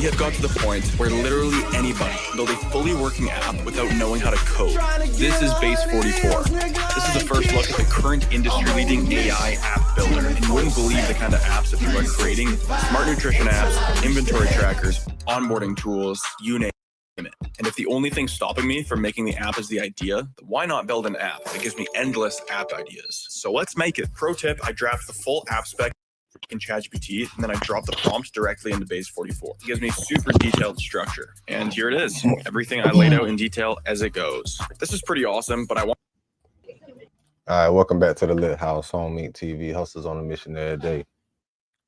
We have got to the point where literally anybody can build a fully working app without knowing how to code. This is Base 44. This is the first look at the current industry-leading AI app builder. And you wouldn't believe the kind of apps that people are creating. Smart nutrition apps, inventory trackers, onboarding tools, you name it. And if the only thing stopping me from making the app is the idea, then why not build an app that gives me endless app ideas? So let's make it. Pro tip, I draft the full app spec in ChatGPT, and then I drop the prompts directly into Base 44. It gives me super detailed structure. And here it is. Everything I laid out in detail as it goes. This is pretty awesome, but I want... All right, welcome back to the Lit House, Home Meat TV. Hustlers on a mission every day.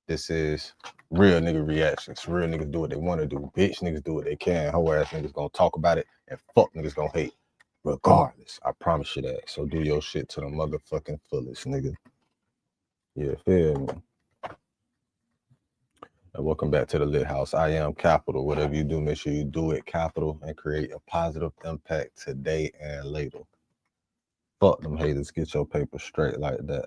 This is real nigga reactions. Real niggas do what they want to do. Bitch niggas do what they can. Hoe ass niggas gonna talk about it, and fuck niggas gonna hate. Regardless, I promise you that. So do your shit to the motherfucking fullest, nigga. Yeah, feel me? And welcome back to the Lit House. I am Capital. Whatever you do, make sure you do it capital and create a positive impact today and later. Fuck them haters. Get your paper straight like that.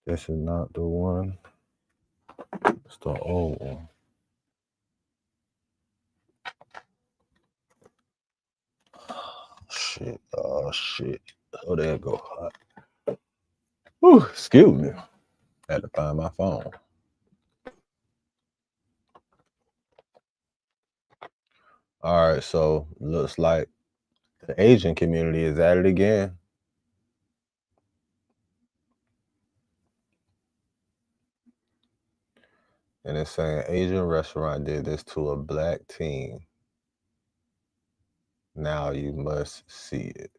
This is not the one. It's the old one. Shit. Oh, shit. Oh, there it go. Whew, excuse me. Had to find my phone. All right, so looks like the Asian community is at it again. And it's saying Asian restaurant did this to a black teen. Now you must see it.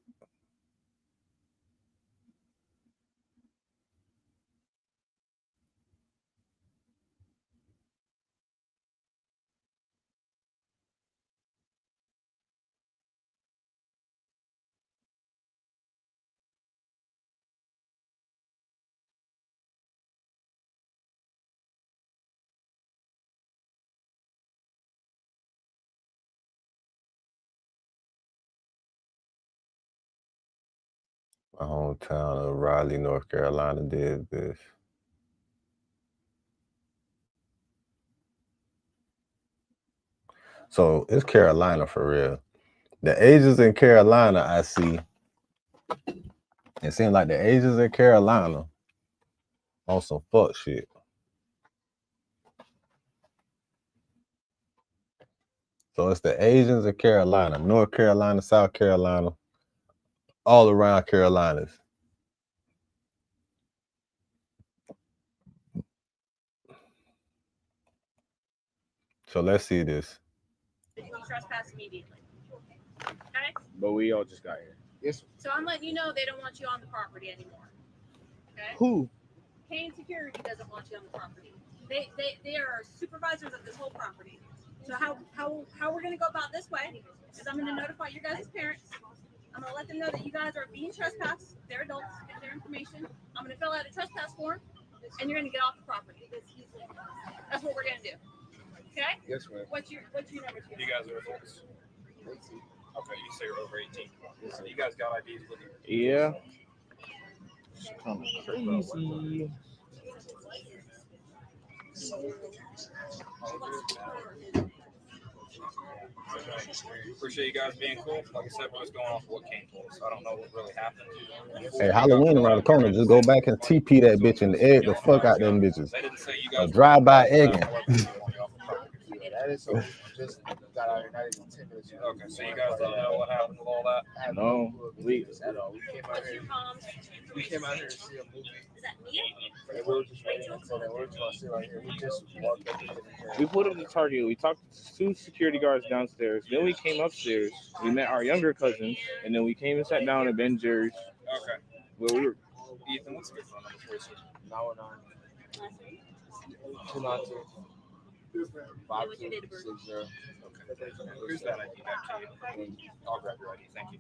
My hometown of Raleigh, North Carolina did this. So it's Carolina for real. The Asians in Carolina, I see. It seems like the Asians in Carolina on some fuck shit. So it's the Asians in Carolina, North Carolina, South Carolina, all around Carolinas. So let's see this. You trespass immediately. Okay? But we all just got here. Yes. So I'm letting you know they don't want you on the property anymore. Okay? Who? Kane Security doesn't want you on the property. They are supervisors of this whole property. So how we're gonna go about this way is I'm gonna notify your guys' parents. I'm gonna let them know that you guys are being trespassed. They're adults, get their information. I'm gonna fill out a trespass form, and you're gonna get off the property. That's what we're gonna do. Okay? Yes, ma'am. What's your number two? You guys are adults. Okay, you say you're over 18. So you guys got IDs with you? Yeah. It's kind of crazy. Appreciate you guys being cool. Like I said, we're just going off what Kane told us. I don't know what really happened. Hey, Halloween around the corner. Just go back and TP that bitch and egg the fuck out them bitches. They didn't say you guys drive-by egging. That is so just got out here, not even 10 minutes. Okay, so you guys don't know what happened with all that? No, we at all. We came out here to see a movie. Is that me? And we were just waiting until they were to sit right here. We just walked up to We pulled up to Target. We talked to 2 security guards downstairs. Then we came upstairs. We met our younger cousins, and then we came and sat down at Ben Jerry's. Okay. Where we were. Ethan, what's your phone number for you? 292 What's your date of birth? 5260. Okay. Here's that ID back to you. I'll grab your ID. Thank you.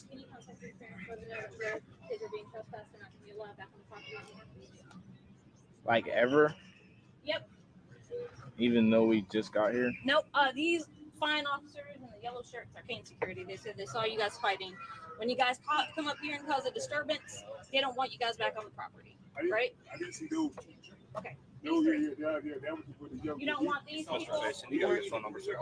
Can you contact your parents for the notice where kids are being trespassed and not going to be allowed back on the property anymore? Like ever? Yep. Even though we just got here? Nope. These fine officers and the yellow shirts are Kane Security. They said they saw you guys fighting. When you guys come up here and cause a disturbance, they don't want you guys back on the property, right? I didn't see those. Okay. No, yeah. That was for the young You don't want these What's people? your face? And you got your phone number, sir.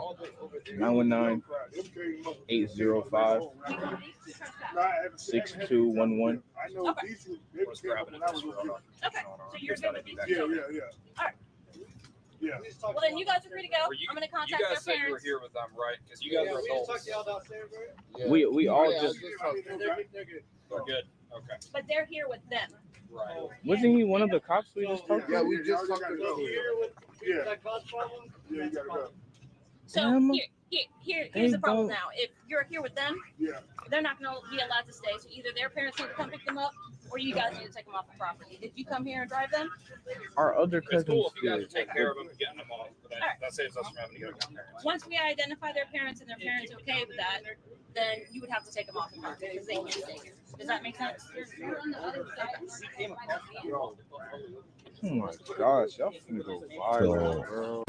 919-805-6211. I know Okay. these two, Let's grab it. when I was over there. Okay, so you're good with these Yeah, children? yeah. Well, then you guys are free to go. Were you- I'm going to You contact guys their said you were parents. here with them, right? Because you guys are adults. We all Yeah, just They're good. Okay. But they're here with them. Right. wasn't he one of the cops we just talked Yeah, to? we just talked to go. them. Yeah, you gotta go. So Damn. here's They the problem don't- now. If you're here with them, Yeah. they're not going to be allowed to stay. So either their parents need to come pick them up, or you guys need to take them off the property. Did you come here and drive them? Our other It's cousins cool if you guys did. take care of them and getting them off, but Alright. that saves us from having to go down there. Once we identify their parents and their parents are okay with that, then you would have to take them off the property because they can't stay here. Does that make sense? Oh my gosh, y'all finna go viral, bro.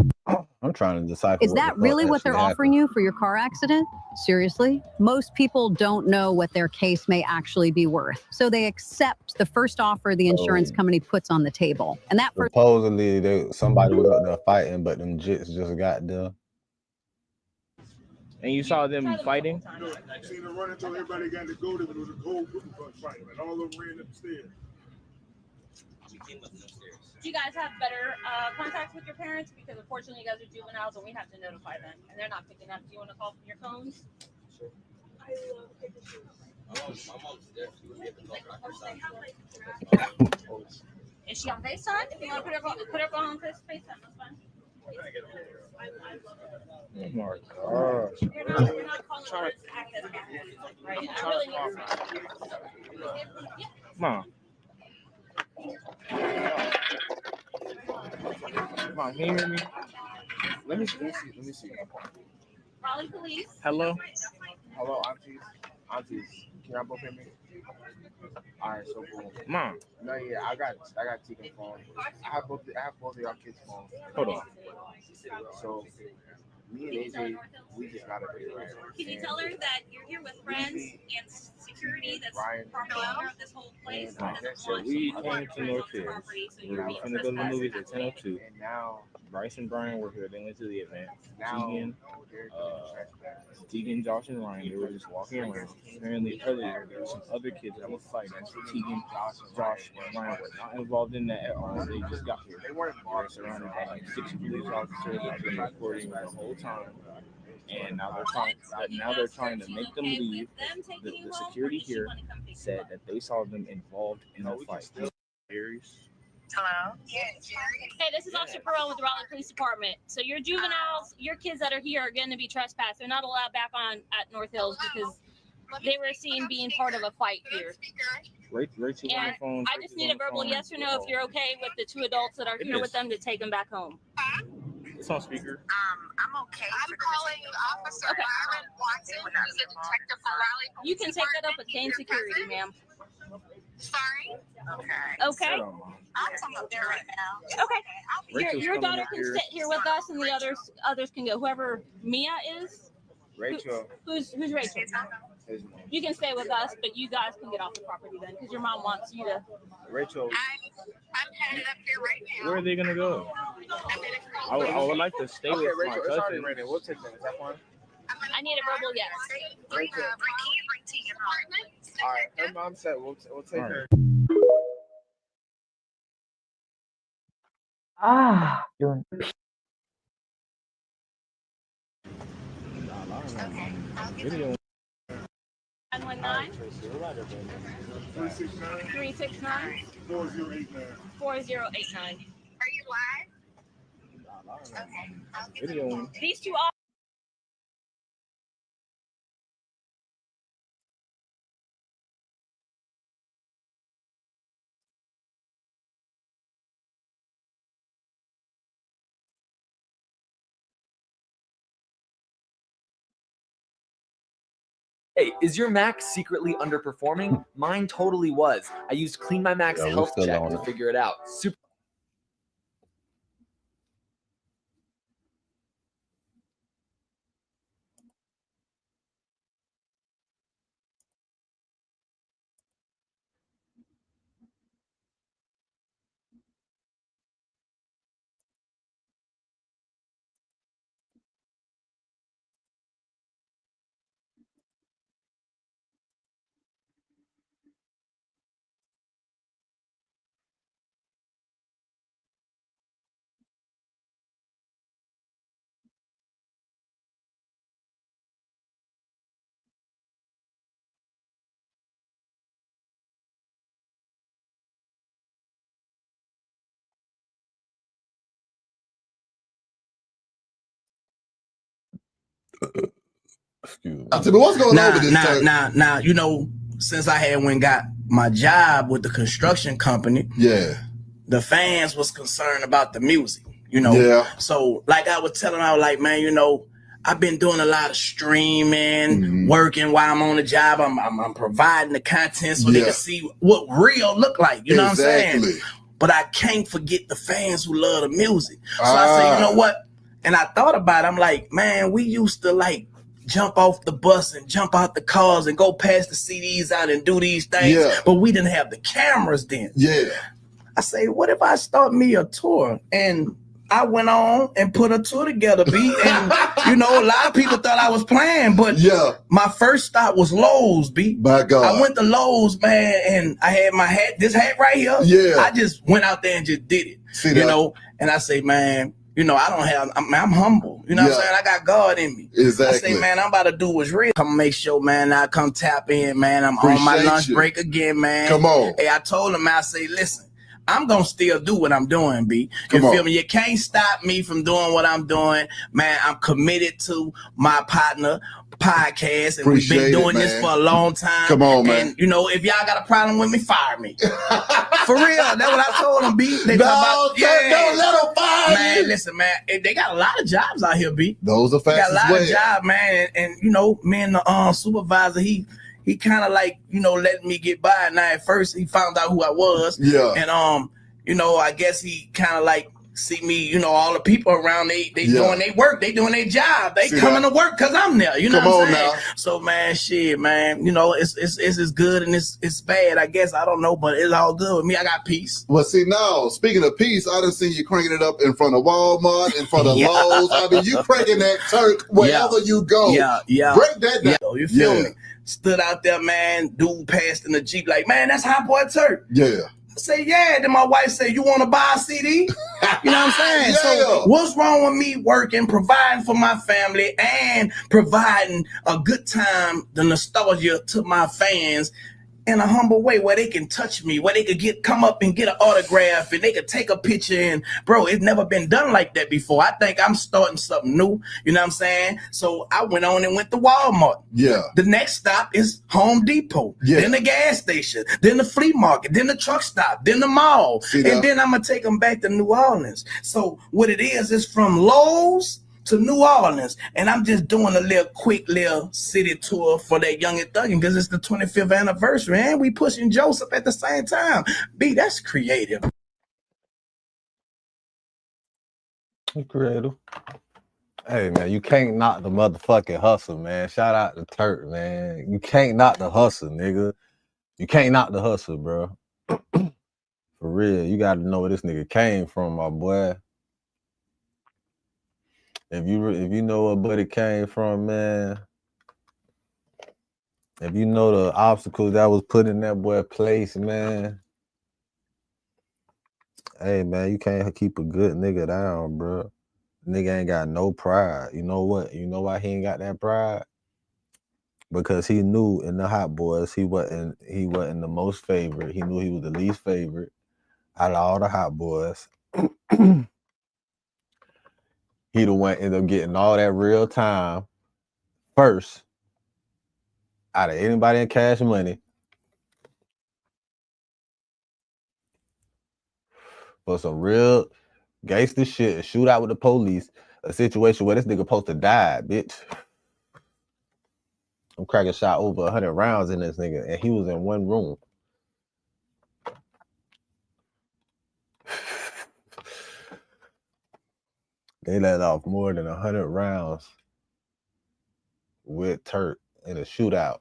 I'm trying to decipher. Is that really what they're offering you for your car accident? Seriously? Most people don't know what their case may actually be worth. So they accept the first offer the insurance Oh. company puts on the table. And that first Supposedly, somebody was up there fighting, but them jits just got there. And you saw them fighting? I seen them running until everybody got to go. There was a whole group of us fighting, and all of them ran up the stairs. Do you guys have better contact with your parents? Because unfortunately, you guys are juveniles and we have to notify them, and they're not picking up. Do you want to call from your phones? Is she on FaceTime? If you want to put her on FaceTime, that's fine. Oh my gosh. You're not calling her to act as parents, right? I really need to. Come on. Come on, can you hear me? Let me see. Raleigh Police. Hello? Hello, aunties. Can y'all both hear me? All right, so cool. Come on. No, yeah, I got Tegan's phone. I have both of y'all kids' phones. Hold on. So me and AJ, we just got it right. Can you tell her that you're here with friends and security that's Ryan, property owner of this whole place? and, doesn't So want we you came other to friends North on the Hills. property, so We you're were being finna go to the trespassed movies and at 10:02. and now Bryce and Brian were here. They went to the event. now Tegan, they're Tegan, Josh, and Ryan, they were just walking around. Apparently earlier there were some other kids that were fighting. Tegan, Josh, and Ryan were not involved in that at all. They just got here. they weren't They were surrounded by like 6 police officers that have been recording the whole time. And now they're trying to make them leave. The security here said that they saw them involved in a fight. Hello? Hey, this is Officer Perone with the Raleigh Police Department. So your juveniles, your kids that are here are going to be trespassed. They're not allowed back on at North Hills because they were seen being part of a fight here. Rachel on the And phone. I just need a verbal yes or no if you're okay with the two adults that are It here is. with them to take them back home. It's on speaker. I'm okay. I'm calling Officer Okay. Byron Watson, who's a detective for Raleigh. You can take that up with Kane Security, ma'am. Sorry? Okay. Okay? Hold on, Mom. I'll come up there right now. Okay. Rachel's Your coming daughter up can here. sit here with us, and the others can go. Whoever Mia is, Rachel who's Rachel? is mom. You can stay with us, but you guys can get off the property then, because your mom wants you to. Rachel, I'm headed up here right now. where are they gonna go? I'm gonna I would like to stay Okay, with my Rachel, it's already cousin. ready. We'll take them. Is that fine? I need a verbal yes. Bring Tegan home. All right, her mom said we'll take All right. her. Video. 919 369 369 4089. 4089. Are you live? Okay. I'll get Video. These two Hey, is your Mac secretly underperforming? Mine totally was. I used Clean My Mac's Yeah, we're health still check on to it. figure it out. Super. Excuse me. But what's going on with this? Now, you know, since I had went and got my job with the construction company, the fans was concerned about the music, you know. Yeah. So, like I was telling, I was like, man, you know, I've been doing a lot of streaming, working while I'm on the job. I'm providing the content so they can see what real look like. You know what I'm saying? But I can't forget the fans who love the music. So I said, you know what? And I thought about it. I'm like, man, we used to like jump off the bus and jump out the cars and go pass the CDs out and do these things. But we didn't have the cameras then. I say, what if I start me a tour? And I went on and put a tour together, B. And, you know, a lot of people thought I was playing, but my first stop was Lowe's, B. My God. I went to Lowe's, man, and I had my hat, this hat right here. I just went out there and just did it, you know. And I say, man, you know, I don't have, I'm humble. You know what I'm saying? I got God in me. I say, man, I'm about to do what's real. Come make sure, man, I come tap in, man. I'm on my lunch break again, man. Come on. Hey, I told him, I say, listen, I'm going to still do what I'm doing, B. You feel me? You can't stop me from doing what I'm doing. Man, I'm committed to my partner podcast, and we've been doing this for a long time. Come on, man. And, you know, if y'all got a problem with me, fire me. For real. That's what I told them, B. They don't let them fire man, listen, man, they got a lot of jobs out here, B. Those are fast. They got a lot of jobs, man. And, you know, me and the supervisor, he kind of like, you know, letting me get by. Now at first he found out who I was. And you know, I guess he kind of like see me, you know, all the people around, they doing their work, they doing their job, they coming to work because I'm there. You know what I'm saying? So man, shit, man, you know, it's as good and it's bad, I guess. I don't know, but it's all good with me. I got peace. Well, see, now speaking of peace, I done seen you cranking it up in front of Walmart, in front of Lowe's. I mean, you cranking that Turk wherever you go. Break that down. You feel me? Stood out there, man. Dude passed in the Jeep like, man, that's Hot Boy Turk. I say, yeah. Then my wife said, you want to buy a CD? You know what I'm saying? So what's wrong with me working, providing for my family, and providing a good time, the nostalgia to my fans in a humble way where they can touch me, where they could come up and get an autograph and they could take a picture. And bro, it's never been done like that before. I think I'm starting something new. You know what I'm saying? So I went on and went to Walmart. The next stop is Home Depot. Then the gas station. Then the flea market. Then the truck stop. Then the mall. And then I'm going to take them back to New Orleans. So what it is from Lowe's to New Orleans, and I'm just doing a quick little city tour for that Young and Thuggin' because it's the 25th anniversary, and we pushing Joseph at the same time. B, that's creative. Creative. Hey man, you can't knock the motherfucking hustle, man. Shout out to Turk, man. You can't knock the hustle, nigga. You can't knock the hustle, bro. For real, you got to know where this nigga came from, my boy. If you know where Buddy came from, man, if you know the obstacles that was put in that boy place, man, hey, man, you can't keep a good nigga down, bro. Nigga ain't got no pride. You know what? You know why he ain't got that pride? Because he knew in the Hot Boys, he wasn't the most favorite. He knew he was the least favorite out of all the Hot Boys. He the one ended up getting all that real time first out of anybody in Cash Money for some real gangster shit, a shootout with the police, a situation where this nigga supposed to die, bitch. I'm cracking shot over 100 rounds in this nigga, and he was in one room. They let off more than 100 rounds with Turk in a shootout.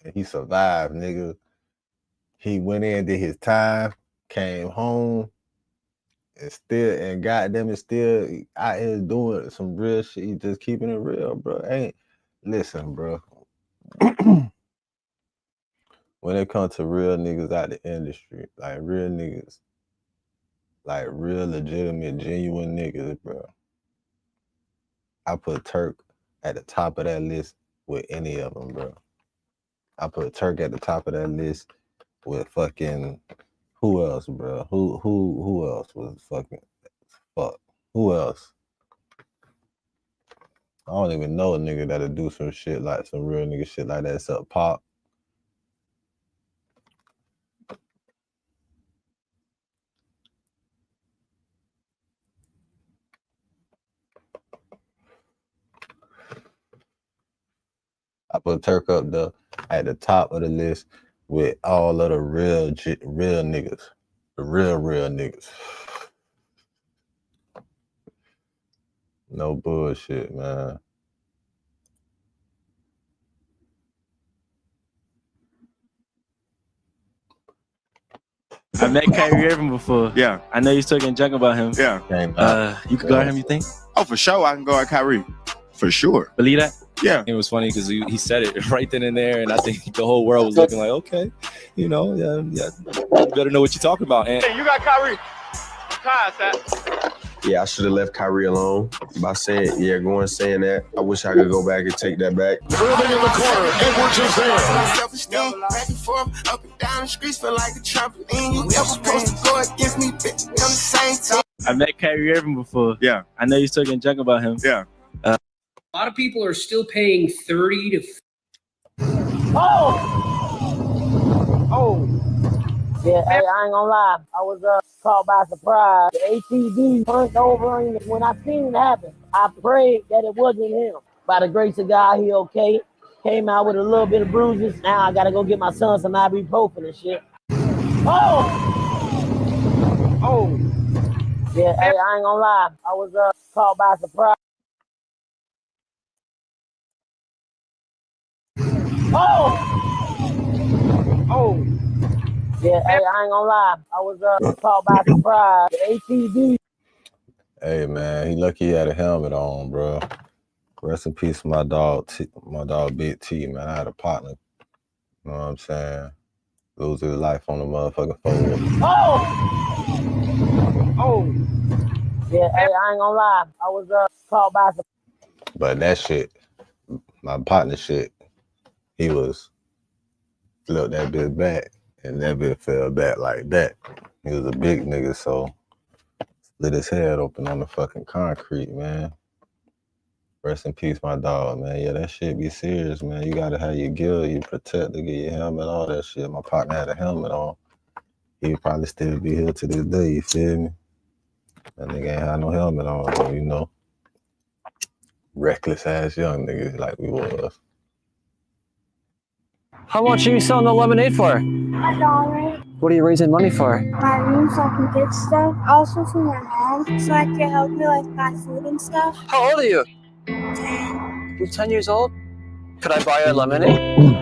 And he survived, nigga. He went in, did his time, came home, and goddamn it, still out here doing some real shit. He just keeping it real, bro. Listen, bro. When it comes to real niggas out the industry, like real niggas, like real legitimate, genuine niggas, bro, I put Turk at the top of that list with any of them, bro. I put Turk at the top of that list with fucking who else, bro? Who else was fucking fuck? Who else? I don't even know a nigga that'll do some shit like some real nigga shit like that except Pop. I put Turk up at the top of the list with all of the real niggas, the real niggas. No bullshit, man. I met Kyrie Irving before. Yeah. I know you're talking junk about him. Yeah. You could guard him, you think? Oh, for sure. I can go at Kyrie. For sure. Believe that? Yeah. It was funny because he said it right then and there, and I think the whole world was looking like, okay, you know, yeah, you better know what you're talking about. And Hey, you got Kyrie. Yeah, I should have left Kyrie alone by saying, going saying that. I wish I could go back and take that back. Dribbling in the corner, Edwards is there. Self-esteem, back and forth, up and down the streets, feel like a trampoline. You never supposed to go against me, bitch. I'm the same team. I met Kyrie Irving before. Yeah. I know you're talking junk about him. Yeah. A lot of people are still paying 30 to. Yeah, hey, I ain't gonna lie. I was caught by surprise. The ATV turned over, and when I seen it happen, I prayed that it wasn't him. By the grace of God, he okay. Came out with a little bit of bruises. Now I gotta go get my son some ibuprofen and shit. Yeah, hey, I ain't gonna lie. I was caught by surprise. Yeah, hey, I ain't gonna lie. I was caught by surprise. The ATV. Hey man, he lucky he had a helmet on, bro. Rest in peace, my dog, Big T, man. I had a partner. You know what I'm saying? Lose his life on the motherfucking phone. Yeah, hey, I ain't gonna lie. I was caught by surprise. But that shit, my partner shit, he was flipped that bitch back, and that bitch fell back like that. He was a big nigga, so split his head open on the fucking concrete, man. Rest in peace, my dog, man. Yeah, that shit be serious, man. You gotta have your gear, your protector, get your helmet, all that shit. My partner had a helmet on. He'd probably still be here to this day, you feel me? That nigga ain't had no helmet on, though, you know. Reckless ass young niggas like we was. How much are you selling the lemonade for? $1. What are you raising money for? My room so I can get stuff. Also for my mom so I can help me like buy food and stuff. How old are you? 10. You're 10 years old? Could I buy you a lemonade?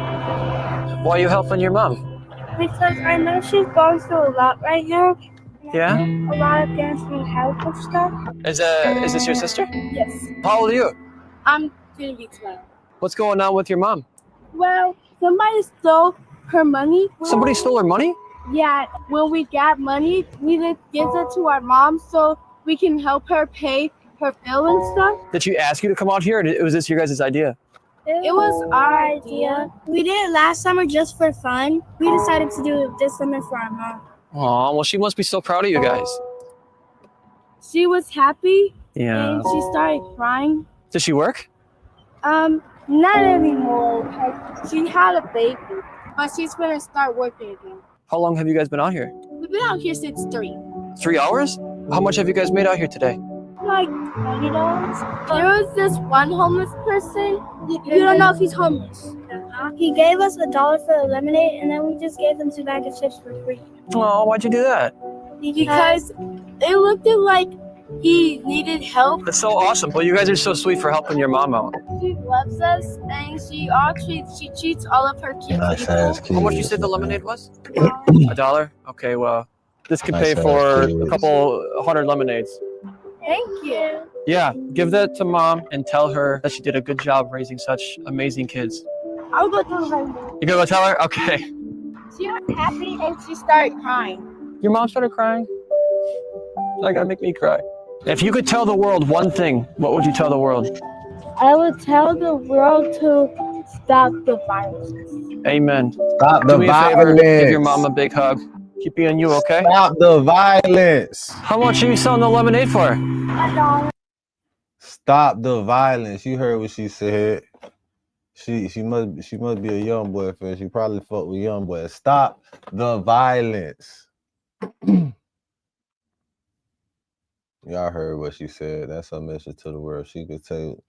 Why are you helping your mom? Because I know she's going through a lot right now. Yeah? A lot of parents need help with stuff. Is this your sister? Yes. How old are you? I'm gonna be 12. What's going on with your mom? Well, somebody stole her money. Somebody stole her money? Yeah, when we got money, we just give it to our mom so we can help her pay her bill and stuff. Did she ask you to come out here, or was this your guys' idea? It was our idea. We did it last summer just for fun. We decided to do it this summer for our mom. Aw, well, she must be so proud of you guys. She was happy. Yeah. And she started crying. Does she work? Not anymore. She had a baby, but she's gonna start working again. How long have you guys been out here? We've been out here since 3. 3 hours? How much have you guys made out here today? Like $20. There was this one homeless person. You don't know if he's homeless. He gave us $1 for the lemonade, and then we just gave him 2 bags of chips for free. Oh, why'd you do that? Because it looked like he needed help. That's so awesome. Well, you guys are so sweet for helping your mom out. She loves us, and she treats all of her kids. Nice ass How much you kids. said the lemonade was? $1? Okay, well, this could pay Nice for ass a kids. couple 100 lemonades. Thank you. Yeah, give that to mom and tell her that she did a good job raising such amazing kids. I'll go tell her. You gonna go tell her? Okay. She was happy, and she started crying. Your mom started crying? That gotta make me cry. If you could tell the world one thing, what would you tell the world? I would tell the world to stop the violence. Amen. Stop Do the me a favor, give your violence. mom a big hug. Keep being you, okay? Stop the violence. How much are you selling the lemonade for? $1. Stop the violence. You heard what she said. She must be a young boy fan. She probably fuck with young boy. Stop the violence. Y'all heard what she said. That's her message to the world. She could tell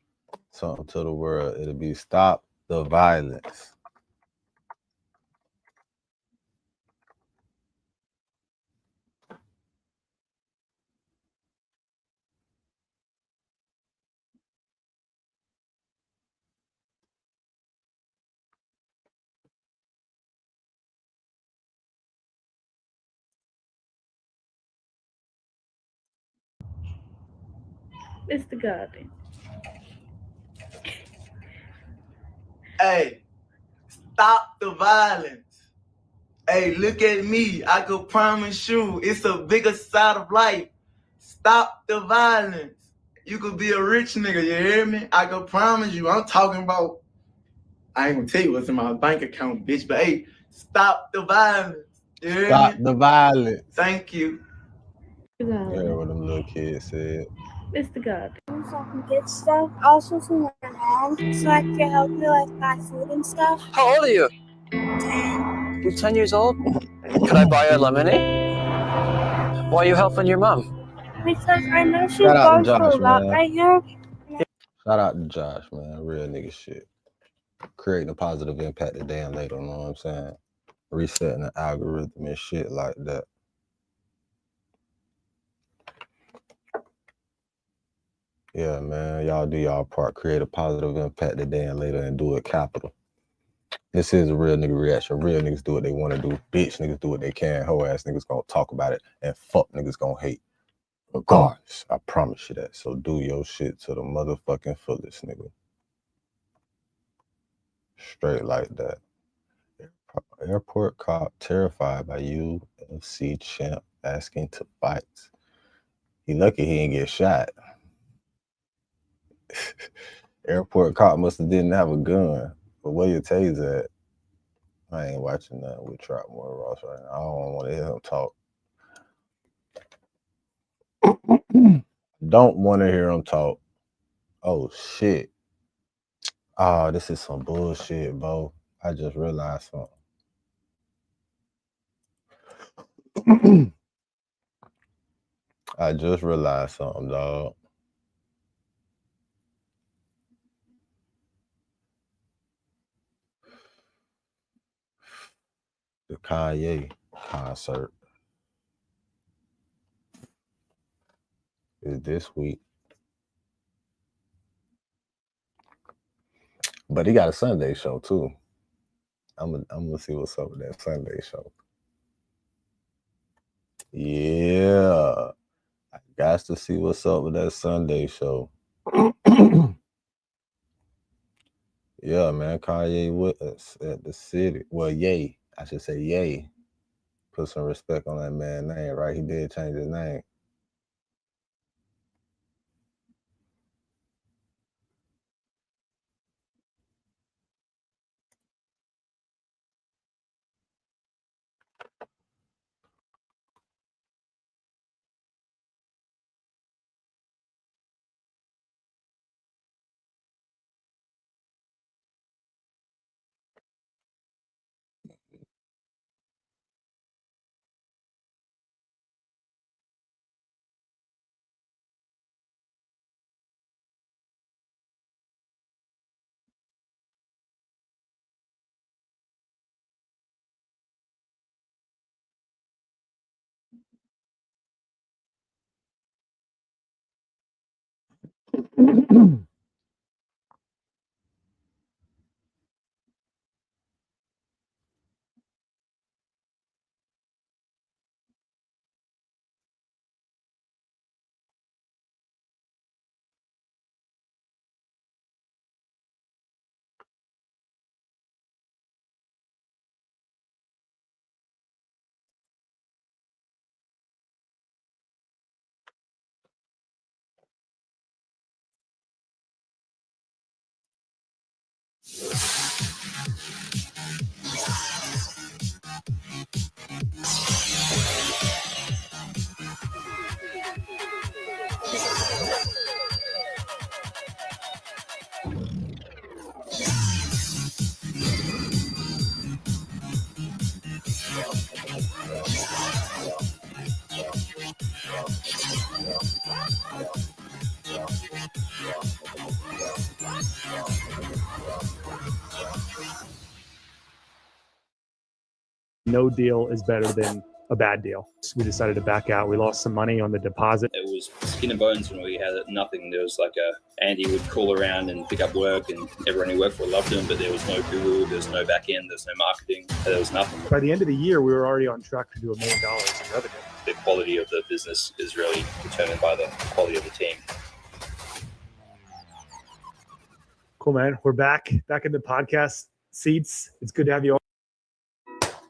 something to the world. It'll be stop the violence. Mr. Garden. Hey, stop the violence. Hey, look at me. I could promise you it's a bigger side of life. Stop the violence. You could be a rich nigga, you hear me? I could promise you. I'm talking about, I ain't gonna tell you what's in my bank account, bitch, but hey, stop the violence. You hear Stop me? the violence. Thank you. You heard what them little kids said. Mr. God. So I can get stuff. Also from my mom, so I can help me like buy food and stuff. How old are you? 10. You're 10 years old? Can I buy you a lemonade? Why are you helping your mom? Because I know she's Shout out to going through a Josh, lot man. right now. Shout out to Josh, man. Real nigga shit. Creating a positive impact today and later, you know what I'm saying? Resetting the algorithm and shit like that. Yeah, man. Y'all do y'all part. Create a positive impact today and later and do it capital. This is a real nigga reaction. Real niggas do what they want to do. Bitch niggas do what they can. Hoe ass niggas gonna talk about it. And fuck niggas gonna hate. Regardless. I promise you that. So do your shit to the motherfucking fullest, nigga. Straight like that. Airport cop terrified by UFC champ asking to fight. He lucky he didn't get shot. Airport cop must have didn't have a gun. But where your taser at? I ain't watching nothing with Trapmore Ross right now. I don't want to hear him talk. Don't want to hear him talk. Oh shit. Oh, this is some bullshit, bro. I just realized something. I just realized something, dog. The Kanye concert is this week. But he got a Sunday show too. I'm gonna see what's up with that Sunday show. Yeah. I got to see what's up with that Sunday show. Yeah, man. Kanye with us at the city. Well, Ye. I should say Ye. Put some respect on that man's name, right? He did change his name. No deal is better than a bad deal. We decided to back out. We lost some money on the deposit. It was skin and bones when we had nothing. There was like Andy would call around and pick up work, and everyone who worked for loved him, but there was no Google, there's no back end, there's no marketing, there was nothing. By the end of the year, we were already on track to do $1 million in revenue. The quality of the business is really determined by the quality of the team. Cool, man. We're back in the podcast seats. It's good to have you all.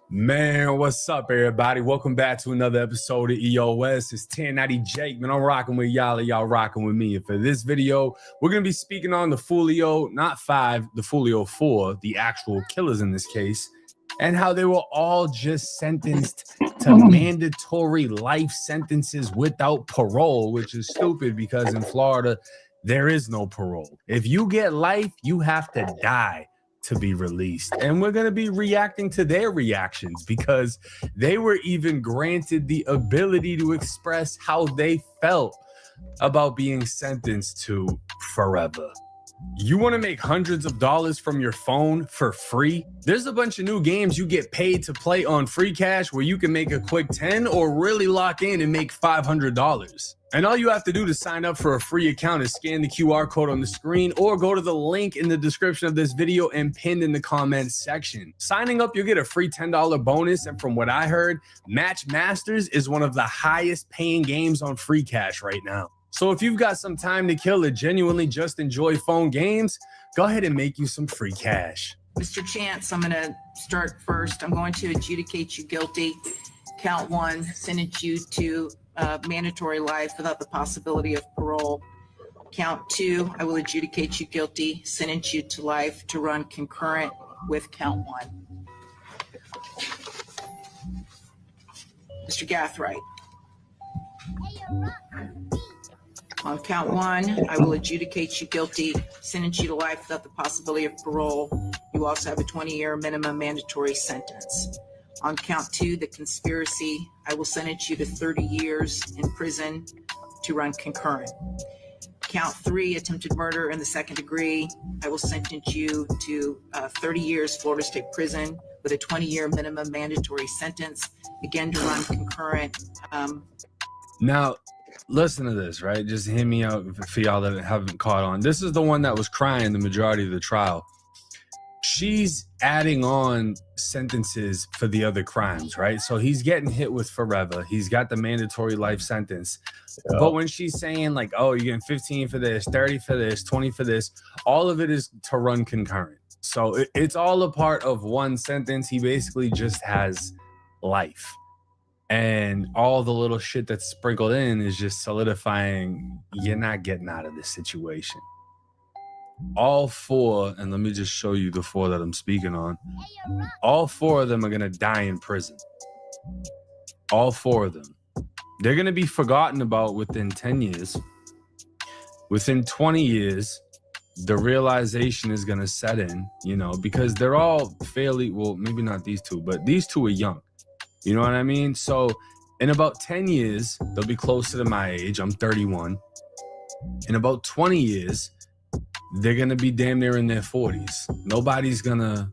Man, what's up, everybody? Welcome back to another episode of EOS. It's 1090 Jake, man. I'm rocking with y'all, and y'all rocking with me. And for this video, we're going to be speaking on the Folio, not 5, the Folio 4, the actual killers in this case, and how they were all just sentenced to mandatory life sentences without parole, which is stupid because in Florida, there is no parole. If you get life, you have to die to be released. And we're going to be reacting to their reactions because they were even granted the ability to express how they felt about being sentenced to forever. You want to make hundreds of dollars from your phone for free? There's a bunch of new games you get paid to play on free cash where you can make a quick 10 or really lock in and make $500. And all you have to do to sign up for a free account is scan the QR code on the screen or go to the link in the description of this video and pinned in the comments section. Signing up, you'll get a free $10 bonus. And from what I heard, Match Masters is one of the highest paying games on free cash right now. So if you've got some time to kill or genuinely just enjoy phone games, go ahead and make you some free cash. Mr. Chance, I'm going to start first. I'm going to adjudicate you guilty. Count 1, sentence you to mandatory life without the possibility of parole. Count 2, I will adjudicate you guilty, sentence you to life to run concurrent with count 1. Mr. Gathright. On count 1, I will adjudicate you guilty, sentence you to life without the possibility of parole. You also have a 20-year minimum mandatory sentence. On count 2, the conspiracy, I will sentence you to 30 years in prison to run concurrent. Count 3, attempted murder in the second degree, I will sentence you to 30 years Florida State Prison with a 20-year minimum mandatory sentence, again to run concurrent. Now, listen to this, right? Just hear me out for y'all that haven't caught on. This is the one that was crying the majority of the trial. She's adding on sentences for the other crimes, right? So he's getting hit with forever. He's got the mandatory life sentence. Yeah. But when she's saying like, oh, you're getting 15 for this, 30 for this, 20 for this, all of it is to run concurrent. So it's all a part of one sentence. He basically just has life. And all the little shit that's sprinkled in is just solidifying you're not getting out of this situation. All 4, and let me just show you the 4 that I'm speaking on. All 4 of them are going to die in prison. All 4 of them. They're going to be forgotten about within 10 years. Within 20 years, the realization is going to set in, you know, because they're all fairly, well, maybe not these 2, but these 2 are young. You know what I mean? So in about 10 years, they'll be closer to my age. I'm 31. In about 20 years, they're going to be damn near in their 40s. Nobody's going to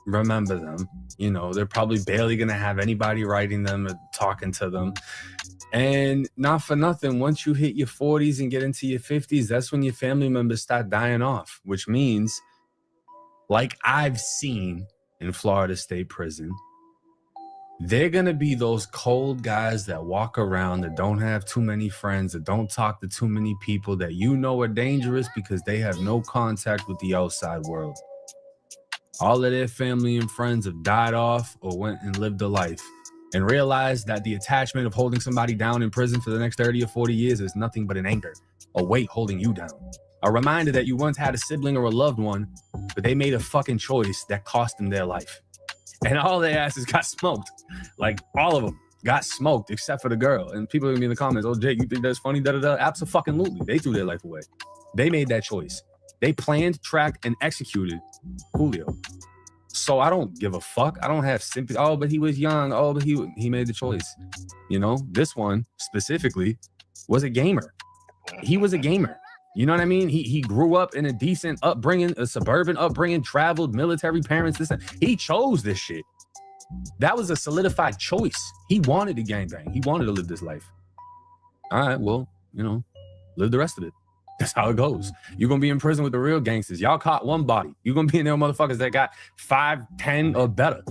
remember them. You know, they're probably barely going to have anybody writing them or talking to them. And not for nothing, once you hit your 40s and get into your 50s, that's when your family members start dying off, which means, like I've seen in Florida State Prison, they're going to be those cold guys that walk around, that don't have too many friends, that don't talk to too many people, that you know are dangerous because they have no contact with the outside world. All of their family and friends have died off or went and lived a life and realized that the attachment of holding somebody down in prison for the next 30 or 40 years is nothing but an anchor, a weight holding you down. A reminder that you once had a sibling or a loved one, but they made a fucking choice that cost them their life. And all their asses got smoked. Like, all of them got smoked except for the girl. And people are gonna be in the comments, oh, Jake, you think that's funny? Da-da-da. Abso-fucking-lutely. They threw their life away. They made that choice. They planned, tracked, and executed Julio. So I don't give a fuck. I don't have sympathy. Oh, but he was young. Oh, but he made the choice. You know, this one specifically was a gamer. He was a gamer. You know what I mean? He grew up in a decent upbringing, a suburban upbringing, traveled, military parents. He chose this shit. That was a solidified choice. He wanted to gangbang. He wanted to live this life. All right, well, you know, live the rest of it. That's how it goes. You're going to be in prison with the real gangsters. Y'all caught one body. You're going to be in there motherfuckers that got 5, 10 or better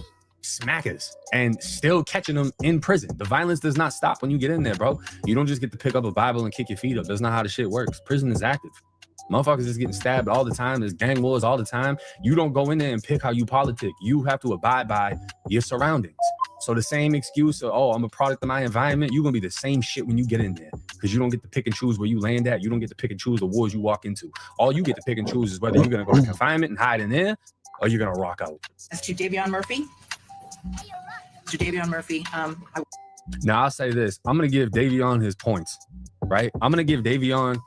smackers and still catching them in prison. The violence does not stop when you get in there, bro. You don't just get to pick up a Bible and kick your feet up. That's not how the shit works. Prison is active. Motherfuckers is getting stabbed all the time. There's gang wars all the time. You don't go in there and pick how you politic. You have to abide by your surroundings. So the same excuse of, oh, I'm a product of my environment, you're going to be the same shit when you get in there because you don't get to pick and choose where you land at. You don't get to pick and choose the wars you walk into. All you get to pick and choose is whether you're going to go to confinement and hide in there or you're going to rock out. As to Davion Murphy. To Davion Murphy, Now, I'll say this. I'm going to give Davion his points, right? I'm going to give Davion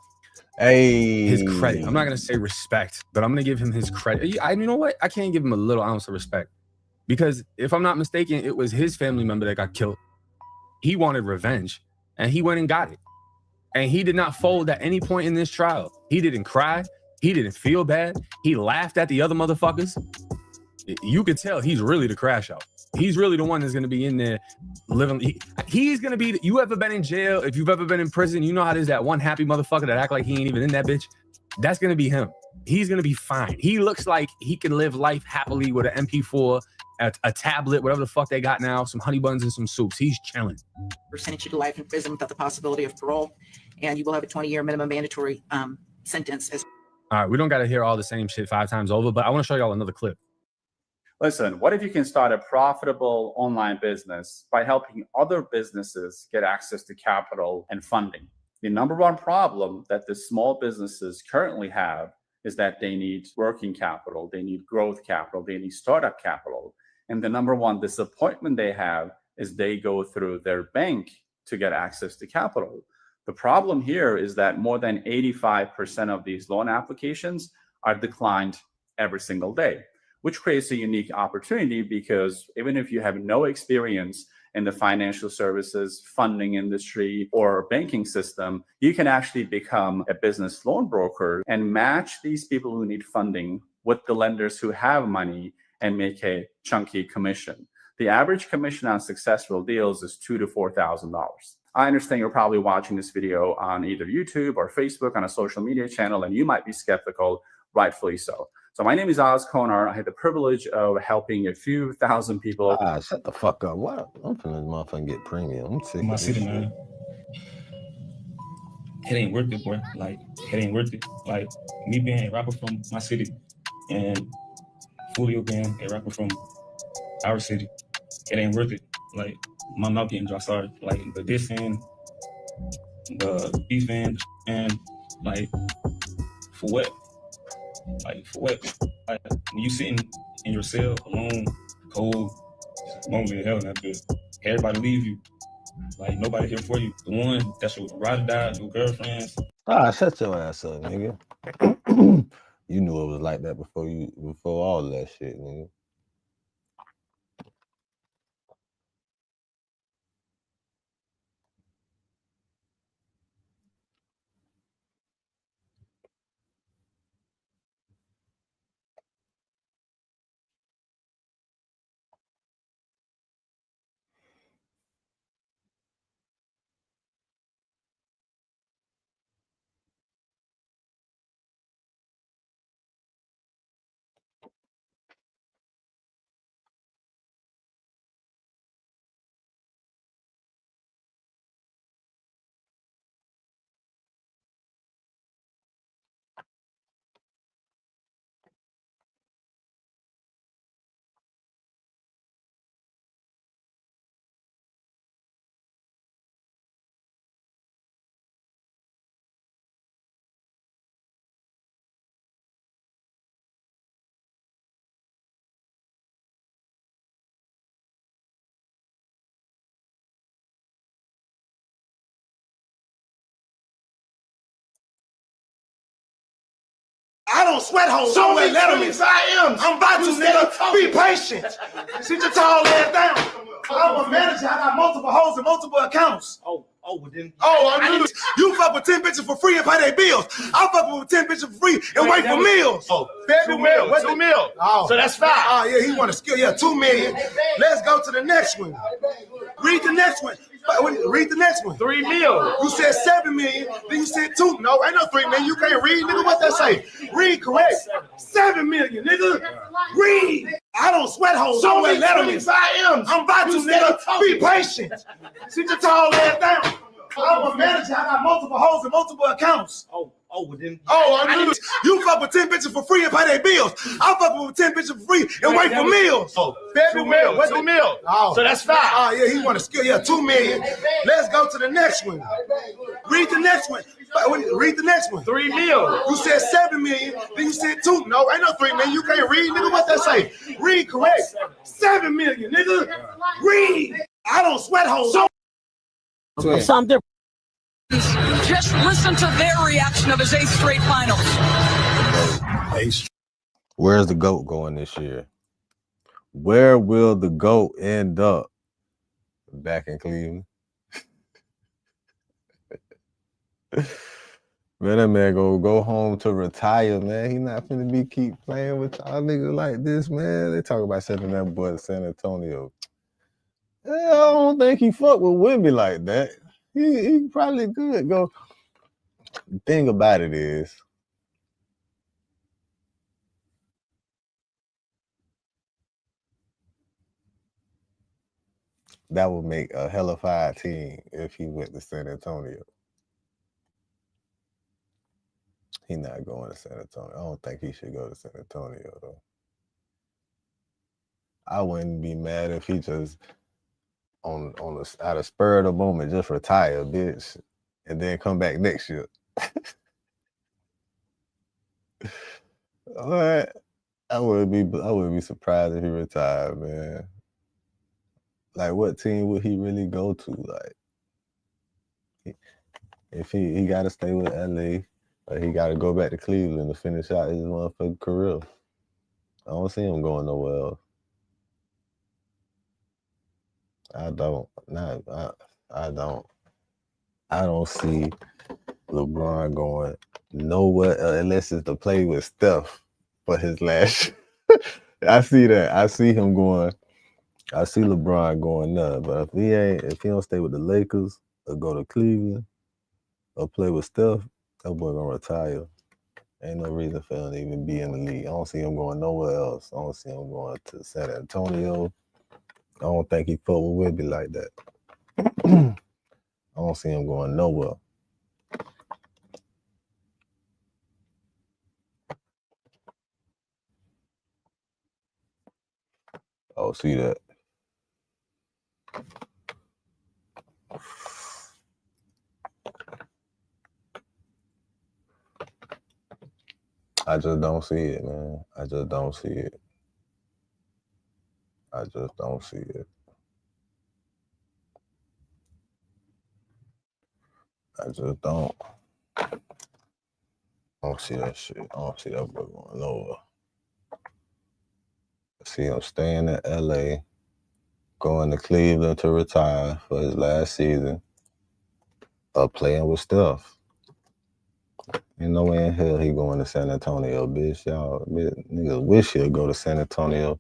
his credit. I'm not going to say respect, but I'm going to give him his credit. You know what? I can't give him a little ounce of respect because if I'm not mistaken, it was his family member that got killed. He wanted revenge and he went and got it. And he did not fold at any point in this trial. He didn't cry. He didn't feel bad. He laughed at the other motherfuckers. You could tell he's really the crash out. He's really the one that's going to be in there living. He's going to be, you ever been in jail? If you've ever been in prison, you know how there's that one happy motherfucker that act like he ain't even in that bitch. That's going to be him. He's going to be fine. He looks like he can live life happily with an MP4, a tablet, whatever the fuck they got now, some honey buns and some soups. He's chilling. we're sentence you to life in prison without the possibility of parole, and you will have a 20-year minimum mandatory sentence. All right, we don't got to hear all the same shit 5 times over, but I want to show y'all another clip. Listen, what if you can start a profitable online business by helping other businesses get access to capital and funding? The number one problem that the small businesses currently have is that they need working capital, they need growth capital, they need startup capital. And the number one disappointment they have is they go through their bank to get access to capital. The problem here is that more than 85% of these loan applications are declined every single day, which creates a unique opportunity because even if you have no experience in the financial services, funding industry, or banking system, you can actually become a business loan broker and match these people who need funding with the lenders who have money and make a chunky commission. The average commission on successful deals is $2,000 to $4,000. I understand you're probably watching this video on either YouTube or Facebook on a social media channel, and you might be skeptical, rightfully so. So my name is Oz Konar. I had the privilege of helping a few thousand people. Shut the fuck up. What? I'm finna motherfucking get premium. I'm sick My of city, this man. It ain't worth it, boy. Like, it ain't worth it. Like, me being a rapper from my city and Fulio being a rapper from our city, it ain't worth it. Like, my mouth getting dry, sorry. Like, the dissing, the beefing, and, like, for what? Like, for what? Like, when you sitting in your cell alone, cold, lonely as hell in that bitch, everybody leave you. Like, nobody here for you. The one that's your ride or die, your girlfriends. Shut your ass up, nigga. You knew it was like that before all that shit, nigga. I don't sweat hoes. Show I me wear Letterman. 25 M's. I'm about to, You nigga. still Be patient. Sit your tall ass down. I'm a manager. I got multiple hoes and multiple accounts. I knew this. You fuck with 10 bitches for free and pay their bills. I fuck with 10 bitches for free and wait for meals. February. What's the meal? Oh. So that's 5. Oh, yeah, he want to skill. Yeah, 2 million. Let's go to the next one. Read the next one. Read the next one. 3 mil. You said 7 million, then you said 2. No, ain't no 3 million. You can't read, nigga. What that say? Read correct. 7 million, nigga. Read. I don't sweat hoes. Show I wear me Letterman. 25 M's. I'm about to, You still nigga. Be talking. patient. Sit your tall ass down. I'm a manager. I got multiple hoes and multiple accounts. I knew this. You fuck with 10 bitches for free and pay their bills. I fuck with 10 bitches for free and wait for meals. February. What's the meal? Oh. So that's 5. Oh, yeah, he want to skill. Yeah, 2 million. Let's go to the next one. Read the next one. Read the next one. 3 mil. You said 7 million, then you said 2. No, ain't no 3 million. You can't read, nigga. What that say? Read correct. 7 million, nigga. Read. I don't sweat hoes. Something Just listen to their reaction of his 8th straight finals. Where's the GOAT going this year? Where will the GOAT end up? Back in Cleveland. Man, that man go home to retire, man. He not finna be keep playing with y'all niggas like this, man. They talk about sending that boy to San Antonio. I don't think he fuck with Wemby like that. He probably could go. The thing about it is, that would make a hella fire team if he went to San Antonio. He not going to San Antonio. I don't think he should go to San Antonio, though. I wouldn't be mad if he just out of spur of the moment just retire, bitch, and then come back next year. All right. I would be surprised if he retired, man. Like, what team would he really go to? Like, if he got to stay with LA, or he got to go back to Cleveland to finish out his motherfucking career. I don't see him going nowhere else. I don't see LeBron going nowhere unless it's to play with Steph for his last. I see that. I see him going. I see LeBron going nuts. But if he don't stay with the Lakers or go to Cleveland or play with Steph, that boy gonna retire. Ain't no reason for him to even be in the league. I don't see him going nowhere else. I don't see him going to San Antonio. I don't think he fuck with Wemby like that. I don't see him going nowhere. Oh, see that. I just don't see it, man. I just don't see it. I just don't see it. I just don't. I don't see that shit. I don't see that boy going nowhere. I see him staying in LA, going to Cleveland to retire for his last season, or playing with Steph. Ain't no way in hell he going to San Antonio, bitch. Y'all niggas wish he'll go to San Antonio.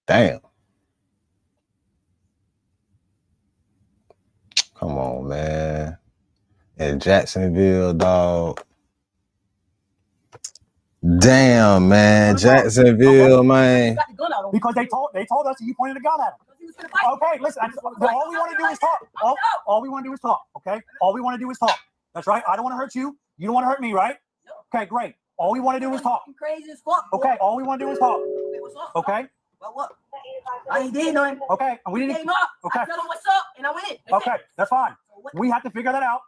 Damn. Come on, man. In Jacksonville, dog. Damn, man. Jacksonville, man. Because they told us you pointed a gun at him. Okay, listen. All we want to do is talk. All we want to do is talk. Okay. All we want to do is talk. That's right. I don't want to hurt you. You don't want to hurt me, right? Okay, great. All we want to do is talk. Crazy as fuck. Okay. All we want to do is talk. Okay. What? I ain't did nothing. Okay. And we didn't. Came up. Okay. I told him what's up, and I went. Okay. That's fine. We have to figure that out.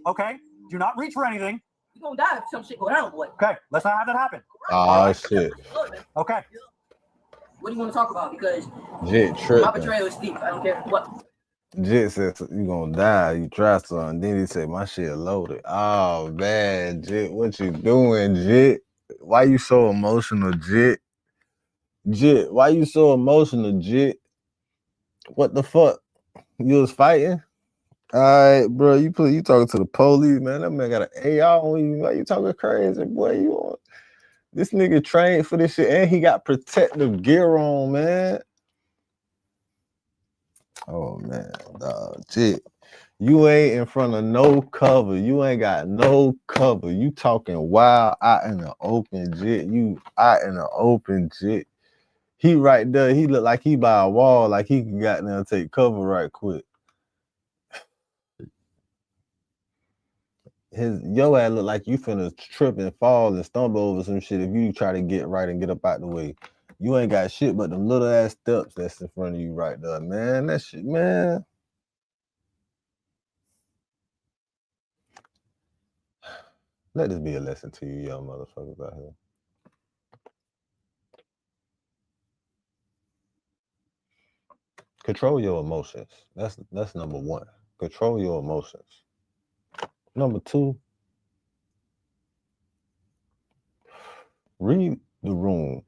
Okay. Do not reach for anything. You gonna die if some shit go down, boy. Okay. Let's not have that happen. Oh, shit. Okay. What do you want to talk about? Because Jit my tripping. betrayal is deep. I don't care what. Jit said you gonna die. You try something. Then he said my shit loaded. Oh man, Jit, what you doing, Jit? Why you so emotional, Jit? Jit, why you so emotional, Jit? What the fuck? You was fighting? All right, bro. You talking to the police, man? That man got an AR on you. Why you talking crazy, boy? You on? This nigga trained for this shit, and he got protective gear on, man. Oh man, dog. Jit, you ain't in front of no cover. You ain't got no cover. You talking wild out in the open, Jit. You out in the open, Jit. He right there. He look like he by a wall, like he can got there and take cover right quick. Your ass look like you finna trip and fall and stumble over some shit if you try to get right and get up out the way. You ain't got shit but them little ass steps that's in front of you right there, man. That shit, man. Let this be a lesson to you young motherfuckers out here. Control your emotions. That's number one. Control your emotions. Number two, read the room.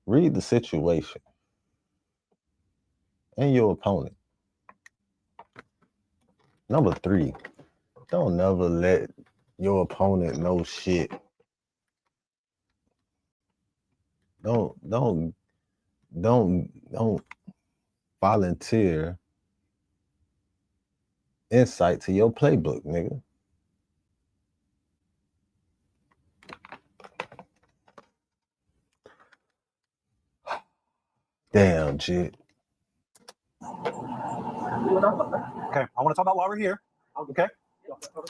Read the situation and your opponent. Number three, don't never let your opponent know shit. Don't volunteer insight to your playbook, nigga. Damn, Jit. Okay, I want to talk about why we're here. Okay.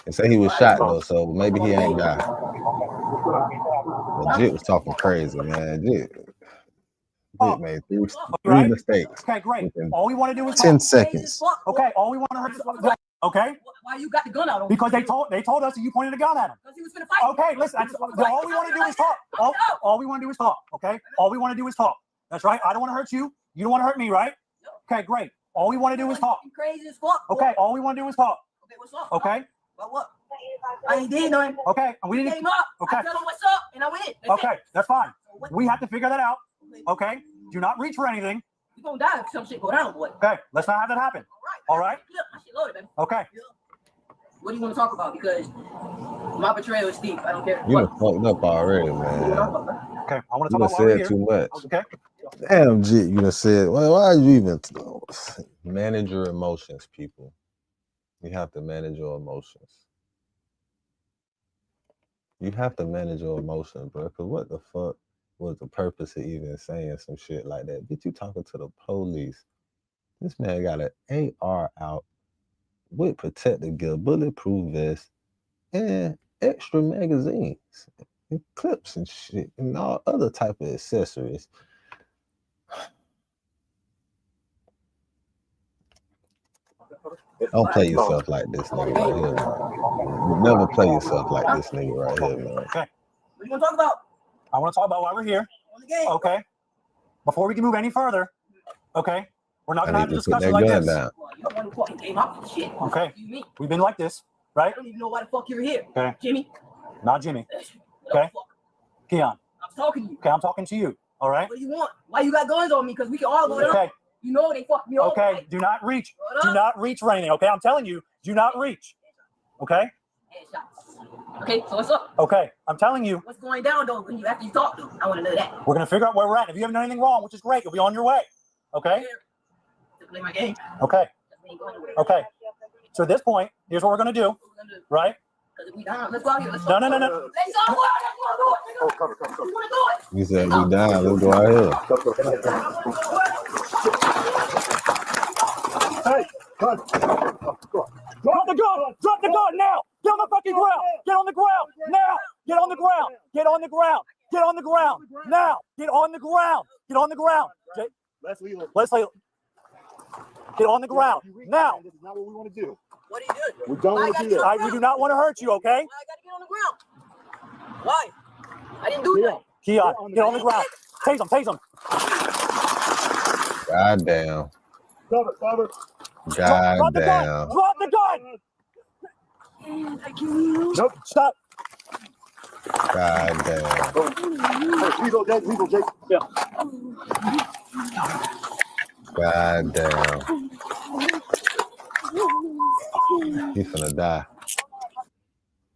And say he was shot though, so maybe he ain't died. But Jit was talking crazy, man. Jit made three mistakes. Okay, great. All we want to do is 10 seconds. Okay, all we want to hurt. Okay. Why you got the gun out on? Because they told us that you pointed a gun at him. Because he was gonna fight. Okay, listen. All we want to do is talk. All we want to do is talk. Okay. All we want to do is talk. That's right. I don't want to hurt you. You don't want to hurt me, right? Okay, great. All we want to do is talk. Crazy as fuck. Okay. All we want to do is talk. Okay, what's up? Okay. Well, what? I ain't did nothing. Okay. And we didn't. Came up. Okay. I tell him what's up, and I went. Okay, that's fine. We have to figure that out. Okay. Do not reach for anything. You gonna die if some shit go down, boy. Okay. Let's not have that happen. All right. Look, my shit loaded, baby. Okay. What do you want to talk about? Because my betrayal is deep. I don't care. You done fucked up already, man. Okay. I want to You talk done about why we're said here. too much. Okay. Damn, Jit, you done said, well, why are you even manage your emotions, people? You have to manage your emotions. You have to manage your emotions, bro. Because what the fuck was the purpose of even saying some shit like that? Bitch, you talking to the police. This man got an AR out with protective gear, bulletproof vest, and extra magazines, and clips and shit, and all other type of accessories. Don't play yourself like this nigga right here, man. You never play yourself like this nigga right here, man. Okay. What you gonna talk about? I want to talk about why we're here. Okay. Before we can move any further, okay, we're not gonna have a discussion like this. Well, you're the one who fucking came up with shit. Okay. You mean? We've been like this, right? I don't even know why the fuck you're here. Okay. Jimmy. Not Jimmy. Okay. Keon. I'm talking to you. Okay, I'm talking to you. All right. What do you want? Why you got guns on me? Because we can all go down. Okay. You know they fucked me over. Okay. Right? Do not reach. Do not reach for anything. Okay. I'm telling you. Do not reach. Okay. Okay. So what's up? Okay. I'm telling you. What's going down though? When you after you talk though, I want to know that. We're gonna figure out where we're at. If you haven't done anything wrong, which is great, you'll be on your way. Okay. To play my game. Okay. We ain't going nowhere. Okay. So at this point, here's what we're gonna do. Right? Because if we down, let's go out here. Let's No. Let's go. Let's go. You want to do it? You said we down, let's go out here. Hey, drop the gun! Drop the gun now! Get on the fucking ground! Get on the ground now! Get on the ground! Get on the ground! Get on the ground now! Get on the ground! Get on the ground! Leslie, get on the ground now! This is not what we want to do. What are you doing? We don't want to do that. We do not want to hurt you, okay? I gotta get on the ground. Why? I didn't do that. Keon, get on the ground. Tase him, tase him. God damn. Cover. God the gun. damn. Drop the gun. Nope. Stop. God damn. Legal, Jake. Yeah. God damn. He finna die.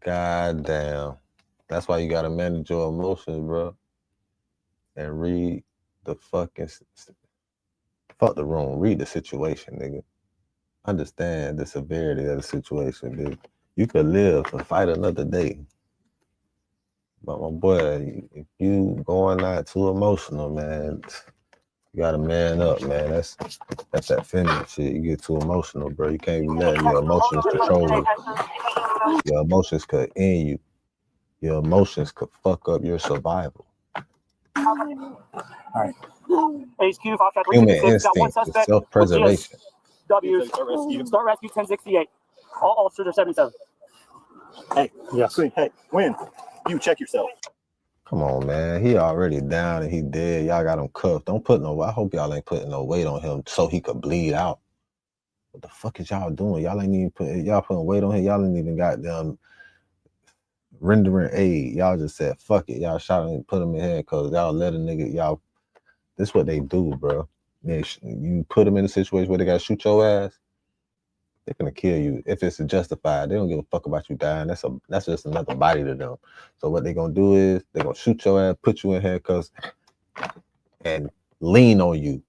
God damn. That's why you gotta manage your emotions, bro. And read the fucking fuck the room. Read the situation, nigga. Understand the severity of the situation, dude. You could live to fight another day. But my boy, if you going out too emotional, man, you gotta man up, man. That's that feminine shit. You get too emotional, bro. You can't be letting your emotions control you. Your emotions could end you. Your emotions could fuck up your survival. All right. HQ 5 Human instinct is self-preservation. Start rescue 1068. All officers are 77. Hey, hey, Win, you check yourself. Come on, man. He already down and he dead. Y'all got him cuffed. Don't put no. I hope y'all ain't putting no weight on him so he could bleed out. What the fuck is y'all doing? Y'all ain't even putting weight on him. Y'all ain't even got them rendering aid. Y'all just said fuck it. Y'all shot him and put him in handcuffs. Y'all let a nigga. Y'all. This what they do, bro. You put them in a situation where they gotta shoot your ass. They're gonna kill you if it's justified. They don't give a fuck about you dying. That's just another body to them. So what they gonna do is they gonna shoot your ass, put you in handcuffs, and lean on you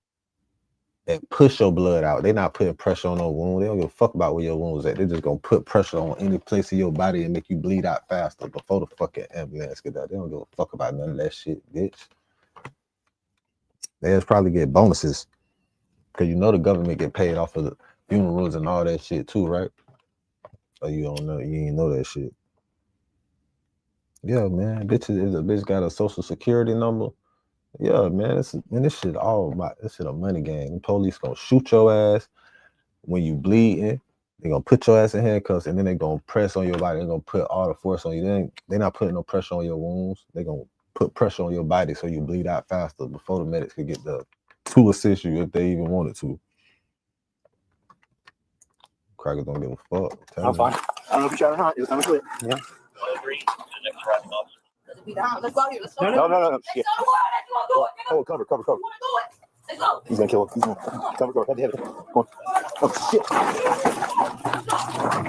and push your blood out. They're not putting pressure on no wound. They don't give a fuck about where your wounds at. They're just gonna put pressure on any place of your body and make you bleed out faster before the fucking ambulance get out. They don't give a fuck about none of that shit, bitch. They'll probably get bonuses because you know the government get paid off of the funerals and all that shit too, right? Oh, you don't know? You ain't know that shit. Yeah, man. Bitches, if a bitch got a social security number, yeah, man. This shit all about. This shit a money game. The police gonna shoot your ass when you bleeding. They gonna put your ass in handcuffs and then they gonna press on your body. They gonna put all the force on you. They not putting no pressure on your wounds. They gonna put pressure on your body so you bleed out faster before the medics could get to assist you if they even wanted to. Crackers don't give a fuck. I'm fine. I don't know if you shot or not. It was kind of clear. Yeah. Let's go here. Let's go. No. Shit. Oh, cover. Let's go. He's gonna kill him. He's gonna cover. Head to head. Come on. Oh shit.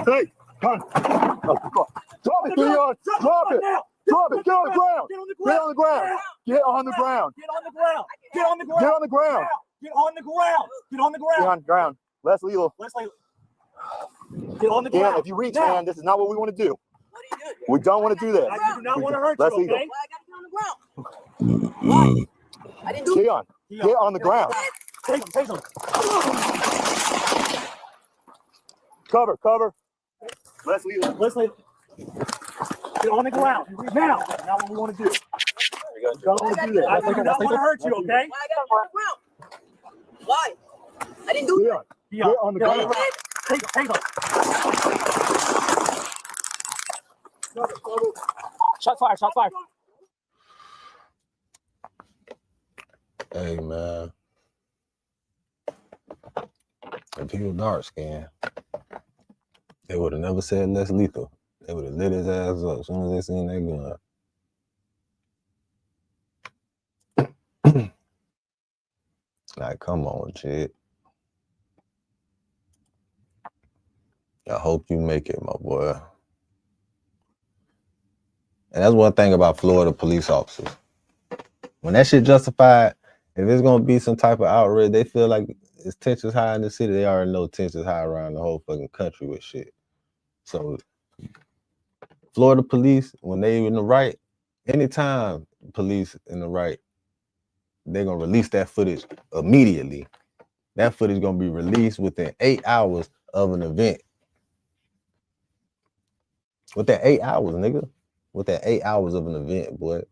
Hey, come on. Oh, come on. Drop it, Leon. Drop it. Drop it. Get on the ground. Get on the ground. Get on the ground. Get on the ground. Get on the ground. Get on the ground. Get on the ground. Get on the ground. Get on the ground. Less lethal. Get on the ground. If you reach, man, this is not what we want to do. We don't want to do that. I do not want to hurt you, okay? Why I gotta get on the ground? Why? I didn't do it. Leon, get on the ground. Take him. Cover. Leslie. Get on the ground. Now what we want to do. We don't want to do that. I do not want to hurt you, okay? Why I gotta get on the ground? Why? I didn't do it. Leon, get on the ground. Take him. Shot fire. Hey, man. If he was dark skinned, they would have never said less lethal. They would have lit his ass up as soon as they seen that gun. Like, come on, Chid. I hope you make it, my boy. And that's one thing about Florida police officers. When that shit justified, if it's gonna be some type of outrage, they feel like it's tensions high in the city. They already know tensions high around the whole fucking country with shit. So Florida police, when they in the right, anytime police in the right, they're gonna release that footage immediately. That footage gonna be released within 8 hours of an event. With that 8 hours, nigga. With that 8 hours of an event, boy.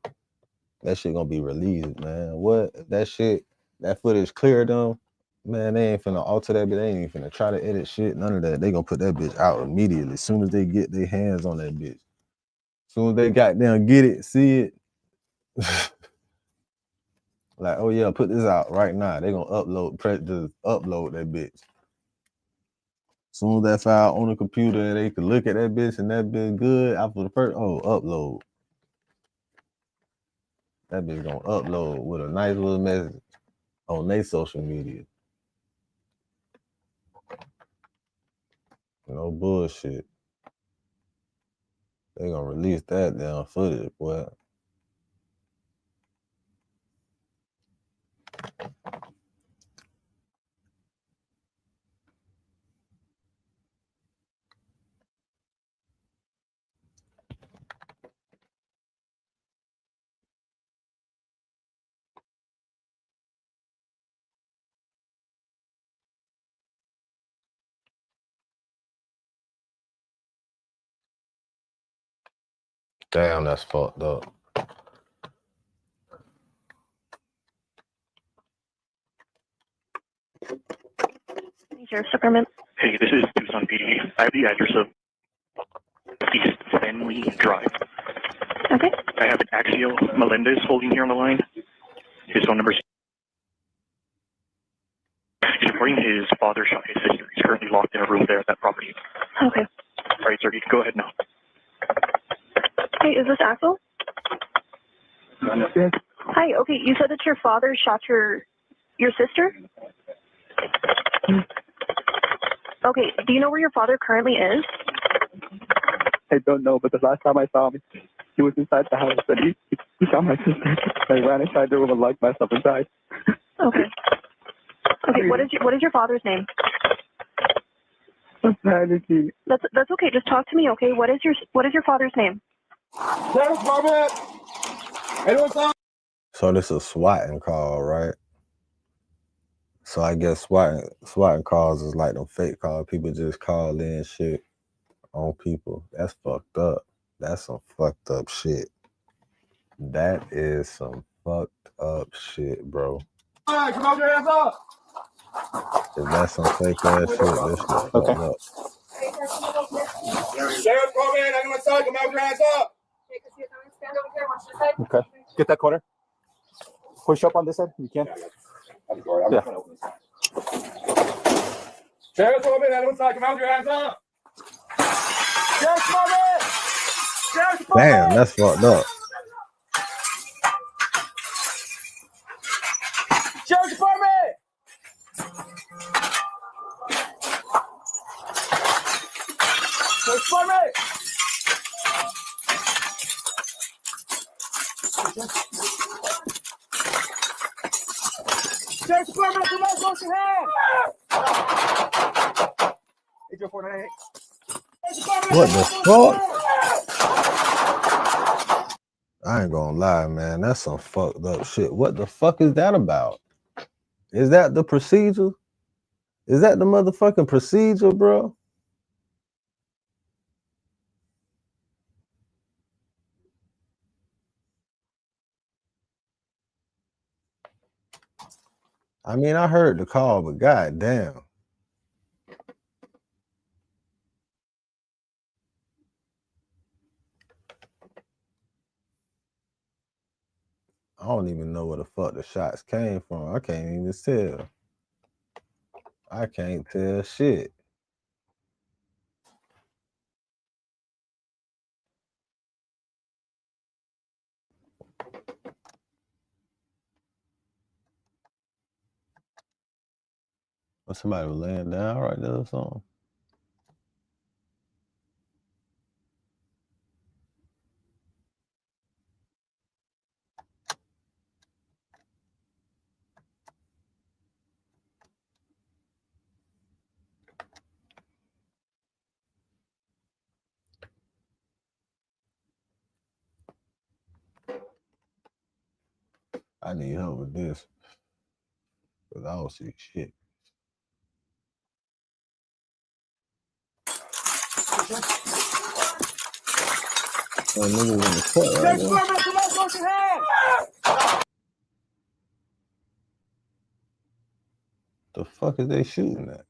That shit gonna be released, man. What? If that footage cleared them, man, they ain't finna alter that bitch. They ain't even finna try to edit shit. None of that. They gonna put that bitch out immediately. As soon as they get their hands on that bitch. As soon as they goddamn get it, see it. Like, oh yeah, put this out right now. They gonna upload that bitch. Soon as that file on the computer and they could look at that bitch and that bitch good after the first upload. That bitch gonna upload with a nice little message on their social media. No bullshit. They gonna release that damn footage, boy. Damn, that's fucked up. Sheriff's Department. Hey, this is Tucson PD. I have the address of East Fenley Drive. Okay. I have an Axio Melendez holding here on the line. His phone number is... He's reporting his father shot his sister. He's currently locked in a room there at that property. Okay. All right, sir, you can go ahead now. Hey, is this Axel? Yes. Hi, okay, you said that your father shot your sister? Okay, do you know where your father currently is? I don't know, but the last time I saw him, he was inside the house, and he shot my sister. I ran inside the room and locked myself inside. Okay. Okay, what is your father's name? That's okay. Just talk to me, okay? What is your father's name? So this is a swatting call, right? So I guess swatting calls is like them fake calls. People just call in shit on people. That's fucked up. That's some fucked up shit. That is some fucked up shit, bro. All right, come on, your hands up. If that's some fake ass shit, this shit fucked up. Sheriff, come in. Anyone inside, come out, your hands up. Okay. Get that quarter. Push up on this side. You can. Yeah. Sheriff, come in. Anyone inside, come out, your hands up. Sheriff, come in. Sheriff, come in. Damn, that's fucked up. Sheriff Department. Sheriff Department. Sheriff Department, come on, wash your hands. 80498. What the fuck? I ain't gonna lie, man. That's some fucked up shit. What the fuck is that about? Is that the procedure? Is that the motherfucking procedure, bro? I mean, I heard the call, but goddamn. I don't even know where the fuck the shots came from. I can't even tell. I can't tell shit. Or somebody was laying down right there or something. I need help with this. Because I don't see shit. Oh, niggas in the court right Sheriff there. Department, come on, wash your hands. The fuck is they shooting at?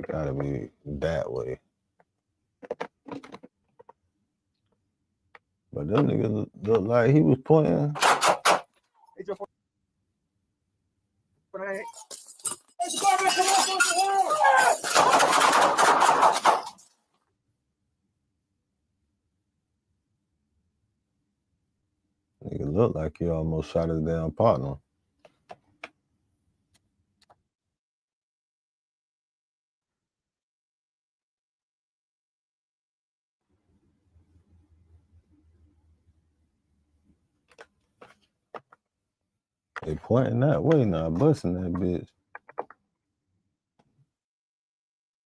Gotta be that way. But them niggas look like he was pointing. Nigga look like he almost shot his damn partner. They pointing that way now, busting that bitch.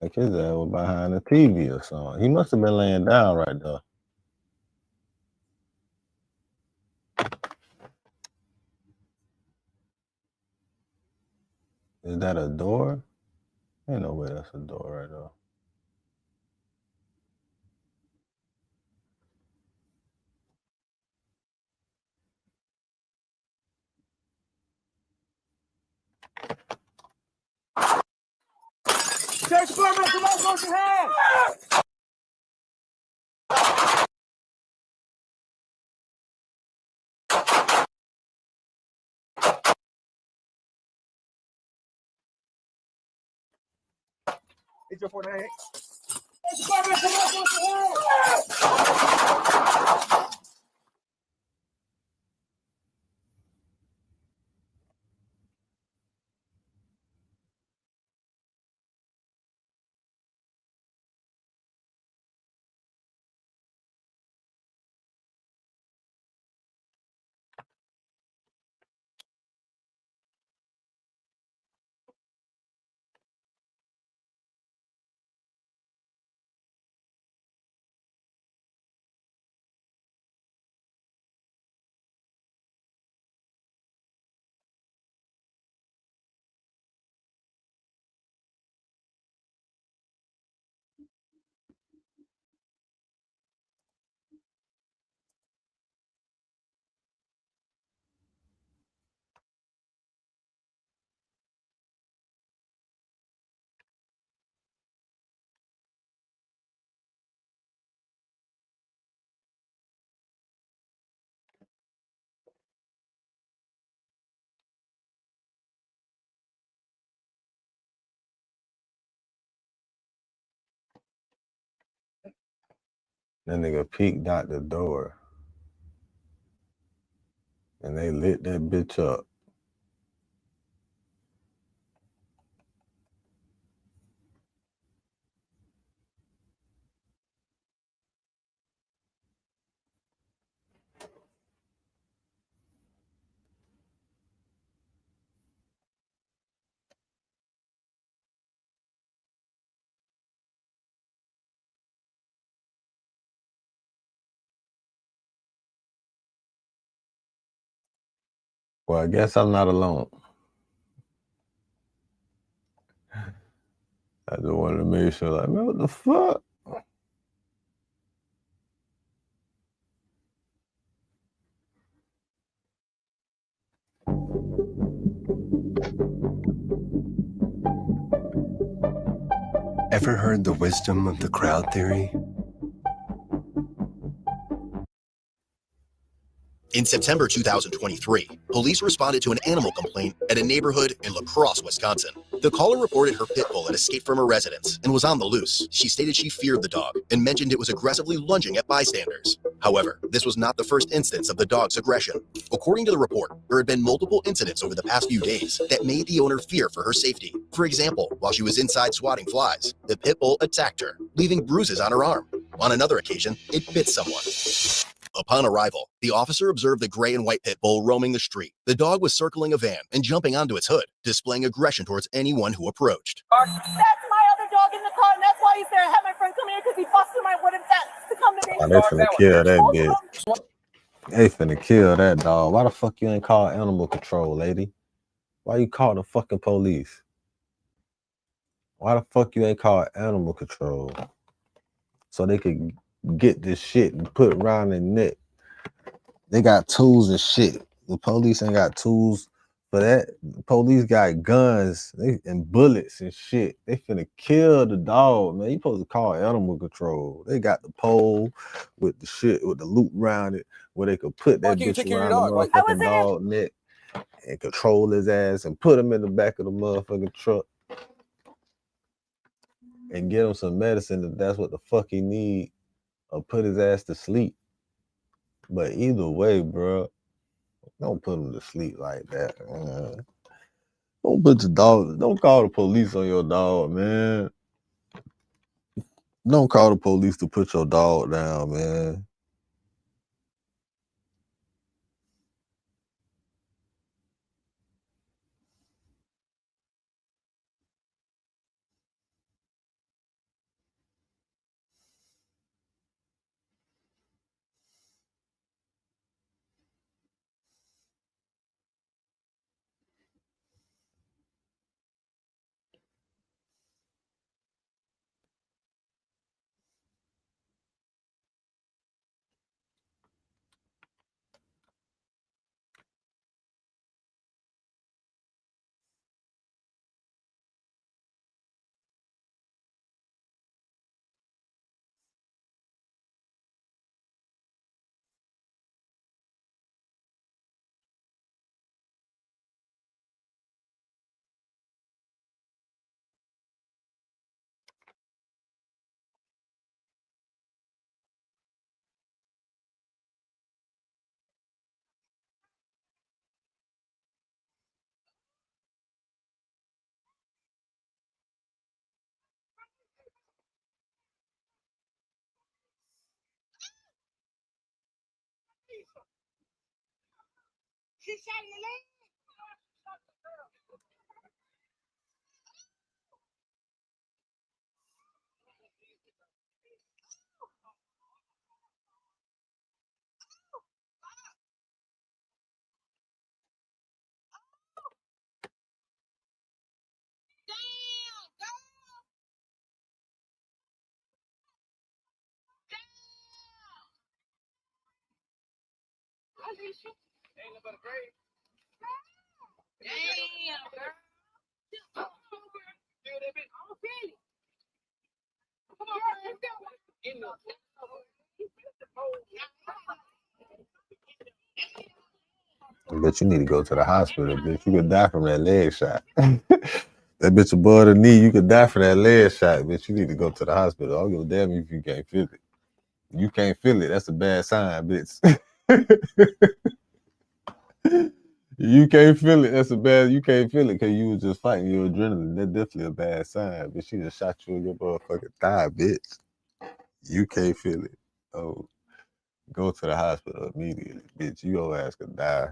Like his ass was behind the TV or something. He must have been laying down right there. Is that a door? Ain't no way that's a door right there. Search department, come on, close your hand. It's your 498. Search department, come on, close your hand. That nigga peeked out the door. And they lit that bitch up. Well, I guess I'm not alone. I just wanted to make sure, like, man, what the fuck? Ever heard the wisdom of the crowd theory? In September 2023, police responded to an animal complaint at a neighborhood in La Crosse, Wisconsin. The caller reported her pit bull had escaped from her residence and was on the loose. She stated she feared the dog and mentioned it was aggressively lunging at bystanders. However, this was not the first instance of the dog's aggression. According to the report, there had been multiple incidents over the past few days that made the owner fear for her safety. For example, while she was inside swatting flies, the pit bull attacked her, leaving bruises on her arm. On another occasion, it bit someone. Upon arrival, the officer observed the gray and white pit bull roaming the street. The dog was circling a van and jumping onto its hood, displaying aggression towards anyone who approached. That's my other dog in the car, and that's why he's there. I had my friend come here because he busted my wooden fence to come to me. Oh, they finna kill that bitch. They finna kill that dog. Why the fuck you ain't call animal control, lady? Why you call the fucking police? Why the fuck you ain't call animal control? So they could get this shit and put it around their neck. They got tools and shit. The police ain't got tools for that. The police got guns and bullets and shit. They finna kill the dog, man. You supposed to call animal control. They got the pole with the shit, with the loop around it, where they could put that bitch around the motherfucking dog neck and control his ass and put him in the back of the motherfucking truck and get him some medicine if that's what the fuck he need, or put his ass to sleep. But either way, bro, don't put him to sleep like that, man. Don't put your dog, don't call the police on your dog, man. Don't call the police to put your dog down, man. But you need to go to the hospital, bitch. You could die from that leg shot. That bitch above the knee, you could die from that leg shot, bitch. You need to go to the hospital. I don't give a damn if you can't feel it. You can't feel it. That's a bad sign, bitch. You can't feel it. That's a bad. You can't feel it because you was just fighting your adrenaline. That's definitely a bad sign. But she just shot you in your motherfucking thigh, bitch. You can't feel it. Oh, go to the hospital immediately, bitch. Your ass could die.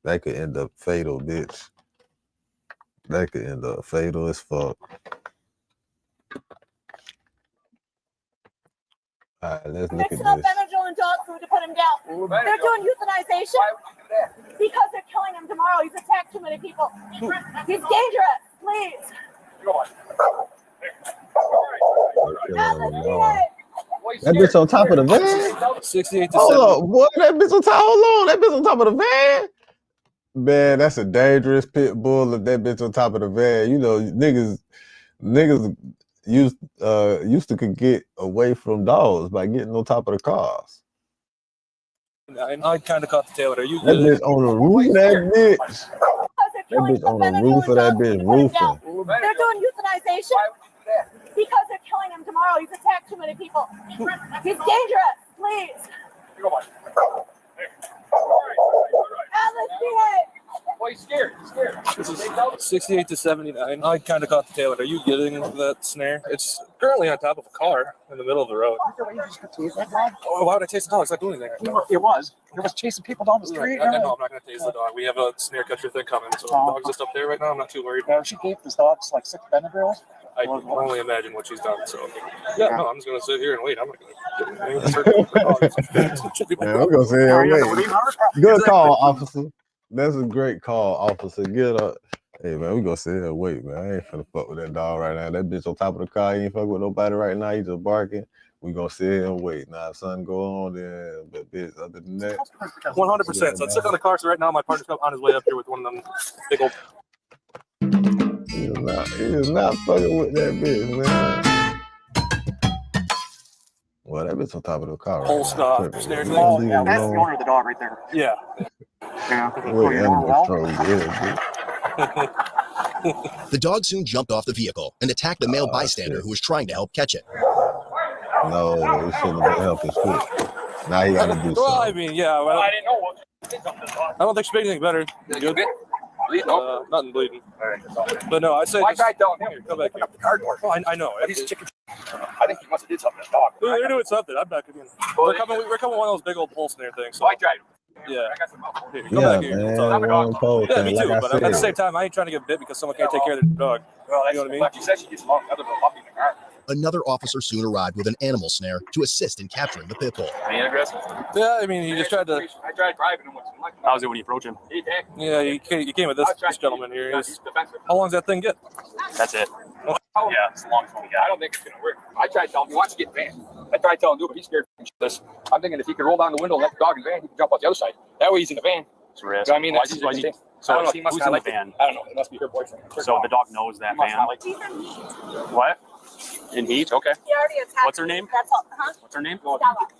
That could end up fatal, bitch. That could end up fatal as fuck. All right, let's look at Mixing up this. Benadryl and dog food to put him down. They're doing euthanization because they're killing him tomorrow. He's attacked too many people. He's dangerous. Please. That bitch on top of the van? 68 to Hold 70. up, boy. That bitch on top. Hold on. That bitch on top of the van? Man, that's a dangerous pit bull if that bitch on top of the van. You know, niggas used to could get away from dogs by getting on top of the cars. I kind of caught the tail. Are you That good? bitch on the roof of that bitch. That bitch on the roof of that bitch roofing. They're doing euthanization because they're killing him tomorrow. He's attacked too many people. He's dangerous. Please. Alice, behave. Why are you scared? This is 68 to 79. I kind of caught the tail. Are you getting into that snare? It's currently on top of a car in the middle of the road. Oh, why would I chase the dog? It's not doing anything. It was chasing people down the street. No, I'm not going to chase the dog. We have a snare catcher thing coming, so the dog's just up there right now. I'm not too worried. She gave this dog like 6 Benadryls. I can only imagine what she's done. So, yeah, no, I'm just going to sit here and wait. I'm not going to. Yeah, I'm gonna say wait. Good call, officer. That's a great call, officer. Get up. Hey man, we gonna sit here and wait, man. I ain't finna fuck with that dog right now. That bitch on top of the car, he ain't fuck with nobody right now. He just barking. We gonna sit here and wait. Now, if something go on there, but bitch, other than that, 100%. So I'm sitting on the car. So right now, my partner's on his way up here with one of them big old. he is not fucking with that bitch, man. Well, that bitch on top of the car. Whole Right stop. now. Snare Leave thing. him Yeah, that's the alone. owner of the dog right there. Yeah. Yeah. Wait, animal control, The dog soon jumped off the vehicle and attacked the male bystander who was trying to help catch it. No, he shouldn't have been helping shit. Now he got to do Well, I something. mean, yeah. Well, I didn't know what. I don't think she made anything better. Good. Nothing bleeding. But no, I'd say. Why Just, tried telling him here, come back here. up the car door? Oh, I know. He's chicken. I think he must have did something to the dog. They're doing something. I'm back again. We're coming one of those big old pole snare things. So. I tried. Yeah. Here, come Yeah, back here. man. We'll talk. One pole Yeah, thing, me too. like I But at the said. same time, I ain't trying to get bit because someone can't take care of their dog. Well, You know what I mean? She said she gets along with other puppy in the car. Another officer soon arrived with an animal snare to assist in capturing the pit bull. Being aggressive. Yeah, I mean, he just tried to. I tried driving him once. How was it when you approach him? He attacked me. Yeah, you came with this gentleman here. He's, how long does that thing get? That's it. Yeah, it's the longest one we got. I don't think it's gonna work. I tried telling him he wants to get banned. I tried telling him to, but he's scared of this. I'm thinking if he could roll down the window and let the dog in the van, he can jump out the other side. That way he's in the van. It's a risk. So, I mean, that's So I don't know. He must who's not in the like it. van? I don't know. It must be her boyfriend. So the dog knows that He must van. not like it. What? In heat? Okay. She already attacked What's her name? me. That's all. Huh? What's her name? Stella.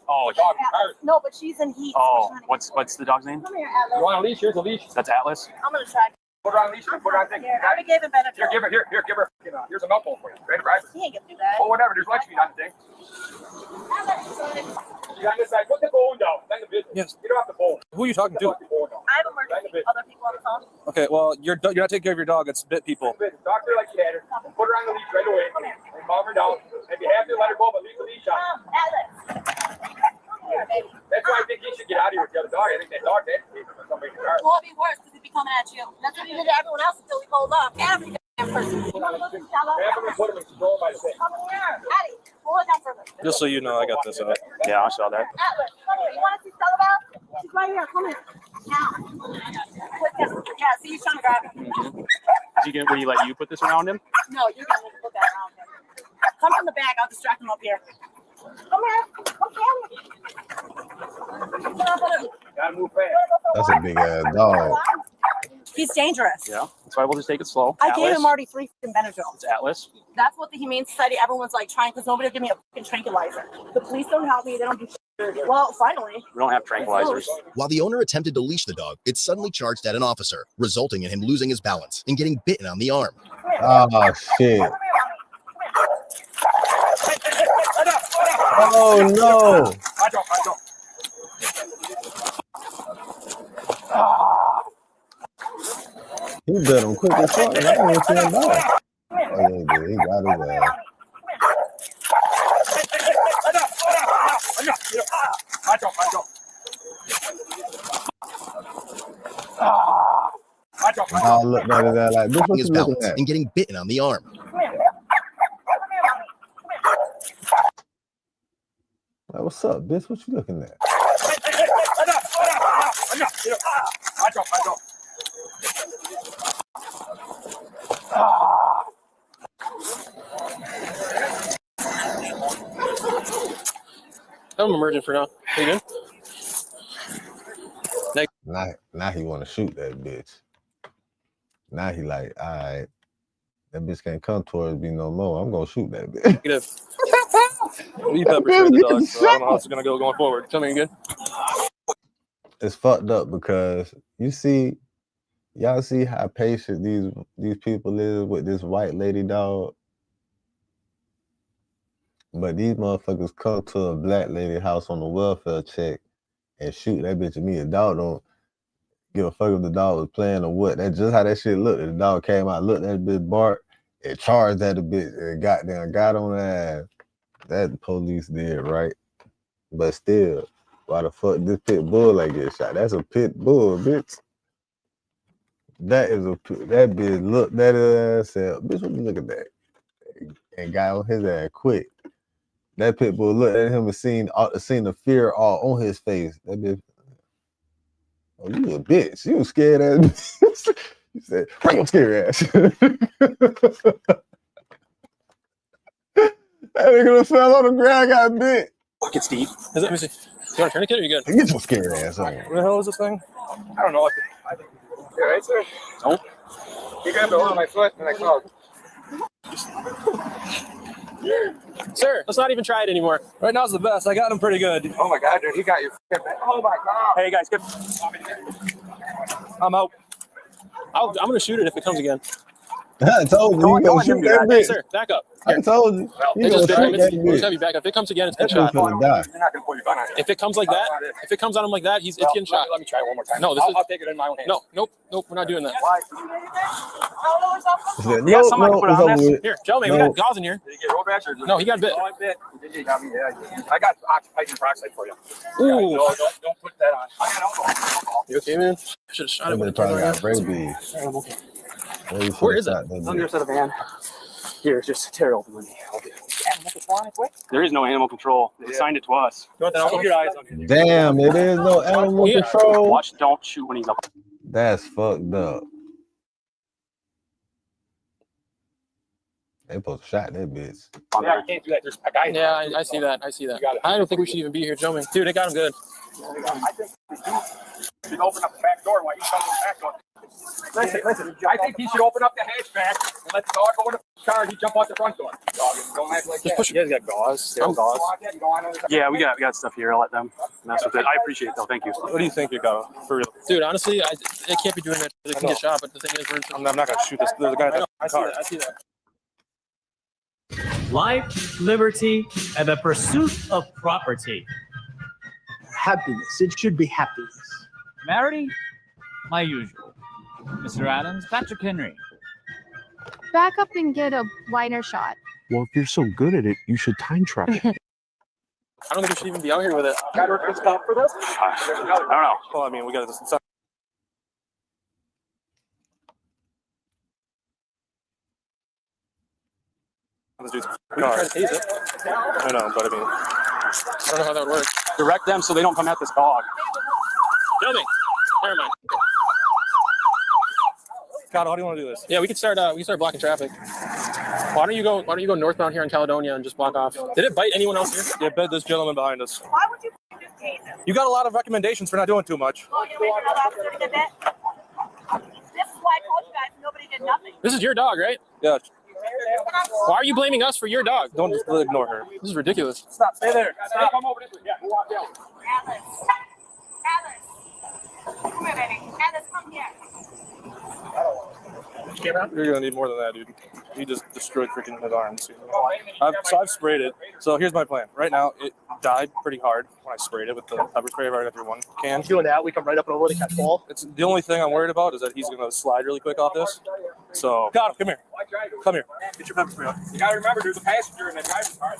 Oh, Dog. No, but she's in heat. oh. What's the dog's name? Come here, You Atlas. want a leash? Here's a leash. That's Atlas. I'm gonna try. Put her on a leash. Put her on a thing. Here, I already gave him Benadryl. Here, give her. Here, give her. Here's a milk bowl for you. Ready to drive her? He ain't gonna do that. Oh, whatever. There's lunch meat on the thing. You got this side. Put the phone down. Then the business. Yes. Get her off the phone. Who are you talking to? I have emergency other people on the phone. Okay, well, you're not taking care of your dog. It's bit people. Talk to her like you had her. Put her on the leash right away. And calm her down. If you have to, let her go, but leave the leash on. Atlas. Come here, baby. That's why I think he should get out of here with the other dog. I think that dog had to take him or somebody in the car. Well, it'd be worse because he'd be coming at you. That's what he did to everyone else until we pulled up. Every damn person. You wanna look at Stella? Have him and put him in control by the thing. Come here. Addie, pull it down further. Just so you know, I got this out. Yeah, I saw that. Atlas, come here. You want to see Stella Bell? She's right here. Come here. Now. Yeah, see, he's trying to grab him. Would he let you put this around him? No, you're going to put that around him. Come from the back. I'll distract him up here. Come here. Come here. Gotta move fast. That's a big ass dog. He's dangerous. Yeah. That's why we'll just take it slow. I gave Atlas. him already 3 freaking Benadryl. It's Atlas. That's what the Humane Society, everyone's like trying, because nobody will give me a fucking tranquilizer. The police don't help me. They don't do shit. Well, finally. We don't have tranquilizers. While the owner attempted to leash the dog, it suddenly charged at an officer, resulting in him losing his balance and getting bitten on the arm. Oh, shit. Oh, no. I don't. He bit him quick as fuck. I don't even see him die. Oh, yeah, he did. He got his ass. I looked at his ass like, bitch, what His you looking balance at? and getting bitten on the arm. Like, what's up, bitch? What you looking at? I'm emerging for now. You good? Now he want to shoot that bitch. Now he like, all right, that bitch can't come towards me no more. I'm gonna shoot that bitch. Negative. You pepper sprayed the dog, so I don't know how it's gonna go going forward. Tell me again. It's fucked up because y'all see how patient these people is with this white lady dog. But these motherfuckers come to a black lady house on the welfare check and shoot that bitch at me. A dog don't give a fuck if the dog was playing or what. That's just how that shit looked. The dog came out, looked at that bitch, barked, and charged at the bitch and got on that ass. That the police did, right? But still, why the fuck this pit bull ain't get shot? That's a pit bull, bitch. That bitch looked at her ass and said, bitch, what you look at that? And got on his ass quick. That pit bull looked at him and seen the fear all on his face. That bitch, oh, you a bitch. You scared ass. He said, bring your scary ass. That nigga fell on the ground, got bit. Fuck it, Steve. Let me see. You want a tourniquet or you good? Get your scary ass on. What the hell is this thing? I don't know. Yeah, right, sir? No. He grabbed a hold of my foot and I called. Sir, let's not even try it anymore. Right now's the best. I got him pretty good. Oh my God, dude, he got you. Oh my God. Hey guys, get. I'm out. I'm gonna shoot it if it comes again. I told you. Don't You gonna let him shoot do that that. Hey, bitch. sir, back up. I told you. You It gonna just bit him. shoot that It's gotta bitch. be back up. If it comes again, it's That getting bitch shot. gonna die. You're not gonna pull your gun on it. If it comes like that, if it comes on him like that, it's getting shot. Let me try it one more time. No, I'll take it in my own hands. No, nope, we're not doing that. Why? He said, We got no, something I can put it's on over this. with. Here, gentlemen, we No. got gauze in here. Did he get road rash or No, he got bit. Oh, I bit. You got me, yeah. I got oxygen peroxide for you. Ooh. No, don't put that on. I got alcohol. You okay, man? I should have shot That him with bitch a probably gun. got rabies. Where is it? Under a set of van. Here, just tear it open with me. There is no animal control. They assigned it to us. Keep your eyes on him. Damn, it is no animal control. Watch, don't shoot when he's up. That's fucked up. They supposed to shot that bitch. Yeah, I can't do that. There's a guy. Yeah, I see that. I see that. I don't think we should even be here, gentlemen. Dude, they got him good. I think you should open up the back door while you come to the back door. Listen. I think he should open up the hatchback and let the dog go in the car and he jump out the front door. Dog, don't act like that. You guys got gauze. Gauze. Yeah, we got stuff here. I'll let them mess with it. I appreciate it, though. Thank you. What do you think you got for real? Dude, honestly, they can't be doing that. They can get shot, but the thing is, I'm not gonna shoot this. There's a guy in the car. I see that. Life, liberty, and the pursuit of property. Happiness. It should be happiness. Marity, my usual. Mr. Adams, Patrick Henry. Back up and get a wider shot. Well, if you're so good at it, you should time travel. I don't think we should even be out here with it. Got to stop for this? I don't know. Well, I mean, we got to. This dude's We can try to tase it. I know, but I mean, I don't know how that would work. Direct them so they don't come at this dog. Gentlemen, never mind. God, how do you want to do this? Yeah, we can start blocking traffic. Why don't you go northbound here in Caledonia and just block off? Did it bite anyone else here? Yeah, bed this gentleman behind us. Why would you just tase him? You got a lot of recommendations for not doing too much. Oh, you're making an officer to get that? This is why I told you guys nobody did nothing. This is your dog, right? Yeah. Why are you blaming us for your dog? Don't just ignore her. This is ridiculous. Stop. Stay there. Stop. Come over this way. Yeah, go out there. Alice. Come here, baby. Alice, come here. You're gonna need more than that, dude. He just destroyed freaking his arms. I've sprayed it. So here's my plan. Right now, it died pretty hard when I sprayed it with the pepper spray right after one can. Doing that, we come right up and over the catch ball. It's the only thing I'm worried about is that he's gonna slide really quick off this. So, God, come here. Come here. Get your pepper spray on. You gotta remember, there's a passenger in the driver's car.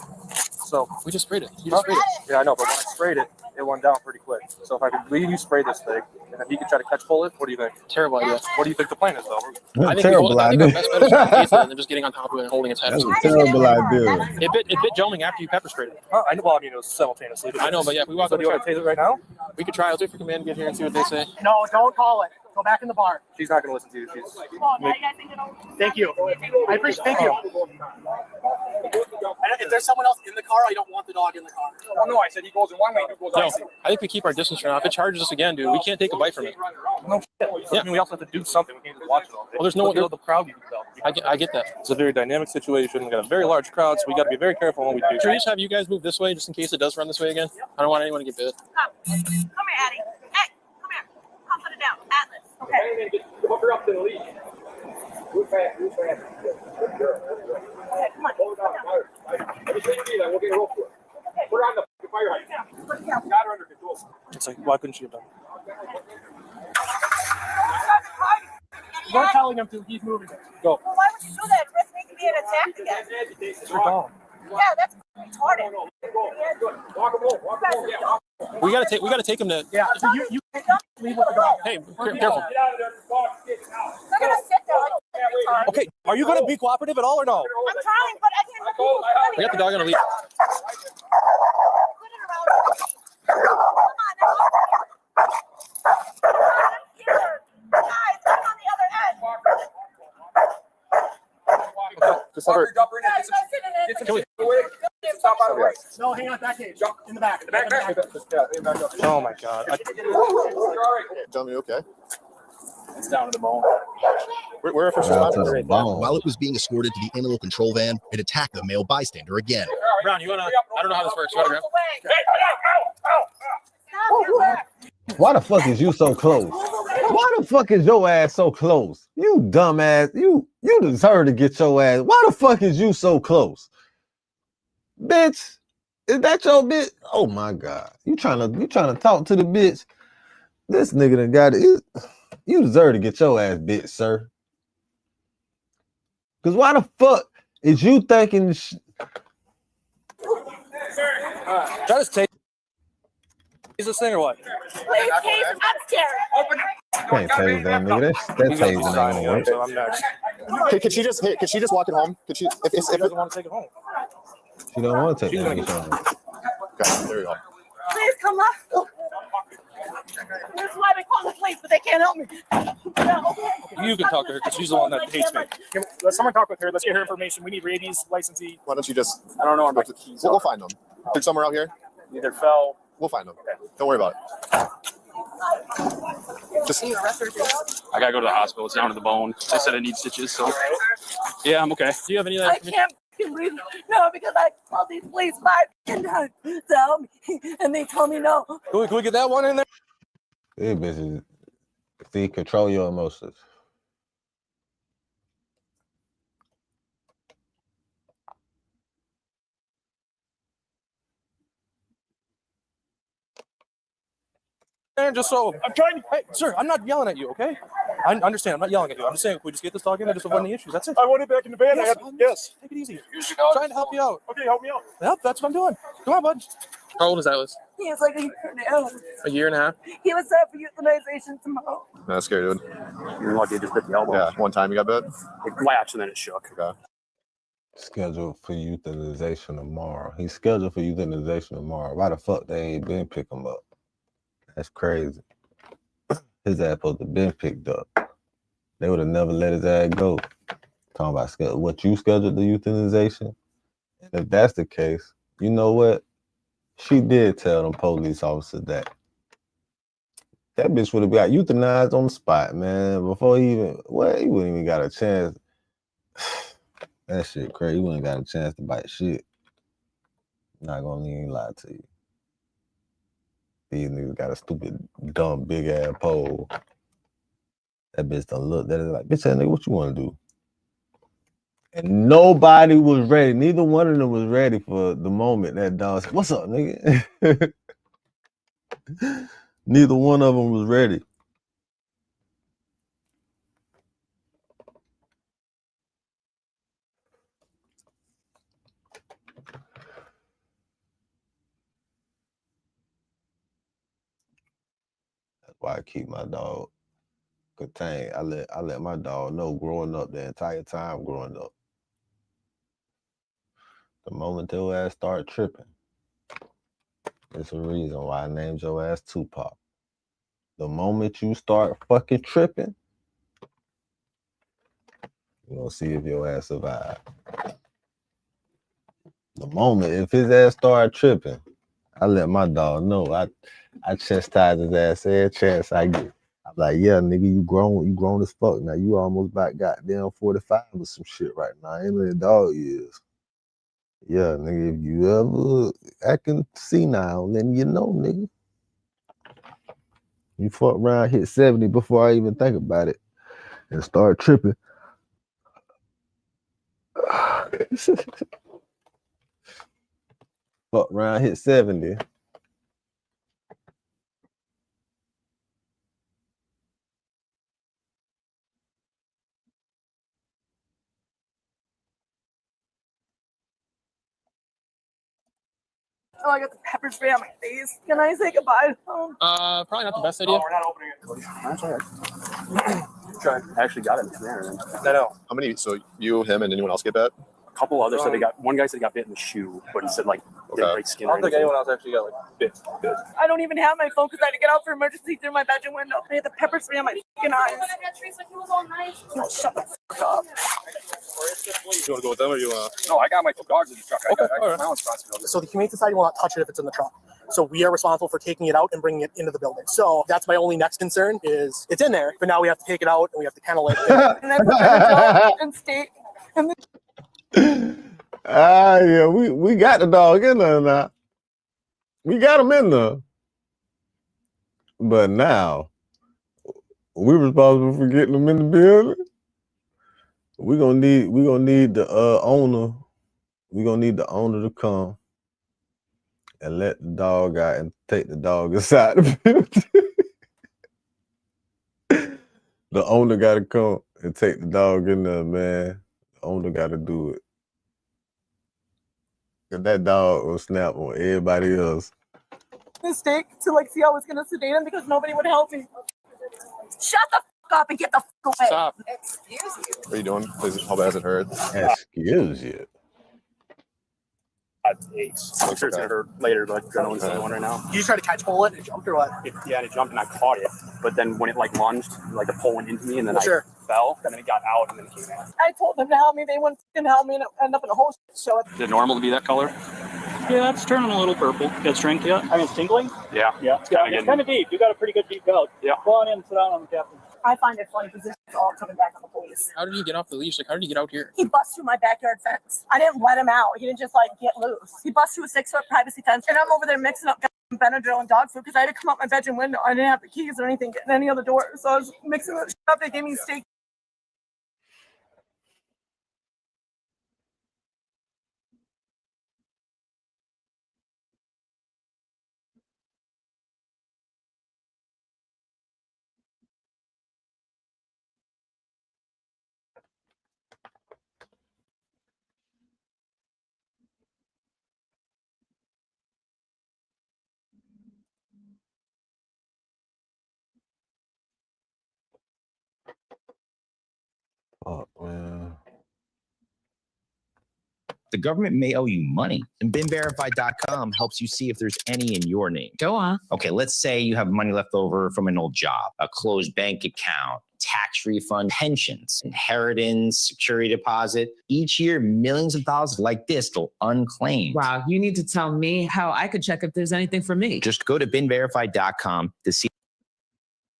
So we just sprayed it. You just sprayed it. Yeah, I know, but when I sprayed it, it went down pretty quick. So if I could leave you spray this thing, and then he could try to catch pull it, what do you think? Terrible idea. What do you think the plan is, though? I think our best bet is to chase it and then just getting on top of it and holding its head. That's a terrible idea. It bit gentleman after you pepper sprayed it. Oh, I know. Well, I mean, it was simultaneously. I know, but yeah, if we walk So up do you want to tase it right now? we could try. Let's wait for command to get here and see what they say. No, don't call it. Go back in the bar. She's not going to listen to you. She's. Thank you. I appreciate. Thank you. If there's someone else in the car, I don't want the dog in the car. Oh no, I said he goes in one way, he goes No, opposite. I think we keep our distance from it. If it charges us again, dude, we can't take a bite from it. No shit. Yeah. I mean, we also have to do something. We can't just watch it all day. Well, there's no the crowd. I get that. It's a very dynamic situation. We got a very large crowd, so we got to be very careful when we do. Should we just have you guys move this way just in case it does run this way again? I don't want anyone to get bit. Come here, Addie. Hey, come here. Come put it down. Atlas. Okay. Just hook her up to the leash. Move fast, move fast. Good girl. Okay, come on. Hold on, let me see you, then we'll get a rope to her. Put her on the fire hydrant. Got her under control. It's like, why couldn't she have done? We're telling him to. He's moving. Go. Well, why would you do that? Risk making me an attack again. It's your dog. Yeah, that's retarded. Walk him over. Walk him over. Yeah. We gotta take him to. Yeah. So you leave with the dog. Hey, careful. Get out of there. The dog's getting out. They're gonna sit there like a retard. Okay, are you going to be cooperative at all or no? I'm trying, but I can't. We got the dog on a leash. Just have her. No, hang on, back cage. In the back. Oh my God. Tell me, okay. It's down to the bone. We're a first responder. While it was being escorted to the animal control van, it attacked the male bystander again. Brown, you wanna? I don't know how this works. You wanna Why the fuck is you so close? Why the fuck is your ass so close? You dumbass. You deserve to get your ass. Why the fuck is you so close? Bitch, is that your bitch? Oh my God. You trying to talk to the bitch? This nigga done got it. You deserve to get your ass bitch, sir. Cause why the fuck is you thinking try to take this thing or what? Please, Case, I'm scared. can't tase that nigga? That tasing ain't gonna work. So I'm next. Could she just walk it home? Could she if She doesn't want to take it home. She don't want to take that bitch home. Okay, there we go. Please come up. That's why they call the police, but they can't help me. You can talk to her because she's the one that hates me. Let someone talk with her. Let's get her information. We need rabies licensee. Why don't you just? I don't know where my keys are. We'll find them. They're somewhere out here. Either fell. We'll find them. Don't worry about it. Just. I gotta go to the hospital. It's down to the bone. They said I need stitches, so yeah, I'm okay. Do you have any? I can't breathe. No, because I called these police 5 times to help me, and they told me no. Can we get that one in there? These bitches. See, control your emotions. And just so I'm trying. Hey, sir, I'm not yelling at you, okay? I understand. I'm not yelling at you. I'm just saying, can we just get this dog in and just avoid any issues? That's it. I want it back in the van. Yes, Yes. Take it easy. I'm trying to help you out. Okay, help me out. Yep, that's what I'm doing. Come on, bud. How old is Atlas? He was like a year and a half. A year and a half. He was set for euthanization tomorrow. That's scary, dude. You're lucky I just bit the elbow. Yeah, one time you got bit. It latched and then it shook. Okay. Scheduled for euthanization tomorrow. He's scheduled for euthanization tomorrow. Why the fuck they ain't been pick him up? That's crazy. His ass supposed to been picked up. They would have never let his ass go. Talking about what you scheduled the euthanization. And if that's the case, you know what? She did tell them police officers that. That bitch would have got euthanized on the spot, man. Before he even, he wouldn't even got a chance. That shit crazy. He wouldn't got a chance to bite shit. Not gonna even lie to you. These niggas got a stupid, dumb, big ass pole. That bitch done look at it like, bitch, that nigga, what you want to do? And nobody was ready. Neither one of them was ready for the moment that dog said, what's up, nigga? Neither one of them was ready. That's why I keep my dog contained. I let my dog know growing up, the entire time growing up. The moment your ass start tripping, it's a reason why I named your ass Tupac. The moment you start fucking tripping, you're gonna see if your ass survive. The moment, if his ass start tripping, I let my dog know. I chastise his ass every chance I get. I'm like, yeah, nigga, you grown as fuck. Now you almost about goddamn 45 or some shit right now. Ain't no dog is. Yeah, nigga, if you ever acting senile, then you know, nigga. You fuck around, hit 70 before I even think about it and start tripping. Fuck around, hit 70. Oh, I got the pepper spray on my face. Can I say goodbye to him? Probably not the best idea. Oh, we're not opening it. That's all right. I actually got it there. No. How many? So you, him, and anyone else get bit? A couple others said they got. One guy said he got bit in the shoe, but he said like didn't break skin. I don't think anyone else actually got like bit. I don't even have my phone because I had to get out for emergency through my bedroom window. I had the pepper spray on my fucking eyes. No, shut the fuck up. You want to go with them or you want? No, I got my 2 dogs in the truck. Okay, I got all right. my own responsibility. So the Humane Society will not touch it if it's in the truck. So we are responsible for taking it out and bringing it into the building. So that's my only next concern is it's in there, but now we have to take it out and we have to kennel it. And I put it in state. And Yeah, we got the dog in there now. We got him in there. But now, we're responsible for getting them in the building. We're gonna need the owner. We're gonna need the owner to come and let the dog out and take the dog inside the building. The owner gotta come and take the dog in there, man. The owner gotta do it. Cause that dog will snap on everybody else. Mistake to like see I was gonna sedate him because nobody would help me. Shut the fuck up and get the fuck away. Stop. Excuse you. What are you doing? Hope it hasn't hurt. Excuse you. Ace. I'm sure it's gonna hurt later, but adrenaline's the one right now. You just tried to catch pole it and it jumped or what? Yeah, and it jumped and I caught it. But then when it like lunged, like the pole went into me and then I fell and then it got out and then it came out. I told them to help me. They wouldn't fucking help me and end up in a whole show. Is it normal to be that color? Yeah, it's turning a little purple. Got strength yet? I mean, it's tingling? Yeah. Yeah, it's kind of deep. You got a pretty good deep gout. Yeah. Go on in and sit down on the captain. I find it funny because this is all coming back on the police. How did you get off the leash? Like, how did you get out here? He bust through my backyard fence. I didn't let him out. He didn't just like get loose. He bust through a 6-foot privacy fence, and I'm over there mixing up Benadryl and dog food because I had to come out my bedroom window. I didn't have the keys or anything getting any other door, so I was mixing it up. They gave me steak. Oh, man. The government may owe you money, and BinVerified.com helps you see if there's any in your name. Go on. Okay, let's say you have money left over from an old job, a closed bank account, tax refund, pensions, inheritance, security deposit. Each year, millions of dollars like this go unclaimed. Wow, you need to tell me how I could check if there's anything for me. Just go to BinVerified.com to see.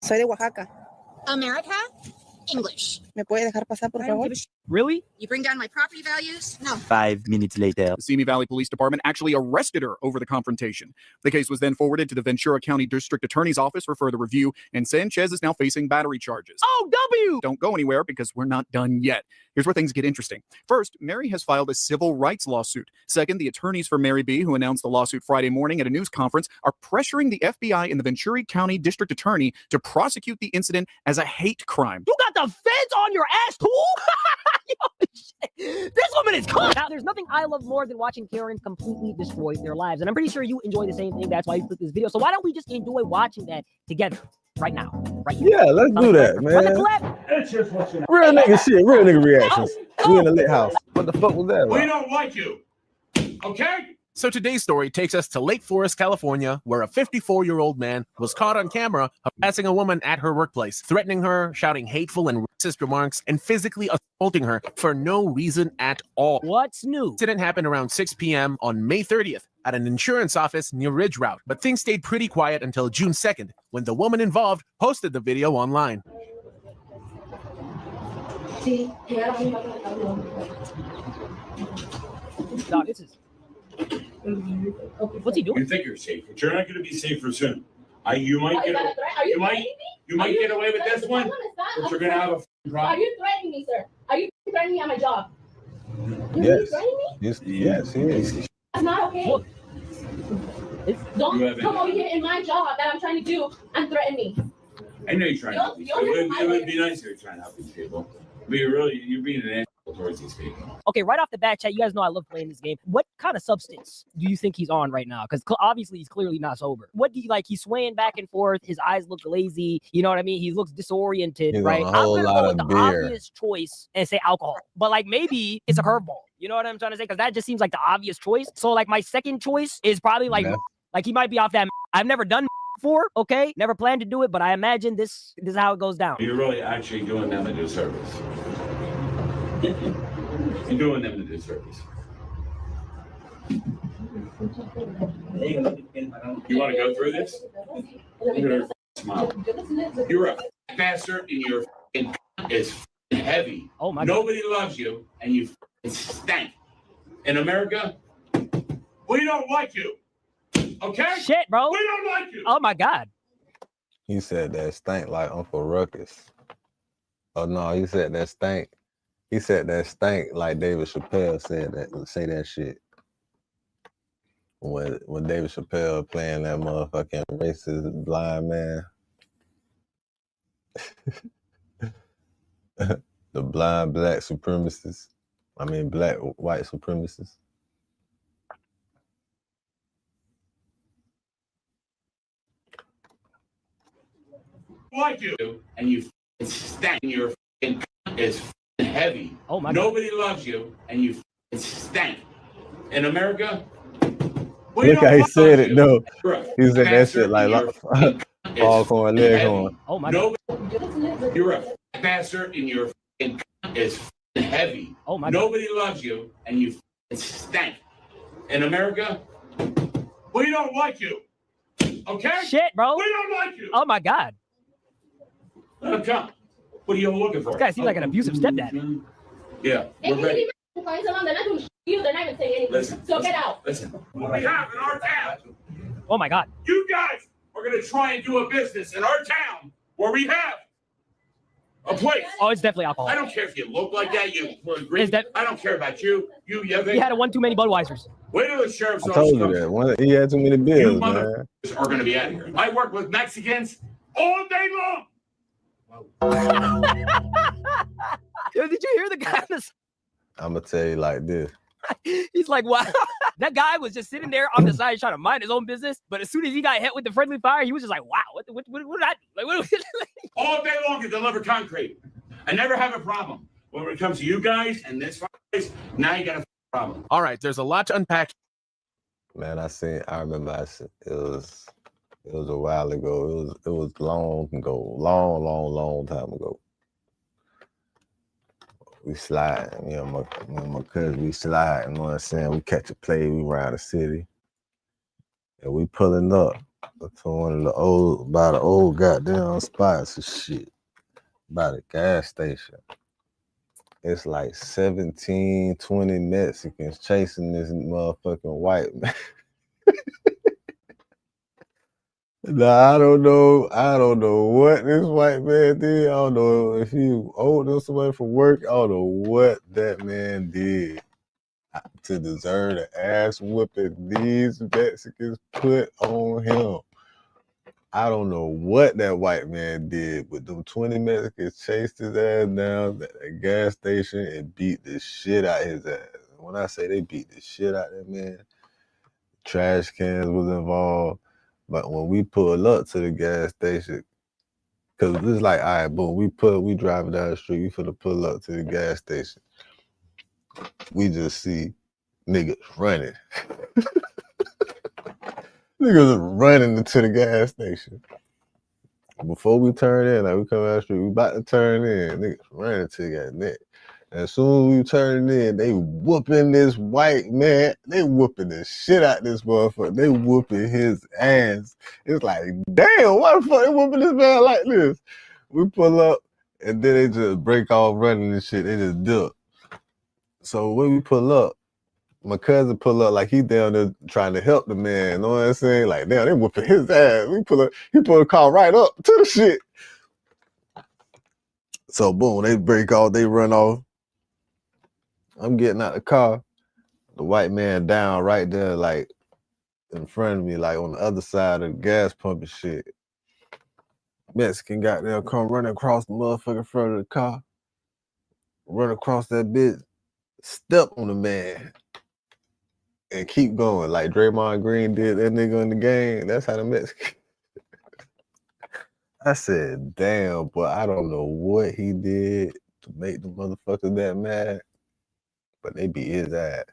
Soy de Oaxaca. America? English. ¿Me puede dejar pasar, por favor? Really? You bring down my property values? No. 5 minutes later. The Simi Valley Police Department actually arrested her over the confrontation. The case was then forwarded to the Ventura County District Attorney's Office for further review, and Sanchez is now facing battery charges. Oh, W! Don't go anywhere because we're not done yet. Here's where things get interesting. First, Mary has filed a civil rights lawsuit. Second, the attorneys for Mary B., who announced the lawsuit Friday morning at a news conference, are pressuring the FBI and the Ventura County District Attorney to prosecute the incident as a hate crime. You got the feds on your ass, too? This woman is cool. Now, there's nothing I love more than watching Karens completely destroy their lives. And I'm pretty sure you enjoy the same thing. That's why you put this video. So why don't we just enjoy watching that together right now? Right here. Yeah, let's do that, Run the man. clip. It's just what's in Real nigga shit, real nigga reactions. We in the lit house. What the fuck was that? We Like? don't like you. Okay? So today's story takes us to Lake Forest, California, where a 54-year-old man was caught on camera harassing a woman at her workplace, threatening her, shouting hateful and racist remarks, and physically assaulting her for no reason at all. What's new? The incident happened around 6 p.m. on May 30th at an insurance office near Ridge Route, but things stayed pretty quiet until June 2nd, when the woman involved posted the video online. No, this is... What's he doing? You think you're safe, but you're not going to be safer soon. You might get away with this one, but you're going to have a problem. Are you threatening me, sir? Are you threatening me on my job? Yes. threatening me? Yes, yes, he is. That's not okay. Don't come over here in my job that I'm trying to do and threaten me. I know you're trying to help these people. It would be nice if you're trying to help these people. But you're being an asshole towards these people. Okay, right off the bat, chat, you guys know I love playing this game. What kind of substance do you think he's on right now? Because obviously he's clearly not sober. What do you like? He's swaying back and forth. His eyes look lazy. You know what I mean? He looks disoriented, He's right? on a I'm whole gonna lot go with of the beer. obvious choice and say alcohol. But like maybe it's a curveball. You know what I'm trying to say? Because that just seems like the obvious choice. So like my second choice is probably like he might be off that. I've never done before. Okay, never planned to do it, but I imagine this is how it goes down. You're really actually doing them a disservice. You're doing them a disservice. You want to go through this? Look at her smile. You're a bastard and your is heavy. Oh my God. Nobody loves you and you stink. In America, we don't like you. Okay? Shit, bro. We don't like you. Oh my God. He said that stank like Uncle Ruckus. Oh no, he said that stank. He said that stank like David Chappelle said that. Say that shit. When David Chappelle playing that motherfucking racist blind man. The blind black supremacists. I mean black white supremacists. Like you, and you stank. Your is heavy. Oh my Nobody loves you, and you stank. In America, we Look don't how he love said it, you. though. You're He said that bastard, shit like and your Foghorn Leghorn. Oh my God. You're a bastard, and your is heavy. Oh my God. Nobody loves you, and you stank. In America, we don't like you. Okay? Shit, bro. We don't like you. Oh my God. Let him come. What are you looking for? This guy seems like an abusive stepdad. Yeah, we're ready. They're not even saying anything. Listen. So get out. Listen. What we have in our town. Oh my God. You guys are going to try and do a business in our town where we have a place. Oh, it's definitely alcohol. I don't care if you look like that. Is that? I don't care about you. You He had a one too many Budweisers. Wait till the sheriff's I office told you that. He had too many bills, You man. motherfuckers are going to be out of here. I work with Mexicans all day long. Yo, did you hear the guy? I'm gonna tell you like this. He's like, wow. That guy was just sitting there on the side trying to mind his own business. But as soon as he got hit with the friendly fire, he was just like, wow, what did I do? Like, All day long to deliver concrete. I never have a problem. When it comes to you guys and this place, now you got a problem. All right, there's a lot to unpack. Man, I remember it was a while ago. It was long ago. Long time ago. We slide, me and my cousin, we slide, you know what I'm saying? We catch a play, we around the city. And we pulling up to one of the old goddamn spots and shit. By the gas station. It's like 17, 20 Mexicans chasing this motherfucking white man. Nah, I don't know what this white man did. I don't know if he owed them somebody from work. I don't know what that man did to deserve the ass whooping these Mexicans put on him. I don't know what that white man did, but them 20 Mexicans chased his ass down at a gas station and beat the shit out his ass. When I say they beat the shit out that man, trash cans was involved. But when we pull up to the gas station, cause it's like, all right, boom, we driving down the street, we finna pull up to the gas station. We just see niggas running. Niggas running into the gas station. Before we turn in, like we come out the street, we about to turn in, niggas running to the gas neck. As soon as we turn in, they whooping this white man. They whooping the shit out this motherfucker. They whooping his ass. It's like, damn, why the fuck they whooping this man like this? We pull up, and then they just break off running and shit. They just dip. So when we pull up, my cousin pull up like he down there trying to help the man. You know what I'm saying? Like, damn, they whooping his ass. We pull up, he pull the car right up to the shit. So boom, they break off, they run off. I'm getting out the car. The white man down right there, like in front of me, like on the other side of the gas pump and shit. Mexican goddamn come running across the motherfucking front of the car. Run across that bitch, step on the man, and keep going. Like Draymond Green did that nigga in the game. That's how the Mexican. I said, damn, boy, I don't know what he did to make the motherfuckers that mad. But they beat his ass.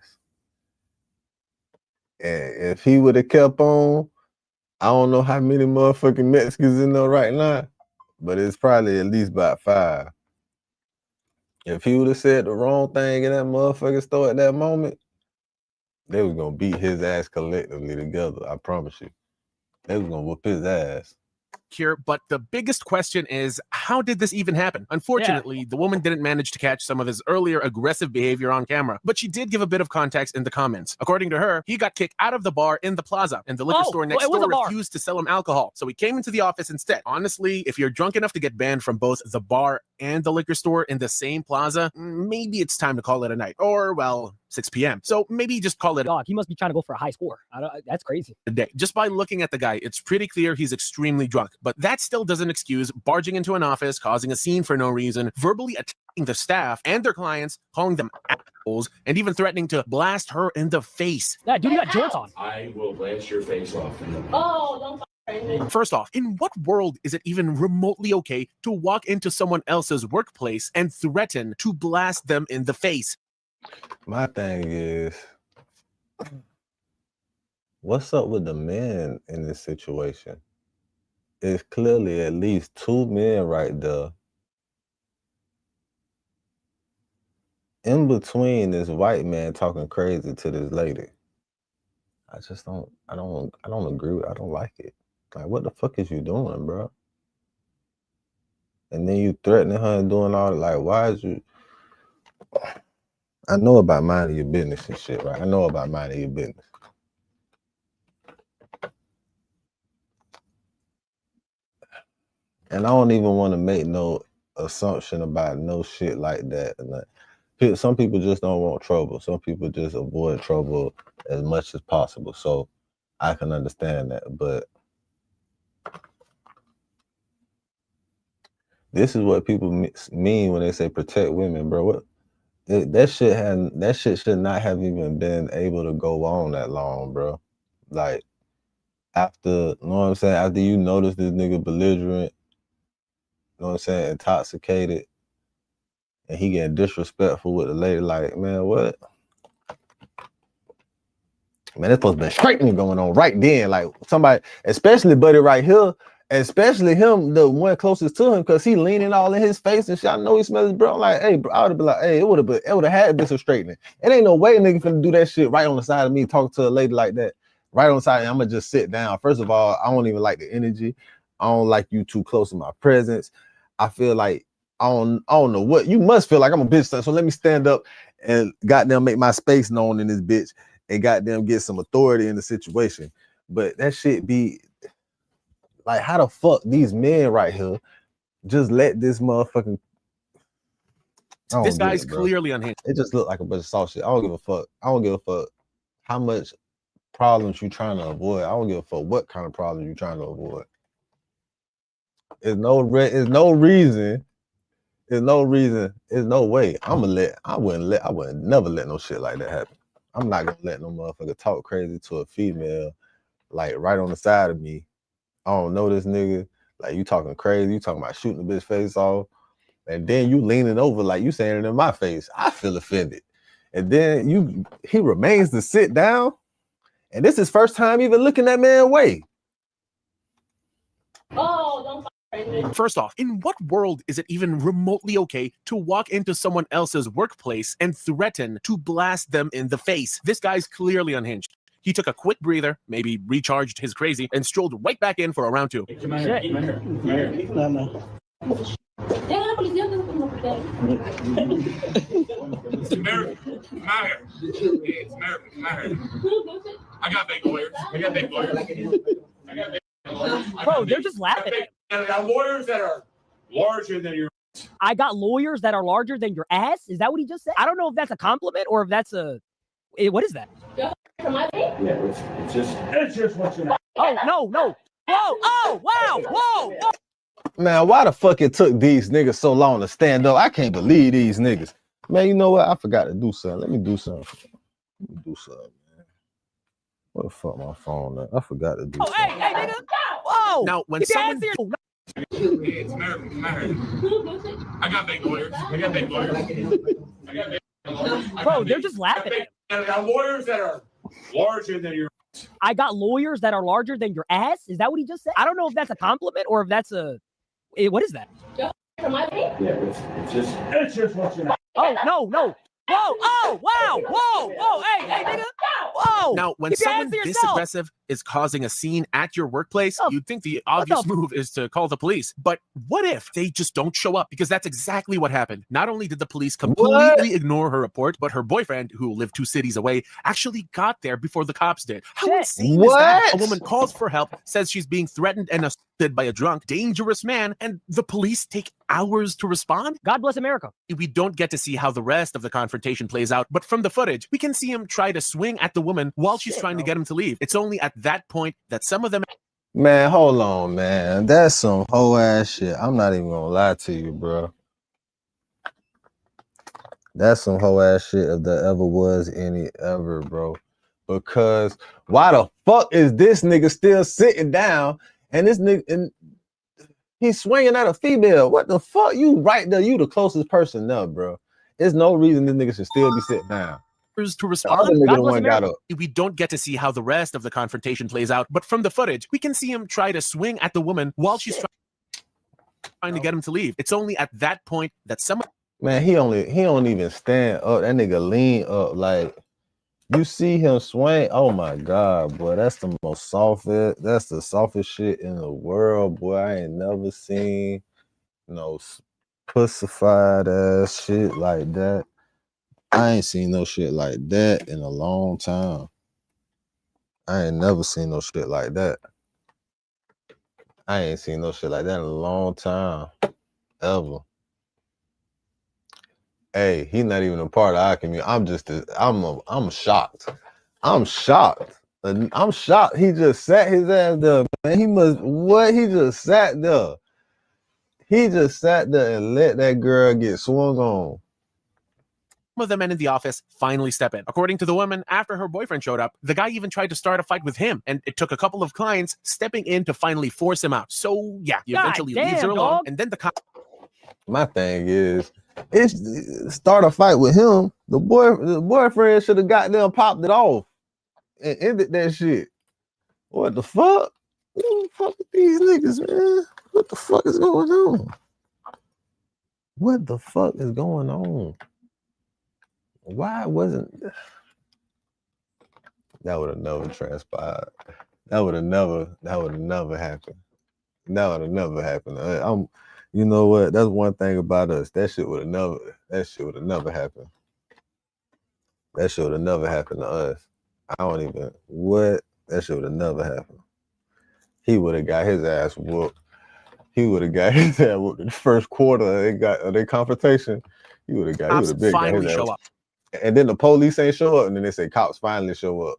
And if he would have kept on, I don't know how many motherfucking Mexicans in there right now, but it's probably at least about 5. If he would have said the wrong thing in that motherfucking store at that moment, they was gonna beat his ass collectively together. I promise you. They was gonna whoop his ass. here, but the biggest question is, how did this even happen? Unfortunately, the woman didn't manage to catch some of his earlier aggressive behavior on camera, but she did give a bit of context in the comments. According to her, he got kicked out of the bar in the plaza, and the liquor store next door refused to sell him alcohol, so he came into the office instead. Honestly, if you're drunk enough to get banned from both the bar and the liquor store in the same plaza, maybe it's time to call it a night. Or, well, 6 p.m. So maybe just call it Dog, he must be trying to go for a high score. That's crazy. a day. Just by looking at the guy, it's pretty clear he's extremely drunk. But that still doesn't excuse barging into an office, causing a scene for no reason, verbally attacking the staff and their clients, calling them assholes, and even threatening to blast her in the face. Yeah, dude, you got jorts on. I will blast your face off. Oh, don't. First off, in what world is it even remotely okay to walk into someone else's workplace and threaten to blast them in the face? My thing is, what's up with the men in this situation? It's clearly at least 2 men right there. In between this white man talking crazy to this lady. I don't agree with it. I don't like it. Like, what the fuck is you doing, bro? And then you threatening her and doing all that. Like, why is you... I know about minding your business and shit, right? I know about minding your business. And I don't even want to make no assumption about no shit like that. And some people just don't want trouble. Some people just avoid trouble as much as possible. So I can understand that. But this is what people mean when they say protect women, bro. What? That shit should not have even been able to go on that long, bro. Like, after, you know what I'm saying? After you notice this nigga belligerent, you know what I'm saying, intoxicated, and he getting disrespectful with the lady, like, man, what? Man, there's supposed to be straightening going on right then. Like, somebody, especially Buddy right here, especially him, the one closest to him, because he leaning all in his face and shit. I know he smells his bro. Like, hey, bro, I would have been like, hey, it would have had to be some straightening. It ain't no way a nigga finna do that shit right on the side of me, talking to a lady like that. Right on the side, I'm gonna just sit down. First of all, I don't even like the energy. I don't like you too close to my presence. I feel like I don't know what you must feel like. I'm a bitch, so let me stand up and goddamn make my space known in this bitch and goddamn get some authority in the situation. But that shit be like, how the fuck these men right here just let this motherfucking... This guy's clearly unhinged. It just looked like a bunch of soft shit. I don't give a fuck. I don't give a fuck how much problems you trying to avoid. I don't give a fuck what kind of problems you trying to avoid. There's no reason. There's no way. I wouldn't never let no shit like that happen. I'm not gonna let no motherfucker talk crazy to a female, like right on the side of me. I don't know this nigga. Like, you talking crazy, you talking about shooting the bitch face off, and then you leaning over like you saying it in my face. I feel offended. And then he remains to sit down, and this is first time even looking that man way. Oh, don't. First off, in what world is it even remotely okay to walk into someone else's workplace and threaten to blast them in the face? This guy's clearly unhinged. He took a quick breather, maybe recharged his crazy, and strolled right back in for a round 2. Come here. It's American. I'm out here. It's American. I'm out here. I got big lawyers. Bro, they're just laughing. And I got lawyers that are larger than your... I got lawyers that are larger than your ass? Is that what he just said? I don't know if that's a compliment or if that's a... What is that? Yeah, it's just what you know. Oh, no. Whoa, oh, wow, whoa. Man, why the fuck it took these niggas so long to stand up? I can't believe these niggas. Man, you know what? I forgot to do something. Let me do something, man. What the fuck my phone at? I forgot to do something. Hey, nigga. Whoa. Now, when Get someone... It's American. I got big lawyers. Bro, they're just laughing. And I got lawyers that are larger than your... I got lawyers that are larger than your ass? Is that what he just said? I don't know if that's a compliment or if that's a... What is that? Yeah, it's just what you know. Oh, no. Whoa, oh, wow, whoa, hey, nigga. Whoa. Now, when Keep your someone hands to this yourself. aggressive is causing a scene at your workplace, you'd think the obvious move is to call the police. But what if they just don't show up? Because that's exactly what happened. Not only did the police completely ignore her report, but her boyfriend, who lived 2 cities away, actually got there before the cops did. How insane is that? A woman calls for help, says she's being threatened and assaulted by a drunk, dangerous man, and the police take hours to respond? God bless America. We don't get to see how the rest of the confrontation plays out, but from the footage, we can see him try to swing at the woman while she's trying to get him to leave. It's only at that point that some of them... Man, hold on, man. That's some whole ass shit. I'm not even gonna lie to you, bro. That's some whole ass shit if there ever was any ever, bro. Because why the fuck is this nigga still sitting down and this nigga and he's swinging at a female? What the fuck? You right there. You the closest person up, bro. There's no reason this nigga should still be sitting down. To respond. We don't get to see how the rest of the confrontation plays out, but from the footage, we can see him try to swing at the woman while she's trying to get him to leave. It's only at that point that someone... Man, he don't even stand up. That nigga lean up. Like, you see him swing. Oh my God, boy. That's the most softest. That's the softest shit in the world, boy. I ain't never seen no pussified ass shit like that. I ain't seen no shit like that in a long time. I ain't never seen no shit like that. I ain't seen no shit like that in a long time. Ever. Hey, he's not even a part of our community. I'm shocked. I'm shocked. I'm shocked. He just sat his ass there, man. He just sat there. He just sat there and let that girl get swung on. Some of the men in the office finally step in. According to the woman, after her boyfriend showed up, the guy even tried to start a fight with him, and it took a couple of clients stepping in to finally force him out. So yeah, he eventually leaves her alone, and then the cop... My thing is, start a fight with him. The boyfriend should have got them popped it off and ended that shit. What the fuck? What the fuck with these niggas, man? What the fuck is going on? What the fuck is going on? Why wasn't that would have never transpired? That would have never happened. That would have never happened. You know what? That's one thing about us. That shit would have never happened. That shit would have never happened to us. That shit would have never happened. He would have got his ass whooped. He would have got his ass whooped in the first quarter of their confrontation. He would have got his ass. And then the police ain't show up, and then they say cops finally show up.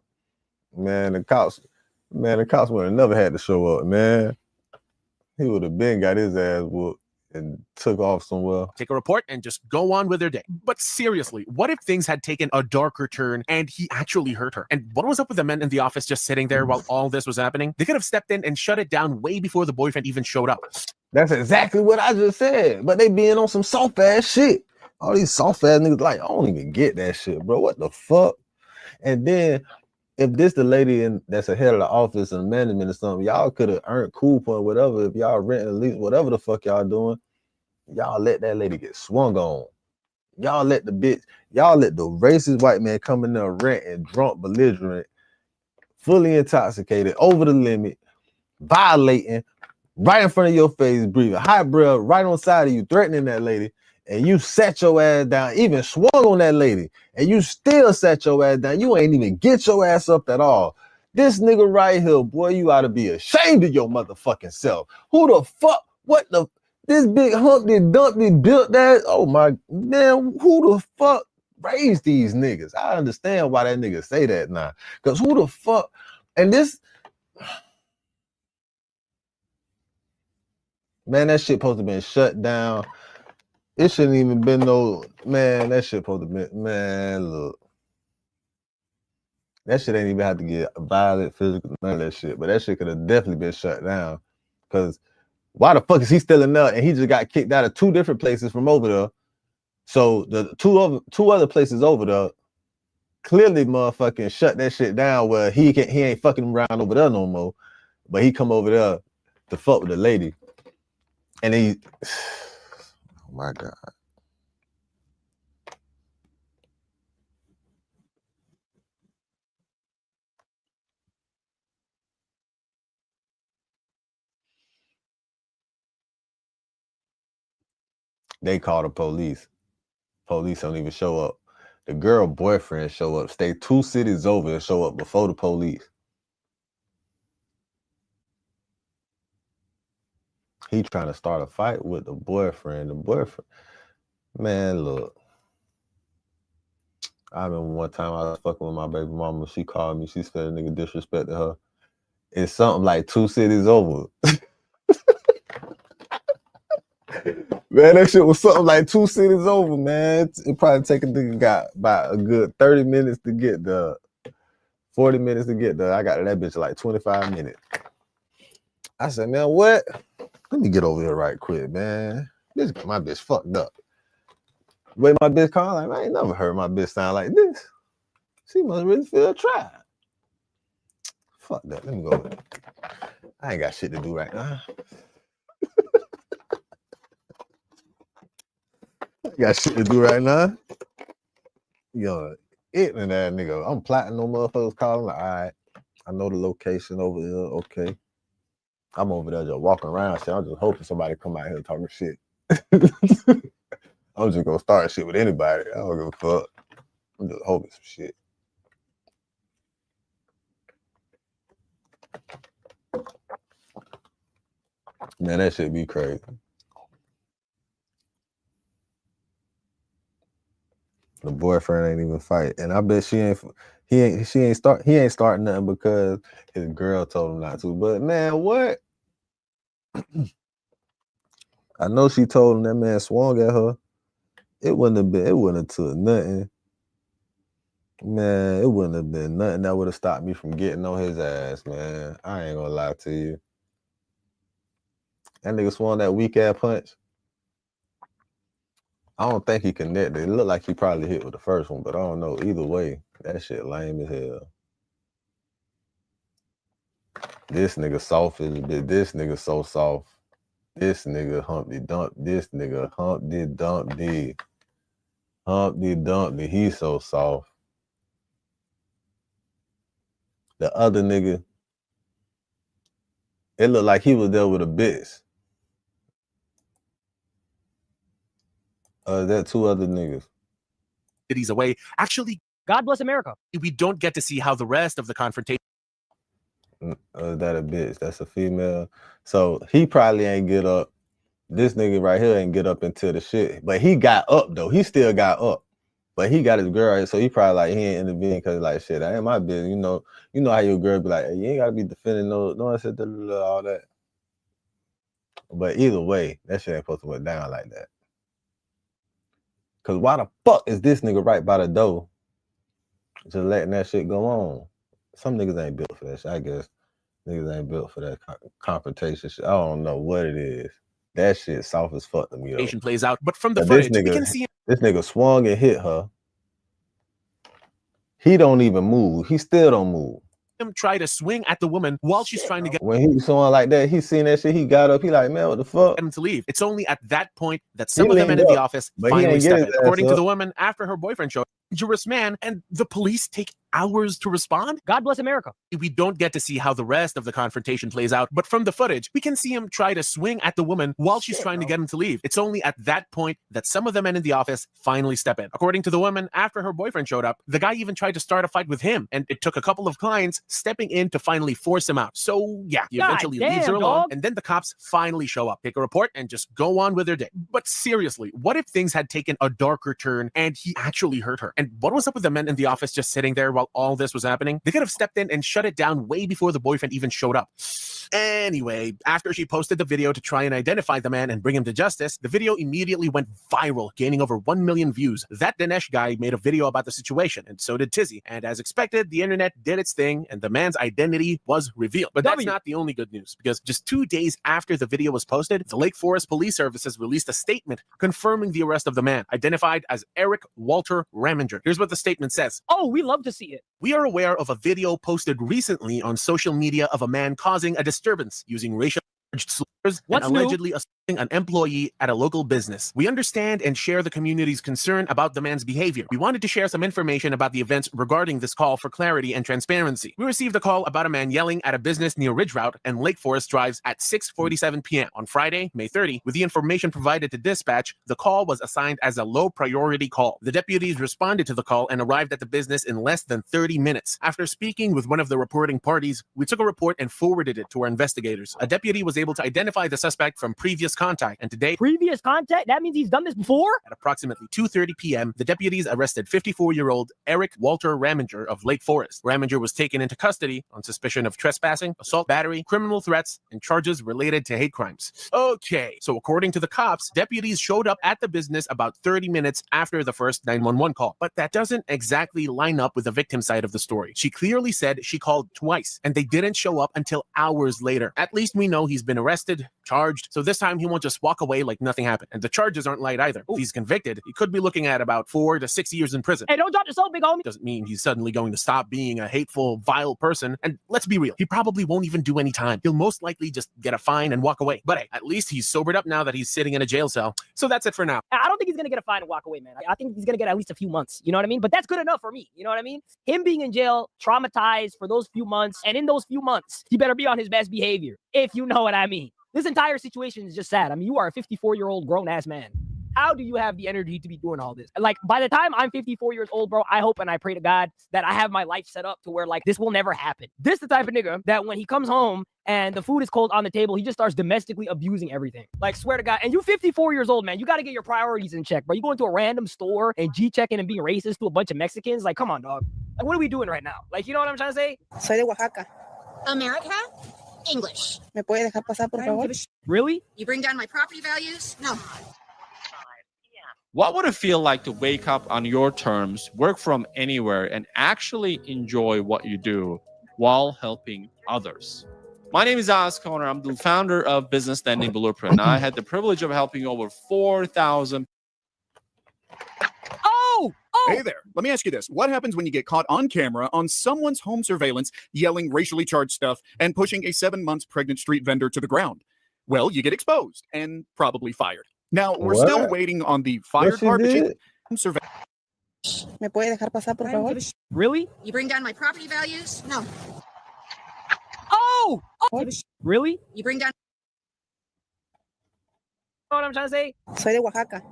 Man, the cops would have never had to show up, man. He would have been got his ass whooped and took off somewhere. Take a report and just go on with their day. But seriously, what if things had taken a darker turn and he actually hurt her? And what was up with the men in the office just sitting there while all this was happening? They could have stepped in and shut it down way before the boyfriend even showed up. That's exactly what I just said. But they being on some soft ass shit. All these soft ass niggas like, I don't even get that shit, bro. What the fuck? And then if this the lady that's ahead of the office and management or something, y'all could have earned cool point, whatever. If y'all renting at least whatever the fuck y'all doing, y'all let that lady get swung on. Y'all let the racist white man come in there rent and drunk, belligerent, fully intoxicated, over the limit, violating, right in front of your face, breathing high breath, right on the side of you, threatening that lady. And you sat your ass down, even swung on that lady, and you still sat your ass down. You ain't even get your ass up at all. This nigga right here, boy, you ought to be ashamed of your motherfucking self. Who the fuck? This big Humpty Dumpty built that? Oh my, man, who the fuck raised these niggas? I understand why that nigga say that now. Because who the fuck? And this, man, that shit supposed to been shut down. It shouldn't even been no, man, that shit supposed to be, man, look. That shit ain't even have to get violent, physical, none of that shit. But that shit could have definitely been shut down. Because why the fuck is he still in there? And he just got kicked out of 2 different places from over there. So the two other places over there clearly motherfucking shut that shit down where he ain't fucking around over there no more. But he come over there to fuck with the lady. And he... Oh my God. They call the police. Police don't even show up. The girl boyfriend show up, stay 2 cities over and show up before the police. He trying to start a fight with the boyfriend. The boyfriend, man, look. I remember one time I was fucking with my baby mama. She called me. She said a nigga disrespected her. It's something like 2 cities over. Man, that shit was something like 2 cities over, man. It probably take a nigga got about a good 30 minutes to get the 40 minutes to get the. I got that bitch like 25 minutes. I said, man, what? Let me get over here right quick, man. My bitch fucked up. The way my bitch called, like, I ain't never heard my bitch sound like this. She must really feel trapped. Fuck that. Let me go. I ain't got shit to do right now. I got shit to do right now. Yo, ignorant that nigga. I'm plotting no motherfuckers calling. Like, all right, I know the location over here. Okay. I'm over there just walking around. Shit. I'm just hoping somebody come out here talking shit. I'm just gonna start shit with anybody. I don't give a fuck. I'm just hoping some shit. Man, that shit be crazy. The boyfriend ain't even fight, and I bet he ain't start nothing because his girl told him not to. But man, what? I know she told him that man swung at her. It wouldn't have took nothing. Man, it wouldn't have been nothing that would have stopped me from getting on his ass, man. I ain't gonna lie to you. That nigga swung that weak ass punch. I don't think he connected. It looked like he probably hit with the first one, but I don't know. Either way, that shit lame as hell. This nigga soft as a bit. This nigga so soft. This nigga Humpty Dump. This nigga Humpty Dumpty. Humpty Dumpty. He's so soft. The other nigga, it looked like he was there with a bitch. That 2 other niggas. Cities away. Actually, God bless America. We don't get to see how the rest of the confrontation. That a bitch. That's a female. So he probably ain't get up. This nigga right here ain't get up into the shit. But he got up though. He still got up. But he got his girl, so he probably like he ain't intervening because like shit, that ain't my business. You know how your girl be like, hey, you ain't gotta be defending no one said all that. But either way, that shit ain't supposed to went down like that. Cause why the fuck is this nigga right by the door just letting that shit go on? Some niggas ain't built for that shit. I guess niggas ain't built for that confrontation shit. I don't know what it is. That shit soft as fuck to me though. Plays out, but from the footage, we can see this nigga swung and hit her. He don't even move. He still don't move. Him try to swing at the woman while she's trying to get. When he swung like that, he seen that shit. He got up. He like, man, what the fuck? Him to leave. It's only at that point that some of the men in the office finally step in. According to the woman, after her boyfriend showed, dangerous man, and the police take hours to respond. God bless America. We don't get to see how the rest of the confrontation plays out, but from the footage, we can see him try to swing at the woman while she's trying to get him to leave. It's only at that point that some of the men in the office finally step in. According to the woman, after her boyfriend showed up, the guy even tried to start a fight with him, and it took a couple of clients stepping in to finally force him out. So yeah, he eventually leaves her alone, and then the cops finally show up, take a report, and just go on with their day. But seriously, what if things had taken a darker turn and he actually hurt her? And what was up with the men in the office just sitting there while all this was happening? They could have stepped in and shut it down way before the boyfriend even showed up. Anyway, after she posted the video to try and identify the man and bring him to justice, the video immediately went viral, gaining over 1 million views. That Dinesh guy made a video about the situation, and so did Tizzy. And as expected, the internet did its thing, and the man's identity was revealed. But that's not the only good news, because just 2 days after the video was posted, the Lake Forest Police Services released a statement confirming the arrest of the man, identified as Eric Walter Raminger. Here's what the statement says. Oh, we love to see it. We are aware of a video posted recently on social media of a man causing a disturbance using racial slurs and allegedly an employee at a local business. We understand and share the community's concern about the man's behavior. We wanted to share some information about the events regarding this call for clarity and transparency. We received a call about a man yelling at a business near Ridge Route and Lake Forest Drives at 6:47 p.m. on Friday, May 30. With the information provided to dispatch, the call was assigned as a low priority call. The deputies responded to the call and arrived at the business in less than 30 minutes. After speaking with one of the reporting parties, we took a report and forwarded it to our investigators. A deputy was able to identify the suspect from previous contact, and today, previous contact? That means he's done this before? At approximately 2:30 p.m., the deputies arrested 54-year-old Eric Walter Raminger of Lake Forest. Raminger was taken into custody on suspicion of trespassing, assault, battery, criminal threats, and charges related to hate crimes. Okay, so according to the cops, deputies showed up at the business about 30 minutes after the first 911 call. But that doesn't exactly line up with the victim's side of the story. She clearly said she called twice, and they didn't show up until hours later. At least we know he's been arrested, charged, so this time he won't just walk away like nothing happened. And the charges aren't light either. If he's convicted, he could be looking at about 4 to 6 years in prison. Hey, don't drop the soap, big homie. Doesn't mean he's suddenly going to stop being a hateful, vile person. And let's be real, he probably won't even do any time. He'll most likely just get a fine and walk away. But hey, at least he's sobered up now that he's sitting in a jail cell. So that's it for now. I don't think he's going to get a fine and walk away, man. I think he's going to get at least a few months. You know what I mean? But that's good enough for me. You know what I mean? Him being in jail, traumatized for those few months. And in those few months, he better be on his best behavior, if you know what I mean. This entire situation is just sad. I mean, you are a 54-year-old grown-ass man. How do you have the energy to be doing all this? Like, by the time I'm 54 years old, bro, I hope and I pray to God that I have my life set up to where, like, this will never happen. This is the type of nigga that when he comes home and the food is cold on the table, he just starts domestically abusing everything. Like, swear to God. And you 54 years old, man. You got to get your priorities in check, bro. You go into a random store and G-checking and being racist to a bunch of Mexicans. Like, come on, dog. Like, what are we doing right now? Like, you know what I'm trying to say? Soy de Oaxaca. America? English. ¿Me puede dejar pasar, por favor? Really? You bring down my property values? No. What would it feel like to wake up on your terms, work from anywhere, and actually enjoy what you do while helping others? My name is Alex Conner. I'm the founder of Business Lending Blueprint. I had the privilege of helping over 4,000. Hey there. Let me ask you this. What happens when you get caught on camera on someone's home surveillance yelling racially charged stuff and pushing a 7 months pregnant street vendor to the ground? Well, you get exposed and probably fired. Now, we're still waiting on the fired part, but you ¿Me puede dejar pasar, por favor? Really? You bring down my property values? No. Really? You bring down. You know what I'm trying to say? Soy de Oaxaca.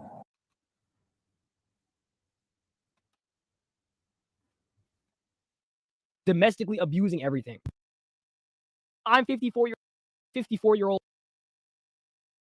Domestically abusing everything. I'm 54-year-old.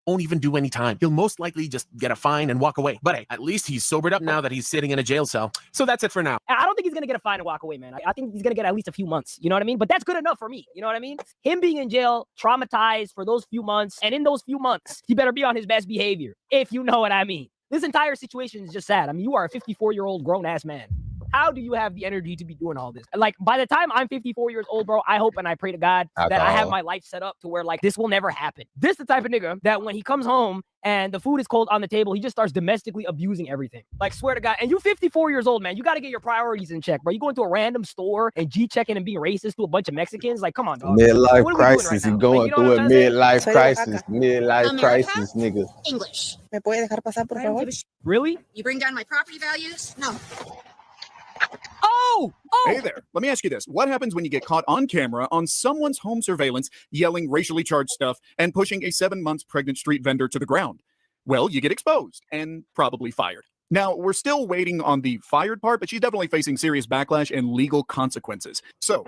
Won't even do any time. He'll most likely just get a fine and walk away. But hey, at least he's sobered up now that he's sitting in a jail cell. So that's it for now. I don't think he's going to get a fine and walk away, man. I think he's going to get at least a few months. You know what I mean? But that's good enough for me. You know what I mean? Him being in jail, traumatized for those few months. And in those few months, he better be on his best behavior, if you know what I mean. This entire situation is just sad. I mean, you are a 54-year-old grown-ass man. How do you have the energy to be doing all this? Like, by the time I'm 54 years old, bro, I hope and I pray to God that I have my life set up to where, like, this will never happen. This is the type of nigga that when he comes home and the food is cold on the table, he just starts domestically abusing everything. Like, swear to God. And you 54 years old, man. You got to get your priorities in check, bro. You go into a random store and G-checking and being racist to a bunch of Mexicans. Like, come on, dog. Midlife What are we doing crisis. right You now? going Like, you know through what a I'm trying to say? midlife crisis. Midlife crisis, nigga. English. ¿Me puede dejar pasar, por favor? Really? You bring down my property values? No. Hey there. Let me ask you this. What happens when you get caught on camera on someone's home surveillance yelling racially charged stuff and pushing a 7 months pregnant street vendor to the ground? Well, you get exposed and probably fired. Now, we're still waiting on the fired part, but she's definitely facing serious backlash and legal consequences. So,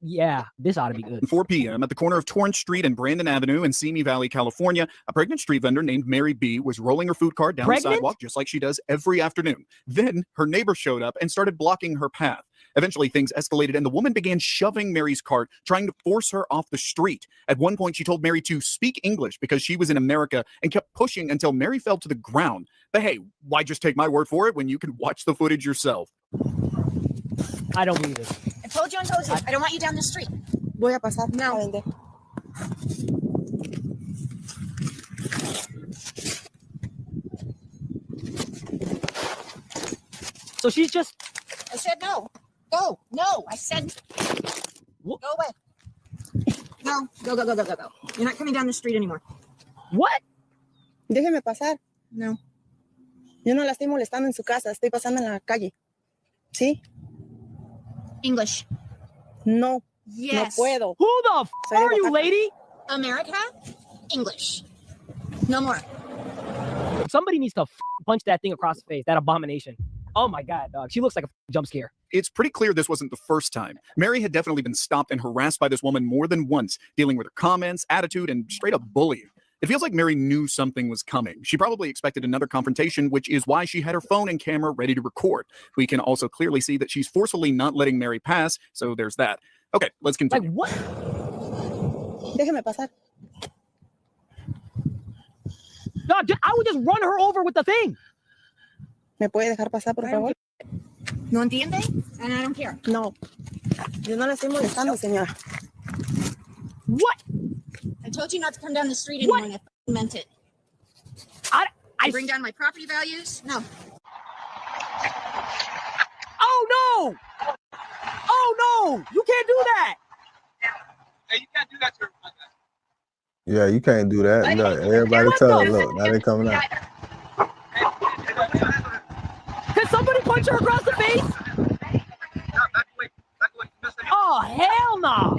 yeah, this ought to be good. 4 p.m. at the corner of Torrance Street and Brandon Avenue in Simi Valley, California, a pregnant street vendor named Mary B was rolling her food cart down the sidewalk just like she does every afternoon. Then her neighbor showed up and started blocking her path. Eventually, things escalated, and the woman began shoving Mary's cart, trying to force her off the street. At one point, she told Mary to speak English because she was in America and kept pushing until Mary fell to the ground. But hey, why just take my word for it when you can watch the footage yourself? I don't believe it. I told you. I don't want you down the street. Voy a pasar. No. So she's just... I said no. Go. No. I said go away. No. Go. You're not coming down the street anymore. What? Déjeme pasar. No. Yo no la estoy molestando en su casa, estoy pasando en la calle. ¿Sí? English. No. Yes. No puedo. Who the f Soy de are you, Oaxaca. lady? America. English. No more. Somebody needs to punch that thing across the face. That abomination. Oh my God, dog. She looks like a jump scare. It's pretty clear this wasn't the first time. Mary had definitely been stopped and harassed by this woman more than once, dealing with her comments, attitude, and straight up bullying. It feels like Mary knew something was coming. She probably expected another confrontation, which is why she had her phone and camera ready to record. We can also clearly see that she's forcefully not letting Mary pass, so there's that. Okay, let's continue. Like what? Déjeme pasar. No, I would just run her over with the thing. ¿Me puede dejar pasar, por favor? ¿No entiende? And I don't care. No. Yo no la estoy molestando, señora. What? I told you not to come down the street anymore, and I meant it. I bring down my property values? No. Oh no! Oh no! You can't do that! Hey, you can't do that to her. Yeah, you can't do that. Look, everybody tell her, look, now they coming out. Can somebody punch her across the face? Oh, hell no!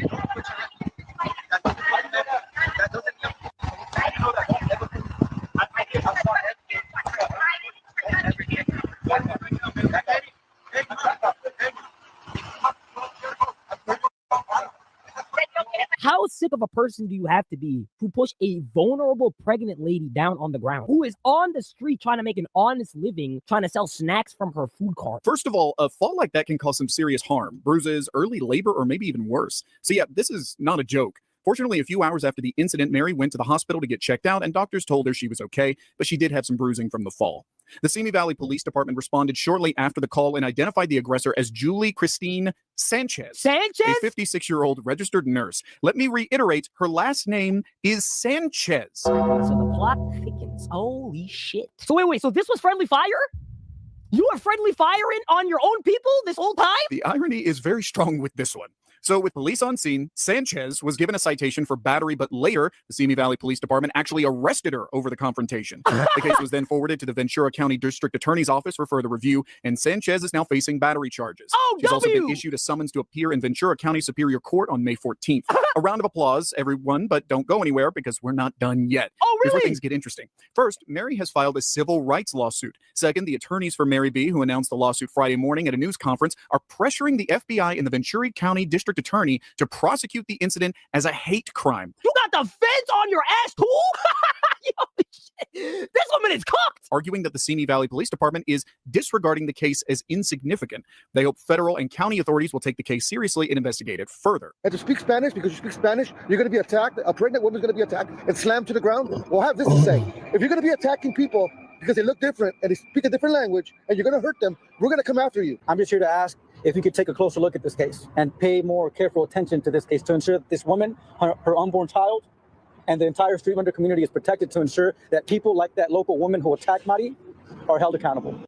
How sick of a person do you have to be to push a vulnerable pregnant lady down on the ground who is on the street trying to make an honest living, trying to sell snacks from her food cart? First of all, a fall like that can cause some serious harm, bruises, early labor, or maybe even worse. So yeah, this is not a joke. Fortunately, a few hours after the incident, Mary went to the hospital to get checked out, and doctors told her she was okay, but she did have some bruising from the fall. The Simi Valley Police Department responded shortly after the call and identified the aggressor as Julie Christine Sanchez. Sanchez? A 56-year-old registered nurse. Let me reiterate, her last name is Sanchez. So the plot thickens. Holy shit. So wait, so this was friendly fire? You were friendly firing on your own people this whole time? The irony is very strong with this one. So with police on scene, Sanchez was given a citation for battery, but later, the Simi Valley Police Department actually arrested her over the confrontation. The case was then forwarded to the Ventura County District Attorney's Office for further review, and Sanchez is now facing battery charges. She's also been issued a summons to appear in Ventura County Superior Court on May 14th. A round of applause, everyone, but don't go anywhere because we're not done yet. Oh, Here's where really? things get interesting. First, Mary has filed a civil rights lawsuit. Second, the attorneys for Mary B., who announced the lawsuit Friday morning at a news conference, are pressuring the FBI and the Ventura County District Attorney to prosecute the incident as a hate crime. You got the fence on your ass, too? Yo, shit. This woman is cooked. Arguing that the Simi Valley Police Department is disregarding the case as insignificant. They hope federal and county authorities will take the case seriously and investigate it further. And to speak Spanish, because you speak Spanish, you're going to be attacked. A pregnant woman's going to be attacked and slammed to the ground. Well, I have this to say. If you're going to be attacking people because they look different and they speak a different language and you're going to hurt them, we're going to come after you. I'm just here to ask if you could take a closer look at this case and pay more careful attention to this case to ensure that this woman, her unborn child, and the entire Street Vendor community is protected, to ensure that people like that local woman who attacked Mari are held accountable.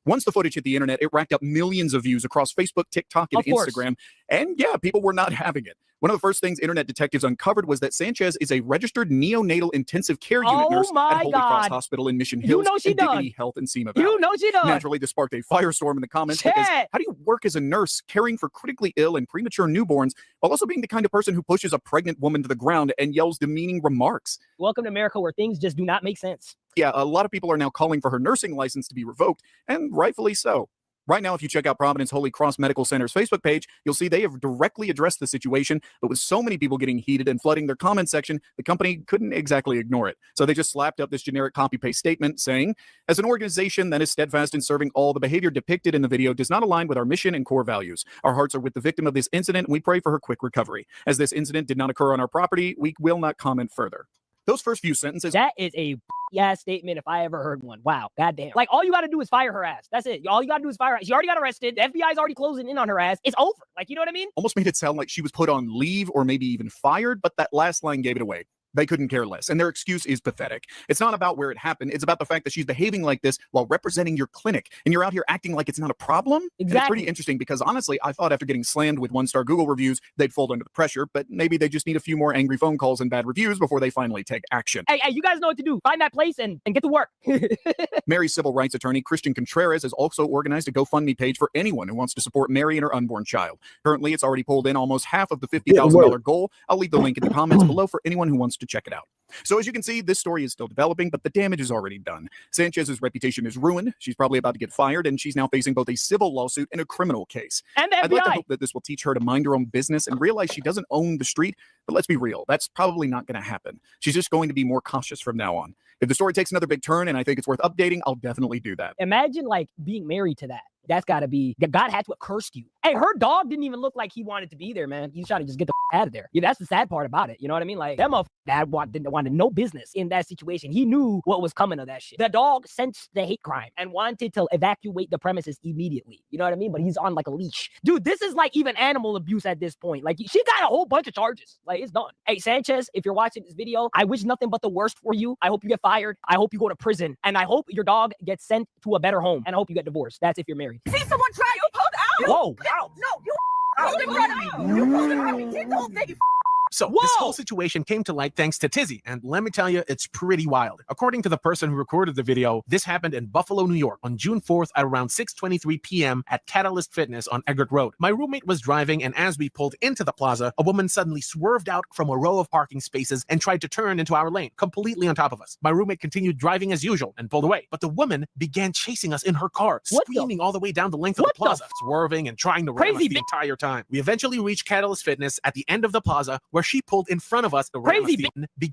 Once the footage hit the internet, it racked up millions of views across Facebook, TikTok, and Of course. Instagram. And yeah, people were not having it. One of the first things internet detectives uncovered was that Sanchez is a registered neonatal intensive care unit Oh nurse my at Holy Cross God. Hospital in Mission You Hills know she and Dignity does. Health in Sima Valley. You know she does. Naturally, this sparked a firestorm in the comments because Shit. how do you work as a nurse caring for critically ill and premature newborns while also being the kind of person who pushes a pregnant woman to the ground and yells demeaning remarks? Welcome to America, where things just do not make sense. Yeah, a lot of people are now calling for her nursing license to be revoked, and rightfully so. Right now, if you check out Providence Holy Cross Medical Center's Facebook page, you'll see they have directly addressed the situation, but with so many people getting heated and flooding their comment section, the company couldn't exactly ignore it. So they just slapped up this generic copy-paste statement saying, as an organization that is steadfast in serving all, the behavior depicted in the video does not align with our mission and core values. Our hearts are with the victim of this incident, and we pray for her quick recovery. As this incident did not occur on our property, we will not comment further. Those first few sentences. That is a ass statement if I ever heard one. Wow, goddamn. Like, all you got to do is fire her ass. That's it. All you got to do is fire her ass. She already got arrested. The FBI's already closing in on her ass. It's over. Like, you know what I mean? Almost made it sound like she was put on leave or maybe even fired, but that last line gave it away. They couldn't care less, and their excuse is pathetic. It's not about where it happened. It's about the fact that she's behaving like this while representing your clinic, and you're out here acting like it's not a problem. Exactly. And it's pretty interesting because honestly, I thought after getting slammed with 1-star Google reviews, they'd fold under the pressure, but maybe they just need a few more angry phone calls and bad reviews before they finally take action. Hey, you guys know what to do. Find that place and get to work. Mary's civil rights attorney, Christian Contreras, has also organized a GoFundMe page for anyone who wants to support Mary and her unborn child. Currently, it's already pulled in almost half of the $50,000 goal. I'll leave the link in the comments below for anyone who wants to check it out. So as you can see, this story is still developing, but the damage is already done. Sanchez's reputation is ruined. She's probably about to get fired, and she's now facing both a civil lawsuit and a criminal case. And the I'd like to FBI. hope that this will teach her to mind her own business and realize she doesn't own the street. But let's be real, that's probably not going to happen. She's just going to be more cautious from now on. If the story takes another big turn and I think it's worth updating, I'll definitely do that. Imagine like being married to that. That's got to be, God had to have cursed you. Hey, her dog didn't even look like he wanted to be there, man. He's trying to just get the out of there. Yeah, that's the sad part about it. You know what I mean? Like, that motherfucker dad wanted no business in that situation. He knew what was coming of that shit. The dog sensed the hate crime and wanted to evacuate the premises immediately. You know what I mean? But he's on like a leash. Dude, this is like even animal abuse at this point. Like, she got a whole bunch of charges. Like, it's done. Hey, Sanchez, if you're watching this video, I wish nothing but the worst for you. I hope you get fired. I hope you go to prison. And I hope your dog gets sent to a better home. And I hope you get divorced. That's if you're married. See someone try, you pulled out. Whoa. No, you pulled in front of me. You pulled in front of me. Did the whole thing. So this whole situation came to light thanks to Tizzy, and let me tell you, it's pretty wild. According to the person who recorded the video, this happened in Buffalo, New York on June 4th at around 6:23 p.m. at Catalyst Fitness on Eggert Road. My roommate was driving, and as we pulled into the plaza, a woman suddenly swerved out from a row of parking spaces and tried to turn into our lane, completely on top of us. My roommate continued driving as usual and pulled away, but the woman began chasing us in her car, screaming all the way down the length of the plaza, swerving and trying to ram us the entire time. We eventually reached Catalyst Fitness at the end of the plaza, where she pulled in front of us,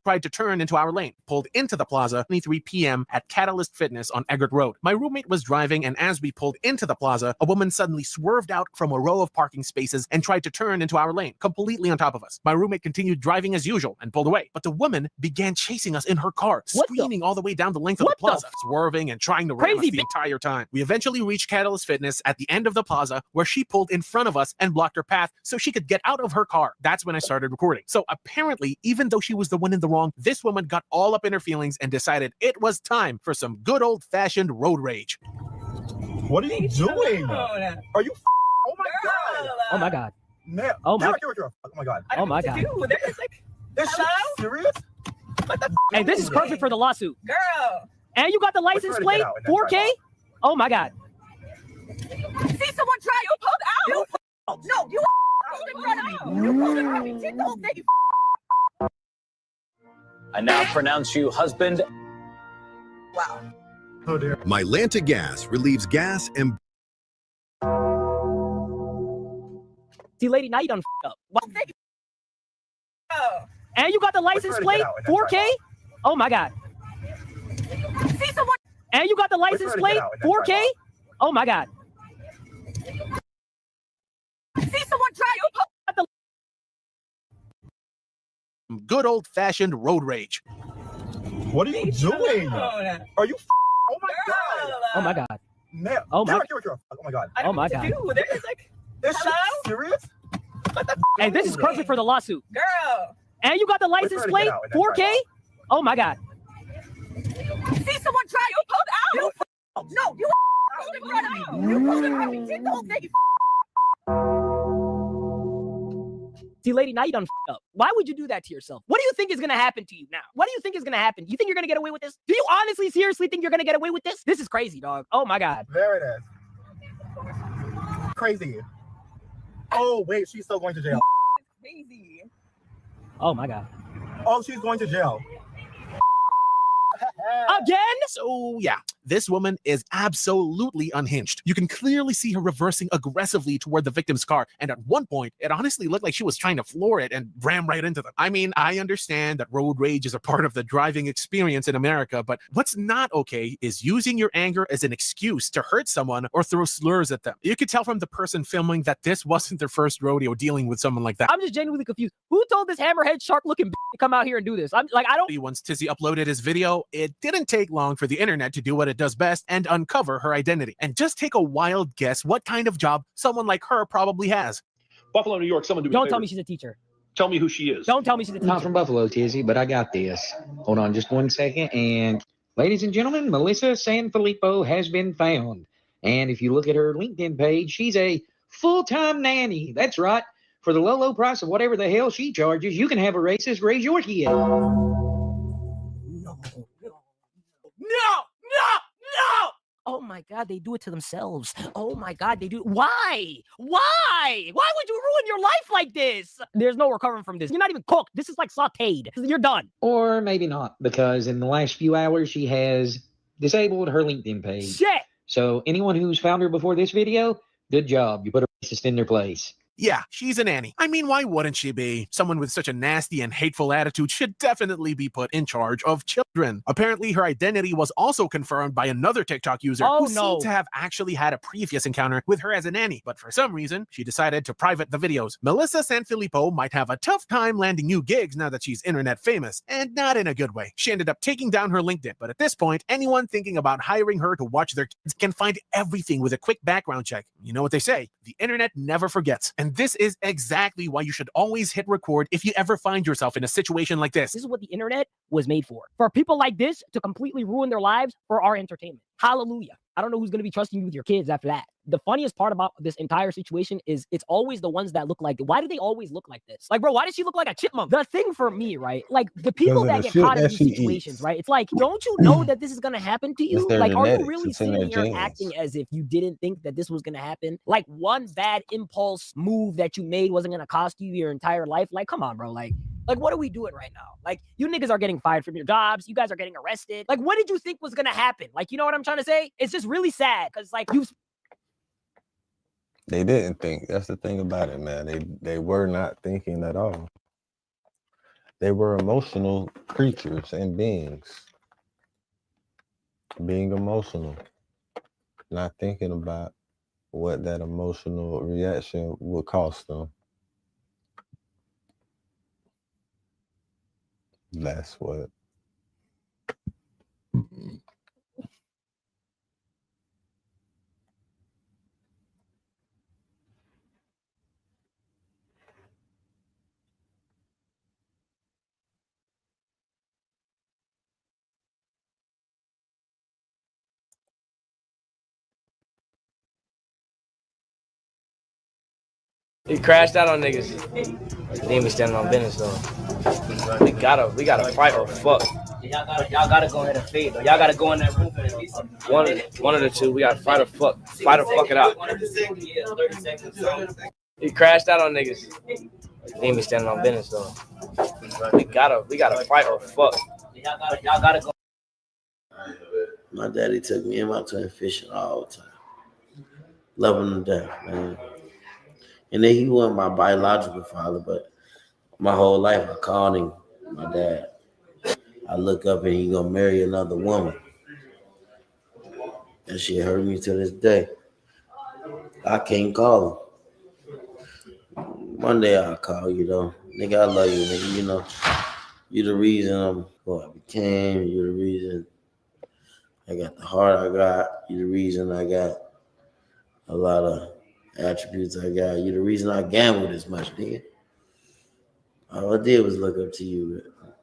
tried to turn into our lane, pulled into the plaza, 23 p.m. at Catalyst Fitness on Eggert Road. My roommate was driving, and as we pulled into the plaza, a woman suddenly swerved out from a row of parking spaces and tried to turn into our lane, completely on top of us. My roommate continued driving as usual and pulled away, but the woman began chasing us in her car, screaming all the way down the length of the plaza, swerving and trying to ram us the entire time. We eventually reached Catalyst Fitness at the end of the plaza, where she pulled in front of us and blocked her path so she could get out of her car. That's when I started recording. So apparently, even though she was the one in the wrong, this woman got all up in her feelings and decided it was time for some good old-fashioned road rage. What are you doing? Are you? Oh my god! Oh my god! Man, oh my! Oh my god! Oh my god! Is she serious? Hey, this is perfect for the lawsuit, girl. And you got the license plate, 4K. Oh my god! See someone try, you pulled out. No, you pulled in front of me. You pulled in front of me. Did the whole thing. I now pronounce you husband. Wow. Oh dear. Mylanta Gas relieves gas and. See, lady, now you done up. And you got the license plate, 4K. Oh my god. See someone. And you got the license plate, 4K. Oh my god. See someone try, you pulled the. Good old-fashioned road rage. What are you doing? Are you? Oh my god! Oh my god! Man, oh my! Oh my god! Oh my god! Is she serious? Hey, this is perfect for the lawsuit, girl. And you got the license plate, 4K. Oh my god! See someone try, you pulled out. No, you pulled in front of me. You pulled in front of me. Did the whole thing. See, lady, now you done up. Why would you do that to yourself? What do you think is going to happen to you now? What do you think is going to happen? You think you're going to get away with this? Do you honestly, seriously think you're going to get away with this? This is crazy, dog. Oh, my God. There it is. Crazy. Oh, wait, she's still going to jail. Crazy. Oh, my God. Oh, she's going to jail. Again? So yeah, this woman is absolutely unhinged. You can clearly see her reversing aggressively toward the victim's car, and at one point, it honestly looked like she was trying to floor it and ram right into them. I mean, I understand that road rage is a part of the driving experience in America, but what's not okay is using your anger as an excuse to hurt someone or throw slurs at them. You could tell from the person filming that this wasn't their first rodeo dealing with someone like that. I'm just genuinely confused. Who told this hammerhead shark-looking to come out here and do this? I'm like, I don't. Once Tizzy uploaded his video, it didn't take long for the internet to do what it does best and uncover her identity. And just take a wild guess what kind of job someone like her probably has. Buffalo, New York, someone do me a Don't favor. tell me she's a teacher. Tell me who she is. Don't tell me she's a teacher. Not from Buffalo, Tizzy, but I got this. Hold on just 1 second. And ladies and gentlemen, Melissa Sanfilippo has been found. And if you look at her LinkedIn page, she's a full-time nanny. That's right. For the low, low price of whatever the hell she charges, you can have a racist raise your kid. No! Oh my God, they do it to themselves. Oh my God, they do. Why? Why would you ruin your life like this? There's no recovering from this. You're not even cooked. This is like sauteed. You're done. Or maybe not, because in the last few hours, she has disabled her LinkedIn page. Shit! So anyone who's found her before this video, good job. You put a racist in their place. Yeah, she's a nanny. I mean, why wouldn't she be? Someone with such a nasty and hateful attitude should definitely be put in charge of children. Apparently, her identity was also confirmed by another TikTok user who seemed to have actually had a previous encounter with her as a nanny. But for some reason, she decided to private the videos. Melissa Sanfilippo might have a tough time landing new gigs now that she's internet famous, and not in a good way. She ended up taking down her LinkedIn. But at this point, anyone thinking about hiring her to watch their kids can find everything with a quick background check. You know what they say? The internet never forgets. And this is exactly why you should always hit record if you ever find yourself in a situation like this. This is what the internet was made for people like this to completely ruin their lives for our entertainment. Hallelujah. I don't know who's going to be trusting you with your kids after that. The funniest part about this entire situation is it's always the ones that look like, why do they always look like this? Like, bro, why does she look like a chipmunk? The thing for me, right? Like, the people that get caught in these situations, right? It's like, don't you know that this is going to happen to you? Like, are you really sitting here acting as if you didn't think that this was going to happen? Like, one bad impulse move that you made wasn't going to cost you your entire life? Like, come on, bro. Like, what are we doing right now? Like, you niggas are getting fired from your jobs. You guys are getting arrested. Like, what did you think was going to happen? Like, you know what I'm trying to say? It's just really sad because, like, They didn't think. That's the thing about it, man. They were not thinking at all. They were emotional creatures and beings. Being emotional. Not thinking about what that emotional reaction would cost them. That's what. He crashed out on niggas. They ain't standing on business though. We gotta fight or fuck. Y'all gotta go ahead and fade though. Y'all gotta go in that room for at least one of the two. We gotta fight or fuck. Fight or fuck it out. He crashed out on niggas. They ain't standing on business though. We gotta fight or fuck. Y'all gotta go. My daddy took me and my twin fishing all the time. Love him to death, man. And then he wasn't my biological father, but my whole life I called him my dad. I look up and he gonna marry another woman. That shit hurt me to this day. I can't call him. One day I'll call you though. Nigga, I love you, nigga. You know, you the reason I'm who I became. You the reason I got the heart I got. You the reason I got a lot of attributes I got. You the reason I gambled as much, nigga. All I did was look up to you. But, you know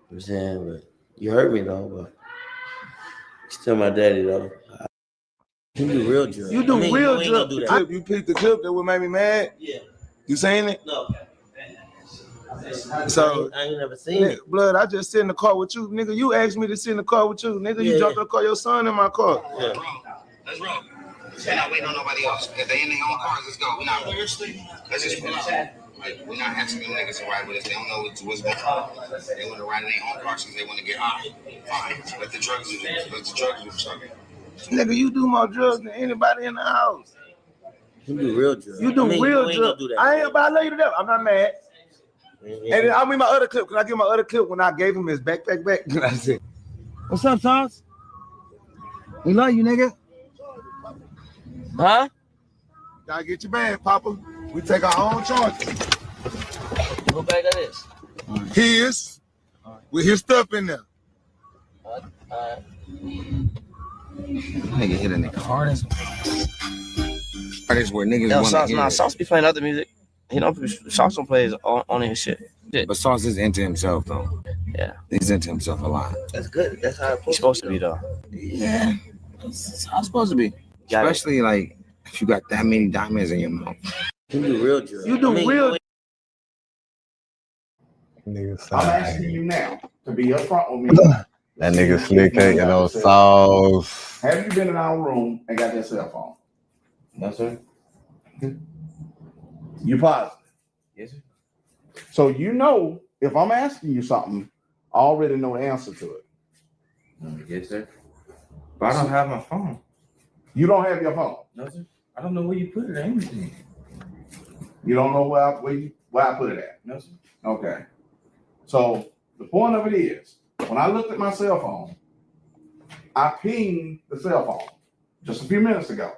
what I'm saying? But you hurt me though, but you still my daddy though. You do real drugs. You do real drugs. Do You picked the clip that would make me mad? Yeah. You seen it? No. So I ain't never seen it. Blood, I just sit in the car with you. Nigga, you asked me to sit in the car with you. Nigga, you jumped in the car, your son in my car. Yeah. Let's roll. We're not waiting on nobody else. If they in their own cars, let's go. We're not. Let's just pull out. Like, we're not asking them niggas to ride with us. They don't know what's going on. They want to ride in their own cars because they want to get high. Fine. Let the drugs do something. Nigga, you do more drugs than anybody in the house. You do real drugs. You do real drugs. Do I ain't, but I love you to death. I'm not mad. Mm-hmm. And then I mean my other clip. Can I give my other clip when I gave him his backpack back? I said, "What's up, Sauce? We love you, nigga." Huh? Gotta get your bag, Papa. We take our own charges. What bag that is? His. With his stuff in there. Nigga hitting the hardest. Hardest where niggas Yo, want to Sauce, hear. Sauce be playing other music. He don't. Sauce don't play on his shit. But Sauce is into himself though. Yeah, he's into himself a lot. that's good. That's how he's supposed to be though. Yeah, that's how it's supposed to be. Especially like if you got that many diamonds in your mouth. You do real drill. You do real. Nigga I'm side. asking you now to be upfront with me. That nigga slick taking on sauce. Have you been in our room and got that cell phone? No, sir. You positive? Yes, sir. So you know if I'm asking you something, I already know the answer to it. Yes, sir. But I don't have my phone. You don't have your phone. No, sir. I don't know where you put it or anything. You don't know where I put it at. No, sir. Okay. So the point of it is, when I looked at my cell phone, I pinged the cell phone just a few minutes ago.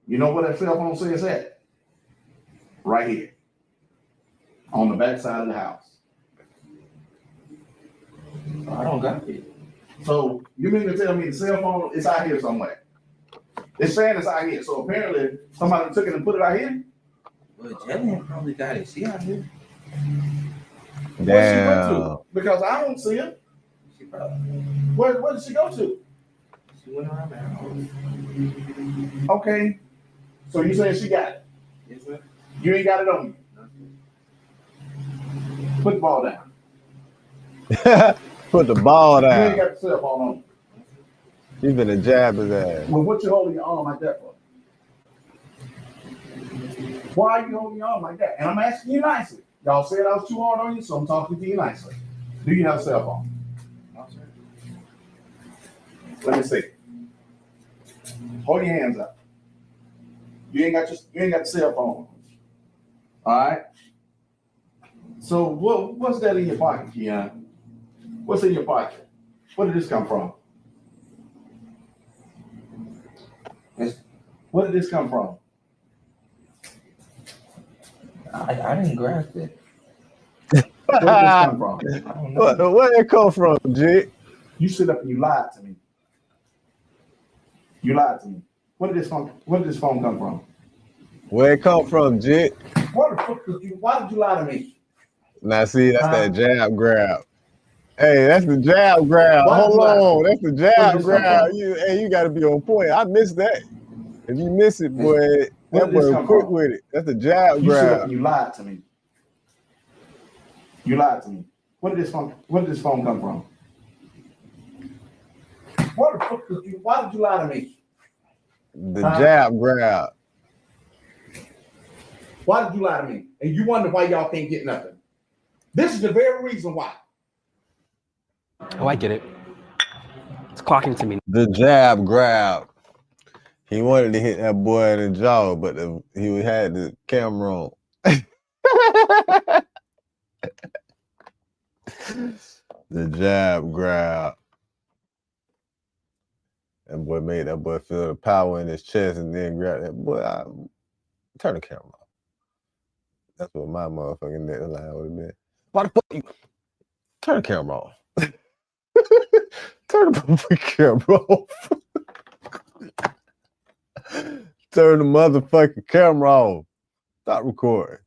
You know what that cell phone says at? Right here. On the back side of the house. I don't got it. So you mean to tell me the cell phone is out here somewhere? It's saying it's out here. So apparently somebody took it and put it out here? Well, Jillian probably got it. She out here. Where she went to? Because I don't see her. She probably. Where did she go to? She went around there. Okay. So you saying she got it? Yes, sir. You ain't got it on you? Put the ball down. Put the ball You ain't down. got the cell phone on you. You finna jab his ass. Well, what you holding your arm like that for? Why are you holding your arm like that? And I'm asking you nicely. Y'all said I was too hard on you, so I'm talking to you nicely. Do you have a cell phone? No, sir. Let me see. Hold your hands up. You ain't got the cell phone. All right. So what's that in your pocket, Keon? What's in your pocket? Where did this come from? Where did this come from? I didn't grasp it. Where did this come from? I don't know. Where it come from, G? You sit up and you lied to me. You lied to me. Where did this phone come from? Where it come from, G? Why did you lie to me? Now see, that's that jab grab. Hey, that's the jab grab. Why Hold you lie? on, that's the Where jab did this come grab. from? You gotta be on point. I missed that. If you miss it, boy, Where that did this boy come quick from? with it. That's the jab You sit up grab. and you lied to me. You lied to me. Where did this phone come from? Why did you lie to me? The jab grab. Why did you lie to me? And you wonder why y'all can't get nothing. This is the very reason why. Oh, I get it. It's clocking to me. The jab grab. He wanted to hit that boy in the jaw, but he had the camera on. The jab grab. That boy made that boy feel the power in his chest and then grab that boy. Turn the camera off. That's what my motherfucking next line would have been. Why the fuck you turn the camera off? Turn the motherfucking camera off. Turn the motherfucking camera off. Stop recording.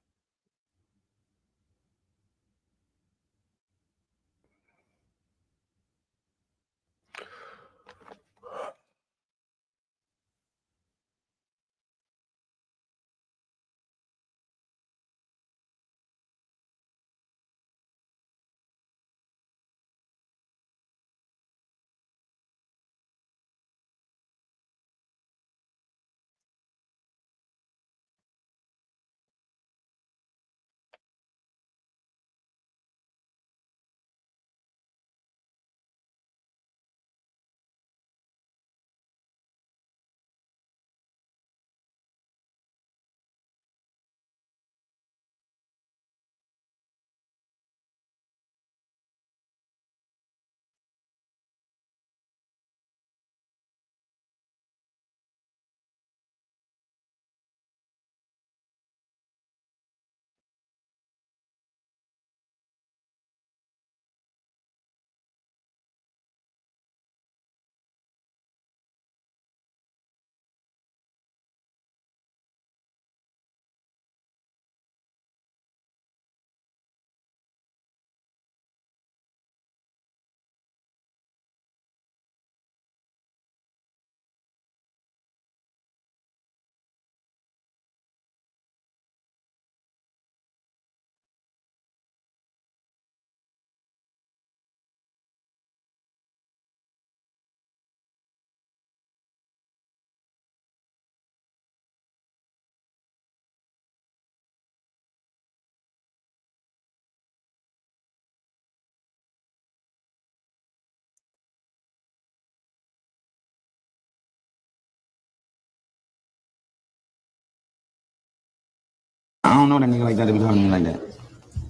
I don't know that nigga like that to be talking to me like that.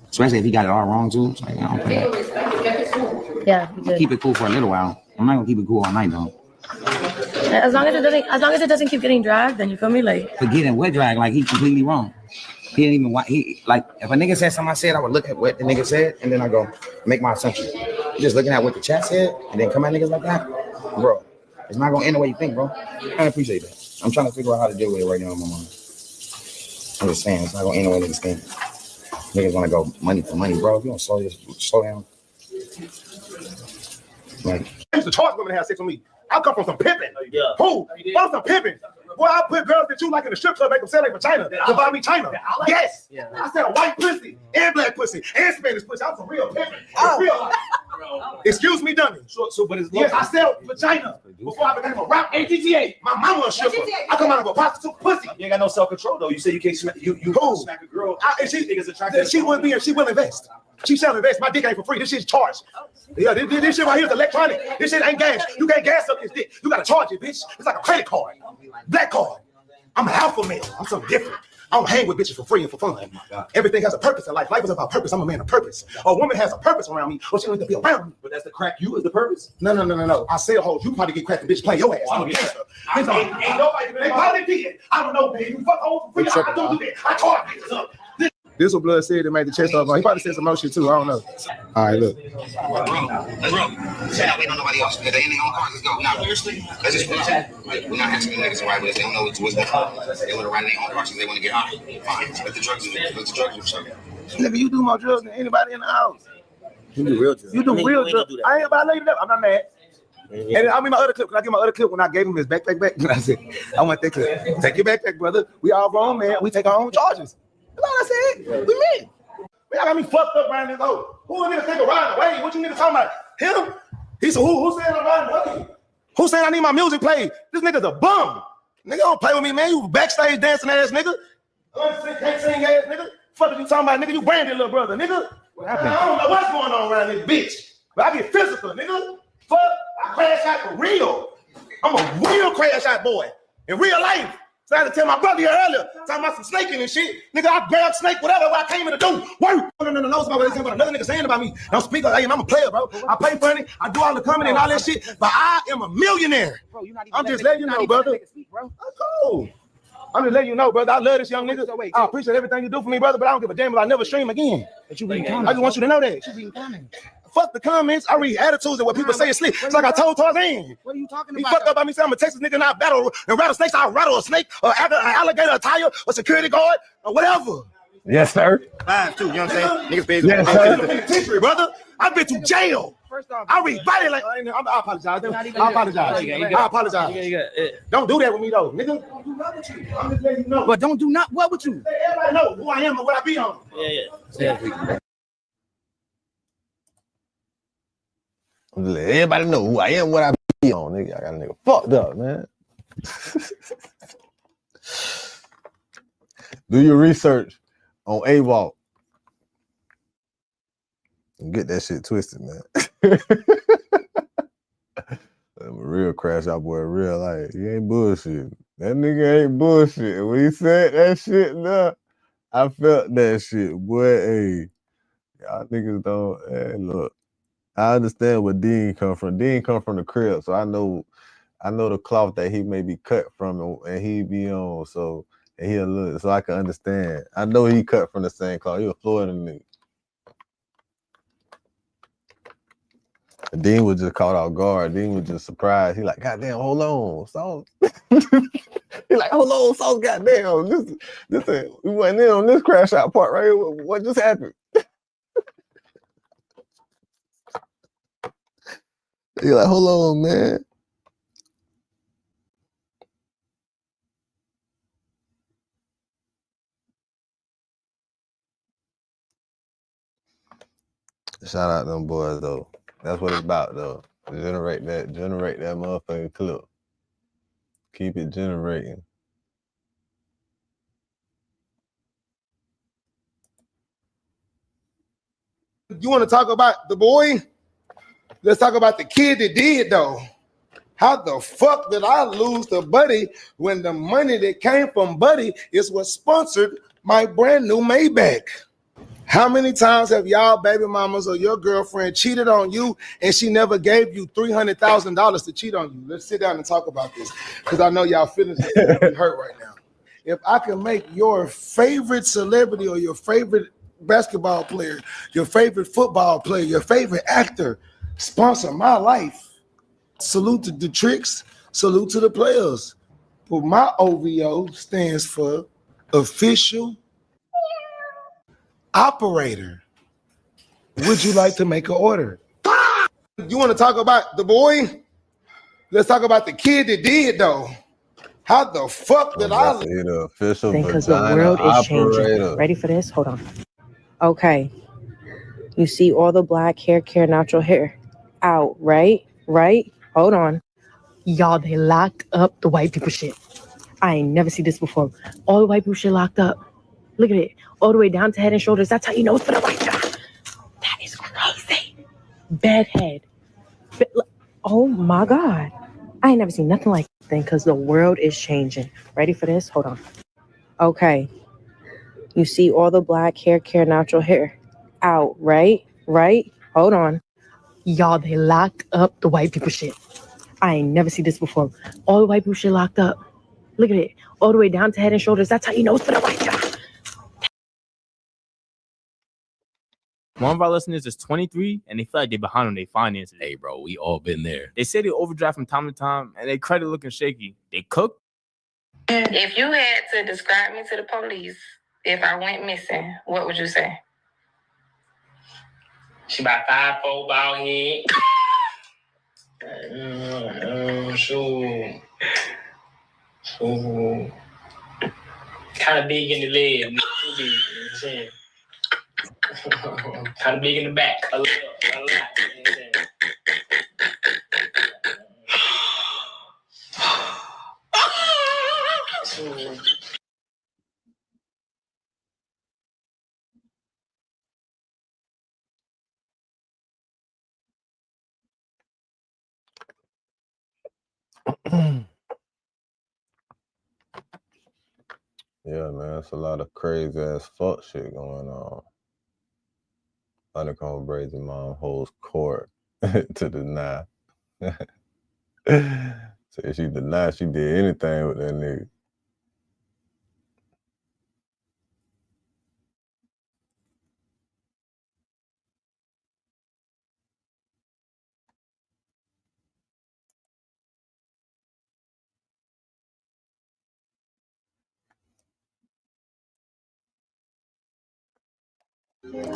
Especially if he got it all wrong too. It's like, I don't care. Yeah, I'll keep it cool for a little while. I'm not gonna keep it cool all night though. As long as it doesn't keep getting dragged, then you feel me? Like Forgetting what drag, like he completely wrong. He didn't even want like if a nigga said something I said, I would look at what the nigga said and then I go make my assumption. You're just looking at what the chat said and then come at niggas like that, bro. It's not gonna end the way you think, bro. I appreciate that. I'm trying to figure out how to deal with it right now in my mind. I'm just saying, it's not gonna end the way niggas think. Niggas wanna go money for money, bro. If you don't slow down. Like, I used to charge women to have sex with me. I come from some pimping. Who? From some pimping. Boy, I put girls that you like in the strip club, make them sell their vagina to buy me China. Yes. I said a white pussy and black pussy and Spanish pussy. I'm some real pimping. Real. Excuse me, dummy. So, but it's yes, I sell vagina before I became a rapper. ATTA. My mama a stripper. I come out of a prostitute pussy. You ain't got no self-control though. You say you can't smack you smack a girl. She wouldn't be, and she will invest. She shall invest. My dick ain't for free. This shit's charged. Yeah, this shit right here is electronic. This shit ain't gas. You can't gas up this dick. You gotta charge it, bitch. It's like a credit card. Black card. I'm an alpha male. I'm something different. I don't hang with bitches for free and for fun. Everything has a purpose in life. Life is about purpose. I'm a man of purpose. A woman has a purpose around me, or she don't need to be around me. But that's the crack you is the purpose. No. I sell hoes. You probably get cracked and bitch play your ass. I'm a gangster. Ain't nobody. They probably did. I don't know, baby. You fuck hoes for free. I don't do that. I charge bitches up. This what Blood said that made the chest off. He probably said some more shit too. I don't know. All right, look. Bro, say not waiting on nobody else. If they in their own cars, let's go. Now, seriously, let's just pull out. Like, we're not asking the niggas to ride with us. They don't know what's going on. They want to ride in their own cars because they want to get high. Fine. Let the drugs do it. Let the drugs do something. Nigga, you do more drugs than anybody in the house. You do real drugs. You do real drugs. I ain't about to let you know. I'm not mad. And I mean my other clip. Can I get my other clip when I gave him his backpack back? I said, I want that clip. Take your backpack, brother. We all grown, man. We take our own charges. That's all I said. We men. Y'all got me fucked up around this hoe. Who a nigga think of riding away? What you nigga talking about? Him? He said, who saying I'm riding away? Who saying I need my music played? This nigga's a bum. Nigga don't play with me, man. You backstage dancing ass nigga. Can't sing ass nigga. Fuck are you talking about, nigga? You branded little brother, nigga. I don't know what's going on around this bitch. But I get physical, nigga. Fuck, I crash out for real. I'm a real crash out boy. In real life. So I had to tell my brother here earlier, talking about some snaking and shit. Nigga, I grabbed snake, whatever I came in to do. Work. No, it's about what another nigga saying about me. Don't speak of, hey, I'm a player, bro. I pay for it. I do all the comedy and all that shit, but I am a millionaire. Bro, I'm just letting you know, brother. Cool. I'm just letting you know, brother. I love this young nigga. I appreciate everything you do for me, brother, but I don't give a damn if I never stream again. I just want you to know that. Fuck the comments. I read attitudes and what people say is sleep. It's like I told Tarzan. What are you talking He about? fucked up by me saying I'm a Texas nigga and I battle and rattlesnakes. I rattle a snake or an alligator, a tire, or security guard, or whatever. Yes, sir. 5'2", you know what I'm saying? Niggas paid Yes, penitentiary, brother. I've been to jail. I read body like I apologize. I apologize. Don't do that with me though, nigga. I'm just letting you know. But don't do not what with you? Everybody know who I am and what I be on. Yeah. Let everybody know who I am, what I be on, nigga. I got a nigga fucked up, man. Do your research on AWOL. Get that shit twisted, man. I'm a real crash out boy, real life. He ain't bullshit. That nigga ain't bullshit. When he said that shit, nah, I felt that shit, boy. Hey, y'all niggas don't. Hey, look. I understand where Dean come from. Dean come from the crib, so I know the cloth that he may be cut from and he be on. So and he'll look, so I can understand. I know he cut from the same cloth. He a Florida nigga. And Dean was just caught off guard. Dean was just surprised. He like, goddamn, hold on, Sauce. He like, hold on, Sauce, goddamn. This we went in on this crash out part right here. What just happened? You're like, hold on, man. Shout out them boys though. That's what it's about though. Generate that motherfucking clip. Keep it generating. You want to talk about the boy? Let's talk about the kid that did though. How the fuck did I lose to Buddy when the money that came from Buddy is what sponsored my brand new Maybach. How many times have y'all baby mamas or your girlfriend cheated on you and she never gave you $300,000 to cheat on you? Let's sit down and talk about this because I know y'all feelings are hurt right now. If I can make your favorite celebrity or your favorite basketball player, your favorite football player, your favorite actor sponsor my life, salute to the tricks, salute to the players. But my OVO stands for official operator. Would you like to make an order? You want to talk about the boy? Let's talk about the kid that did though. How the fuck did I? The official Because the vagina world is operator. changing. Ready for this? Hold on. Okay. You see all the black hair care natural hair out, right? Right? Hold on. Y'all, they locked up the white people shit. I ain't never seen this before. All the white people shit locked up. Look at it. All the way down to Head and Shoulders. That's how you know it's for the white guy. That is crazy. Bedhead. Oh my God. I ain't never seen nothing like that thing because the world is changing. Ready for this? Hold on. Okay. You see all the black hair care natural hair out, right? Right? Hold on. Y'all, they locked up the white people shit. I ain't never seen this before. All the white people shit locked up. Look at it. All the way down to Head and Shoulders. That's how you know it's for the white guy. One of our listeners is 23 and they feel like they're behind on their finances. Hey, bro, we all been there. They say they overdraft from time to time and their credit looking shaky. They cook. If you had to describe me to the police if I went missing, what would you say? She about 5'4", bald head. Shoot. Kind of big in the leg. Too big, you know what I'm saying? Kind of big in the back. A lot. You know what I'm saying? Yeah, man, it's a lot of crazy ass fuck shit going on. Honeycomb braids and mom holds court to deny. So she denied she did anything with that nigga.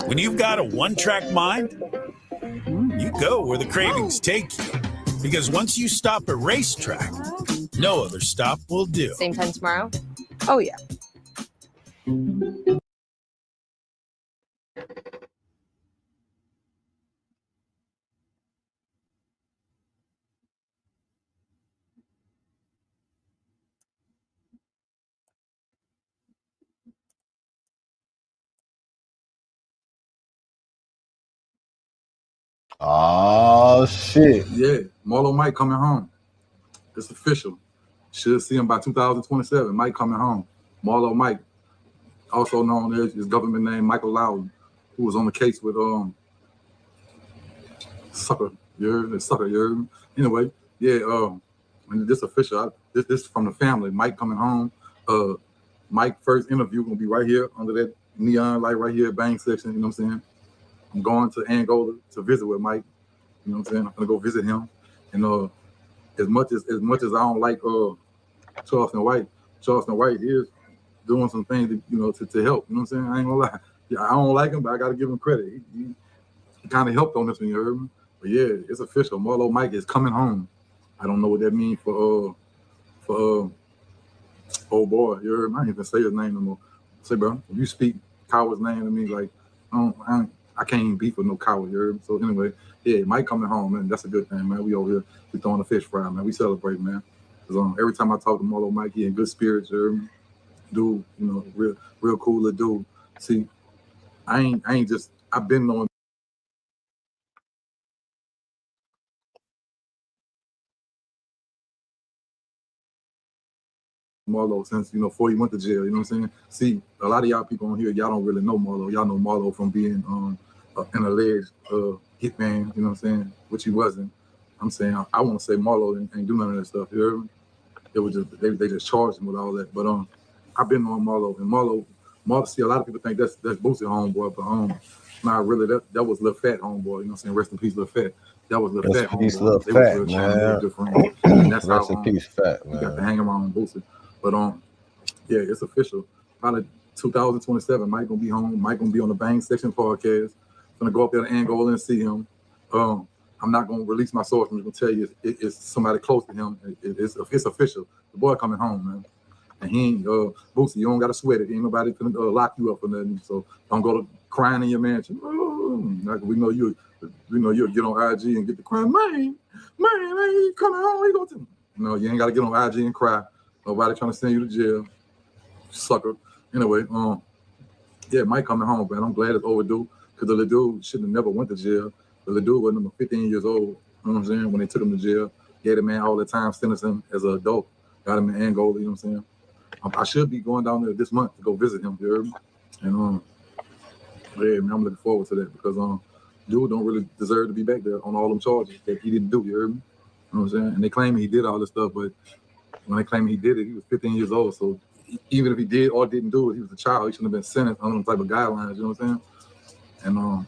When you've got a one-track mind, you go where the cravings take you. Because once you stop at Racetrack, no other stop will do. Same time tomorrow? Oh, yeah. Oh shit. Yeah, Marlo Mike coming home. It's official. Should see him by 2027. Mike coming home. Marlo Mike, also known as his government name Michael Loudon, who was on the case with Sucker. Anyway, yeah, and this official. This from the family. Mike coming home. Mike first interview gonna be right here under that neon light right here, bang section. You know what I'm saying? I'm going to Angola to visit with Mike. You know what I'm saying? I'm gonna go visit him. And as much as I don't like Charleston White is doing some things to help. You know what I'm saying? I ain't gonna lie. Yeah, I don't like him, but I gotta give him credit. He kind of helped on this one, you heard me? But yeah, it's official. Marlo Mike is coming home. I don't know what that means for old boy. You heard me? I ain't even say his name no more. Say, bro, if you speak Coward's name to me, like I can't even beef with no coward. You heard me? So anyway, yeah, Mike coming home, man. That's a good thing, man. We over here, we throwing a fish fry, man. We celebrate, man. Because every time I talk to Marlo Mike, he in good spirits. You heard me? Dude, real cool dude. See, I've been knowing. Marlo since, before he went to jail, you know what I'm saying? See, a lot of y'all people on here, y'all don't really know Marlo. Y'all know Marlo from being an alleged hitman, you know what I'm saying? Which he wasn't. I'm saying, I want to say Marlo ain't do none of that stuff, you heard me? It was just, they just charged him with all that. But I've been on Marlo, and Marlo, see, a lot of people think that's Boosie homeboy, but not really. That was Lil Fat homeboy, you know what I'm saying? Rest in peace, Lil Fat. That was Lil Rest Fat in peace, homeboy. Lil They was Fat, real channel, they were man. good friends. And that's Rest how in peace, Fat, he got to man. hang around Boosie. But yeah, it's official. Probably 2027, Mike gonna be home. Mike gonna be on the Bang Section podcast. Gonna go up there to Angola and see him. I'm not gonna release my source. I'm just gonna tell you it's somebody close to him. It's official. The boy coming home, man. And he ain't Boosie, you don't gotta sweat it. Ain't nobody gonna lock you up or nothing. So don't go to crying in your mansion. Like we know you'll get on IG and get the crying, man, he coming home. He go to no, you ain't gotta get on IG and cry. Nobody trying to send you to jail, sucker. Anyway, yeah, Mike coming home, man. I'm glad it's overdue because the little dude shouldn't have never went to jail. The little dude was 15 years old. You know what I'm saying? When they took him to jail, gave the man all the time, sentenced him as an adult. Got him in Angola. You know what I'm saying? I should be going down there this month to go visit him. You heard me? And yeah, man, I'm looking forward to that because dude don't really deserve to be back there on all them charges that he didn't do. You heard me? You know what I'm saying? And they claim he did all this stuff, but when they claim he did it, he was 15 years old. So even if he did or didn't do it, he was a child. He shouldn't have been sentenced on them type of guidelines. You know what I'm saying? And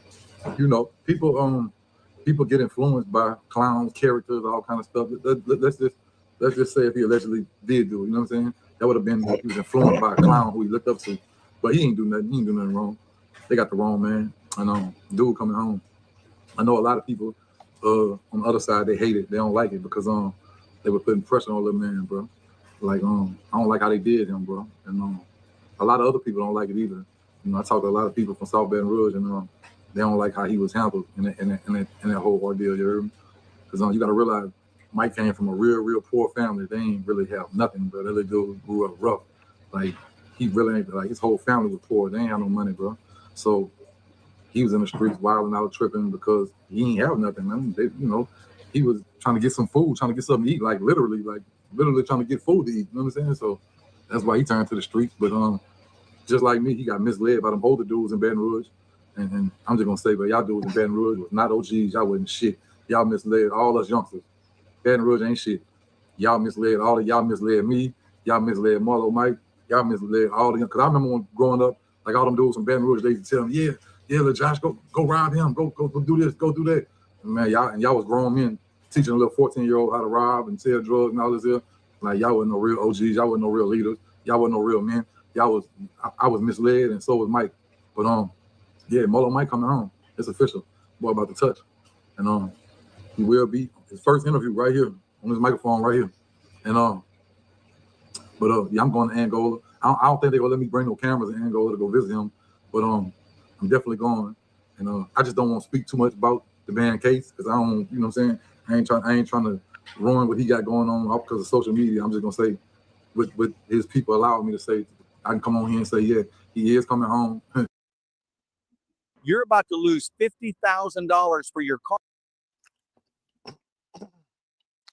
people get influenced by clowns, characters, all kind of stuff. Let's just say if he allegedly did do it. You know what I'm saying? That would have been he was influenced by a clown who he looked up to, but he ain't do nothing. He ain't do nothing wrong. They got the wrong man. And dude coming home. I know a lot of people on the other side, they hate it. They don't like it because they were putting pressure on little man, bro. Like I don't like how they did him, bro. And a lot of other people don't like it either. I talk to a lot of people from South Baton Rouge, and they don't like how he was handled in that whole ordeal. You heard me? Because you got to realize Mike came from a real poor family. They ain't really have nothing, but that little dude grew up rough. Like he really ain't like his whole family was poor. They ain't have no money, bro. So he was in the streets wilding out, tripping because he ain't have nothing. Man. He was trying to get some food, trying to get something to eat, like literally trying to get food to eat. You know what I'm saying? So that's why he turned to the streets. But just like me, he got misled by them older dudes in Baton Rouge. And I'm just gonna say, but y'all dudes in Baton Rouge was not OGs. Y'all wasn't shit. Y'all misled all us youngsters. Baton Rouge ain't shit. Y'all misled all of y'all. Misled me. Y'all misled Marlo, Mike. Y'all misled all of them. Cause I remember when growing up, like all them dudes from Baton Rouge, they used to tell me, yeah, little Josh, go rob him. Go do this. Go do that. And man, y'all was grown men teaching a little 14-year-old how to rob and sell drugs and all this here. Like y'all wasn't no real OGs. Y'all wasn't no real leaders. Y'all wasn't no real men. I was misled, and so was Mike. But yeah, Marlo Mike coming home. It's official. Boy about to touch. And he will be his first interview right here on this microphone right here. And but yeah, I'm going to Angola. I don't think they're gonna let me bring no cameras in Angola to go visit him. But I'm definitely going. And I just don't want to speak too much about the band case because I don't, you know what I'm saying? I ain't trying to ruin what he got going on because of social media. I'm just gonna say with his people allowing me to say I can come on here and say, yeah, he is coming home. You're about to lose $50,000 for your car.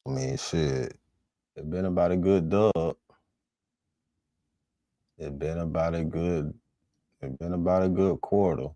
I mean, shit. It been about a good dub. It been about a good quarter.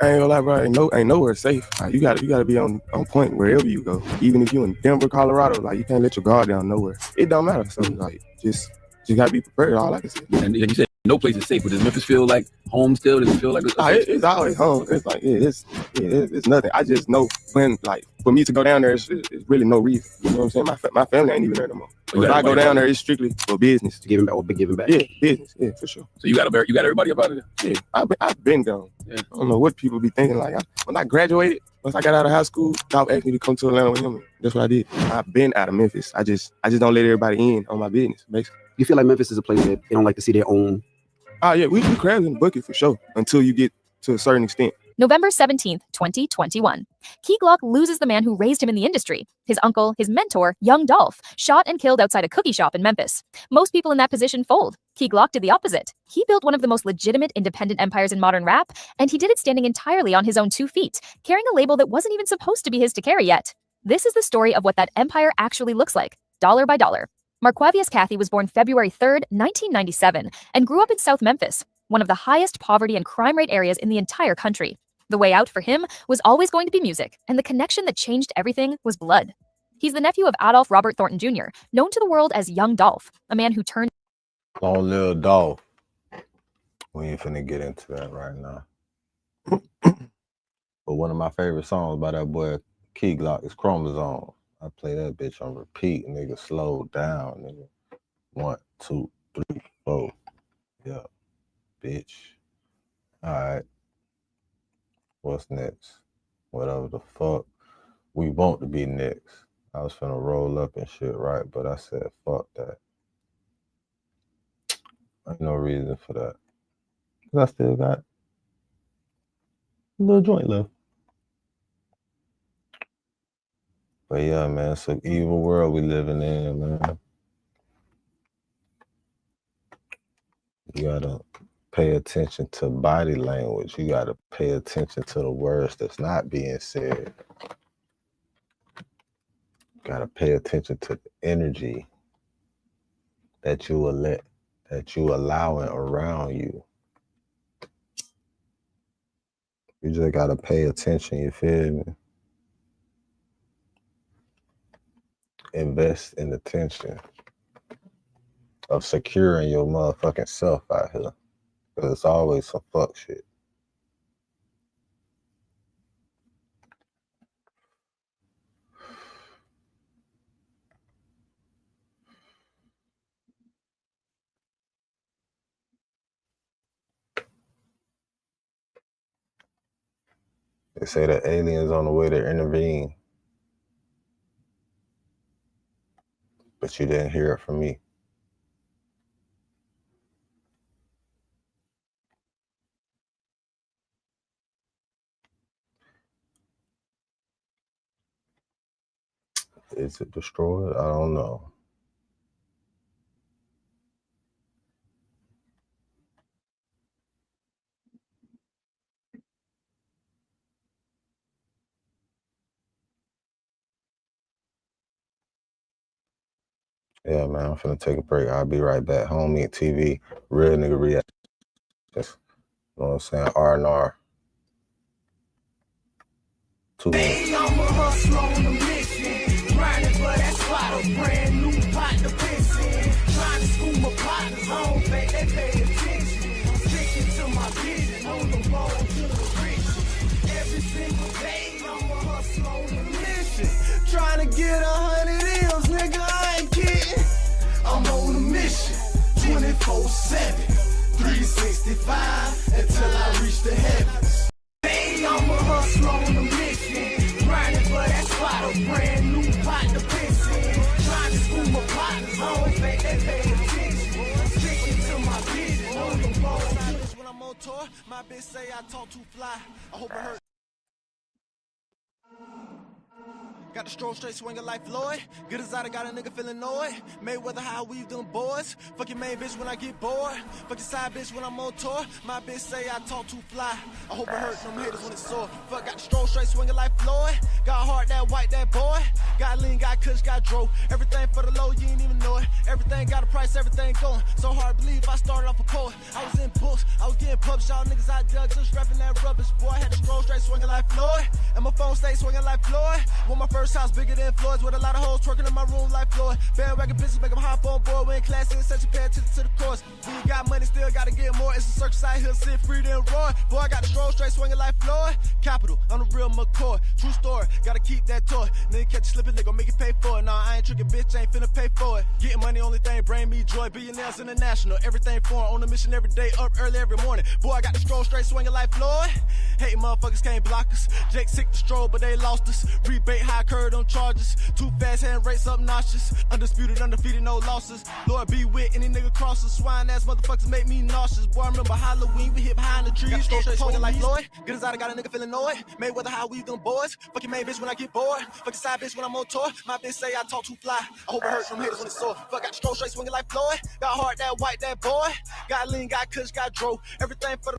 I ain't gonna lie, bro. Ain't nowhere safe. Like, you gotta be on point wherever you go. Even if you in Denver, Colorado, like you can't let your guard down nowhere. It don't matter. So like just gotta be prepared. All I can say. And you said no place is safe, but does Memphis feel like home still? Does it feel like it's always home? It's like it's nothing. I just know when like for me to go down there, it's really no reason. You know what I'm saying? My family ain't even there no more. So if I go down there, it's strictly for business. Giving back or giving back? Yeah, business. Yeah, for sure. So you got everybody up out of there? Yeah, I've been gone. Yeah. I don't know what people be thinking. Like when I graduated, once I got out of high school, Doc asked me to come to Atlanta with him. That's what I did. I've been out of Memphis. I just don't let everybody in on my business, basically. You feel like Memphis is a place that they don't like to see their own? Oh yeah, we crabs in the bucket for sure until you get to a certain extent. November 17th, 2021. Key Glock loses the man who raised him in the industry. His uncle, his mentor, Young Dolph, shot and killed outside a cookie shop in Memphis. Most people in that position fold. Key Glock did the opposite. He built one of the most legitimate independent empires in modern rap, and he did it standing entirely on his own 2 feet, carrying a label that wasn't even supposed to be his to carry yet. This is the story of what that empire actually looks like, dollar by dollar. Marquavius Cathy was born February 3rd, 1997, and grew up in South Memphis, one of the highest poverty and crime rate areas in the entire country. The way out for him was always going to be music, and the connection that changed everything was blood. He's the nephew of Adolph Robert Thornton Jr., known to the world as Young Dolph, a man who turned Long Lil Dolph. We ain't finna get into that right now. But one of my favorite songs by that boy Key Glock is Chromosome. I play that bitch on repeat, nigga. Slow down, nigga. 1, 2, 3, 4. Yeah, bitch. All right. What's next? Whatever the fuck we want to be next. I was finna roll up and shit, right? But I said, fuck that. Ain't no reason for that. Cause I still got a little joint left. But yeah, man, it's an evil world we living in, man. You gotta pay attention to body language. You gotta pay attention to the words that's not being said. You gotta pay attention to the energy that you allowing around you. You just gotta pay attention, you feel me? Invest in the attention of securing your motherfucking self out here. Because it's always some fuck shit. They say that aliens on the way to intervene. But you didn't hear it from me. Is it destroyed? I don't know. Yeah, man, I'm finna take a break. I'll be right back. Home Meat TV, real nigga react. Just, you know what I'm saying? R&R. 2 minutes. I'm a hustler on a mission, grinding for that spot, a brand new pot to piss in. Trying to school my partners, I don't think they pay attention. I'm sticking to my vision, on the road to the riches. Every single day, I'm a hustler on a mission, trying to get 100 M's, nigga, I ain't kidding. I'm on a mission, 24/7, 365, until I reach the heavens. I'm a hustler on a mission, grinding for that spot, a brand new pot to piss in. Trying to school my partners, I don't think they pay attention. I'm sticking to my vision, on the road. When I'm on tour, my bitch say I talk too fly. I hope it hurts. Got the stroll straight swinging like Floyd. Good as I got a nigga feeling annoyed. Mayweather how we them boys. Fuck your main bitch when I get bored. Fuck your side bitch when I'm on tour. My bitch say I talk too fly. I hope it hurts them haters when it's sore. Fuck, got the stroll straight swinging like Floyd. Got heart that white that boy. Got lean, got kush, got dro. Everything for the low, you ain't even know it. Everything Everything got a price, everything going. So hard to believe I started off a poet. I was in books, I was getting pubs, y'all niggas out there just rapping that rubbish. Boy, I had to scroll straight swinging like Floyd. And my phone stayed swinging like Floyd. Want my first house bigger than Floyd's with a lot of hoes twerking in my room like Floyd. Bandwagon bitches make them hop on board. We in class in such a pay attention to the course. We got money, still gotta get more. It's a circus out here, sit free then roar. Boy, I got the scroll straight swinging like Floyd. Capital, I'm the real McCoy. True story, gotta keep that toy. Nigga catch you slipping, they gon' make you pay for it. Nah, I ain't tricking, bitch, ain't finna pay for it. Getting money, only thing, bring me joy. Billionaires international, everything foreign. On a mission every day, up early every morning. Boy, I got the scroll straight swinging like Floyd. Hating motherfuckers can't block us. Jake sick the stroll, but they lost us. Rebate high curve on charges. Too fast, hand rates obnoxious. Undisputed, undefeated, no losses. Lord be with any nigga crosses. Swine ass motherfuckers make me nauseous. Boy, I remember Halloween, we hit behind the trees. Scroll straight swinging like Floyd. Good as I got a nigga feeling annoyed. Mayweather, how we them boys. Fucking main bitch when I get bored. Fucking side bitch when I'm on tour. My bitch say I talk too fly. I hope it hurts from haters when it's sore. Fuck, got the scroll straight swinging like Floyd. Got hard, that white, that boy. Got lean, got kush, got dro. Everything for the.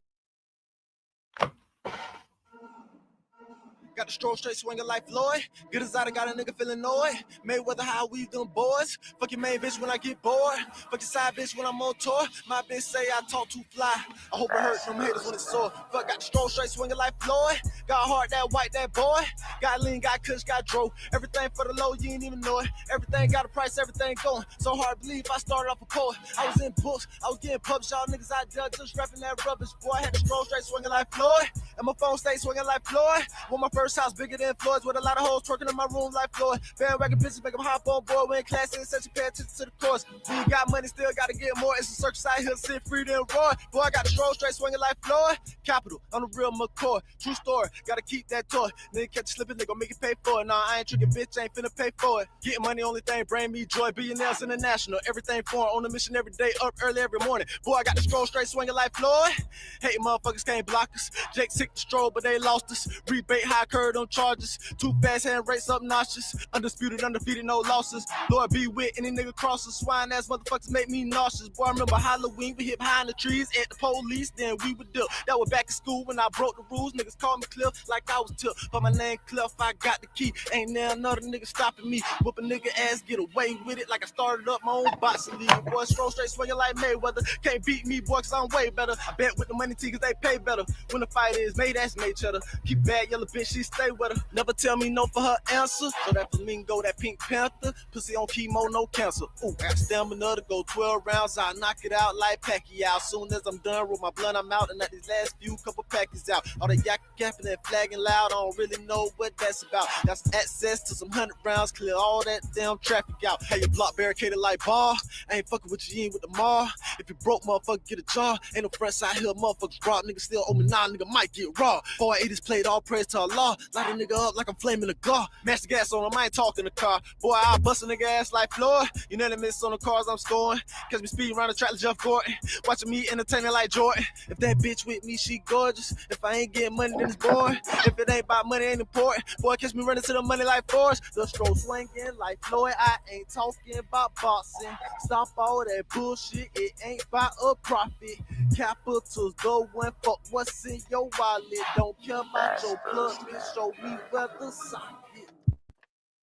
Got the stroll straight swinging like Floyd. Good as I got a nigga feeling annoyed. Mayweather, how we them boys. Fucking main bitch when I get bored. Fucking side bitch when I'm on tour. My bitch say I talk too fly. I hope it hurts from haters when it's sore. Fuck, got the stroll straight swinging like Floyd. Got hard, that white, that boy. Got lean, got kush, got dro. Everything for the low, you ain't even know it. Everything got a price, everything going. So hard to believe I started off a poet. I was in books, I was getting pubs, y'all niggas out there just rapping that rubbish. Boy, I had the stroll straight swinging like Floyd. And my phone stayed swinging like Floyd. Want my first house bigger than Floyd's with a lot of hoes twerking in my room like Floyd. Bandwagon bitches make them hop on board. We in class in such a pay attention to the course. We got money, still gotta get more. It's a circus out here, sit free then roar. Boy, I got the stroll straight swinging like Floyd. Capital, I'm the real McCoy. True story, gotta keep that toy. Nigga catch you slipping, they gon' make you pay for it. Nah, I ain't tricking, bitch, ain't finna pay for it. Getting money, only thing, bring me joy. Billionaires international, everything foreign. On a mission every day, up early every morning. Boy, I got the stroll straight swinging like Floyd. Hating motherfuckers can't block us. Jake sick the stroll, but they lost us. Rebate high curve on charges. Too fast, hand rates obnoxious. Undisputed, undefeated, no losses. Lord be with any nigga crosses. Swine ass motherfuckers make me nauseous. Boy, I remember Halloween, we hit behind the trees at the police, then we would dip. That was back in school when I broke the rules. Niggas called me Cliff like I was Tip. But my name Cliff, I got the key. Ain't there another nigga stopping me. Whoop a nigga ass, get away with it like I started up my own boxing league. Boy, stroll straight swinging like Mayweather. Can't beat me, boy, cause I'm way better. I bet with the money T, cause they pay better. When the fight is made, that's made cheddar. Keep bad yellow bitch, she stay with her. Never tell me no for her answer. So that flamingo, that Pink Panther. Pussy on chemo, no cancer. Ooh, got stamina to go 12 rounds. I knock it out like Pacquiao. Soon as I'm done with my blunt, I'm out. And at these last few couple packages out. All the yak yapping and flagging loud. I don't really know what that's about. That's access to some 100 rounds. Clear all that damn traffic out. Have your block barricaded like bar. I ain't fucking with you, ain't with the mall. If you broke, motherfucker, get a jaw. Ain't no front side here, motherfuckers rob. Nigga still owe me 9, nigga might get raw. 480s played all praise to Allah. Light a nigga up like I'm flaming the gar. Master gas on him, I ain't talking the car. Boy, I'll bust a nigga ass like Floyd. You never miss on the cars I'm scoring. Catch me speeding around the track like Jeff Gordon. Watching me entertaining like Jordan. If that bitch with me, she gorgeous. If I ain't getting money, then it's boring. If it ain't about money, ain't important. Boy, catch me running to the money like Forrest. The stroll swinging like Floyd. I ain't talking about boxing. Stop all that bullshit. It ain't about a profit. Capitals going for what's in your wallet. Don't care about your blood, bitch. Show me where the socket.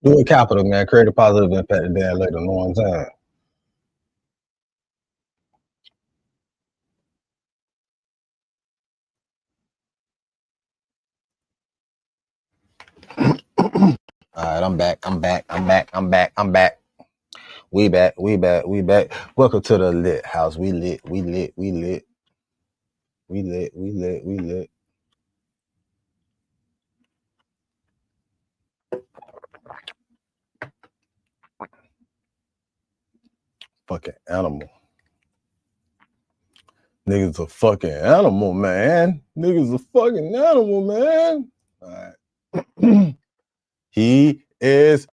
Do it capital, man. Create a positive impact today and later. No one time. All right, I'm back. We back. Welcome to the lit house. We lit. Fucking animal. Niggas a fucking animal, man. All right. He is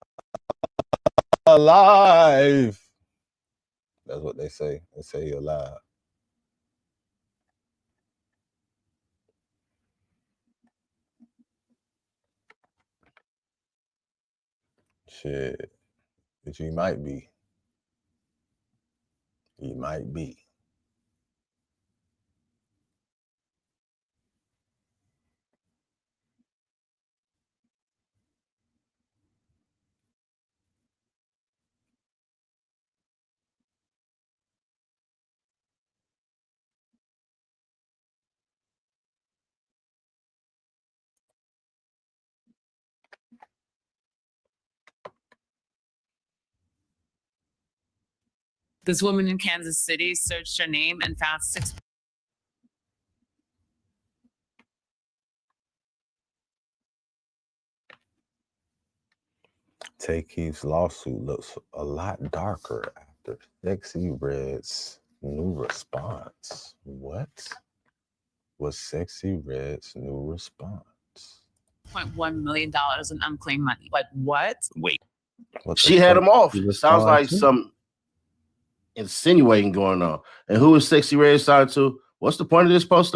alive. That's what they say. They say he alive. Shit. But he might be. He might be. This woman in Kansas City searched her name and found 6. Tay Keith's lawsuit looks a lot darker after Sexy Red's new response. What was Sexy Red's new response? $0.1 million in unclaimed money. Like what? Wait. What the She had fuck him off. you Sounds like respond to? some insinuating going on. And who is Sexy Red signed to? What's the point of this post?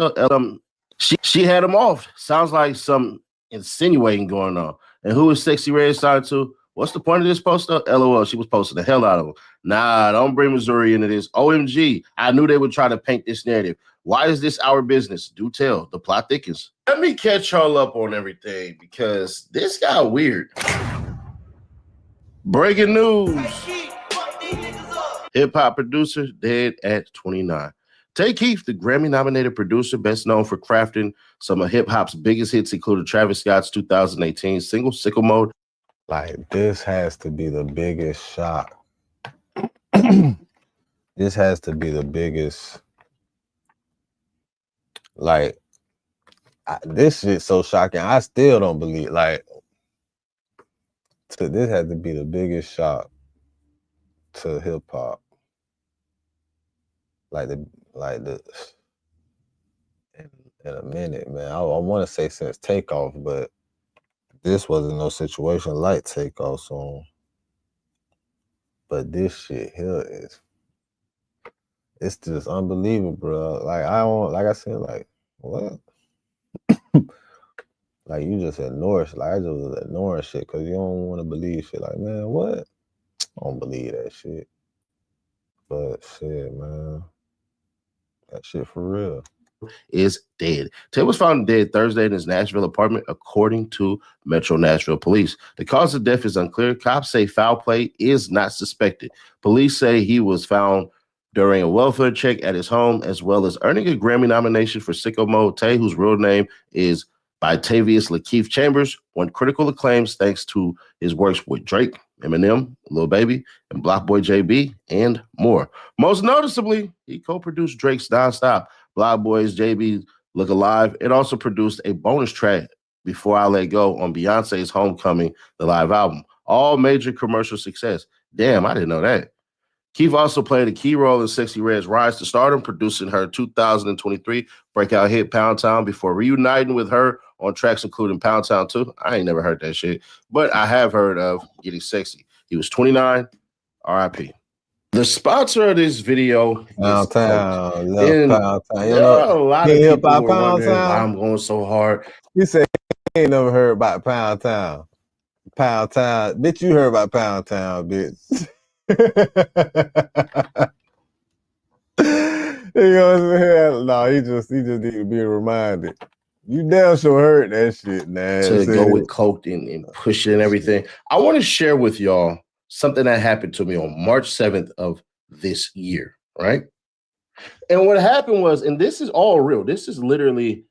She had him off. Sounds like some insinuating going on. And who is Sexy Red signed to? What's the point of this poster? LOL, she was posting the hell out of him. Nah, don't bring Missouri into this. OMG, I knew they would try to paint this narrative. Why is this our business? Do tell. The plot thickens. Let me catch y'all up on everything because this got weird. Breaking news. Hip-hop producer dead at 29. Tay Keith, the Grammy-nominated producer, best known for crafting some of hip-hop's biggest hits, including Travis Scott's 2018 single, Sicko Mode. Like, this has to be the biggest shock. This has to be the biggest. Like, this shit's so shocking. I still don't believe. Like, this has to be the biggest shock to hip hop. In a minute, man. I want to say since Takeoff, but this wasn't no situation like Takeoff song. But this shit here it's just unbelievable, bro. Like I said, like what? Like you just ignore shit. Like I just was ignoring shit because you don't want to believe shit. Like, man, what? I don't believe that shit. But shit, man. That shit for real. Is dead. Tay was found dead Thursday in his Nashville apartment, according to Metro Nashville Police. The cause of death is unclear. Cops say foul play is not suspected. Police say he was found during a welfare check at his home, as well as earning a Grammy nomination for Sicko Mode. Tay, whose real name is Bytavius Lakeith Chambers, won critical acclaims thanks to his works with Drake, Eminem, Lil Baby, and Block Boy JB, and more. Most noticeably, he co-produced Drake's Nonstop, Block Boy's JB Look Alive, and also produced a bonus track, Before I Let Go, on Beyonce's Homecoming, the live album. All major commercial success. Damn, I didn't know that. Keith also played a key role in Sexy Red's rise to stardom, producing her 2023 breakout hit Pound Town before reuniting with her on tracks including Pound Town 2. I ain't never heard that shit, but I have heard of Getting Sexy. He was 29, RIP. The sponsor of this video Pound Town. Pound Town. You There are a lot of people about who are Pound wondering why Town? I'm going so hard. You say you ain't never heard about Pound Town. Pound Town. Bitch, you heard about Pound Town, bitch. You know what I'm saying? No, he just need to be reminded. You damn sure heard that shit, man. To go with coke and push it and everything. I want to share with y'all something that happened to me on March 7th of this year, right? And what happened was, and this is all real, this is literally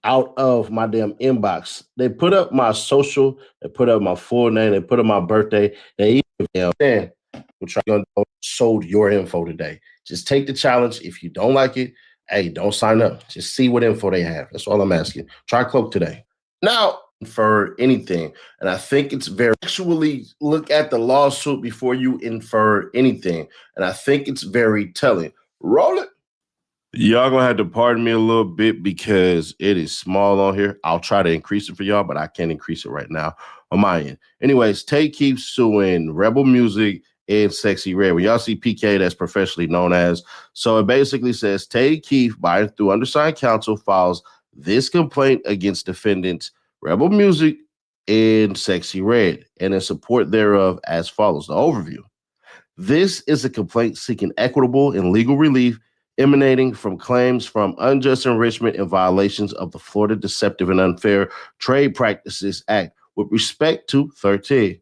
out of my damn inbox. They put up my social, they put up my full name, they put up my birthday. They even, man, we're trying to sold your info today. Just take the challenge. If you don't like it, hey, don't sign up. Just see what info they have. That's all I'm asking. Try Cloak today. Now, for anything, and I think it's very actually look at the lawsuit before you infer anything, and I think it's very telling. Roll it. Y'all gonna have to pardon me a little bit because it is small on here. I'll try to increase it for y'all, but I can't increase it right now on my end. Anyways, Tay keeps suing Rebel Music and Sexy Red. When y'all see PK, that's professionally known as. So it basically says Tay Keith, by through undersigned counsel, files this complaint against defendants Rebel Music and Sexy Red, and in support thereof as follows. The overview. This is a complaint seeking equitable and legal relief emanating from claims from unjust enrichment and violations of the Florida Deceptive and Unfair Trade Practices Act with respect to 13.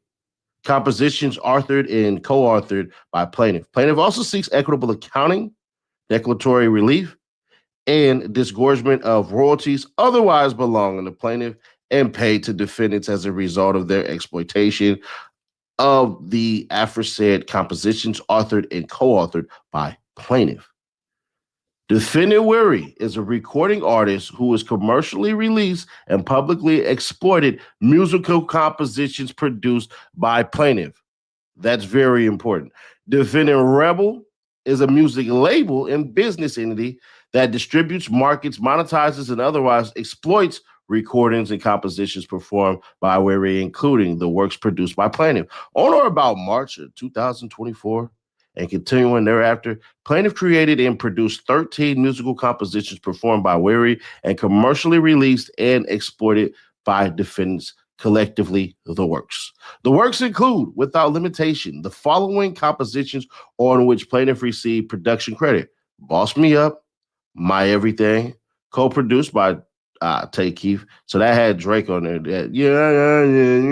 Compositions authored and co-authored by plaintiff. Plaintiff also seeks equitable accounting, declaratory relief, and disgorgement of royalties otherwise belonging to plaintiff and paid to defendants as a result of their exploitation of the aforesaid compositions authored and co-authored by plaintiff. Defendant Weary is a recording artist who has commercially released and publicly exploited musical compositions produced by plaintiff. That's very important. Defendant Rebel is a music label and business entity that distributes, markets, monetizes, and otherwise exploits recordings and compositions performed by Weary, including the works produced by plaintiff. On or about March of 2024, and continuing thereafter, plaintiff created and produced 13 musical compositions performed by Weary and commercially released and exploited by defendants, collectively the works. The works include, without limitation, the following compositions on which plaintiff received production credit: Boss Me Up, My Everything, co-produced by Tay Keith. So that had Drake on there. That, you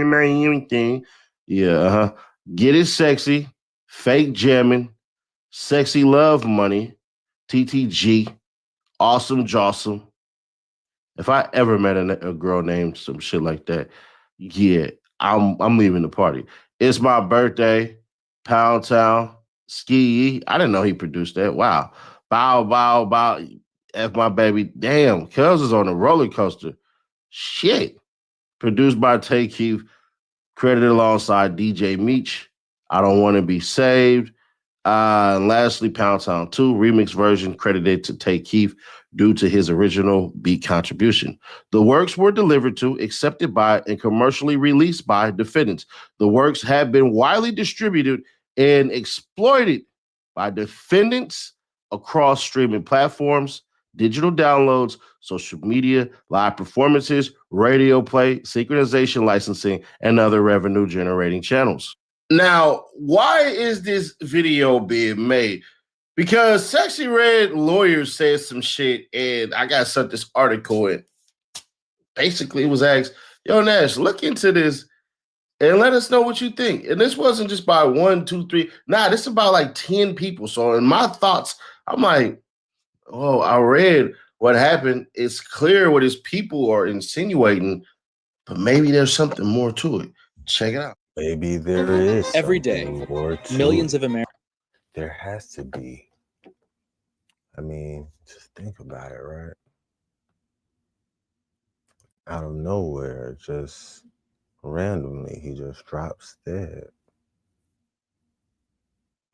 my everything. Yeah, Get It Sexy, Fake Jammin', Sexy Love Money, TTG, Awesome Jawsome. If I ever met a girl named some shit like that, yeah, I'm leaving the party. It's My Birthday, Pound Town, Ski. I didn't know he produced that. Wow. Bow, bow, bow. F My Baby. Damn, Cuz is on a roller coaster. Shit. Produced by Tay Keith, credited alongside DJ Meech. I Don't Want to Be Saved. And lastly, Pound Town 2, remix version credited to Tay Keith due to his original beat contribution. The works were delivered to, accepted by, and commercially released by defendants. The works have been widely distributed and exploited by defendants across streaming platforms, digital downloads, social media, live performances, radio play, synchronization licensing, and other revenue-generating channels. Now, why is this video being made? Because Sexy Red lawyer said some shit, and I got sent this article, and basically it was asked, yo, Nash, look into this and let us know what you think. And this wasn't just by 1, 2, 3. Nah, this is about like 10 people. So in my thoughts, I'm like, oh, I read what happened. It's clear what his people are insinuating, but maybe there's something more to it. Check it out. Maybe there is every day. Millions of Americans. There has to be. I mean, just think about it, right? Out of nowhere, just randomly, he just drops dead.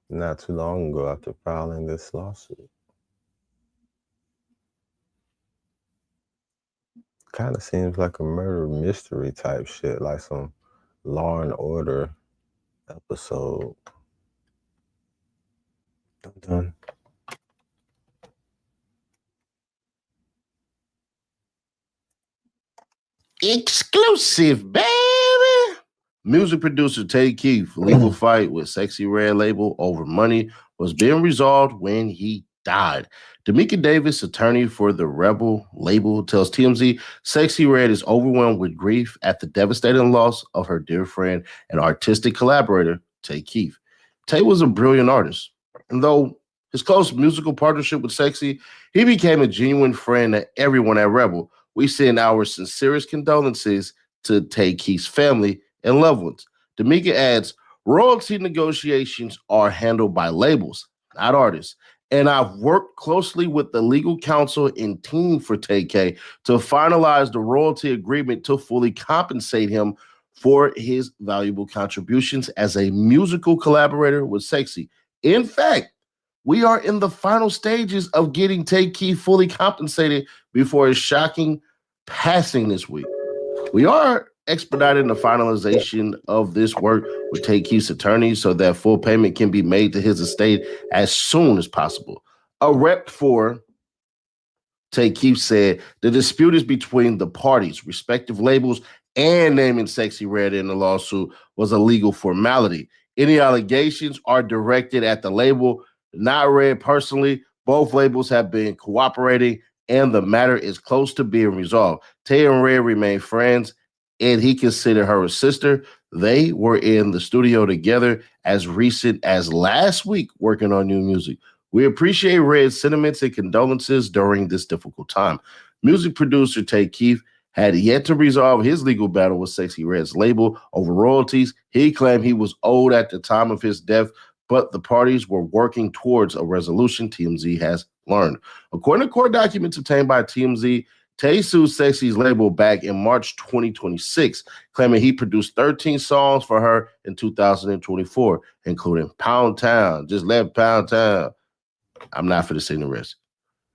Not too long ago after filing this lawsuit. Kind of seems like a murder mystery type shit, like some Law and Order episode. Dun dun. Exclusive, baby. Music producer Tay Keith, legal fight with Sexy Red label over money was being resolved when he died. Tamika Davis, attorney for the Rebel label, tells TMZ Sexy Red is overwhelmed with grief at the devastating loss of her dear friend and artistic collaborator, Tay Keith. Tay was a brilliant artist, and though his close musical partnership with Sexy, he became a genuine friend to everyone at Rebel. We send our sincerest condolences to Tay Keith's family and loved ones. Tamika adds, royalty negotiations are handled by labels, not artists. And I've worked closely with the legal counsel and team for Tay K to finalize the royalty agreement to fully compensate him for his valuable contributions as a musical collaborator with Sexy. In fact, we are in the final stages of getting Tay Keith fully compensated before his shocking passing this week. We are expediting the finalization of this work with Tay Keith's attorney so that full payment can be made to his estate as soon as possible. A rep for Tay Keith said the dispute is between the parties, respective labels, and naming Sexy Red in the lawsuit was a legal formality. Any allegations are directed at the label, not Red personally. Both labels have been cooperating, and the matter is close to being resolved. Tay and Red remain friends, and he considered her a sister. They were in the studio together as recent as last week working on new music. We appreciate Red's sentiments and condolences during this difficult time. Music producer Tay Keith had yet to resolve his legal battle with Sexy Red's label over royalties. He claimed he was owed at the time of his death, but the parties were working towards a resolution, TMZ has learned. According to court documents obtained by TMZ, Tay sued Sexy's label back in March 2026, claiming he produced 13 songs for her in 2024, including Pound Town, Just Left Pound Town. I'm not for to sing the rest.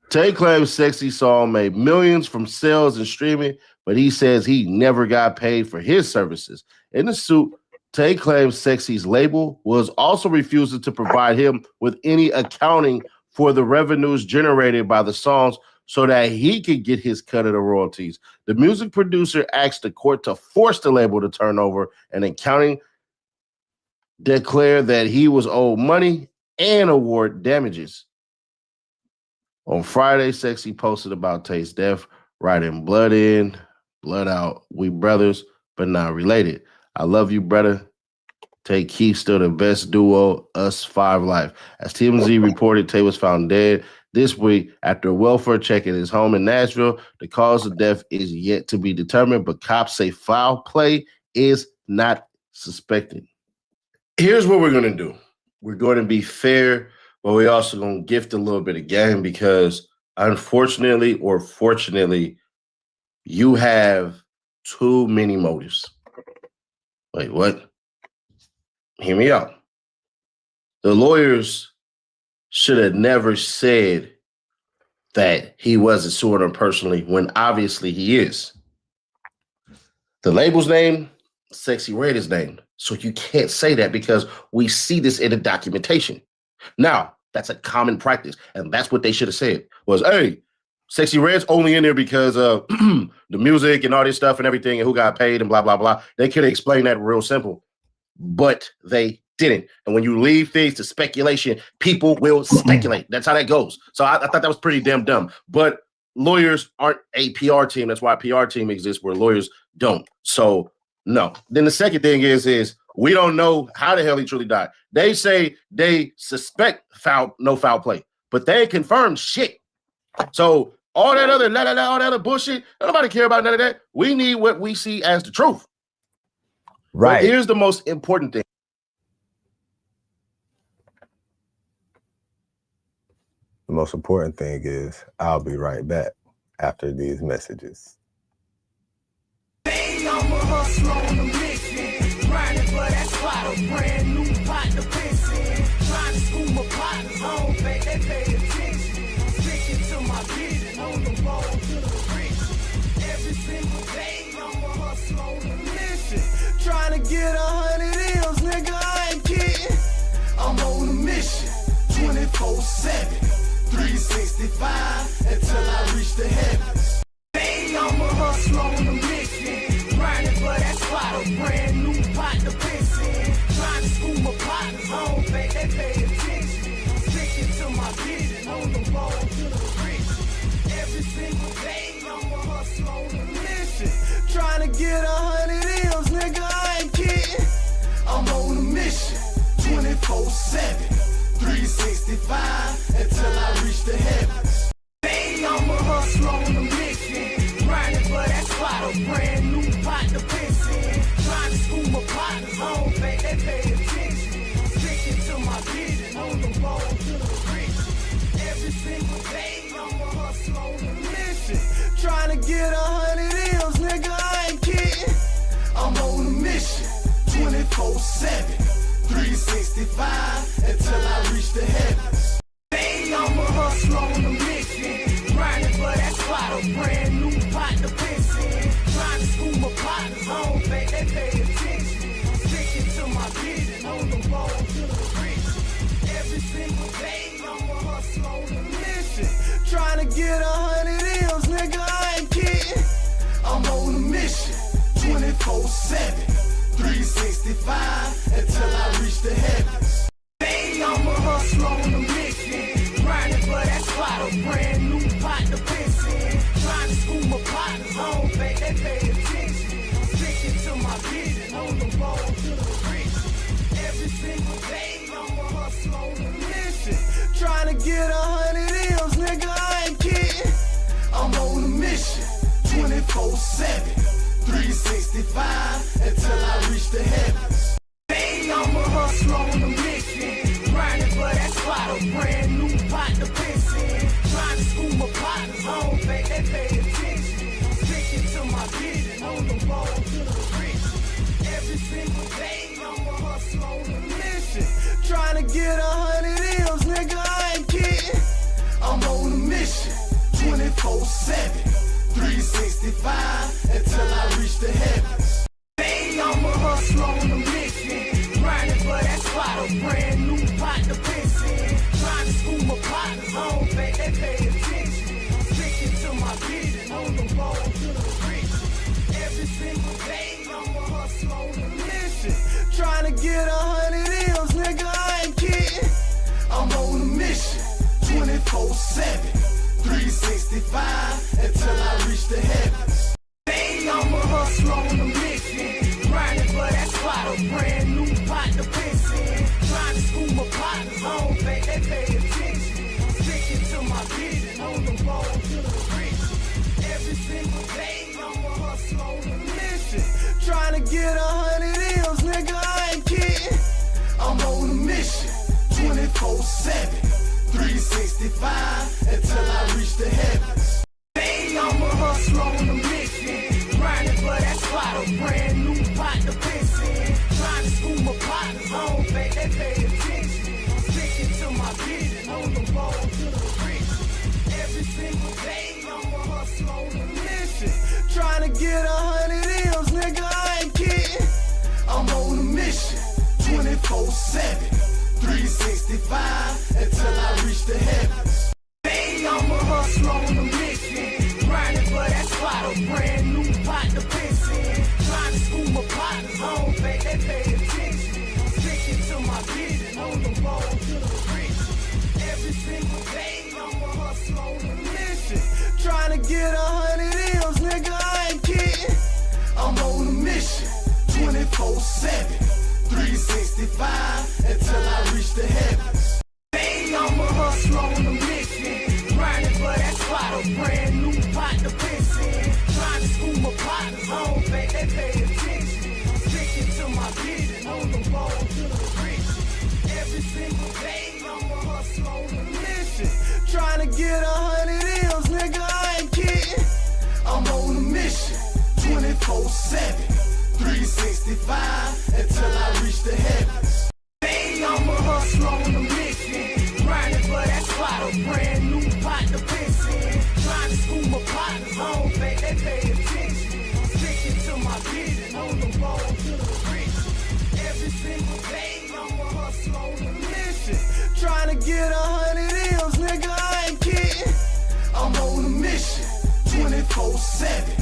Tay claims Sexy song made millions from sales and streaming, but he says he never got paid for his services. In the suit, Tay claims Sexy's label was also refusing to provide him with any accounting for the revenues generated by the songs so that he could get his cut of the royalties. The music producer asked the court to force the label to turn over an accounting, declare that he was owed money, and award damages. On Friday, Sexy posted about Tay's death, writing, "Blood in, blood out. We brothers, but not related. I love you, brother. Tay Keith still the best duo, us 5 life." As TMZ reported, Tay was found dead this week after a welfare check at his home in Nashville. The cause of death is yet to be determined, but cops say foul play is not suspected. Here's what we're going to do. We're going to be fair, but we're also going to gift a little bit of game because unfortunately or fortunately, you have too many motives. Wait, what? Hear me out. The lawyers should have never said that he wasn't suing her personally when obviously he is. The label's name, Sexy Red is named. So you can't say that because we see this in the documentation. Now, that's a common practice. And that's what they should have said was, hey, Sexy Red's only in there because of the music and all this stuff and everything and who got paid and blah, blah, blah. They could have explained that real simple, but they didn't. And when you leave things to speculation, people will speculate. That's how that goes. So I thought that was pretty damn dumb. But lawyers aren't a PR team. That's why a PR team exists where lawyers don't. So no. Then the second thing is we don't know how the hell he truly died. They say they suspect no foul play, but they ain't confirmed shit. So all that other all that other bullshit, nobody care about none of that. We need what we see as the truth. Right. But here's the most important thing. The most important thing is I'll be right back after these messages. I'm a hustler on a mission, grinding for that spot, a brand new pot to piss in. Trying to school my partners, I don't think they pay attention. I'm sticking to my vision, on the road to the rich. Every single day, I'm a hustler on a mission, trying to get 100 M's, nigga, I ain't kidding. I'm on a mission, 24/7, 365, until I reach the heavens. I'm a hustler on a mission, grinding for that spot, a brand new pot to piss in. Trying to school my partners, I don't think they pay attention. I'm sticking to my vision, on the road to the rich. Every single day, I'm a hustler on a mission, trying to get 100 M's, nigga, I ain't kidding. I'm on a mission, 24/7, 365, until I reach the heavens. I'm a hustler on a mission, grinding for that spot, a brand new pot to piss in. Trying to school my partners, I don't think they pay attention. I'm sticking to my vision, on the road to the rich. Every single day, I'm a hustler on a mission, trying to get 100 M's, nigga, I ain't kidding. I'm on a mission, 24/7, 365, until I reach the heavens. I'm a hustler on a mission, grinding for that spot, a brand new pot to piss in. Trying to school my partners, I don't think they pay attention. I'm sticking to my vision, on the road to the rich. Every single day, I'm a hustler on a mission, trying to get 100 M's, nigga, I ain't kidding. I'm on a mission, 24/7, 365, until I reach the heavens. I'm a hustler on a mission, grinding for that spot, a brand new pot to piss in. Trying to school my partners, I don't think they pay attention. I'm sticking to my vision, on the road to the rich. Every single day, I'm a hustler on a mission, trying to get 100 M's, nigga, I ain't kidding. I'm on a mission, 24/7, 24/7, 365 until I reach the heavens. Hey, I'm a hustler on a mission, grinding for that spot, a brand new pot to piss in. Trying to school my partners home, they pay attention. Sticking to my vision, on the road to the rich. Every single day, I'm a hustler on a mission. Trying to get 100 M's, nigga, I ain't kidding. I'm on a mission, 24/7, 365 until I reach the heavens. Hey, I'm a hustler on a mission, grinding for that spot, a brand new pot to piss in. Trying to school my partners home, they pay attention. Sticking to my vision, on the road to the rich. Every single day, I'm a hustler on a mission. Trying to get 100 M's, nigga, I ain't kidding. I'm on a mission, 24/7, 365 until I reach the heavens. Hey, I'm a hustler on a mission, grinding for that spot, a brand new pot to piss in. Trying to school my partners home, they pay attention. Sticking to my vision, on the road to the rich. Every single day, I'm a hustler on a mission. Trying to get 100 M's, nigga, I ain't kidding. I'm on a mission, 24/7, 365 until I reach the heavens. Hey, I'm a hustler on a mission, grinding for that spot, a brand new pot to piss in. Trying to school my partners home, they pay attention. Sticking to my vision, on the road to the rich. Every single day, I'm a hustler on a mission. Trying to get 100 M's, nigga, I ain't kidding. I'm on a mission, 24/7, 365 until I reach the heavens. Hey, I'm a hustler on a mission, grinding for that spot, a brand new pot to piss in. Trying to school my partners home, they pay attention. Sticking to my vision, on the road to the rich. Every single day, I'm a hustler on a mission. Trying to get 100 M's, nigga, I ain't kidding. I'm on a mission, 24/7, 365 until I reach the heavens. Hey, I'm a hustler on a mission, grinding for that spot, a brand new pot to piss in. Trying to school my partners home, they pay attention. Sticking to my vision, on the road to the rich. Every single day, I'm a hustler on a mission. Trying to get 100 M's, nigga, I ain't kidding. I'm on a mission, 24/7, 365 until I reach the heavens. Hey, I'm a hustler on a mission, grinding for that spot, a brand new pot to piss in. Trying to school my partners home, they pay attention. Sticking to my vision, on the road to the rich. Every single day, I'm a hustler on a mission. Trying to get 100 M's, nigga, I ain't kidding. I'm on a mission, 24/7,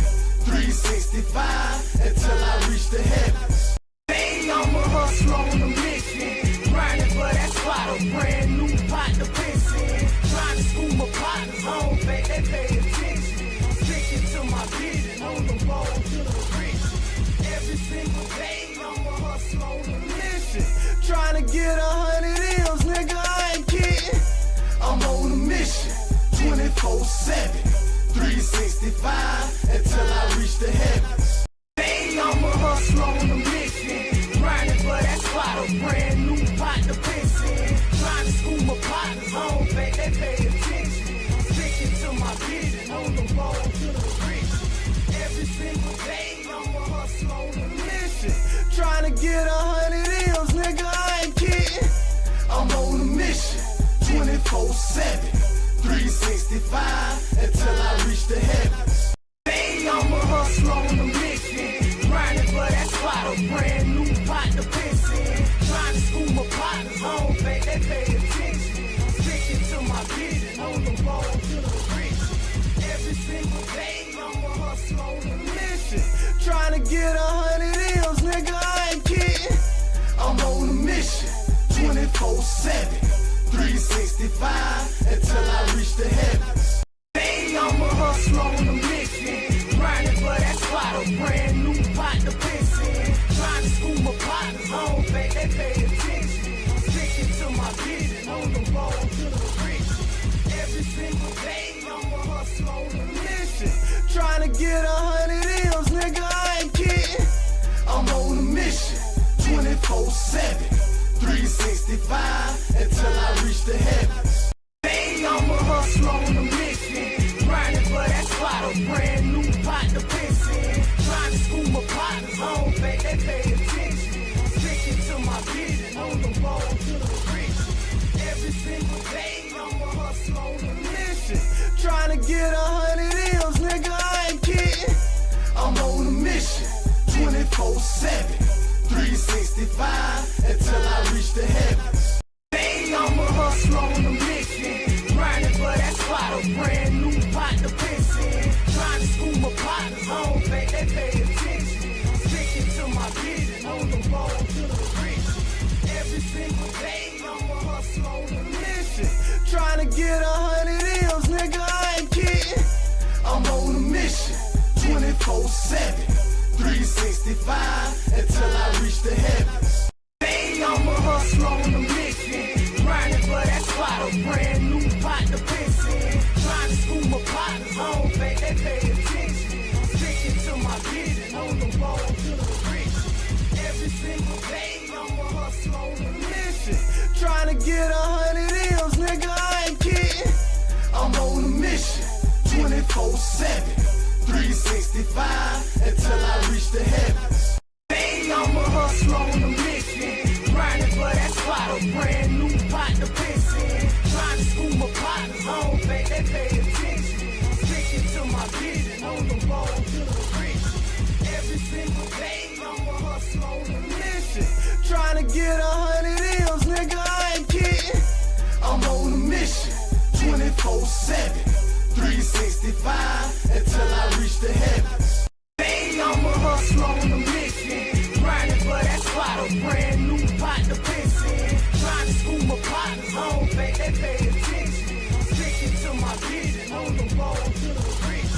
365 until I reach the heavens. Hey, I'm a hustler on a mission, grinding for that spot, a brand new pot to piss in. Trying to school my partners home, they pay attention. Sticking to my vision, on the road to the rich. Every single day, I'm a hustler on a mission. Trying to get 100 M's, nigga, I ain't kidding. I'm on a mission, 24/7, 365 until I reach the heavens. Hey, I'm a hustler on a mission, grinding for that spot, a brand new pot to piss in. Trying to school my partners home, they pay attention. Sticking to my vision, on the road to the rich. Every single day, I'm a hustler on a mission. Trying to get 100 M's, nigga, I ain't kidding. I'm on a mission, 24/7, 365 until I reach the heavens. Hey, I'm a hustler on a mission, grinding for that spot, a brand new pot to piss in. Trying to school my partners home, they pay attention. Sticking to my vision, on the road to the rich. Every single day, I'm a hustler on a mission. Trying to get 100 M's, nigga, I ain't kidding. I'm on a mission, 24/7, 365 until I reach the heavens. Hey, I'm a hustler on a mission, grinding for that spot, a brand new pot to piss in. Trying to school my partners home, they pay attention. Sticking to my vision, on the road to the rich. Every single day, I'm a hustler on a mission. Trying to get 100 24/7, 365 until I reach the heavens. Hey, I'm a hustler on a mission, grinding for that spot, a brand new pot to piss in. Trying to school my partners, I don't think they pay attention. I'm sticking to my vision on the road to the rich. Every single day, I'm a hustler on a mission, trying to get 100 M's, nigga, I ain't kidding. I'm on a mission, 24/7, 365 until I reach the heavens. Hey, I'm a hustler on a mission, grinding for that spot, a brand new pot to piss in. Trying to school my partners, I don't think they pay attention. I'm sticking to my vision on the road to the rich. Every single day, I'm a hustler on a mission, trying to get 100 M's, nigga, I ain't kidding. I'm on a mission, 24/7, 365 until I reach the heavens. Hey, I'm a hustler on a mission, grinding for that spot, a brand new pot to piss in. Trying to school my partners, I don't think they pay attention. I'm sticking to my vision on the road to the rich. Every single day, I'm a hustler on a mission, trying to get 100 M's, nigga, I ain't kidding. I'm on a mission, 24/7, 365 until I reach the heavens. Hey, I'm a hustler on a mission, grinding for that spot, a brand new pot to piss in. Trying to school my partners, I don't think they pay attention. I'm sticking to my vision on the road to the rich.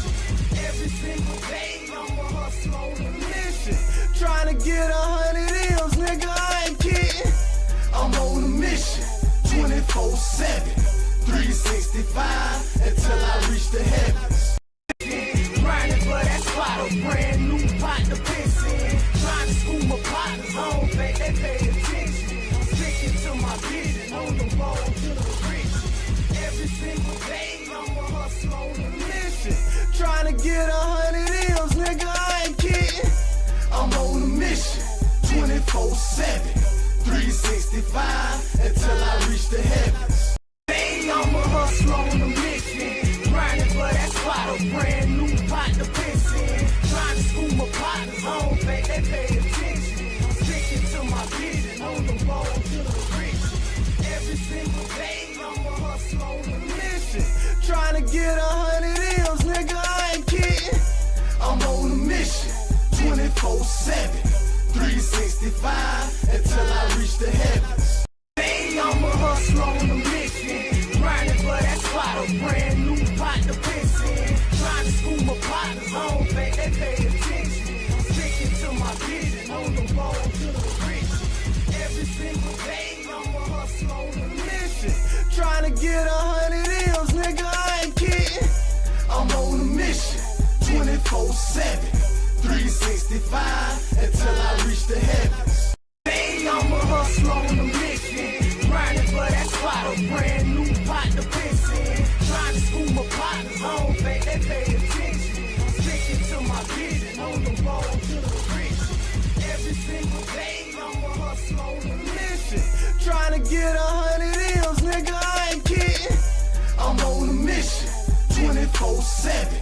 Every single day, I'm a hustler on a mission, trying to get 100 M's, nigga, I ain't kidding. I'm on a mission, 24/7, 365 until I reach the heavens. Grinding for that spot, a brand new pot to piss in. Trying to school my partners, I don't think they pay attention. I'm sticking to my vision on the road to the rich. Every single day, I'm a hustler on a mission, trying to get 100 M's, nigga, I ain't kidding. I'm on a mission, 24/7, 365 until I reach the heavens. Hey, I'm a hustler on a mission, grinding for that spot, a brand new pot to piss in. Trying to school my partners, I don't think they pay attention. I'm sticking to my vision on the road to the rich. Every single day, I'm a hustler on a mission, trying to get 100 M's, nigga, I ain't kidding. I'm on a mission, 24/7, 365 until I reach the heavens. Hey, I'm a hustler on a mission, grinding for that spot, a brand new pot to piss in. Trying to school my partners, I don't think they pay attention. I'm sticking to my vision on the road to the rich. Every single day, I'm a hustler on a mission, trying to get 100 M's, nigga, I ain't kidding. I'm on a mission, 24/7, 365 until I reach the heavens. Hey, I'm a hustler on a mission, grinding for that spot, a brand new pot to piss in. Trying to school my partners, I don't think they pay attention. I'm sticking to my vision on the road to the rich. Every single day, I'm a hustler on a mission, trying to get 100 M's, nigga, I ain't kidding. I'm on a mission, 24/7,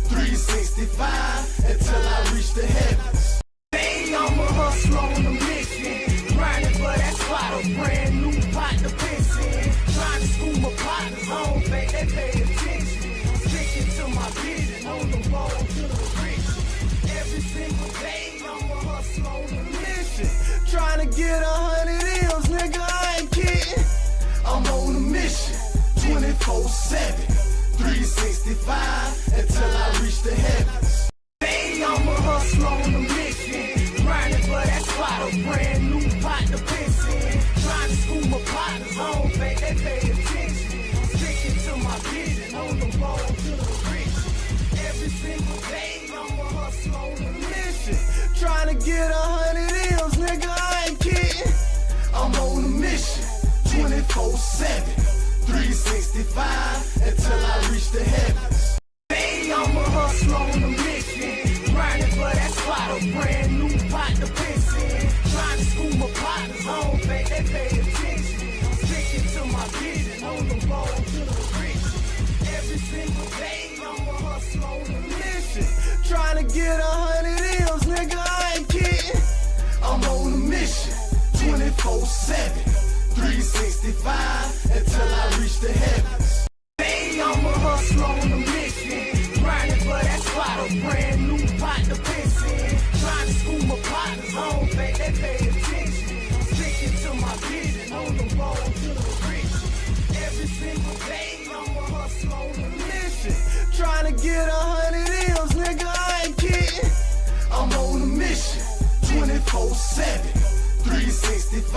365 until I reach the heavens. Hey, I'm a hustler on a mission, grinding for that spot, a brand new pot to piss in. Trying to school my partners, I don't think they pay attention. I'm sticking to my vision on the road to the rich. Every single day, I'm a hustler on a mission, trying to get 100 M's, nigga, I ain't kidding. I'm on a mission, 24/7, 365 until I reach the heavens. Hey, I'm a hustler on a mission, grinding for that spot, a brand new pot to piss in. Trying to school my partners, I don't think they pay attention. I'm sticking to my vision on the road to the rich. Every single day, I'm a hustler on a mission, trying to get 100 M's, nigga, I ain't kidding. I'm on a mission, 24/7, 365 until I reach the heavens. Hey, I'm a hustler on a mission, grinding for that spot, a brand new pot to piss in. Trying to school my partners, I don't think they pay attention. I'm sticking to my vision on the road to the rich. Every single day, I'm a hustler on a mission, trying to get 100 M's, nigga, I ain't kidding. 24/7, 365 until I reach the heavens. Hey, I'm a hustler on a mission, grinding for that spot, a brand new pot to piss in. Trying to school my partners home, babe, they pay attention. Sticking to my vision on the road to the rich. Every single day, I'm a hustler on a mission, trying to get 100 M's, nigga, I ain't kidding. I'm on a mission, 24/7, 365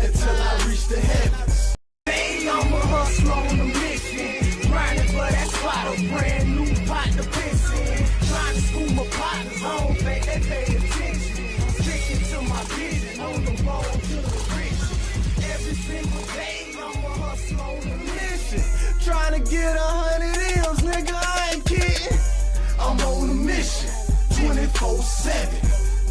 until I reach the heavens. Hey, I'm a hustler on a mission, grinding for that spot, a brand new pot to piss in. Trying to school my partners home, babe, they pay attention. Sticking to my vision on the road to the rich. Every single day, I'm a hustler on a mission, trying to get 100 M's, nigga, I ain't kidding. I'm on a mission, 24/7,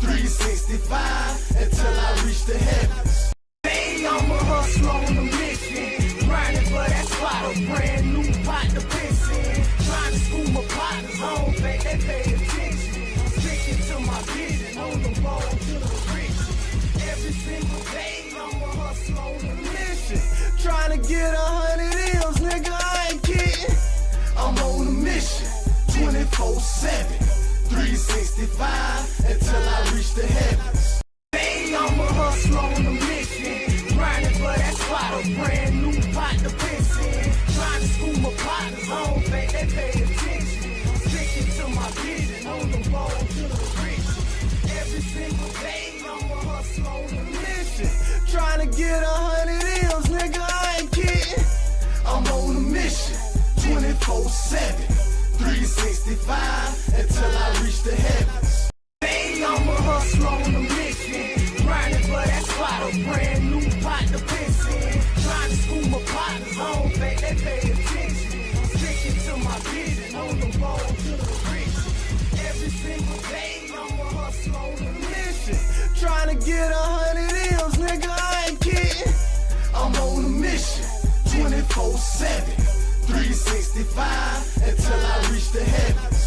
365 until I reach the heavens. Hey, I'm a hustler on a mission, grinding for that spot, a brand new pot to piss in. Trying to school my partners home, babe, they pay attention. Sticking to my vision on the road to the rich. Every single day, I'm a hustler on a mission, trying to get 100 M's, nigga, I ain't kidding. I'm on a mission, 24/7, 365 until I reach the heavens. Hey, I'm a hustler on a mission, grinding for that spot, a brand new pot to piss in. Trying to school my partners home, babe, they pay attention. Sticking to my vision on the road to the rich. Every single day, I'm a hustler on a mission, trying to get 100 M's, nigga, I ain't kidding. I'm on a mission, 24/7, 365 until I reach the heavens. Hey, I'm a hustler on a mission, grinding for that spot, a brand new pot to piss in. Trying to school my partners home, babe, they pay attention. Sticking to my vision on the road to the rich. Every single day, I'm a hustler on a mission, trying to get 100 M's, nigga, I ain't kidding. I'm on a mission, 24/7, 365 until I reach the heavens.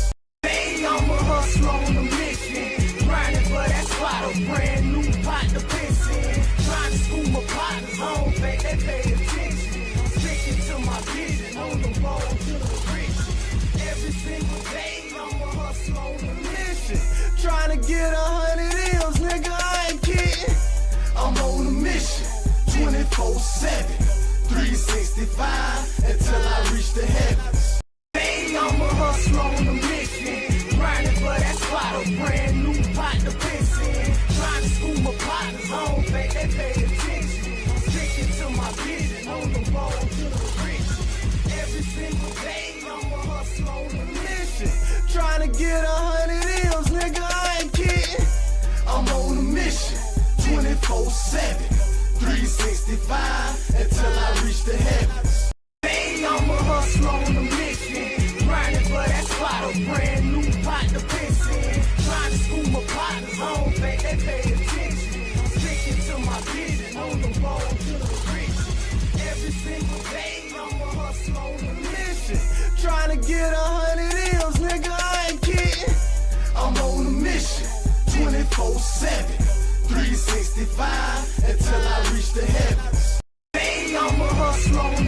Hey, I'm a hustler on a mission, grinding for that spot, a brand new pot to piss in. Trying to school my partners home, babe, they pay attention. Sticking to my vision on the road to the rich. Every single day, I'm a hustler on a mission, trying to get 100 M's, nigga, I ain't kidding. I'm on a mission, 24/7, 365 until I reach the heavens. Hey, I'm a hustler on a mission, grinding for that spot, a brand new pot to piss in. Trying to school my partners home, babe, they pay attention. Sticking to my vision on the road to the rich. Every single day, I'm a hustler on a mission, trying to get 100 M's, nigga, I ain't kidding. I'm on a mission, 24/7, 365 until I reach the heavens. Hey, I'm a hustler on a mission, grinding for that spot, a brand new pot to piss in. Trying to school my partners home, babe, they pay attention. Sticking to my vision on the road to the rich. Every single day, I'm a hustler on a mission, trying to get 100 M's, nigga, I ain't kidding. I'm on a mission, 24/7, 365 until I reach the heavens. Hey, I'm a hustler on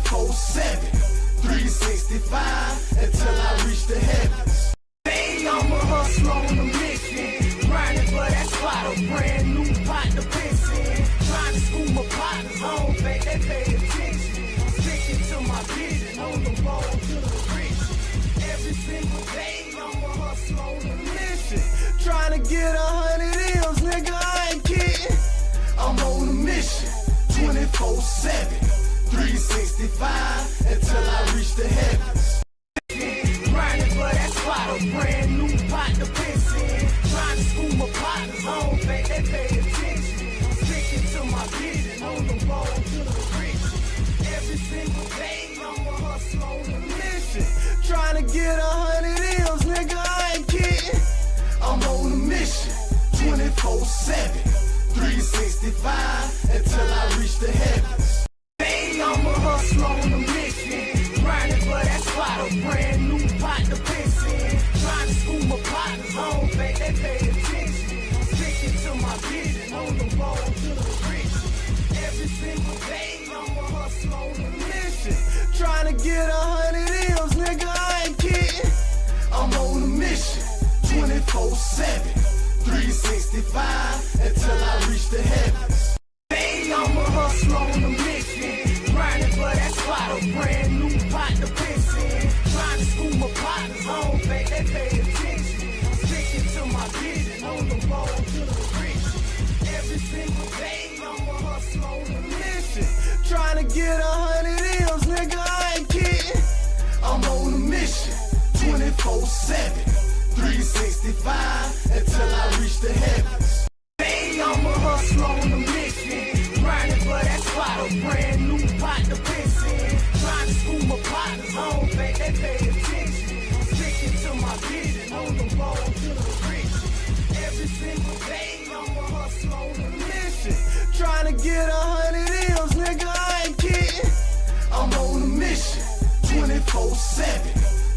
24/7, 365 until I reach the heavens. Hey, I'm a hustler on a mission, grinding for that spot, a brand new pot to piss in. Trying to school my partners, I don't think they pay attention. I'm sticking to my vision, on the road to the rich. Every single day, I'm a hustler on a mission, trying to get 100 M's, nigga, I ain't kidding. I'm on a mission, 24/7, 365 until I reach the heavens. Grinding for that spot, a brand new pot to piss in. Trying to school my partners, I don't think they pay attention. I'm sticking to my vision, on the road to the rich. Every single day, I'm a hustler on a mission, trying to get 100 M's, nigga, I ain't kidding. I'm on a mission, 24/7, 365 until I reach the heavens. Hey, I'm a hustler on a mission, grinding for that spot, a brand new pot to piss in. Trying to school my partners, I don't think they pay attention. I'm sticking to my vision, on the road to the rich. Every single day, I'm a hustler on a mission, trying to get 100 M's, nigga, I ain't kidding. I'm on a mission, 24/7, 365 until I reach the heavens. Hey, I'm a hustler on a mission, grinding for that spot, a brand new pot to piss in. Trying to school my partners, I don't think they pay attention. I'm sticking to my vision, on the road to the rich. Every single day, I'm a hustler on a mission, trying to get 100 M's, nigga, I ain't kidding. I'm on a mission, 24/7, 365 until I reach the heavens. Hey, I'm a hustler on a mission, grinding for that spot, a brand new pot to piss in. Trying to school my partners, I don't think they pay attention. I'm sticking to my vision, on the road to the rich. Every single day, I'm a hustler on a mission, trying to get 100 M's, nigga, I ain't kidding. I'm on a mission, 24/7,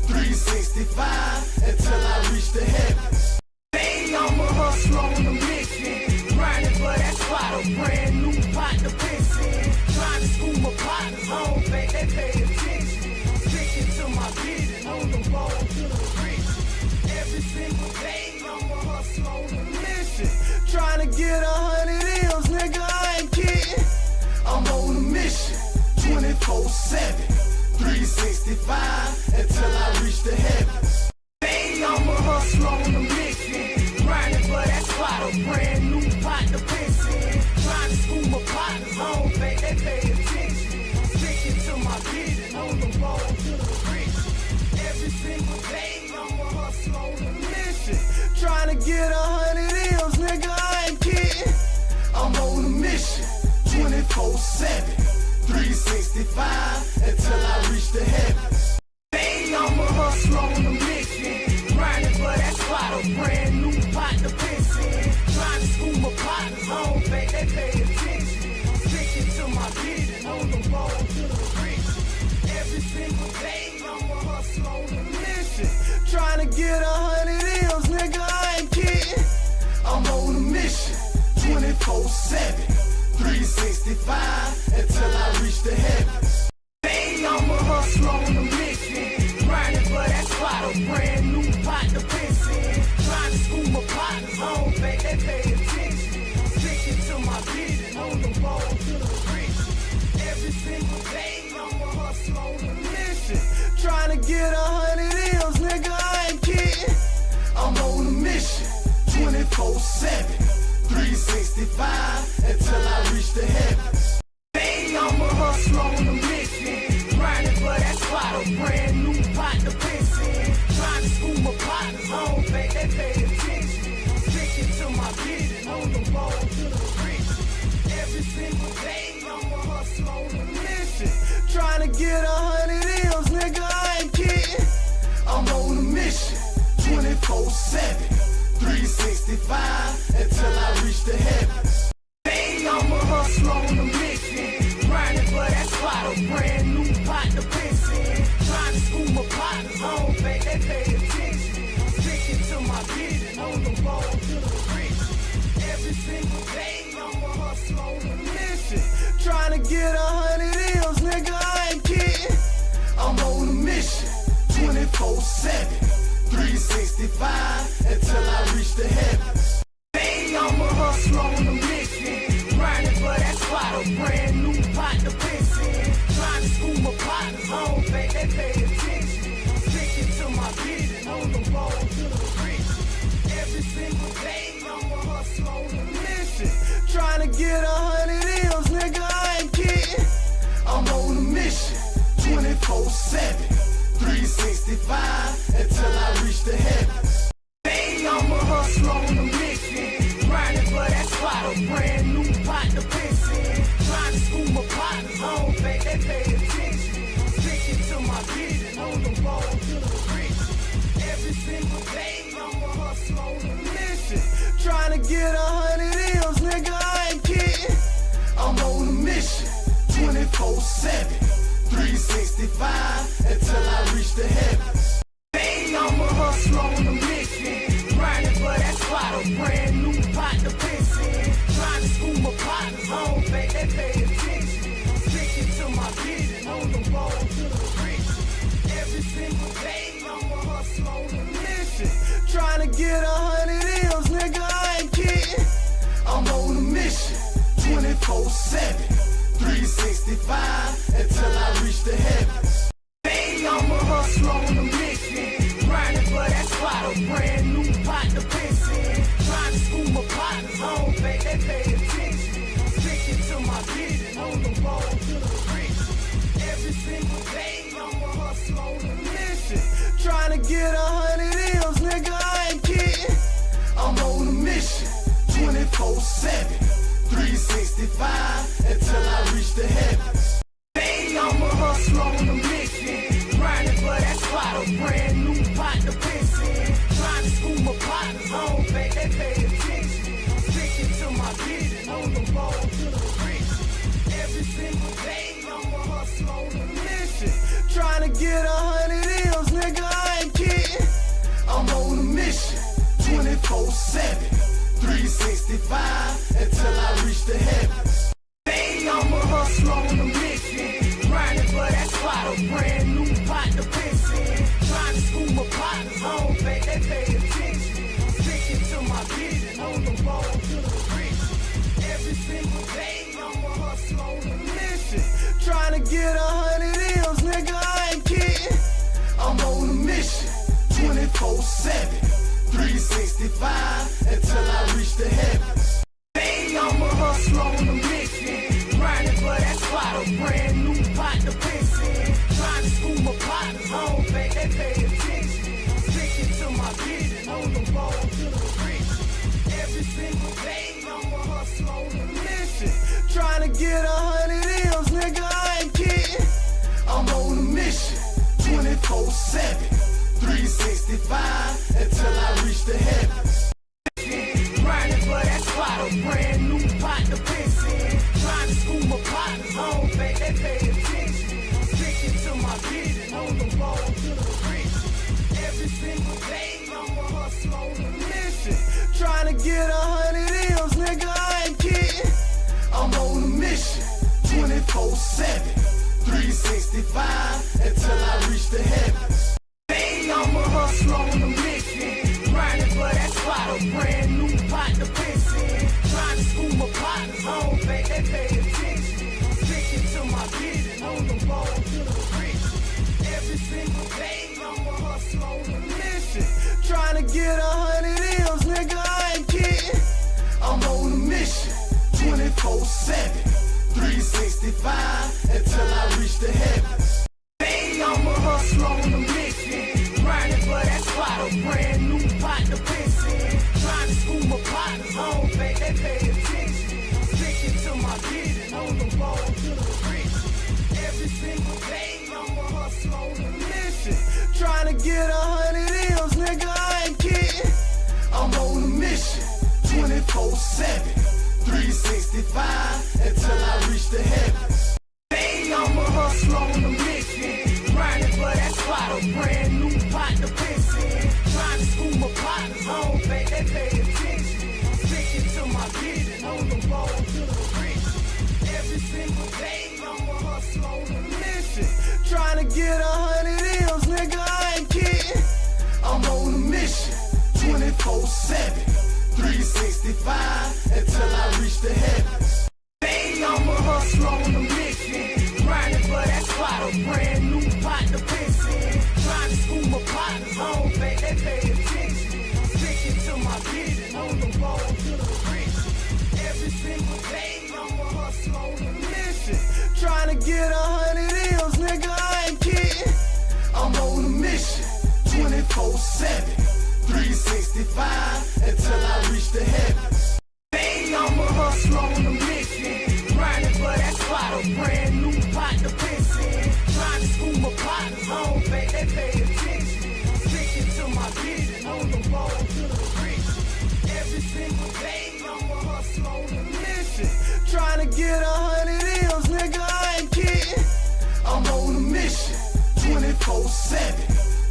365 until I reach the heavens. Hey, I'm a hustler on a mission, grinding for that spot, a brand new pot to piss in. Trying to school my partners, I don't think they pay attention. I'm sticking to my vision, on the road to the rich. Every single day, I'm a hustler on a mission, trying to get 100 M's, nigga, I ain't kidding. I'm on a mission, 24/7, 365 until I reach the heavens. Hey, I'm a hustler on a mission, grinding for that spot, a brand new pot to piss in. Trying to school my partners, I don't think they pay attention. I'm sticking to my vision, on the road to the rich. Every single day, I'm a hustler on a mission, trying to get 100 M's, nigga, I ain't kidding. I'm on a mission, 24/7, 365 until I reach the heavens. Hey, I'm a hustler on a mission, grinding for that spot, a brand new pot to piss in. Trying to school my partners, I don't think they pay attention. I'm sticking to my vision, on the road to the rich. Every single day, I'm a hustler on a mission, trying to get 100 M's, nigga, I ain't kidding. I'm on a mission, 24/7, 365 until I reach the heavens. Hey, I'm a hustler on a mission, grinding for that spot, a brand new pot to piss in. Trying to school my partners, I don't think they pay attention. I'm sticking to my vision, on the road to the rich. Every single day, I'm a hustler on a mission, trying to get 100 M's, nigga, I ain't kidding. I'm on a mission, 24/7, 365 until I reach the heavens. Hey, I'm a hustler on a mission, grinding for that spot, a brand new pot to piss in. Trying to school my partners, I don't think they pay attention. I'm sticking to my vision, on the road to the rich. Every single day, I'm a hustler on a mission, trying to get 100 M's, nigga, I ain't kidding. I'm on a mission, 24/7, 365 until I reach the heavens. Hey, I'm a hustler on a mission, grinding for that spot, a brand new pot to piss in. Trying to school they pay attention. I'm sticking to my vision on the road to the rich. Every single day I'm a hustle on a mission. Trying to get 100 M's, nigga, I ain't kidding. I'm on a mission, 24/7, 365 until I reach the heavens. Hey, I'm a hustler on a mission, grinding for that spot, a brand new pot to piss in. Trying to school my partners, I don't think they pay attention. I'm sticking to my vision on the road to the rich. Every single day I'm a hustler on a mission, trying to get 100 M's, nigga, I ain't kidding. I'm on a mission, 24/7, 365 until I reach the heavens. Hey, I'm a hustler on a mission, grinding for that spot, a brand new pot to piss in. Trying to school my partners, I don't think they pay attention. I'm sticking to my vision on the road to the rich. Every single day I'm a hustler on a mission, trying to get 100 M's, nigga, I ain't kidding. I'm on a mission, 24/7, 365 until I reach the heavens. Hey, I'm a hustler on a mission, grinding for that spot, a brand new pot to piss in. Trying to school my partners, I don't think they pay attention. I'm sticking to my vision on the road to the rich. Every single day I'm a hustler on a mission, trying to get 100 M's, nigga, I ain't kidding. I'm on a mission, 24/7, 365 until I reach the heavens. Hey, I'm a hustler on a mission, grinding for that spot, a brand new pot to piss in. Trying to school my partners, I don't think they pay attention. I'm sticking to my vision on the road to the rich. Every single day I'm a hustler on a mission, trying to get 100 M's, nigga, I ain't kidding. I'm on a mission, 24/7, 365 until I reach the heavens. Hey, I'm a hustler on a mission, grinding for that spot, a brand new pot to piss in. Trying to school my partners, I don't think they pay attention. I'm sticking to my vision on the road to the rich. Every single day I'm a hustler on a mission, trying to get 100 M's, nigga, I ain't kidding. I'm on a mission, 24/7, 365 until I reach the heavens. Hey, I'm a hustler on a mission, grinding for that spot, a brand new pot to piss in. Trying to school my partners, I don't think they pay attention. I'm sticking to my vision on the road to the rich. Every single day I'm a hustler on a mission, trying to get 100 M's, nigga, I ain't kidding. I'm on a mission, 24/7, 365 until I reach the heavens. Grinding for that spot, a brand new pot to piss in. Trying to school my partners, I don't think they pay attention. I'm sticking to my vision on the road to the rich. Every single day I'm a hustler on a mission, trying to get 100 M's, nigga, I ain't kidding. I'm on a mission, 24/7, 365 until I reach the heavens. Hey, I'm a hustler on a mission, grinding for that spot, a brand new pot to piss in. Trying to school my partners, I don't think they pay attention. I'm sticking to my vision on the road to the rich. Every single day I'm a hustler on a mission, trying to get 100 M's, nigga, I ain't kidding. I'm on a mission, 24/7, 365 until I reach the heavens. Hey, I'm a hustler on a mission, grinding for that spot, a brand new pot to piss in. Trying to school my partners, I don't think they pay attention. I'm sticking to my vision on the road to the rich. Every single day I'm a hustler on a mission, trying to get 100 M's, nigga, I ain't kidding. I'm on a mission, 24/7, 365 until I reach the heavens. Hey, I'm a hustler on a mission, grinding for that spot, a brand new pot to piss in. Trying to school my partners, I don't think they pay attention. I'm sticking to my vision on the road to the rich. Every single day I'm a hustler on a mission, trying to get 100 M's, nigga, I ain't kidding. I'm on a mission, 24/7, 365 until I reach the heavens. Hey, I'm a hustler on a mission, grinding for that spot, a a brand new pot to piss in. Trying to school my partners home, babe, they pay attention. I'm sticking to my vision on the road to the rich. Every single day, I'm a hustler on a mission. Trying to get 100 M's, nigga, I ain't kidding. I'm on a mission, 24/7, 365, until I reach the heavens. Hey, I'm a hustler on a mission, grinding for that spot, a brand new pot to piss in. Trying to school my partners home, babe, they pay attention. I'm sticking to my vision on the road to the rich. Every single day, I'm a hustler on a mission, trying to get 100 M's, nigga, I ain't kidding. I'm on a mission, 24/7,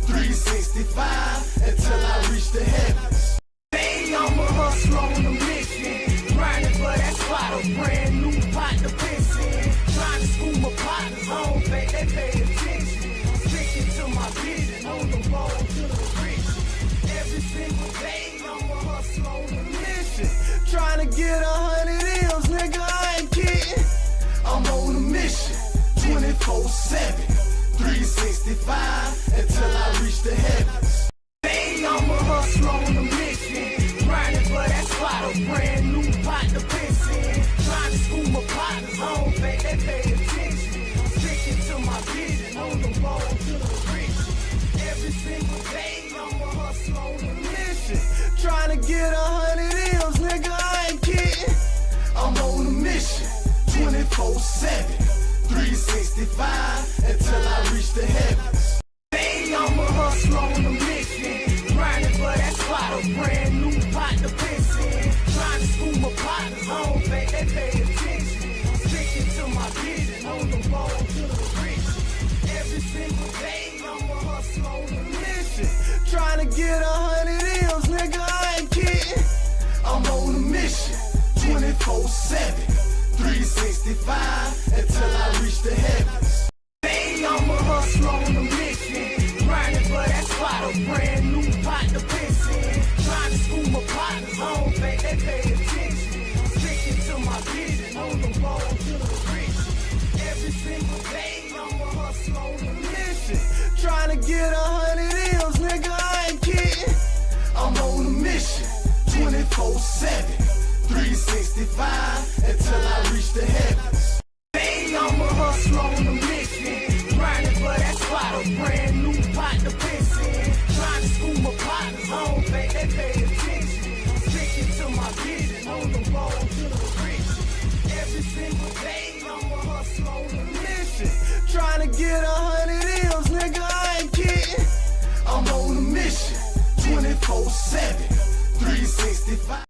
365, until I reach the heavens. Hey, I'm a hustler on a mission, grinding for that spot, a brand new pot to piss in. Trying to school my partners home, babe, they pay attention. I'm sticking to my vision on the road to the rich. Every single day, I'm a hustler on a mission, trying to get 100 M's, nigga, I ain't kidding. I'm on a mission, 24/7, 365, until I reach the heavens. Hey, I'm a hustler on a mission, grinding for that spot, a brand new pot to piss in. Trying to school my partners home, babe, they pay attention. I'm sticking to my vision on the road to the rich. Every single day, I'm a hustler on a mission, trying to get 100 M's, nigga, I ain't kidding. I'm on a mission, 24/7, 365, until I reach the heavens. Hey, I'm a hustler on a mission, grinding for that spot, a brand new pot to piss in. Trying to school my partners home, babe, they pay attention. I'm sticking to my vision on the road to the rich. Every single day, I'm a hustler on a mission, trying to get 100 M's, nigga, I ain't kidding. I'm on a mission, 24/7, 365, until I reach the heavens. Hey, I'm a hustler on a mission, grinding for that spot, a brand new pot to piss in. Trying to school my partners home, babe, they pay attention. I'm sticking to my vision on the road to the rich. Every single day, I'm a hustler on a mission, trying to get 100 M's, nigga, I ain't kidding. I'm on a mission, 24/7, 365, until I reach the heavens. Hey, I'm a hustler on a mission, grinding for that spot, a brand new pot to piss in. Trying to school my partners home, babe, they pay attention. I'm sticking to my vision on the road to the rich. Every single day, I'm a hustler on a mission, trying to get 100 M's, nigga, I ain't kidding. I'm on a mission, 24/7, 365.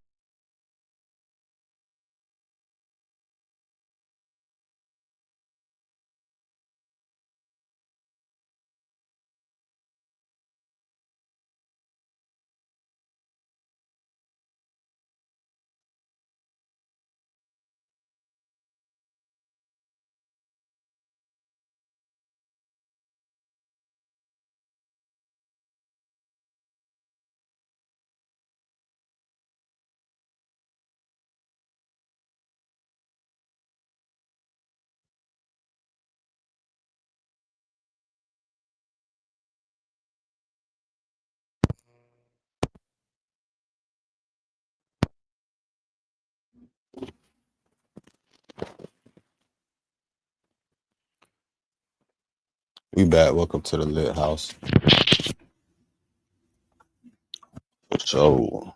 We back. Welcome to the Lit House. So,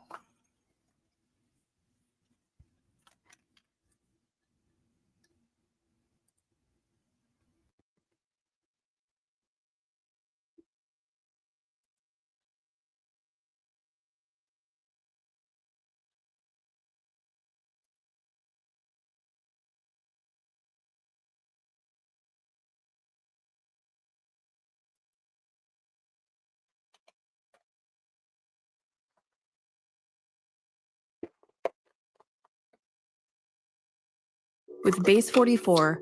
With Base 44,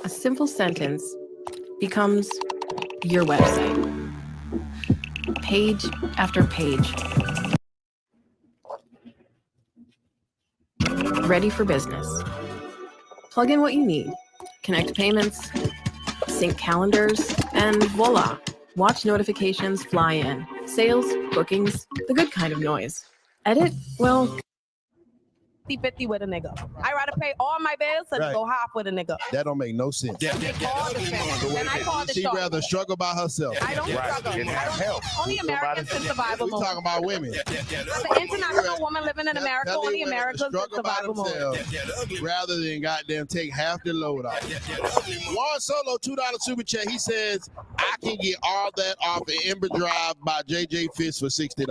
a simple sentence becomes your website. Page after page. Ready for business. Plug in what you need. Connect payments, sync calendars, and voila, watch notifications fly in. Sales, bookings, the good kind of noise. Edit? Well, 50-50 with a nigga. I rather pay all my bills than Right. go half with a nigga. That don't make no sense. All the fence. Then I call the She'd shot. rather struggle by herself. I don't struggle. I don't, only Americans in survival We mode. talking about women. As an international woman living in America, Tell only these women to Americans in struggle by survival mode. themselves rather than goddamn take half the load off. Juan Solo, $2 super chat. He says, I can get all that off of Ember Drive by JJ Fish for $60.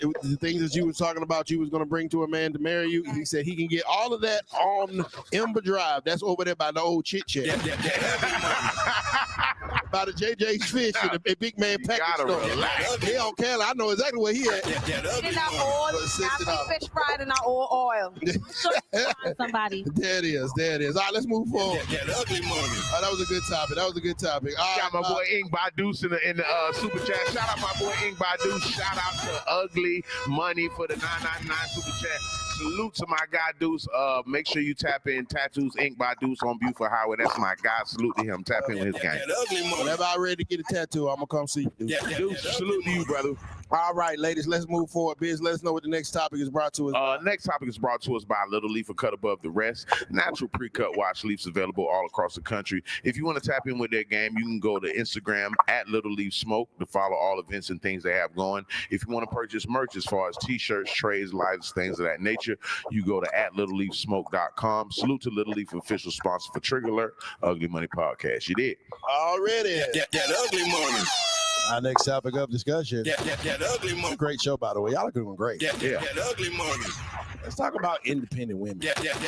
The things that you was talking about you was going to bring to a man to marry you, he said he can get all of that on Ember Drive. That's over there by the old Chit Chat. By the JJ Fish and the big man package store. He on Cali. I know exactly where he at. In that oil, nasty fish fried in our oil. Somebody. There it is. There it is. All right, let's move forward. That was a good topic. That was a good topic. Got my boy Ink Badus in the super chat. Shout out my boy Ink Badus. Shout out to Ugly Money for the $9.99 super chat. Salute to my guy Deuce. Make sure you tap in Tattoos Ink by Deuce on Buford Highway. That's my guy. Salute to him. Tap in with his gang. Whenever I'm ready to get a tattoo, I'm gonna come see you. Deuce, salute to you, brother. All right, ladies, let's move forward. Biz, let us know what the next topic is brought to us. Next topic is brought to us by Little Leaf, a cut above the rest. Natural pre-cut wash leaves available all across the country. If you want to tap in with their game, you can go to Instagram at Little Leaf Smoke to follow all events and things they have going. If you want to purchase merch as far as t-shirts, trays, lights, things of that nature, you go to @littleleafsmoke.com. Salute to Little Leaf, official sponsor for Trigger Alert, Ugly Money Podcast. You did. Already. That ugly money. Our next topic of discussion. That ugly money. Great show, by the way. Y'all are doing great. That ugly money. Let's talk about independent women. That ugly money.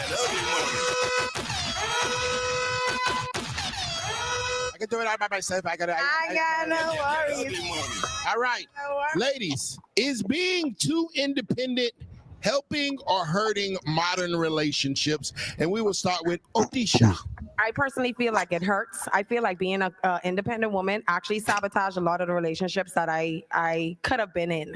I can do it all by myself. I got no worries. All right, ladies, is being too independent helping or hurting modern relationships? And we will start with Odisha. I personally feel like it hurts. I feel like being an independent woman actually sabotaged a lot of the relationships that I could have been in.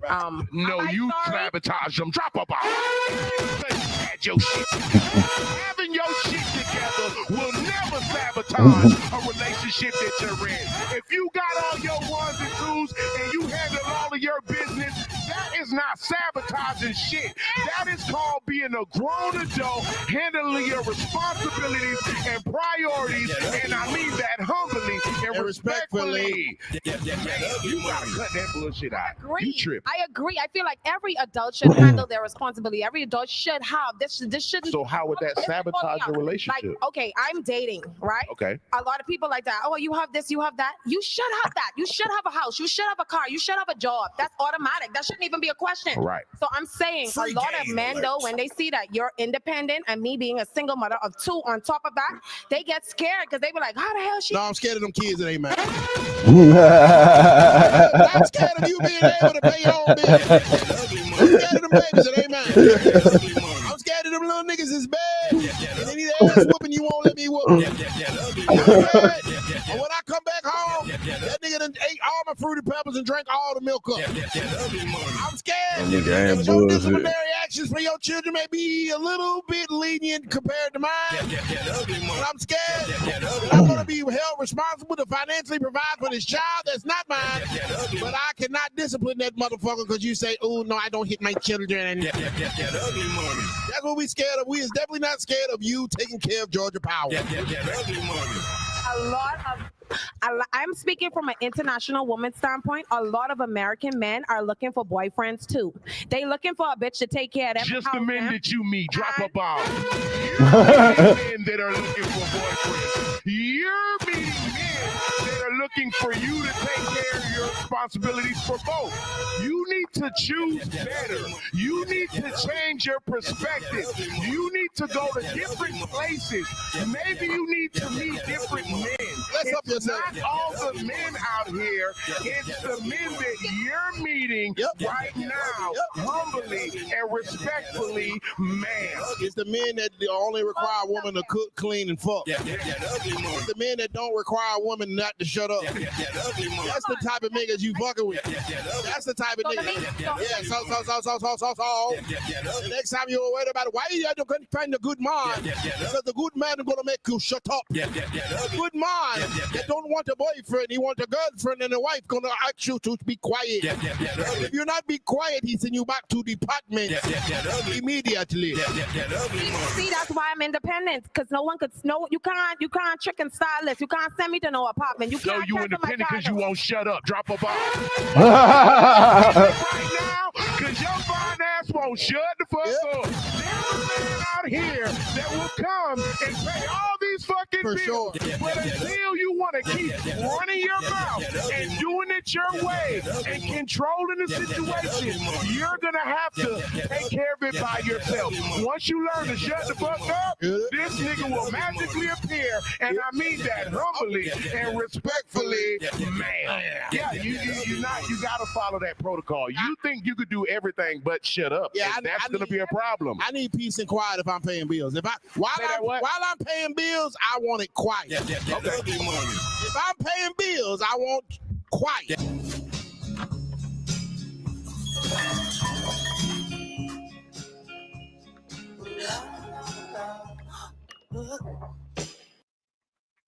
No, you sabotage them. Drop a bomb. Had your shit. Having your shit together will never sabotage a relationship that you're in. If you got all your ones and twos and you handle all of your business, that is not sabotaging shit. That is called being a grown adult, handling your responsibilities and priorities, and I mean that humbly and respectfully. You gotta cut that bullshit out. You tripping. I agree. I feel like every adult should handle their responsibility. Every adult should have this. This shouldn't. So how would that sabotage the relationship? Like, okay, I'm dating, right? Okay. A lot of people like that. Oh, you have this, you have that. You should have that. You should have a house. You should have a car. You should have a job. That's automatic. That shouldn't even be a question. Right. So I'm saying a lot of men, though, when they see that you're independent and me being a single mother of two on top of that, they get scared because they be like, how the hell she? No, I'm scared of them kids that ain't mine. I'm scared of you being able to pay your own bills. I'm scared of them babies that ain't mine. I'm scared of them little niggas is bad. And any ass whooping you won't let me whoop. And when I come back home, that nigga done ate all my Fruity Pebbles and drank all the milk up. I'm scared. Nigga, Your disciplinary actions for your children may be a little bit lenient compared to mine. But I'm scared that I'm going to be held responsible to financially provide for this child that's not mine. But I cannot discipline that motherfucker because you say, oh, no, I don't hit my children. That's what we scared of. We is definitely not scared of you taking care of Georgia Power. A lot of, I'm speaking from an international woman standpoint. A lot of American men are looking for boyfriends too. They looking for a bitch to take care of them. Just the men that you meet. Drop a bomb. You're meeting men that are looking for boyfriends. You're meeting men that are looking for you to take care of your responsibilities for both. You need to choose better. You need to change your perspective. You need to go to different places. Maybe you need to meet different men. Let's help yourself. Not all the men out here. It's the men that you're meeting right now, humbly and respectfully, man. It's the men that only require a woman to cook, clean, and fuck. It's the men that don't require a woman not to shut up. That's the type of niggas you fucking with. That's the type of niggas. Yeah, so. The next time you're worried about it, why you have to find a good man? Because the good man is going to make you shut up. A good man that don't want a boyfriend, he want a girlfriend and a wife going to ask you to be quiet. If you're not be quiet, he send you back to department immediately. See, that's why I'm independent, because no one could know. You can't trick and stylist. You can't send me to no apartment. You can't. You independent because you won't shut up. Drop a bomb. Right now, because your fine ass won't shut the fuck up. There's a man out here that will come and pay all these fucking bills. Sure. But until you want to keep running your mouth and doing it your way and controlling the situation, you're going to have to take care of it by yourself. Once you learn to shut the fuck up, this nigga will magically appear, and I mean that humbly and respectfully, man. Yeah, you gotta follow that protocol. You think you could do everything but shut up. Yeah, that's gonna be a problem. I need peace and quiet if I'm paying bills. While I'm paying bills, I want it quiet. Okay. If I'm paying bills, I want quiet.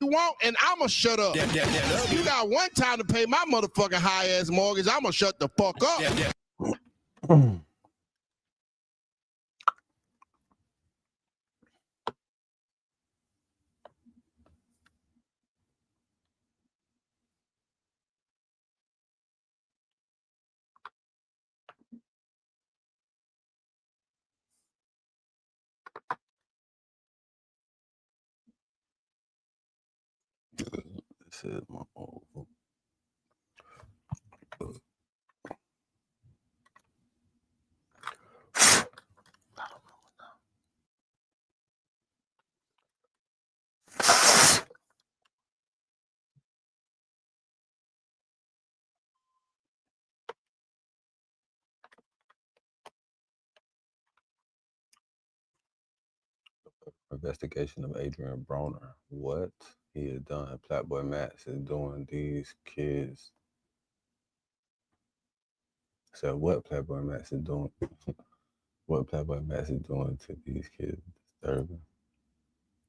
You want, and I'ma shut up. You got one time to pay my motherfucking high ass mortgage, I'ma shut the fuck up. This is my old. Investigation of Adrian Broner. What he had done. Playboy Max is doing these kids. So what Playboy Max is doing? What Playboy Max is doing to these kids? Disturbing.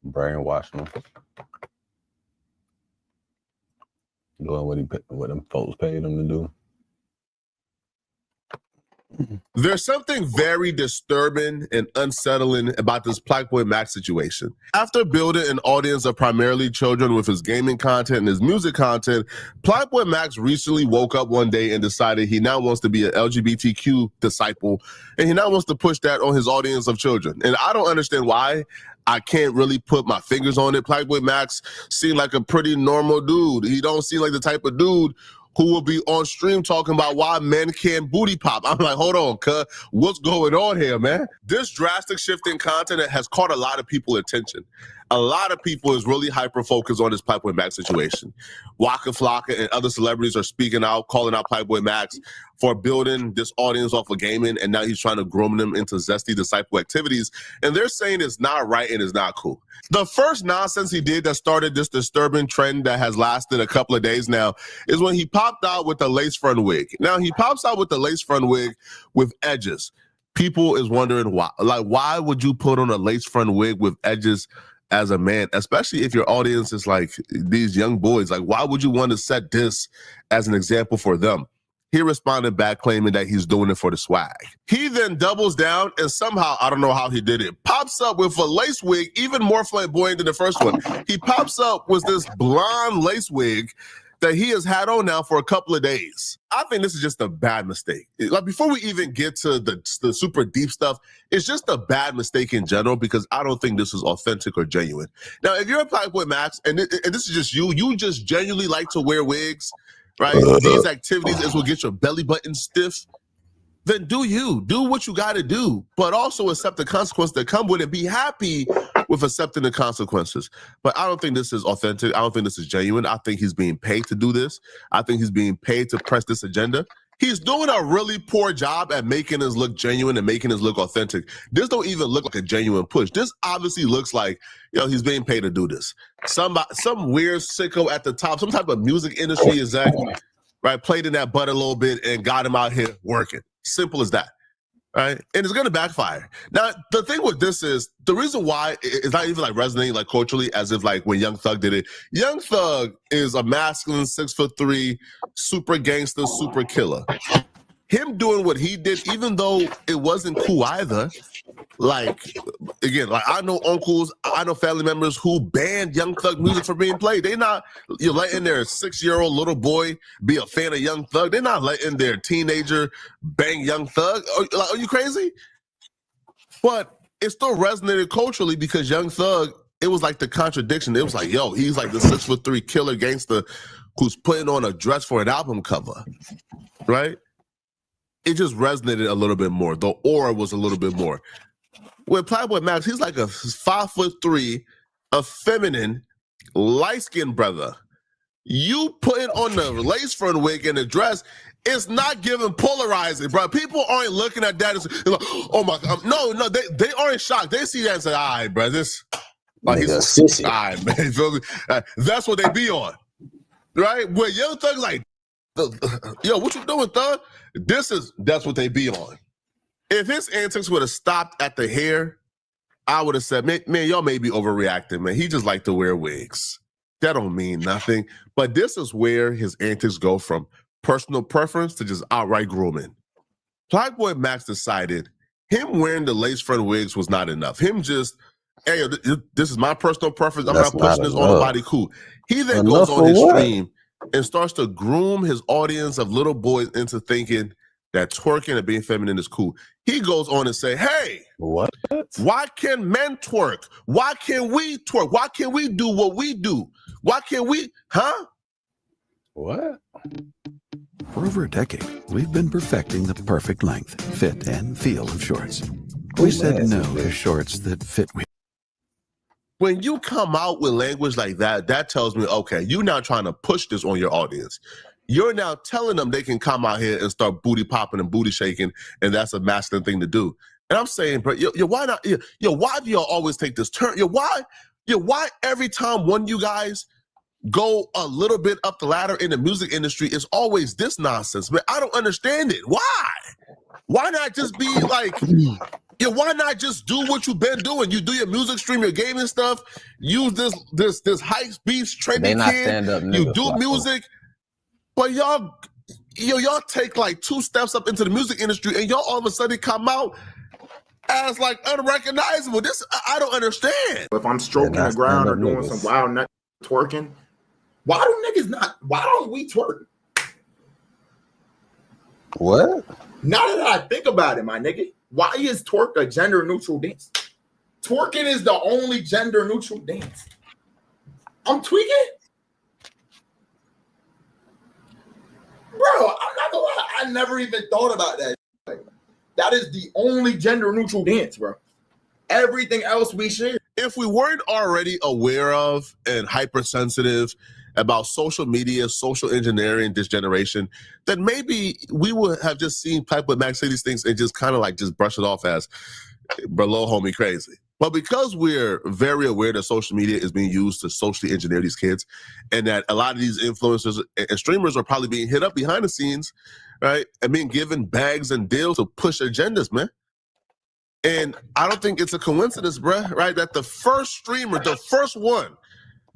Brainwashing them. Doing what them folks paid him to do. There's something very disturbing and unsettling about this Playboy Max situation. After building an audience of primarily children with his gaming content and his music content, Playboy Max recently woke up one day and decided he now wants to be an LGBTQ disciple, and he now wants to push that on his audience of children. And I don't understand why. I can't really put my fingers on it. Playboy Max seemed like a pretty normal dude. He don't seem like the type of dude who will be on stream talking about why men can't booty pop. I'm like, hold on, cuz, what's going on here, man? This drastic shift in content has caught a lot of people's attention. A lot of people is really hyper-focused on this Playboy Max situation. Waka Flocka and other celebrities are speaking out, calling out Playboy Max for building this audience off of gaming, and now he's trying to groom them into zesty disciple activities. And they're saying it's not right and it's not cool. The first nonsense he did that started this disturbing trend that has lasted a couple of days now is when he popped out with the lace front wig. Now, he pops out with the lace front wig with edges. People is wondering why. Like, why would you put on a lace front wig with edges as a man, especially if your audience is like these young boys? Like, why would you want to set this as an example for them? He responded back claiming that he's doing it for the swag. He then doubles down and somehow, I don't know how he did it, pops up with a lace wig even more flamboyant than the first one. He pops up with this blonde lace wig that he has had on now for a couple of days. I think this is just a bad mistake. Like, before we even get to the super deep stuff, it's just a bad mistake in general because I don't think this is authentic or genuine. Now, if you're a Playboy Max and this is just you just genuinely like to wear wigs, right? These activities is what get your belly button stiff. Then do what you got to do, but also accept the consequences that come with it. Be happy with accepting the consequences. But I don't think this is authentic. I don't think this is genuine. I think he's being paid to do this. I think he's being paid to press this agenda. He's doing a really poor job at making us look genuine and making us look authentic. This don't even look like a genuine push. This obviously looks like, he's being paid to do this. Some weird sicko at the top, some type of music industry exec, right, played in that butt a little bit and got him out here working. Simple as that. Right? And it's going to backfire. Now, the thing with this is, the reason why it's not even like resonating like culturally as if like when Young Thug did it. Young Thug is a masculine 6'3", super gangster, super killer. Him doing what he did, even though it wasn't cool either, like, again, like I know uncles, I know family members who banned Young Thug music from being played. They not letting their 6-year-old little boy be a fan of Young Thug. They're not letting their teenager bang Young Thug. Are you crazy? But it still resonated culturally because Young Thug, it was like the contradiction. It was like, yo, he's like the 6'3" killer gangster who's putting on a dress for an album cover, right? It just resonated a little bit more. The aura was a little bit more. With Playboy Max, he's like a 5'3", a feminine, light-skinned brother. You putting on the lace front wig and the dress, it's not giving polarizing, bro. People aren't looking at that as, like, oh my God. No, they aren't shocked. They see that and say, all right, bro, this, like, he's a sissy. All right, man, you feel me? That's what they be on, right? Where Young Thug's like, yo, what you doing, Thug? That's what they be on. If his antics would have stopped at the hair, I would have said, man, y'all may be overreacting, man. He just like to wear wigs. That don't mean nothing. But this is where his antics go from personal preference to just outright grooming. Playboy Max decided him wearing the lace front wigs was not enough. Him just, hey, this is my personal preference. I'm not pushing this on nobody. Cool. He then goes on his stream and starts to groom his audience of little boys into thinking that twerking and being feminine is cool. He goes on and say, hey, what? Why can men twerk? Why can't we twerk? Why can't we do what we do? Why can't we, What? For over a decade, we've been perfecting the perfect length, fit, and feel of shorts. We said no to shorts that fit we. When you come out with language like that, that tells me, okay, you're now trying to push this on your audience. You're now telling them they can come out here and start booty popping and booty shaking, and that's a masculine thing to do. And I'm saying, bro, why not? Why do y'all always take this turn? Why every time one of you guys go a little bit up the ladder in the music industry, it's always this nonsense, man? I don't understand it. Why? Why not just be like, why not just do what you've been doing? You do your music stream, your gaming stuff, use this hype beast trending kid, you do music, but y'all take like 2 steps up into the music industry and y'all all of a sudden come out as like unrecognizable. This, I don't understand. If I'm stroking the ground or doing some wild nut twerking, why don't we twerk? What? Now that I think about it, my nigga, why is twerk a gender neutral dance? Twerking is the only gender neutral dance. I'm tweaking? Bro, I'm not gonna lie, I never even thought about that. That is the only gender neutral dance, bro. Everything else we share. If we weren't already aware of and hypersensitive about social media, social engineering this generation, then maybe we would have just seen Playboy Max say these things and just kind of like just brush it off as below homie crazy. But because we're very aware that social media is being used to socially engineer these kids, and that a lot of these influencers and streamers are probably being hit up behind the scenes, right, and being given bags and deals to push agendas, man. And I don't think it's a coincidence, bruh, right, that the first streamer, the first one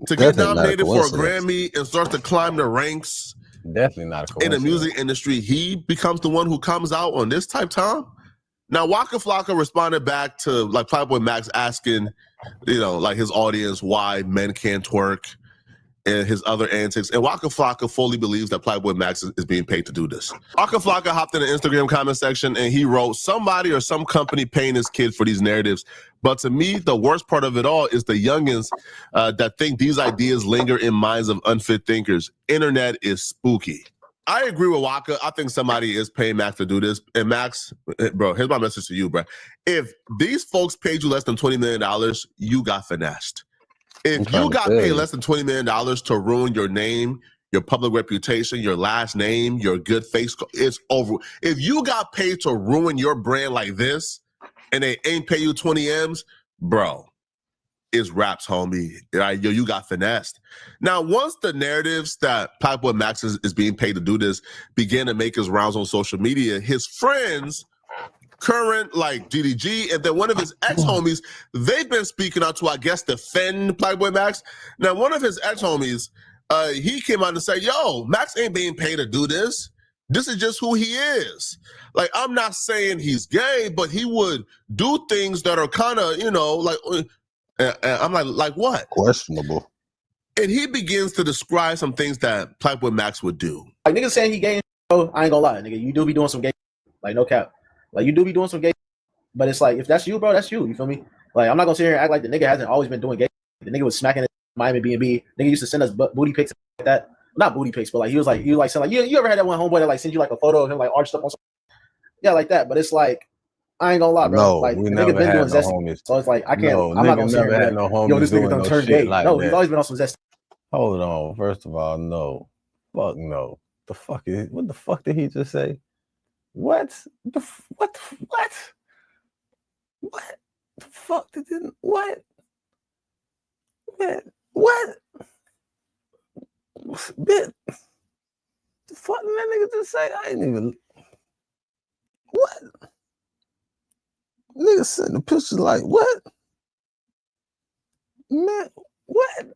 to get nominated for a Grammy and starts to climb the ranks, definitely not a coincidence, in the music industry, he becomes the one who comes out on this type time. Now, Waka Flocka responded back to like Playboy Max asking, like his audience why men can't twerk and his other antics. And Waka Flocka fully believes that Playboy Max is being paid to do this. Waka Flocka hopped in the Instagram comment section and he wrote, somebody or some company paying this kid for these narratives. But to me, the worst part of it all is the youngins that think these ideas linger in minds of unfit thinkers. Internet is spooky. I agree with Waka. I think somebody is paying Max to do this. And Max, bro, here's my message to you, bro. If these folks paid you less than $20 million, you got finessed. If you got paid less than $20 million to ruin your name, your public reputation, your last name, your good face, it's over. If you got paid to ruin your brand like this and they ain't pay you 20 M's, bro, it's raps, homie. Right? Yo, you got finessed. Now, once the narratives that Playboy Max is being paid to do this began to make his rounds on social media, his friends, current like GDG, and then one of his ex-homies, they've been speaking out to, I guess, defend Playboy Max. Now, one of his ex-homies, he came out and said, yo, Max ain't being paid to do this. This is just who he is. Like, I'm not saying he's gay, but he would do things that are kind of, you know, like... I'm like what? Questionable. And he begins to describe some things that Playboy Max would do. Like niggas saying he gay, bro, I ain't gonna lie, nigga. You do be doing some gay, like no cap. Like you do be doing some gay, but it's like if that's you, bro, that's you. You feel me? Like I'm not gonna sit here and act like the nigga hasn't always been doing gay. The nigga was smacking at Miami B&B. Nigga used to send us booty pics like that. Not booty pics, but like he was saying like you ever had that one homeboy that like send you like a photo of him like arched up on something? Yeah, like that. But it's like I ain't gonna lie, bro. No, like we the never nigga been had doing no zesty. homies. So it's like I can't. No, I'm not gonna nigga sit here never and had be no like, homies yo, this nigga doing done no turned shit gay. like No, that. he's always been on some zesty. Hold on. First of all, no. Fuck no. What the fuck did he just say? What? What the fuck did it? What? Man, what? Bit. The fuck did that nigga just say? I ain't even. What? Nigga sent the pictures like what? Man, what?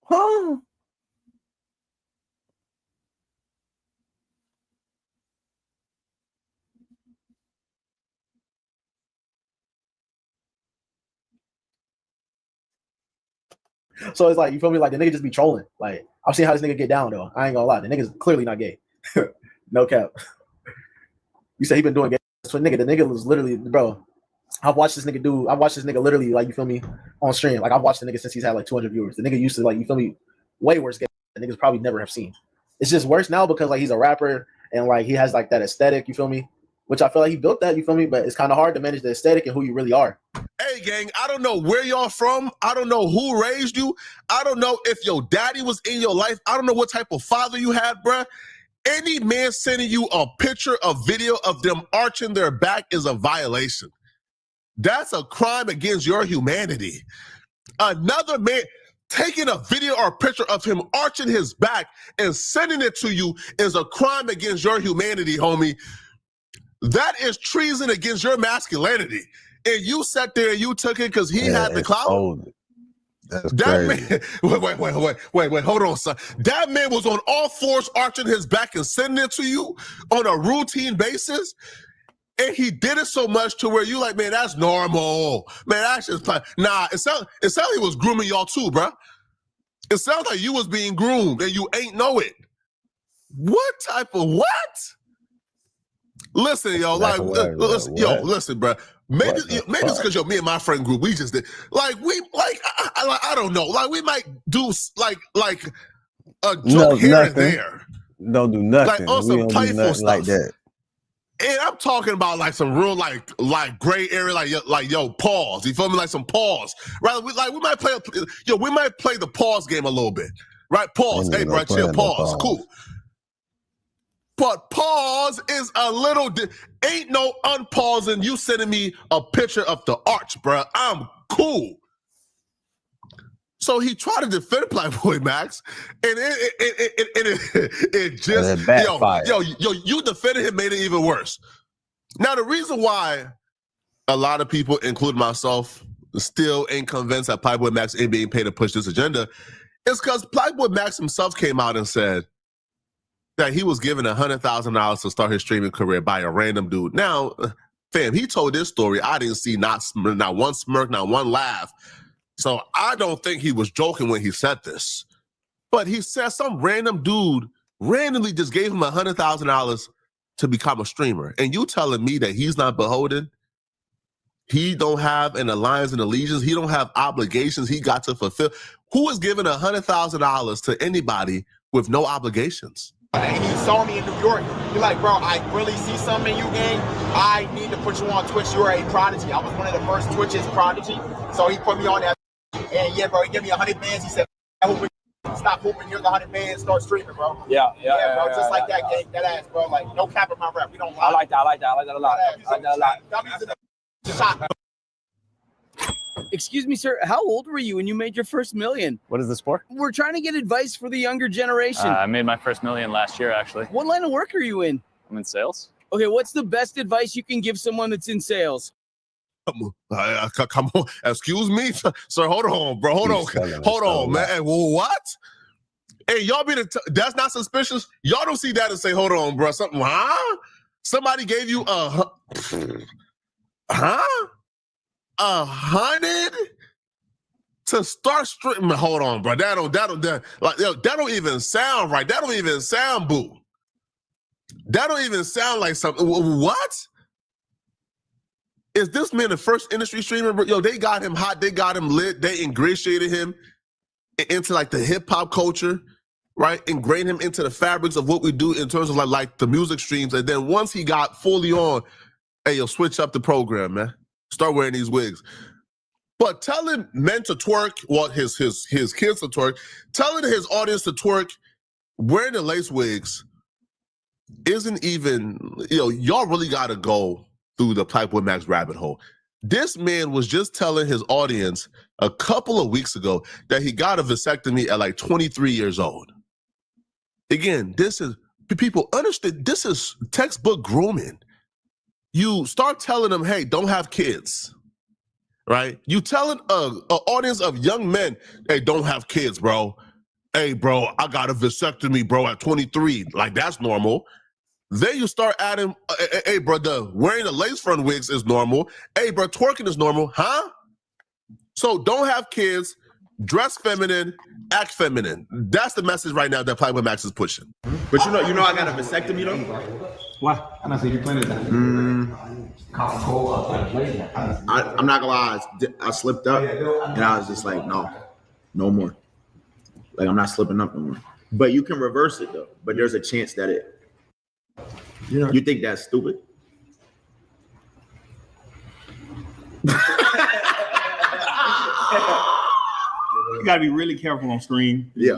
Huh? So it's like you feel me? Like the nigga just be trolling. Like I've seen how this nigga get down though. I ain't gonna lie, the nigga's clearly not gay. No cap. You say he been doing gay. So nigga, the nigga was literally, bro. I've watched this nigga literally, like you feel me, on stream. Like I've watched the nigga since he's had like 200 viewers. The nigga used to like you feel me, way worse gay. The niggas probably never have seen. It's just worse now because like he's a rapper and like he has like that aesthetic. You feel me? Which I feel like he built that. You feel me? But it's kind of hard to manage the aesthetic and who you really are. Hey, gang, I don't know where y'all from. I don't know who raised you. I don't know if your daddy was in your life. I don't know what type of father you had, bruh. Any man sending you a picture, a video of them arching their back is a violation. That's a crime against your humanity. Another man taking a video or a picture of him arching his back and sending it to you is a crime against your humanity, homie. That is treason against your masculinity. And you sat there and you took it because he had the clout. That's that crazy. Man, wait, hold on, son. That man was on all fours arching his back and sending it to you on a routine basis. And he did it so much to where you like, man, that's normal. Man, that's just fine. Nah, it sounds like he was grooming y'all too, bro. It sounds like you was being groomed and you ain't know it. What type of what? Listen, yo, like, listen, bro. Maybe it's because me and my friend group, we just did like I don't know, like we might do like a joke here and there. Don't do nothing. Like on some playful stuff like that. And I'm talking about like some real like gray area, like yo, pause. You feel me? Like some pause. Right? We might play the pause game a little bit. Right? Pause. Hey, bro, chill. Pause. Cool. But pause is a little, ain't no unpausing. You sending me a picture of the arch, bro. I'm cool. So he tried to defend Playboy Max, and it just, you defended him, made it even worse. Now, the reason why a lot of people, including myself, still ain't convinced that Playboy Max ain't being paid to push this agenda is because Playboy Max himself came out and said that he was given $100,000 to start his streaming career by a random dude. Now, fam, he told this story. I didn't see not one smirk, not one laugh. So I don't think he was joking when he said this. But he said some random dude randomly just gave him $100,000 to become a streamer. And you telling me that he's not beholden? He don't have an alliance and allegiance. He don't have obligations he got to fulfill. Who is giving $100,000 to anybody with no obligations? And he saw me in New York. He's like, bro, I really see something in you, gang. I need to put you on Twitch. You're a prodigy. I was one of the first Twitch's prodigy. So he put me on that. And yeah, bro, he gave me 100 bands. He said, stop hooping. Here's 100 bands. Start streaming, bro. Yeah, bro. Just like that, gang. That ass, bro. Like, no cap in my rap. We don't lie. I like that a lot. W's in the shot. Excuse me, sir. How old were you when you made your first million? What is this for? We're trying to get advice for the younger generation. I made my first million last year, actually. What line of work are you in? I'm in sales. Okay, what's the best advice you can give someone that's in sales? Come on. Excuse me, sir. Hold on, bro. Hold on, man. Hey, well, what? Hey, y'all that's not suspicious? Y'all don't see that and say, hold on, bro. Something, huh? Somebody gave you a, huh? 100 to start streaming. Hold on, bro. That don't even sound right. That don't even sound boo. That don't even sound like something. What? Is this man the first industry streamer? Yo, they got him hot. They got him lit. They ingratiated him into like the hip hop culture, right? Ingrained him into the fabrics of what we do in terms of like the music streams. And then once he got fully on, hey, yo, switch up the program, man. Start wearing these wigs. But telling men to twerk, well, his kids to twerk, telling his audience to twerk, wearing the lace wigs, isn't even, y'all really got to go through the Playboy Max rabbit hole. This man was just telling his audience a couple of weeks ago that he got a vasectomy at like 23 years old. Again, people understand, this is textbook grooming. You start telling them, hey, don't have kids, right? You telling an audience of young men, hey, don't have kids, bro. Hey, bro, I got a vasectomy, bro, at 23. Like, that's normal. Then you start adding, hey, brother, wearing the lace front wigs is normal. Hey, bro, twerking is normal, huh? So don't have kids, dress feminine, act feminine. That's the message right now that Playboy Max is pushing. But you know I got a vasectomy though? Why? I'm not saying you playing it. I'm not gonna lie, I slipped up and I was just like, no more. Like, I'm not slipping up no more. But you can reverse it though. But there's a chance that you think that's stupid? You gotta be really careful on stream. Yeah.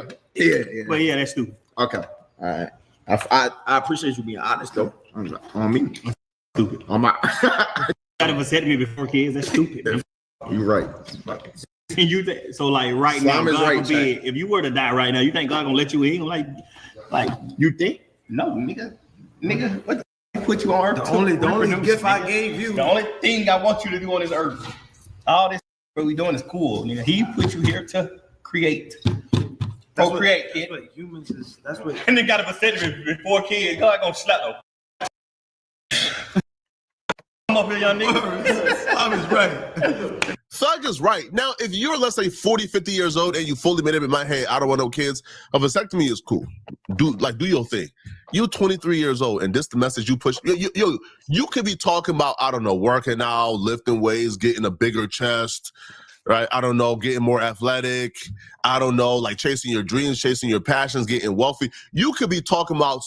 But yeah, that's stupid. Okay. All right. I appreciate you being honest though. On me. Stupid. On my Got a vasectomy before kids. That's stupid. You're right. And you think so? Like right Islam now, is God right, forbid, if you were to die right now, you think God gonna let you in? Like you think? No, nigga, what the f- put you on earth? The only gift I gave you. The only thing I want you to do on this earth, all this what we doing is cool. Nigga. He put you here to create. Procreate, kid. That's what humans is. That's what. And they got a vasectomy before kids. God gonna slap them. Come up here, young nigga. Islam is right. Thug is right. Now, if you're, let's say, 40, 50 years old and you fully made up in my head, I don't want no kids, a vasectomy is cool. Do your thing. You're 23 years old and this the message you push. You could be talking about, I don't know, working out, lifting weights, getting a bigger chest, right? I don't know, getting more athletic. I don't know, like chasing your dreams, chasing your passions, getting wealthy. You could be talking about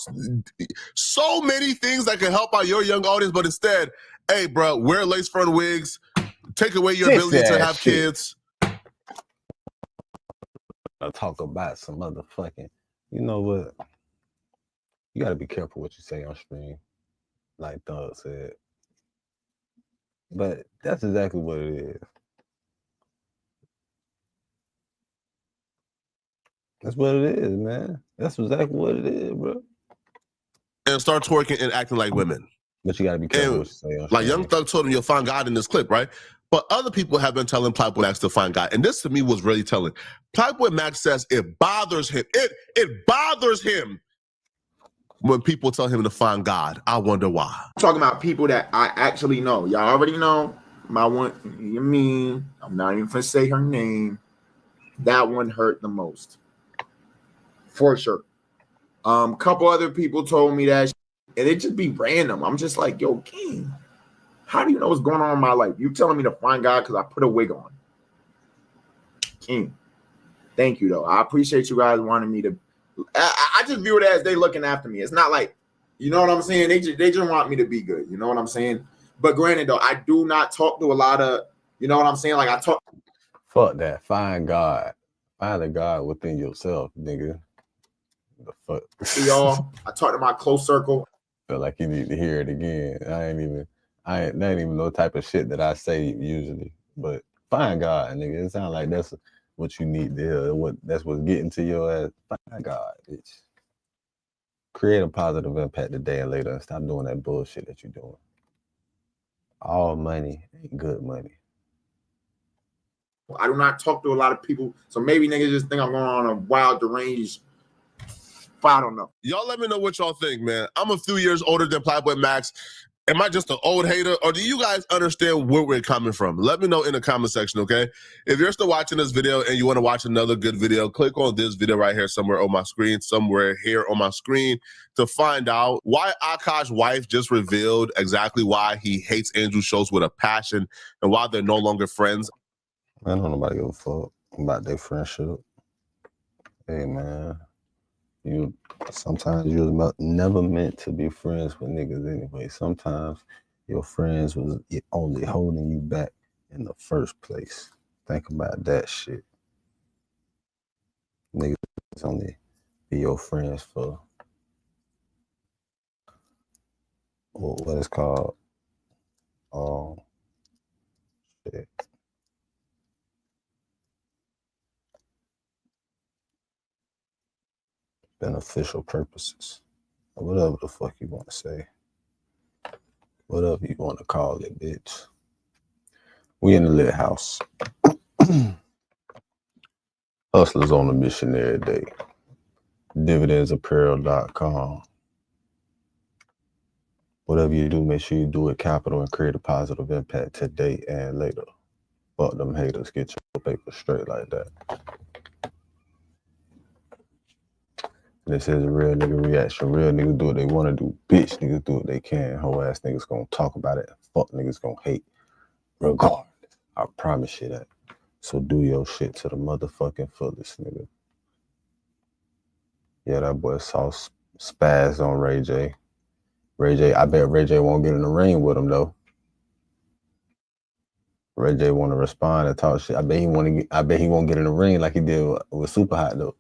so many things that can help out your young audience, but instead, hey, bro, wear lace front wigs, take away your ability to have kids. I'll talk about some motherfucking, you know what? You got to be careful what you say on stream, like Thug said. But that's exactly what it is. That's what it is, man. That's exactly what it is, bro. And start twerking and acting like women. But you got to be careful what you say on stream. Like Young Thug told him you'll find God in this clip, right? But other people have been telling Playboy Max to find God. And this to me was really telling. Playboy Max says it bothers him. It bothers him when people tell him to find God. I wonder why. I'm talking about people that I actually know. Y'all already know my one. You mean I'm not even gonna say her name. That one hurt the most, for sure. Couple other people told me that, and it just be random. I'm just like, yo, King, how do you know what's going on in my life? You telling me to find God because I put a wig on? King, Thank you, though. I appreciate you guys wanting me to. I just view it as they looking after me. It's not like, you know what I'm saying? They just want me to be good. You know what I'm saying? But granted, though, I do not talk to a lot of, you know what I'm saying? Like I talk. Fuck that. Find God. Find a God within yourself, nigga. The fuck? To y'all. I talk to my close circle. Feel like you need to hear it again. That ain't even no type of shit that I say usually. But find God, nigga. It sounds like that's what you need to hear. That's what's getting to your ass. Find God, bitch. Create a positive impact today and later and stop doing that bullshit that you're doing. All money ain't good money. I do not talk to a lot of people. So maybe niggas just think I'm going on a wild, deranged. I don't know. Y'all let me know what y'all think, man. I'm a few years older than Playboy Max. Am I just an old hater, or do you guys understand where we're coming from? Let me know in the comment section, okay? If you're still watching this video and you want to watch another good video, click on this video right here somewhere on my screen, to find out why Akash's wife just revealed exactly why he hates Andrew Schulz with a passion and why they're no longer friends. Man, don't nobody give a fuck about their friendship. Hey, man. Sometimes you're never meant to be friends with niggas anyway. Sometimes your friends was only holding you back in the first place. Think about that shit. Niggas only be your friends for what it's called. Shit. Beneficial purposes, or whatever the fuck you want to say, whatever you want to call it, bitch. We in the lit house. Hustlers on a mission every day. Dividendsapparel.com. Whatever you do, make sure you do it capital and create a positive impact today and later. Fuck them haters, get your paper straight like that. This is a real nigga reaction. Real niggas do what they want to do. Bitch niggas do what they can. Whole ass niggas gonna talk about it. Fuck niggas gonna hate. Regardless. I promise you that. So do your shit to the motherfucking fullest, nigga. Yeah, that boy saw spaz on Ray J. Ray J, I bet Ray J won't get in the ring with him though. Ray J want to respond and talk shit. I bet he won't get in the ring like he did with Super Hot though.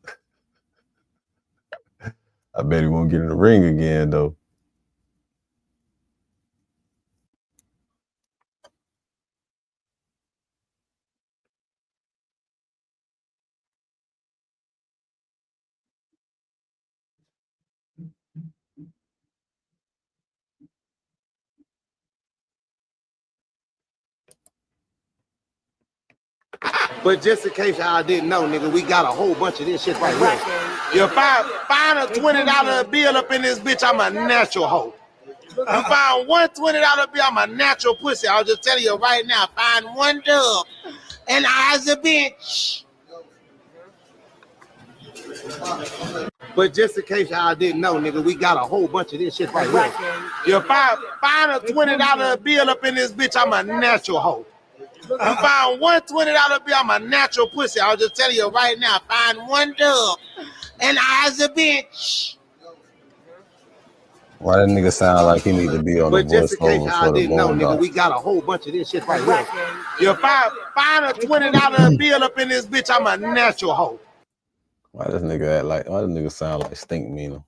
I bet he won't get in the ring again, though. But just in case y'all didn't know, nigga, we got a whole bunch of this shit right here. You find a $20 bill up in this bitch, I'm a natural hoe. You find one $20 bill, I'm a natural pussy. I'll just tell you right now, find one dub and I's a bitch. But just in case y'all didn't know, nigga, we got a whole bunch of this shit right here. You find a $20 bill up in this bitch, I'm a natural hoe. You find one $20 bill, I'm a natural pussy. I'll just tell you right now, find one dub and I's a bitch. Why that nigga sound like he need to be on the But just in case voiceover y'all for the didn't know, nigga, Boondocks? we got a whole bunch of this shit right here. You find a $20 bill up in this bitch, I'm a natural hoe. Why this nigga sound like Stink Meaner?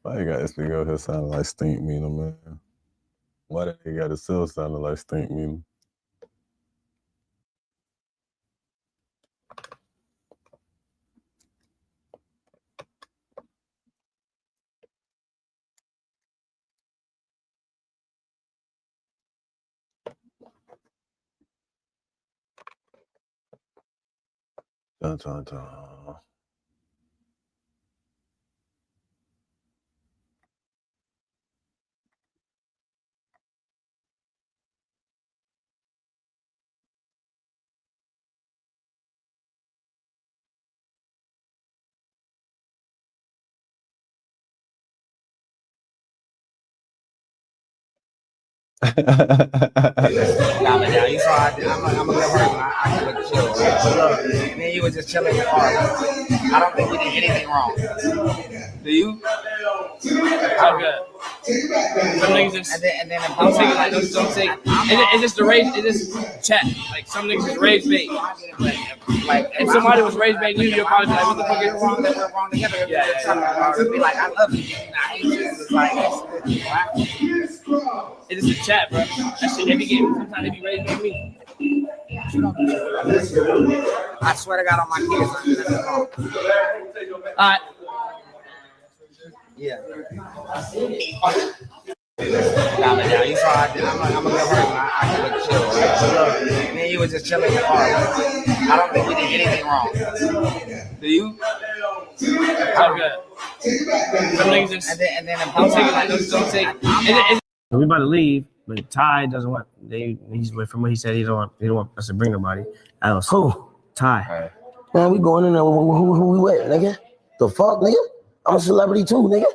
Why you got this nigga out here sounding like Stink Meaner, man? Why that nigga got his still sounding like Stink Meaner? Dun, dun, dun. Nah, but now you saw I'm a good person. I can look chill. Right? But look, me and you was just chilling in the car. I don't think we did anything wrong. Do you? I'm good. Some niggas just, and then don't take it like this. Don't take. It's just the rage. It's just chat. Like some niggas is rage bait. Like if somebody was rage baiting you, you'll probably be like, "What the fuck is wrong?" That we're wrong together. Yeah. Be like, I love you. I hate you. It's like, it's just a chat, bro. That shit, they be getting. Sometimes they be rage baiting me. I swear to God on my kids. All right. Yeah. Nah, but now you saw I'm a good person. I can look chill. Right? But look, me and you was just chilling in the car. I don't think we did anything wrong. Do you? I'm good. Some niggas just, and then don't take it like this. Don't take. We about to leave, but Ty doesn't want. He's from what he said. He don't want us to bring nobody else. Who? Ty. Man, we going in there. Who we with, nigga? The fuck, nigga? I'm a celebrity too, nigga.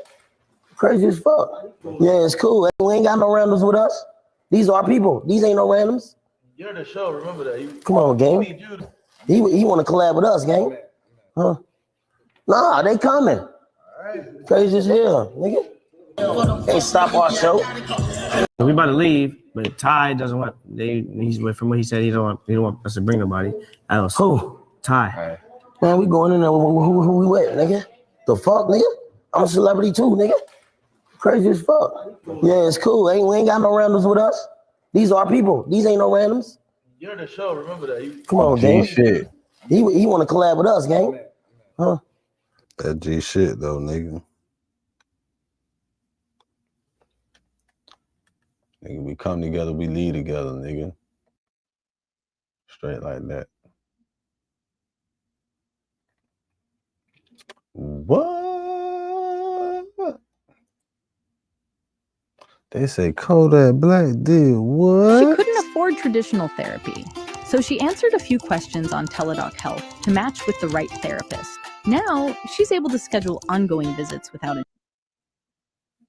Crazy as fuck. Yeah, it's cool. We ain't got no randoms with us. These are our people. These ain't no randoms. You're the show. Remember that. Come on, gang. He want to collab with us, gang. Huh? Nah, they coming. Crazy as hell, nigga. Can't stop our show. We about to leave, but Ty doesn't want. He's from what he said. He don't want us to bring nobody else. Who? Ty. Man, we going in there. Who we with, nigga? The fuck, nigga? I'm a celebrity too, nigga. Crazy as fuck. Yeah, it's cool. We ain't got no randoms with us. These are our people. These ain't no randoms. You're the show. Remember that. Come on, gang. Shit. He want to collab with us, gang. Huh? That G shit though, nigga. Nigga, we come together, we lead together, nigga. Straight like that. What? They say Kodak Black did what? She couldn't afford traditional therapy, so she answered a few questions on Teladoc Health to match with the right therapist. Now, she's able to schedule ongoing visits without a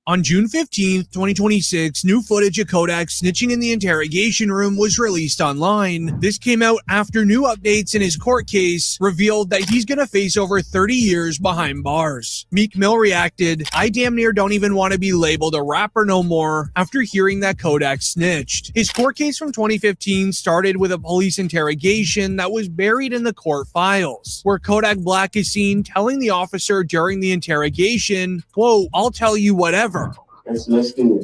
On June 15th, 2026, new footage of Kodak snitching in the interrogation room was released online. This came out after new updates in his court case revealed that he's gonna face over 30 years behind bars. Meek Mill reacted, "I damn near don't even want to be labeled a rapper no more," after hearing that Kodak snitched. His court case from 2015 started with a police interrogation that was buried in the court files, where Kodak Black is seen telling the officer during the interrogation, quote, "I'll tell you whatever." Let's do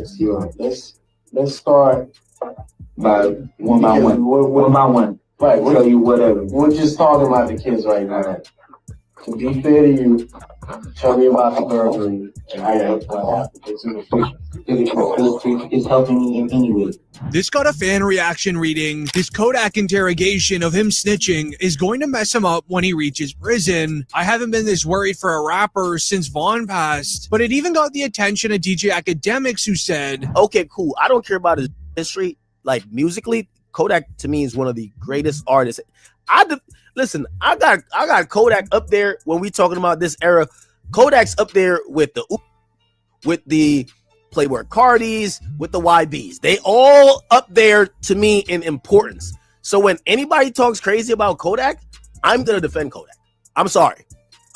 this. Let's start by one by one. Right. Tell you whatever. We're just talking about the kids right now. To be fair to you, tell me about the burglary. It's helping me in any way. This got a fan reaction reading. This Kodak interrogation of him snitching is going to mess him up when he reaches prison. I haven't been this worried for a rapper since Vaughn passed, but it even got the attention of DJ Academics, who said, "Okay, cool. I don't care about his history. Like musically, Kodak to me is one of the greatest artists. Listen, I got Kodak up there when we talking about this era. Kodak's up there with the Playboy Cardis, with the YBs. They all up there to me in importance. So when anybody talks crazy about Kodak, I'm gonna defend Kodak. I'm sorry.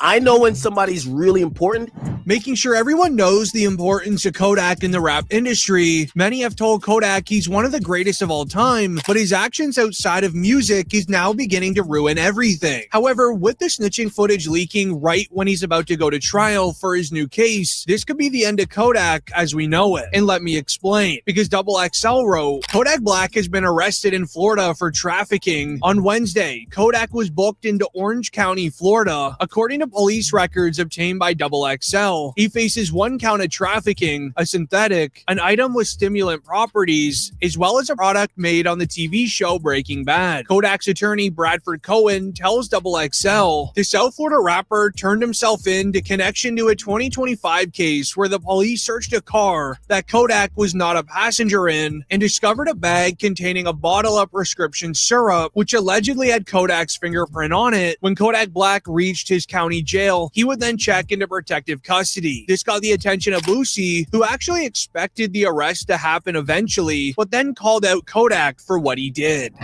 I know when somebody's really important. Making sure everyone knows the importance of Kodak in the rap industry. Many have told Kodak he's one of the greatest of all time, but his actions outside of music is now beginning to ruin everything. However, with the snitching footage leaking right when he's about to go to trial for his new case, this could be the end of Kodak as we know it. And let me explain. Because XXL wrote, Kodak Black has been arrested in Florida for trafficking. On Wednesday, Kodak was booked into Orange County, Florida. According to police records obtained by XXL, he faces 1 count of trafficking, a synthetic, an item with stimulant properties, as well as a product made on the TV show Breaking Bad. Kodak's attorney Bradford Cohen tells XXL the South Florida rapper turned himself in to connection to a 2025 case where the police searched a car that Kodak was not a passenger in and discovered a bag containing a bottle of prescription syrup, which allegedly had Kodak's fingerprint on it. When Kodak Black reached his county County Jail, he would then check into protective custody. This got the attention of Boosie, who actually expected the arrest to happen eventually, but then called out Kodak for what he did.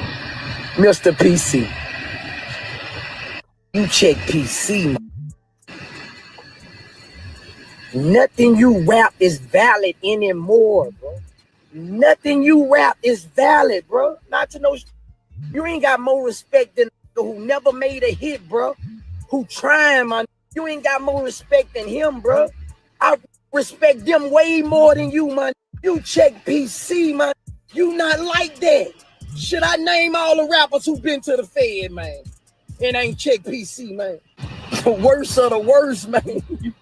Mr. PC, you check PC, man. Nothing you rap is valid anymore, bro. Nothing you rap is valid, bro. Not to know, you ain't got more respect than who never made a hit, bro. Who trying, man. You ain't got more respect than him, bro. I respect them way more than you, man. You check PC, man. You not like that. Should I name all the rappers who been to the Fed, man? And ain't check PC, man. The worst of the worst, man.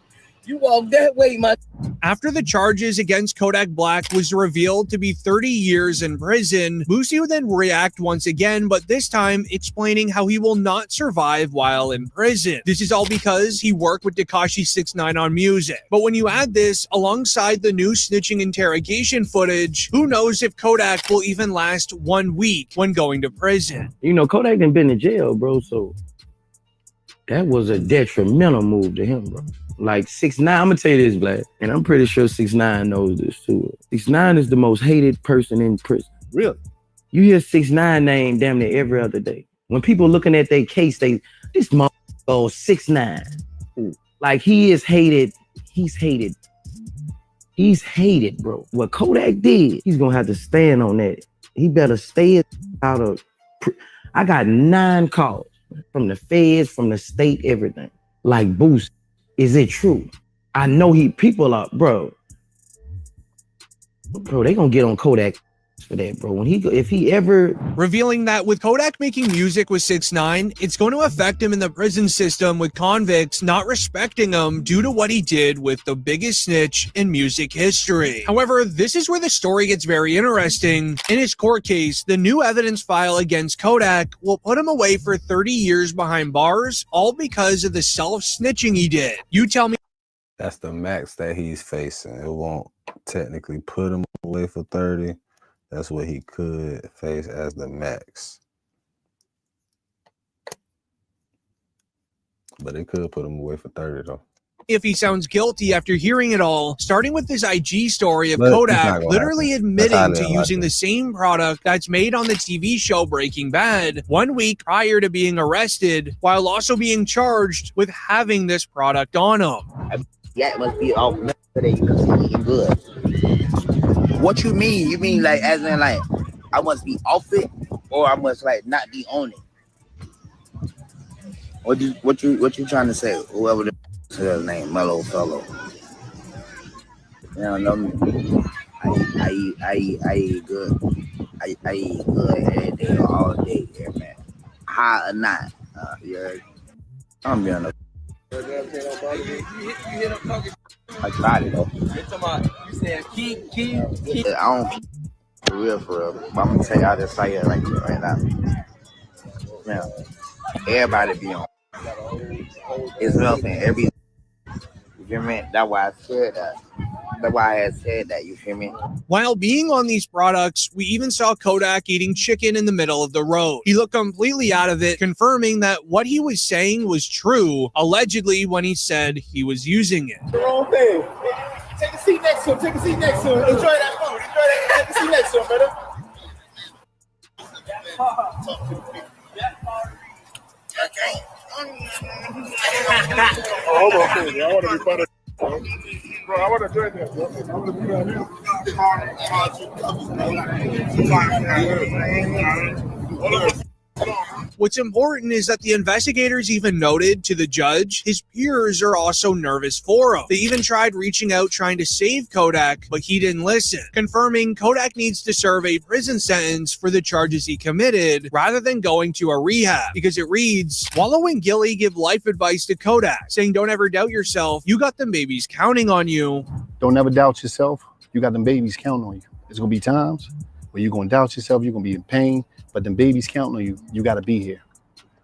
You walk that way, man. After the charges against Kodak Black was revealed to be 30 years in prison, Boosie would then react once again, but this time explaining how he will not survive while in prison. This is all because he worked with Tekashi 6ix9ine on music. But when you add this alongside the new snitching interrogation footage, who knows if Kodak will even last 1 week when going to prison. You know, Kodak done been in jail, bro, so that was a detrimental move to him, bro. Like 6ix9ine, I'm gonna tell you this, Black, and I'm pretty sure 6ix9ine knows this too. 6ix9ine is the most hated person in prison. Really? You hear 6ix9ine name damn near every other day. When people looking at their case, this motherfucker 6ix9ine. Like he is hated. He's hated. He's hated, bro. What Kodak did, he's gonna have to stand on that. He better stay out of. I got 9 calls from the feds, from the state, everything. Like Boost. Is it true? I know people are, bro, they gonna get on Kodak for that, bro. If he ever revealing that with Kodak making music with 6ix9ine, it's going to affect him in the prison system with convicts not respecting him due to what he did with the biggest snitch in music history. However, this is where the story gets very interesting. In his court case, the new evidence file against Kodak will put him away for 30 years behind bars, all because of the self-snitching he did. You tell me. That's the max that he's facing. It won't technically put him away for 30. That's what he could face as the max. But it could put him away for 30 though. If he sounds guilty after hearing it all, starting with this IG story of But it's Kodak not gonna literally happen. admitting That's how to they'll using happen. the same product that's made on the TV show Breaking Bad 1 week prior to being arrested, while also being charged with having this product on him. Yeah, it must be off today. You can see eating good. What you mean? You mean like as in like I must be off it, or I must like not be on it? What you trying to say? Whoever his name, Mellow Fellow. You know me. I eat good. I eat good every day, all day, yeah, man. High or not, I'm being a. I tried it though. You said keep. I don't for real. But I'm gonna tell you, I just say it like that right now. Man, everybody be on. It's relevant every. You feel me? That's why I said that. That's why I had said that. You feel me? While being on these products, we even saw Kodak eating chicken in the middle of the road. He looked completely out of it, confirming that what he was saying was true, allegedly when he said he was using it. The wrong thing. Take a seat next to him. Take a seat next to him. Enjoy that food. Enjoy that. Take a seat next to him, brother. Oh, hold on, baby. I want to be better. Bro, I want to drink that. Bro. I want to be down here. What's important is that the investigators even noted to the judge his peers are also nervous for him. They even tried reaching out trying to save Kodak, but he didn't listen, confirming Kodak needs to serve a prison sentence for the charges he committed rather than going to a rehab, because it reads, Wallow and Gilly give life advice to Kodak, saying don't ever doubt yourself, you got them babies counting on you. Don't ever doubt yourself, you got them babies counting on you. There's going to be times where you're going to doubt yourself, you're going to be in pain, but them babies counting on you, you got to be here.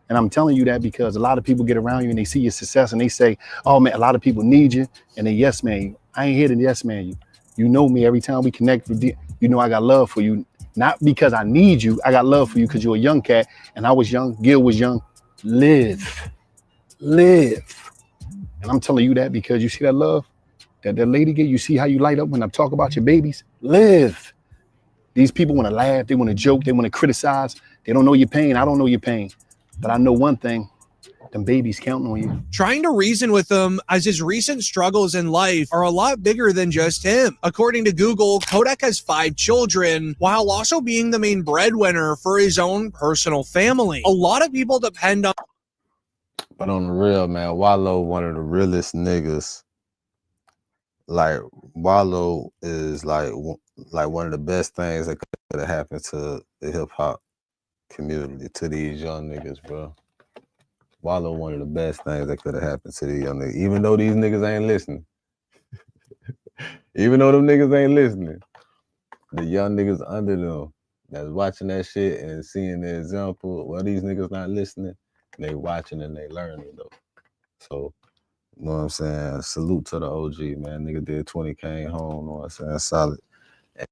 And I'm telling you that because a lot of people get around you and they see your success and they say, oh man, a lot of people need you, and they yes man you. I ain't here to yes man you. You know me, every time we connect with you, you know I got love for you. Not because I need you, I got love for you because you're a young cat and I was young, Gil was young. Live. And I'm telling you that because you see that love that lady get. You see how you light up when I talk about your babies. Live. These people want to laugh. They want to joke. They want to criticize. They don't know your pain. I don't know your pain. But I know one thing. Them babies counting on you. Trying to reason with him as his recent struggles in life are a lot bigger than just him. According to Google, Kodak has 5 children, while also being the main breadwinner for his own personal family. A lot of people depend on. But on the real, man, Wallow, one of the realest niggas. Like, Wallow is like one of the best things that could have happened to the hip hop community, to these young niggas, bro. Wallow, one of the best things that could have happened to these young niggas, even though these niggas ain't listening. Even though them niggas ain't listening, the young niggas under them that's watching that shit and seeing the example, well, these niggas not listening, they watching and they learning though. So, you know what I'm saying? Salute to the OG, man. Nigga did 20, came home, you know what I'm saying? Solid. And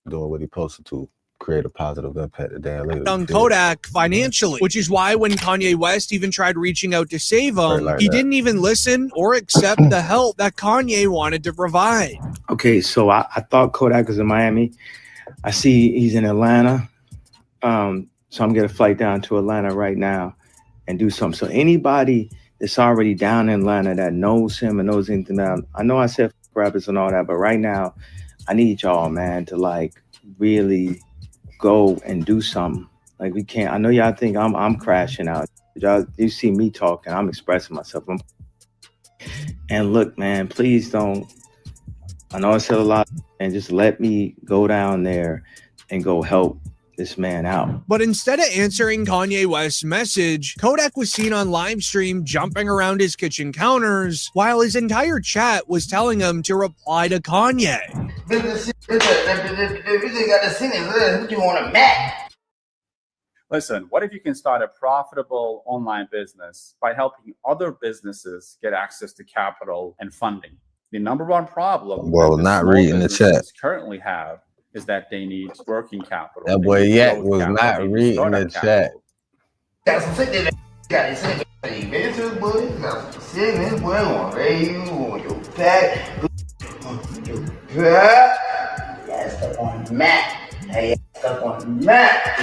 doing what he posted to. Create a positive impact a day later. On Kodak financially, which is why when Kanye West even tried reaching out to save him, he didn't even listen or accept the help that Kanye wanted to provide. Okay, so I thought Kodak was in Miami. I see he's in Atlanta. So I'm getting a flight down to Atlanta right now and do something. So anybody that's already down in Atlanta that knows him and knows anything about him, I know I said rappers and all that, but right now I need y'all, man, to like really go and do something. Like we can't. I know y'all think I'm crashing out. Y'all, you see me talking. I'm expressing myself. And look, man, please don't. I know I said a lot, and just let me go down there and go help this man out. But instead of answering Kanye West's message, Kodak was seen on live stream jumping around his kitchen counters while his entire chat was telling him to reply to Kanye. Listen, what if you can start a profitable online business by helping other businesses get access to capital and funding? The number one problem Well, not reading the chat. currently have is that they need working capital. That boy Yak was not reading the chat. Stuck on the mat. Hey, stuck on the mat.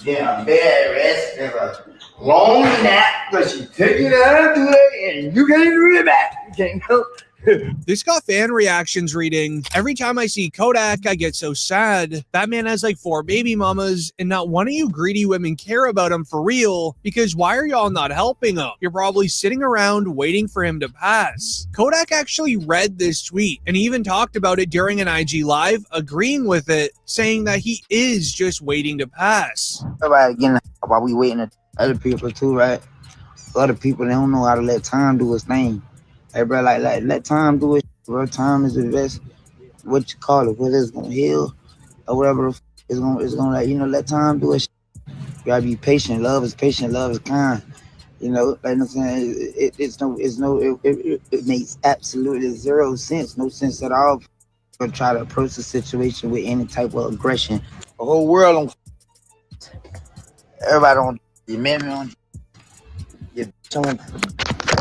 Yeah, bed rest. There's a long nap because she took it out of it and you can't do it back. You can't help. This got fan reactions reading. Every time I see Kodak, I get so sad. That man has like 4 baby mamas, and not one of you greedy women care about him for real, because why are y'all not helping him? You're probably sitting around waiting for him to pass. Kodak actually read this tweet and even talked about it during an IG live, agreeing with it, saying that he is just waiting to pass. Everybody getting while we waiting on other people too, right? Other people, they don't know how to let time do its thing. Hey, bro, like let time do it, bro. Time is the best. What you call it? Whether it's gonna heal or whatever, it's gonna like, you know, let time do it. You gotta be patient. Love is patient. Love is kind. You know, like I'm saying, it makes absolutely zero sense, no sense at all. To try to approach the situation with any type of aggression. The whole world on. Everybody on the amendment on.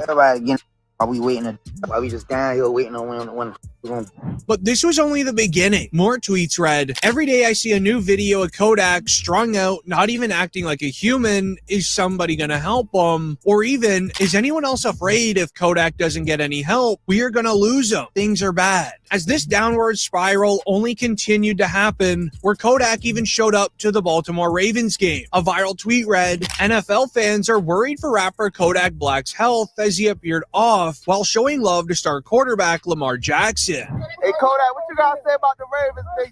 Everybody getting. While we waiting, while we just down here waiting on when. But this was only the beginning. More tweets read, every day I see a new video of Kodak strung out, not even acting like a human. Is somebody gonna help him? Or even, is anyone else afraid if Kodak doesn't get any help, we are gonna lose him? Things are bad. As this downward spiral only continued to happen, where Kodak even showed up to the Baltimore Ravens game. A viral tweet read, NFL fans are worried for rapper Kodak Black's health as he appeared off while showing love to star quarterback Lamar Jackson. Hey Kodak, what you gotta say about the Ravens, big G?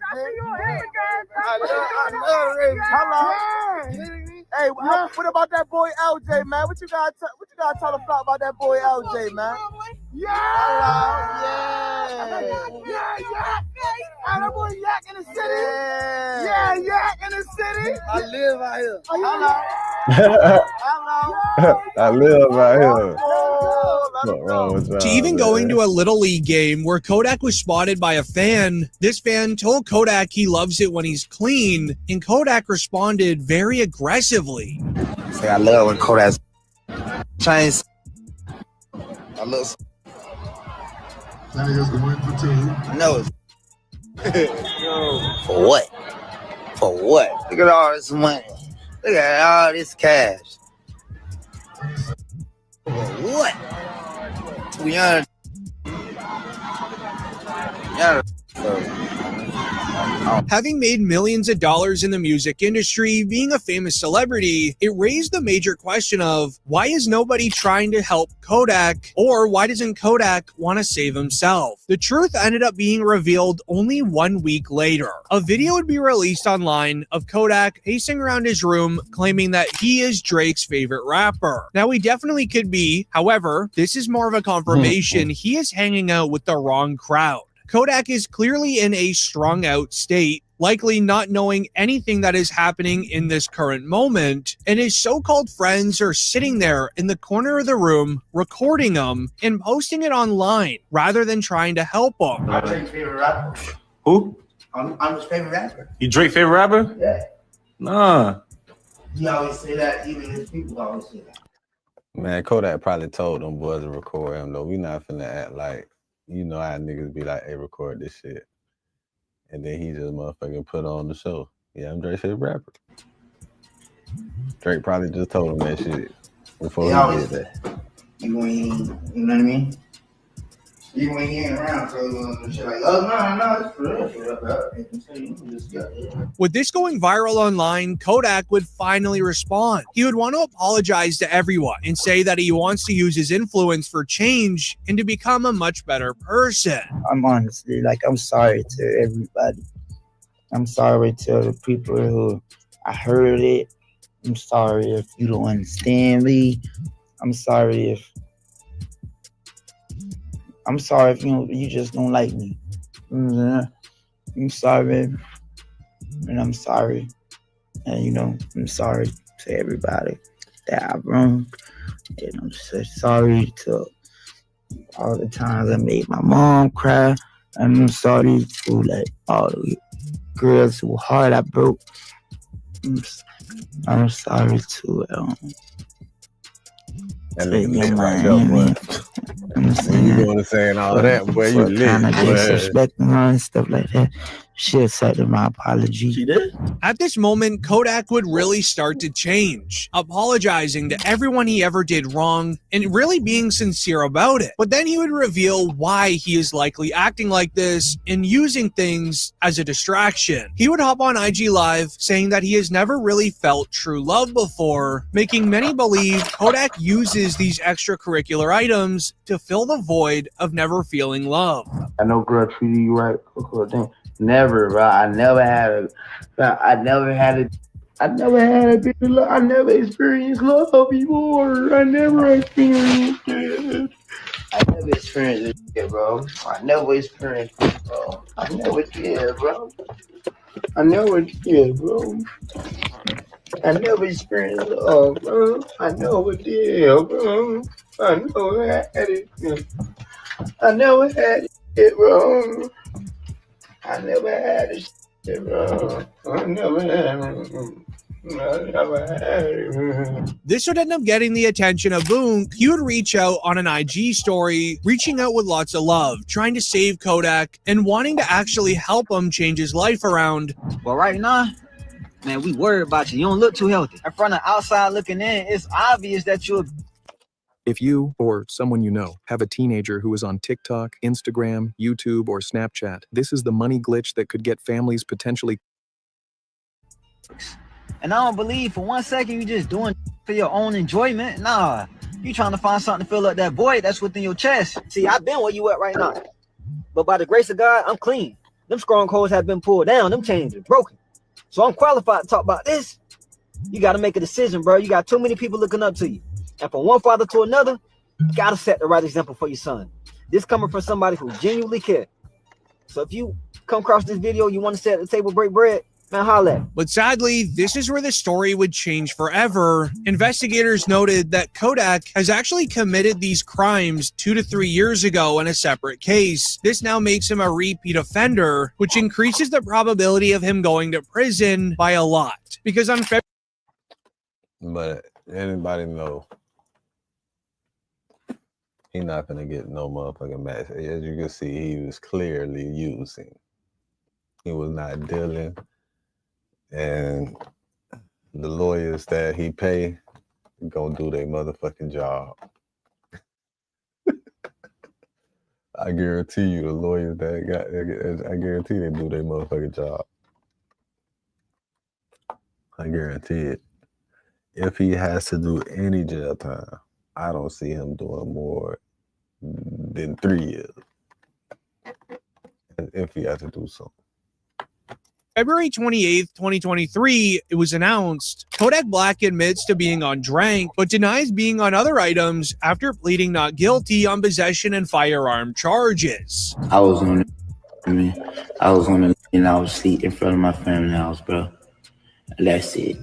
I love Ravens. Hello. Hey, what about that boy LJ, man? What you gotta tell the flock about that boy LJ, man? Yeah. That boy Yak in the city. Yeah, Yak in the city. I live out here. I live out here. What's wrong with that, To even man? going to a Little League game where Kodak was spotted by a fan, this fan told Kodak he loves it when he's clean, and Kodak responded very aggressively. Say I love when Kodak's change. I love. That nigga's going for two. No. For what? For what? Look at all this money. Look at all this cash. For what? We are. Having made millions of dollars in the music industry, being a famous celebrity, it raised the major question of why is nobody trying to help Kodak, or why doesn't Kodak want to save himself? The truth ended up being revealed only 1 week later. A video would be released online of Kodak pacing around his room claiming that he is Drake's favorite rapper. Now he definitely could be, however, this is more of a confirmation he is hanging out with the wrong crowd. Kodak is clearly in a strung out state, likely not knowing anything that is happening in this current moment, and his so-called friends are sitting there in the corner of the room recording him and posting it online rather than trying to help him. I'm Drake's favorite rapper. Who? I'm his favorite rapper. You Drake favorite rapper? Yeah. Nah. He always say that. Even his people always say that. Man, Kodak probably told them boys to record him though. We not finna act like, you know how niggas be like, hey, record this shit. And then he just motherfucking put on the show. Yeah, I'm Drake's favorite rapper. Drake probably just told him that shit before he did that. You know what I mean? Even when he ain't around, so shit like, oh no, it's for real. With this going viral online, Kodak would finally respond. He would want to apologize to everyone and say that he wants to use his influence for change and to become a much better person. I'm honestly I'm sorry to everybody. I'm sorry to the people who I heard it. I'm sorry if you don't understand me. I'm sorry if you just don't like me. I'm sorry, and I'm sorry, and I'm sorry to everybody that I've wronged, and I'm so sorry to all the times I made my mom cry, and I'm sorry to all the girls whose heart I broke. I'm sorry to that nigga right there, boy. You going to saying all that, boy. You lit, boy. Disrespecting her and stuff like that. She accepted my apology. She did? At this moment, Kodak would really start to change, apologizing to everyone he ever did wrong and really being sincere about it. But then he would reveal why he is likely acting like this and using things as a distraction. He would hop on IG Live saying that he has never really felt true love before, making many believe Kodak uses these extracurricular items to fill the void of never feeling love. I know girl treated you right. Never, bro. I never had a bit of love. I never experienced love before. I never experienced it. I never experienced it, bro. I never experienced it, bro. I never did, bro. I never did, bro. I never experienced love, bro. I never did, bro. I never had it. I never had it, bro. I never had it, bro. I never had it. This would end up getting the attention of Boonk. He would reach out on an IG story, reaching out with lots of love, trying to save Kodak and wanting to actually help him change his life around. But right now, man, we worried about you. You don't look too healthy. And from the outside looking in, it's obvious that you're. If you or someone you know have a teenager who is on TikTok, Instagram, YouTube, or Snapchat, this is the money glitch that could get families potentially. And I don't believe for 1 second you just doing for your own enjoyment. Nah, you trying to find something to fill up that void that's within your chest. See, I've been where you at right now. But by the grace of God, I'm clean. Them strongholds have been pulled down. Them chains are broken. So I'm qualified to talk about this. You got to make a decision, bro. You got too many people looking up to you. And from one father to another, you got to set the right example for your son. This coming from somebody who genuinely cares. So if you come across this video, you want to sit at the table, break bread, man, holla at me. But sadly, this is where the story would change forever. Investigators noted that Kodak has actually committed these crimes 2 to 3 years ago in a separate case. This now makes him a repeat offender, which increases the probability of him going to prison by a lot. Because on February... But anybody know He not gonna get no motherfucking match. As you can see, he was clearly using. He was not dealing, and the lawyers that he pay gonna do their motherfucking job. I guarantee you, the lawyers that got, I guarantee they do their motherfucking job. I guarantee it. If he has to do any jail time, I don't see him doing more than 3 years. If he has to do something. February 28th, 2023, it was announced Kodak Black admits to being on drank, but denies being on other items after pleading not guilty on possession and firearm charges. I was on the and I was asleep in front of my family house, bro. That's it.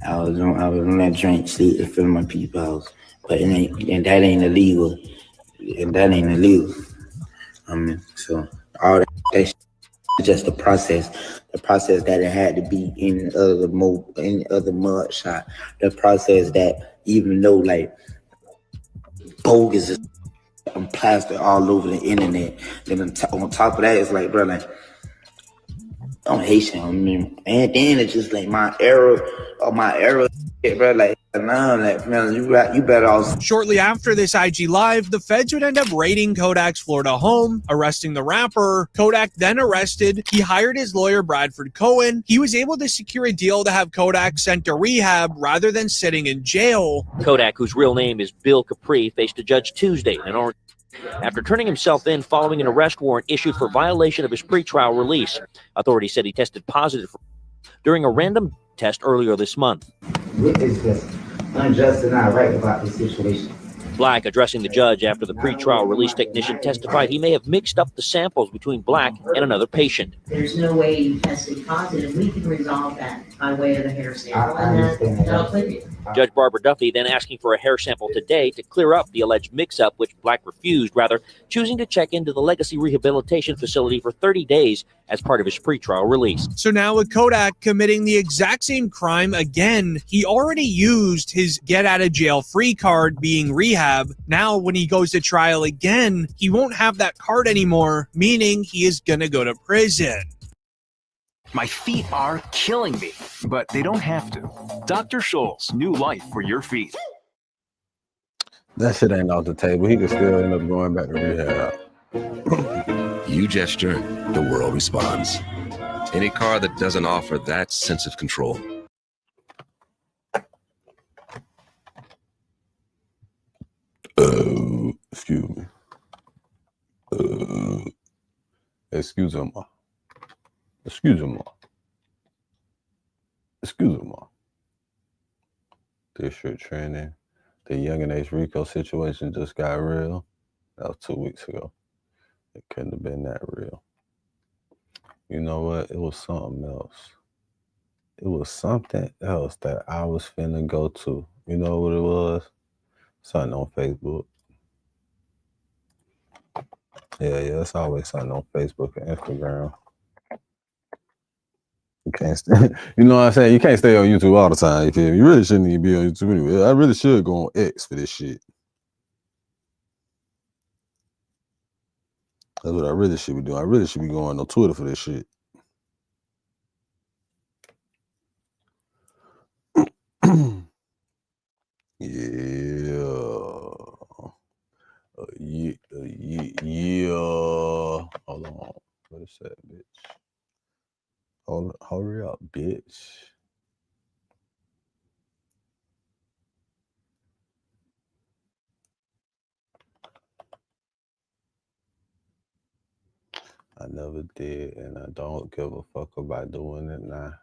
I was on that drink, sleep in front of my people's house. But that ain't illegal. And that ain't illegal. I mean, so all that shit is just the process that it had to be in other mud shot. The process that even though like bogus is plastered all over the internet, then on top of that, it's like, bro, like I'm Haitian. I mean, and then it's just like my era, shit, bro. Like, nah, like, man, you better off. Shortly after this IG Live, the feds would end up raiding Kodak's Florida home, arresting the rapper. Kodak then arrested. He hired his lawyer, Bradford Cohen. He was able to secure a deal to have Kodak sent to rehab rather than sitting in jail. Kodak, whose real name is Bill Capri, faced a judge Tuesday in Orange after turning himself in following an arrest warrant issued for violation of his pretrial release. Authorities said he tested positive during a random test earlier this month. It is just unjust and not right about this situation. Black, addressing the judge after the pretrial release technician testified he may have mixed up the samples between Black and another patient. There's no way you tested positive. We can resolve that by way of the hair sample, and that'll clear you. Judge Barbara Duffy then asking for a hair sample today to clear up the alleged mix-up, which Black refused, rather choosing to check into the Legacy Rehabilitation Facility for 30 days as part of his pretrial release. So now with Kodak committing the exact same crime again, he already used his get-out-of-jail-free card being rehab. Now when he goes to trial again, he won't have that card anymore, meaning he is gonna go to prison. My feet are killing me, but they don't have to. Dr. Scholl's, new life for your feet. That shit ain't off the table. He could still end up going back to rehab. You gesture, the world responds. Any car that doesn't offer that sense of control. Excuse me. Excuse me. Excuse me. Excuse me. This shit trending. The Young and H Rico situation just got real. That was 2 weeks ago. It couldn't have been that real. You know what? It was something else. It was something else that I was finna go to. You know what it was? Something on Facebook. Yeah, it's always something on Facebook and Instagram. You can't stay, you know what I'm saying? You can't stay on YouTube all the time. You feel me? You really shouldn't even be on YouTube anyway. I really should go on X for this shit. That's what I really should be doing. I really should be going on Twitter for this shit. Yeah. Hold on. What is that, bitch? Hurry up, bitch. I never did, and I don't give a fuck about doing it now.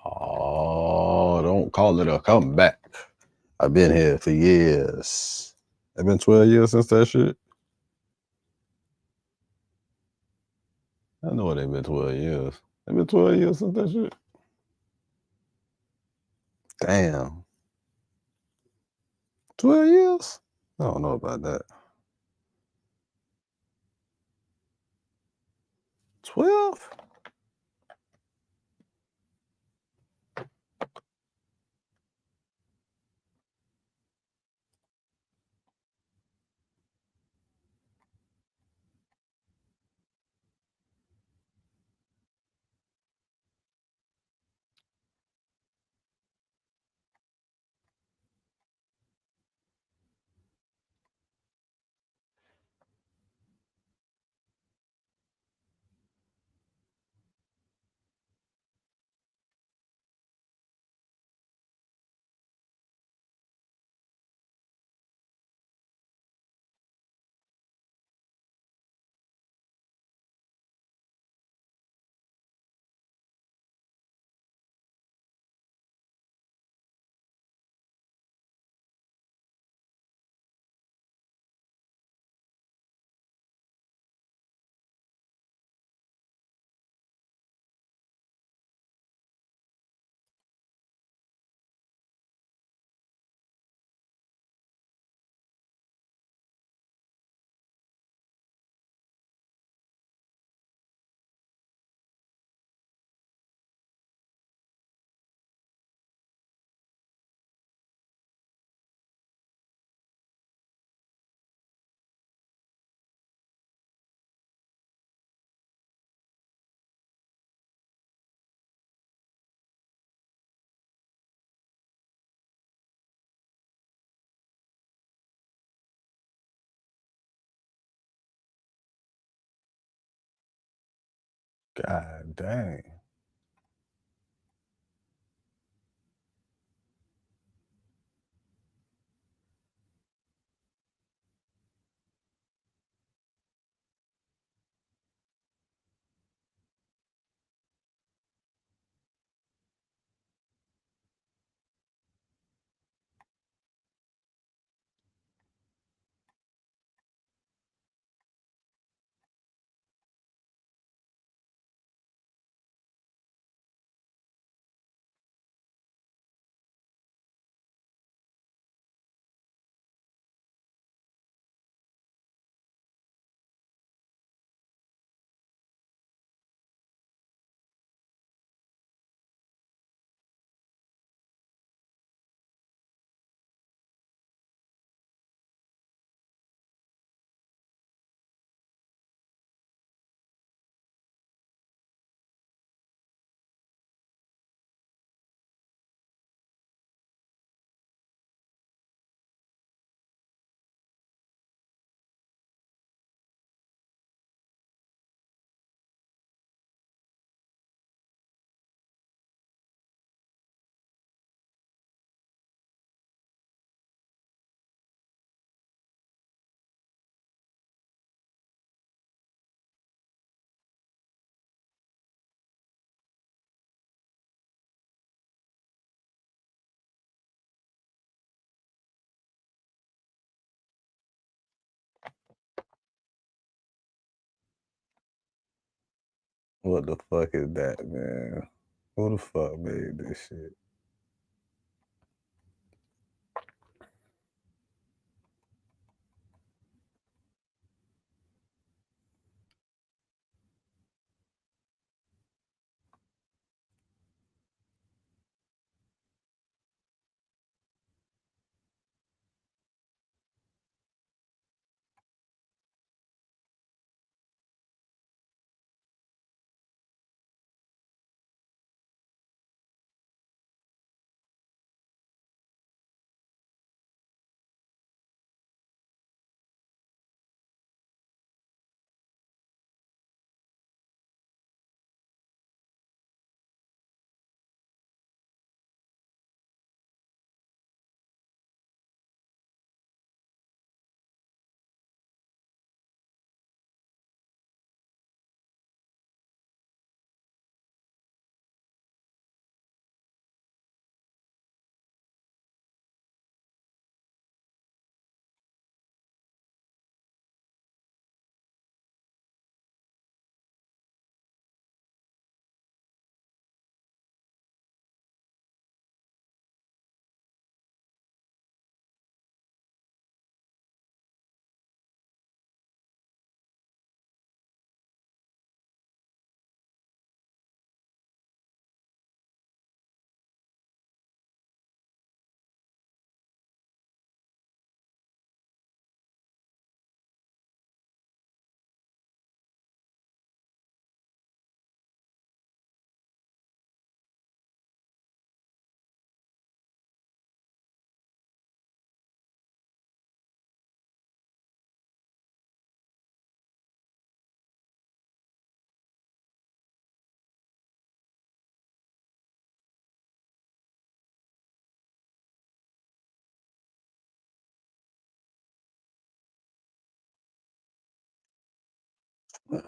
Oh, don't call it a comeback. I've been here for years. It's been 12 years since that shit. I know it ain't been 12 years. It's been 12 years since that shit. Damn. 12 years? I don't know about that. 12? God dang. What the fuck is that, man? Who the fuck made this shit?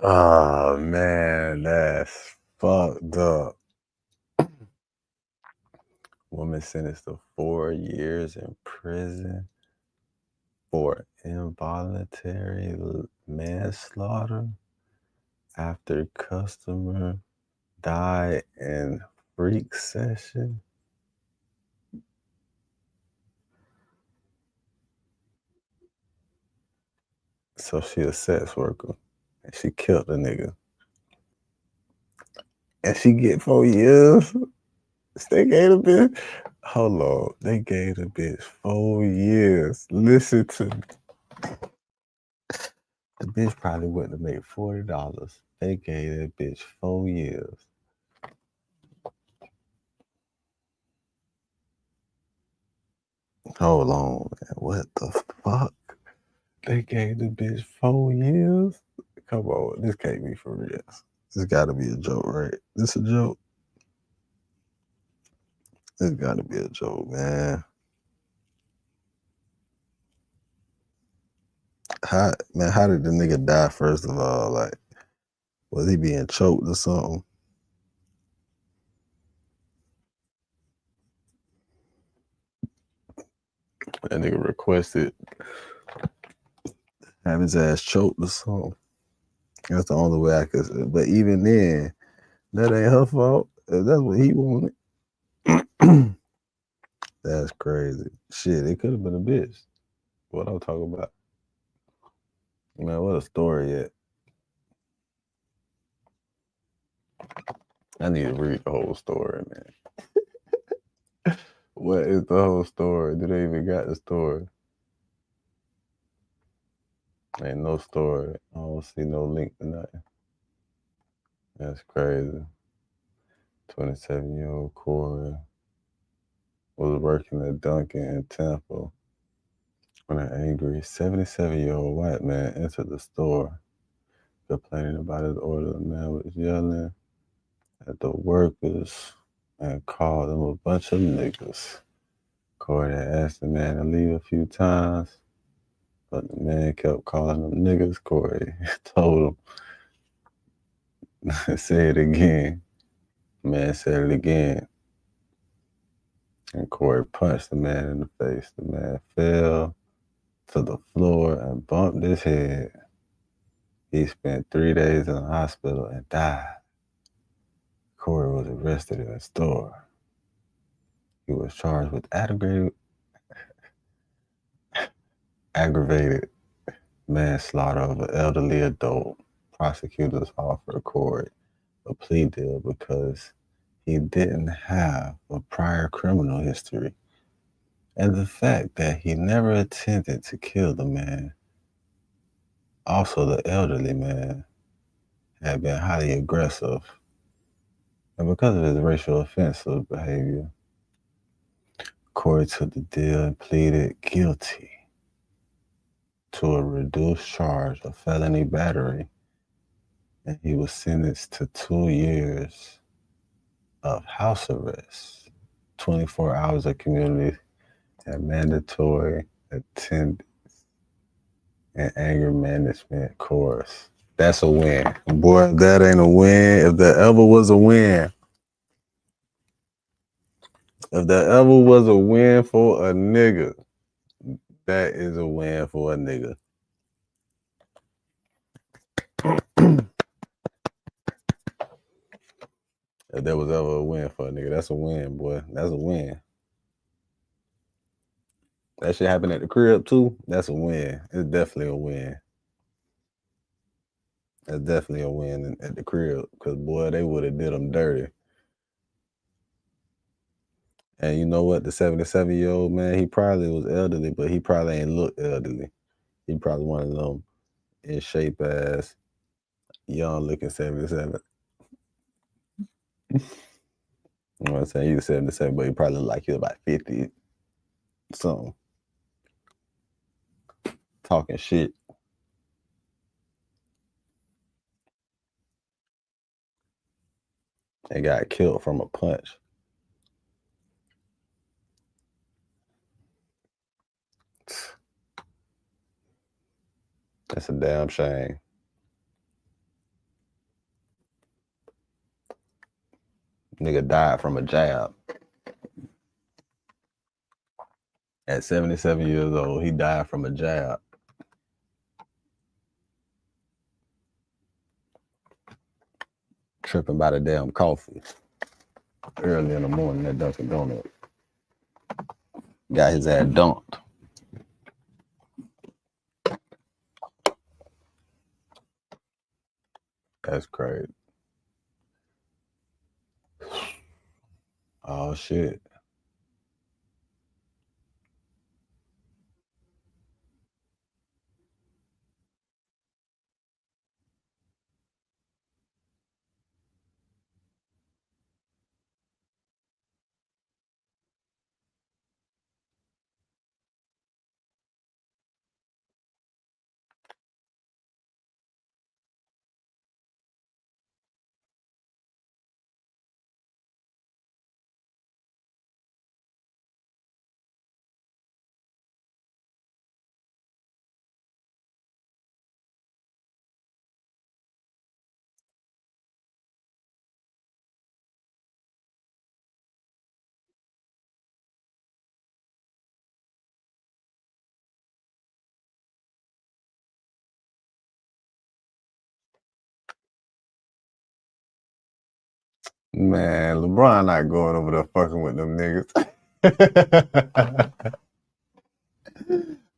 Oh man, that's fucked up. Woman sentenced to 4 years in prison for involuntary manslaughter after customer died in freak session. So she a sex worker and she killed a nigga. And she get 4 years. They gave the bitch. Hold on. They gave the bitch 4 years. Listen to me. The bitch probably went to make $40. They gave that bitch 4 years. Hold on, man. What the fuck? They gave the bitch 4 years? Come on, this can't be for real. This gotta be a joke, right? This a joke? This gotta be a joke, man. How did the nigga die, first of all? Like, was he being choked or something? That nigga requested have his ass choked or something. That's the only way I could. But even then, that ain't her fault. If that's what he wanted. That's crazy. Shit, it could have been a bitch. What I'm talking about. Man, what a story yet. I need to read the whole story, man. What is the whole story? Do they even got the story? Ain't no story. I don't see no link to nothing. That's crazy. 27-year-old Corey was working at Dunkin' in Tampa when an angry 77-year-old white man entered the store complaining about his order. The man was yelling at the workers and called them a bunch of niggas. Corey had asked the man to leave a few times, but the man kept calling them niggas. Corey told him, say it again. The man said it again. And Corey punched the man in the face. The man fell to the floor and bumped his head. He spent 3 days in the hospital and died. Corey was arrested in a store. He was charged with aggravated manslaughter of an elderly adult. Prosecutors offered Corey a plea deal because he didn't have a prior criminal history, and the fact that he never attempted to kill the man. Also, the elderly man had been highly aggressive, and because of his racial offensive behavior, Corey took the deal and pleaded guilty to a reduced charge of felony battery, and he was sentenced to 2 years of house arrest, 24 hours of community and mandatory attendance and anger management course. That's a win. Boy, if that ain't a win, if there ever was a win, if there ever was a win for a nigga, that is a win for a nigga. If there was ever a win for a nigga, that's a win, boy. That's a win. That shit happened at the crib too. That's a win. It's definitely a win. That's definitely a win at the crib, because boy, they would have did them dirty. And you know what? The 77-year-old man, he probably was elderly, but he probably ain't look elderly. He probably one of them in shape ass, young looking 77. You know what I'm saying? He was 77, but he probably looked like he was about 50 something. Talking shit. And got killed from a punch. That's a damn shame. Nigga died from a jab. At 77 years old, he died from a jab. Tripping by the damn coffee. Early in the morning at Dunkin' Donuts. Got his ass dumped. That's crazy. Oh shit. Man, LeBron not going over there fucking with them niggas.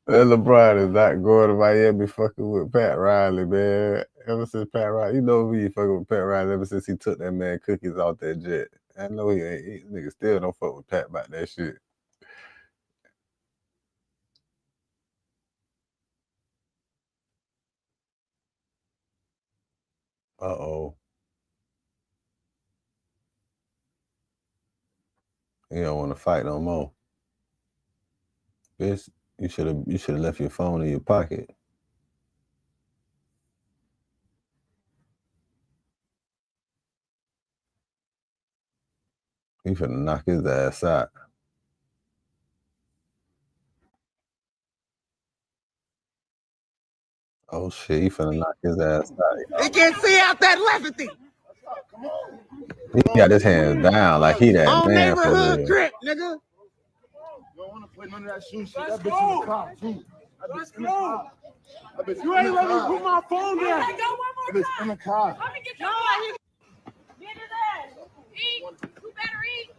Man, LeBron is not going to Miami fucking with Pat Riley, man. Ever since Pat Riley, you know he fucking with Pat Riley ever since he took that man cookies off that jet. I know he ain't. Nigga still don't fuck with Pat about that shit. Uh-oh. You don't want to fight no more. Bitch, you should have left your phone in your pocket. He finna knock his ass out. Oh shit, he finna knock his ass out. He can't see out that lefty. He got his hands down like he that On man for neighborhood real. grip, nigga. Don't want to play none of that shooting shit. That bitch in the car, too. That bitch in the car. That bitch You in ain't the let me car. put my phone down. That bitch in the car. Let me get your phone. Get his ass. Eat. You better eat.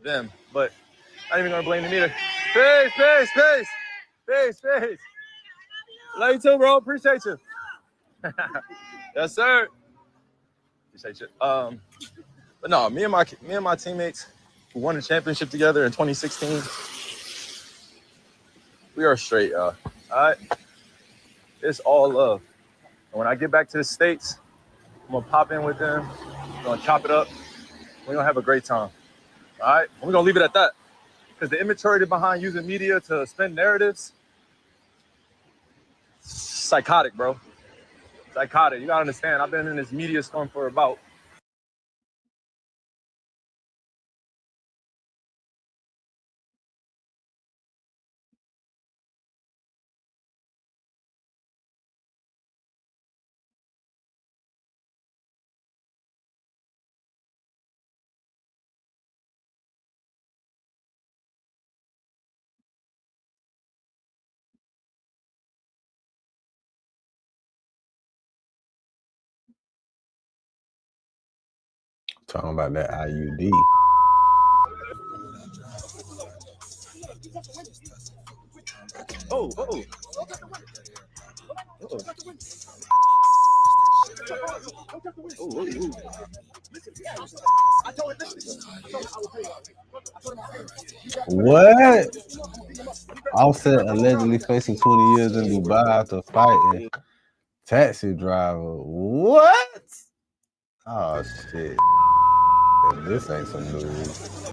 Them, but I'm not even gonna blame them either. Peace. Love you too, bro. Appreciate you. Yes, sir. Appreciate you. But But no, me and my teammates who won the championship together in 2016, we are straight, y'all. All right? It's all love. And when I get back to the States, I'm gonna pop in with them. We're gonna chop it up. We're gonna have a great time. All right? We're gonna leave it at that. Because the immaturity behind using media to spin narratives, psychotic, bro. Psychotic. You gotta understand, I've been in this media storm for about Talking about that IUD. Oh. What? Offset allegedly facing 20 years in Dubai after fighting taxi driver. What? Oh shit. This ain't some news.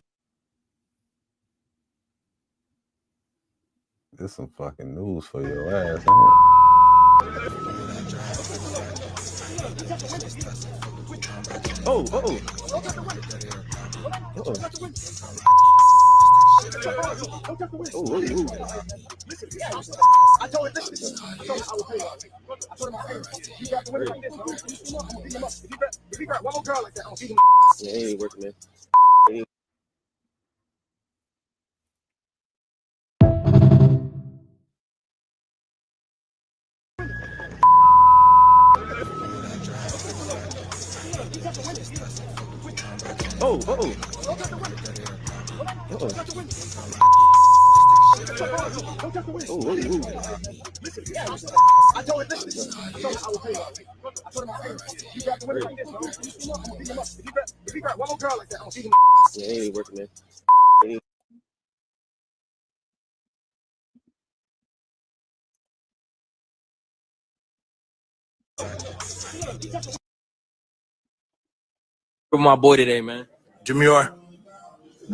This some fucking news for your ass, huh? Oh. Yeah, he ain't working, man. Yeah, he ain't working, man. With my boy today, man. Demure.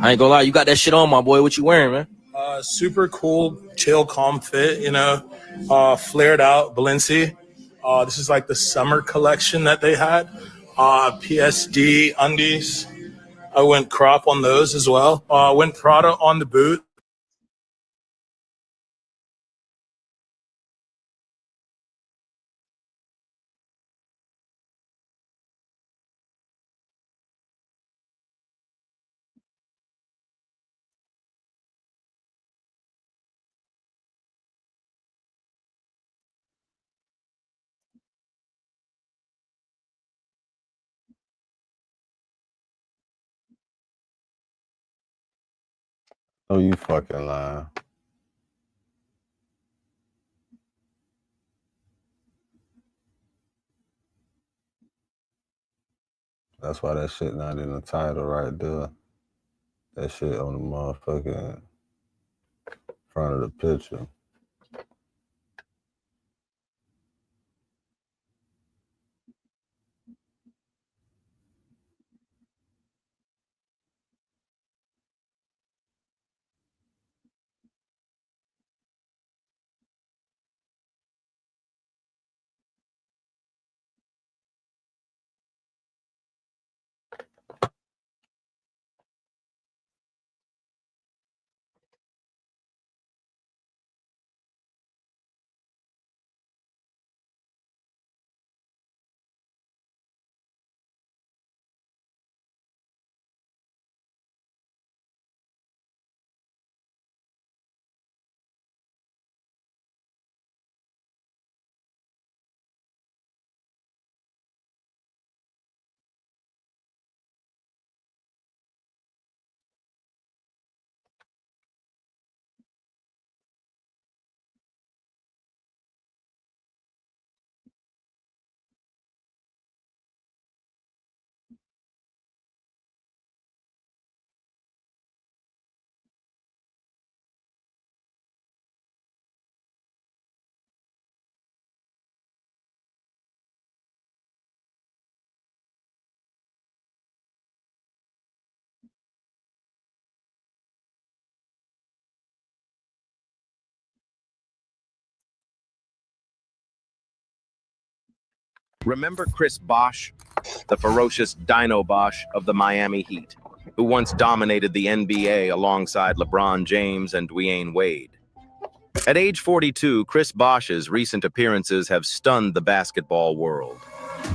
I ain't gonna lie, you got that shit on, my boy. What you wearing, man? Super cool, chill, calm fit, flared out Balenci. This is like the summer collection that they had. PSD undies. I went crop on those as well. Went Prada on the boot. Oh, you fucking lying. That's why that shit not in the title right there. That shit on the motherfucking front of the picture. Remember Chris Bosh, the ferocious Dino Bosh of the Miami Heat, who once dominated the NBA alongside LeBron James and Dwyane Wade? At age 42, Chris Bosh's recent appearances have stunned the basketball world.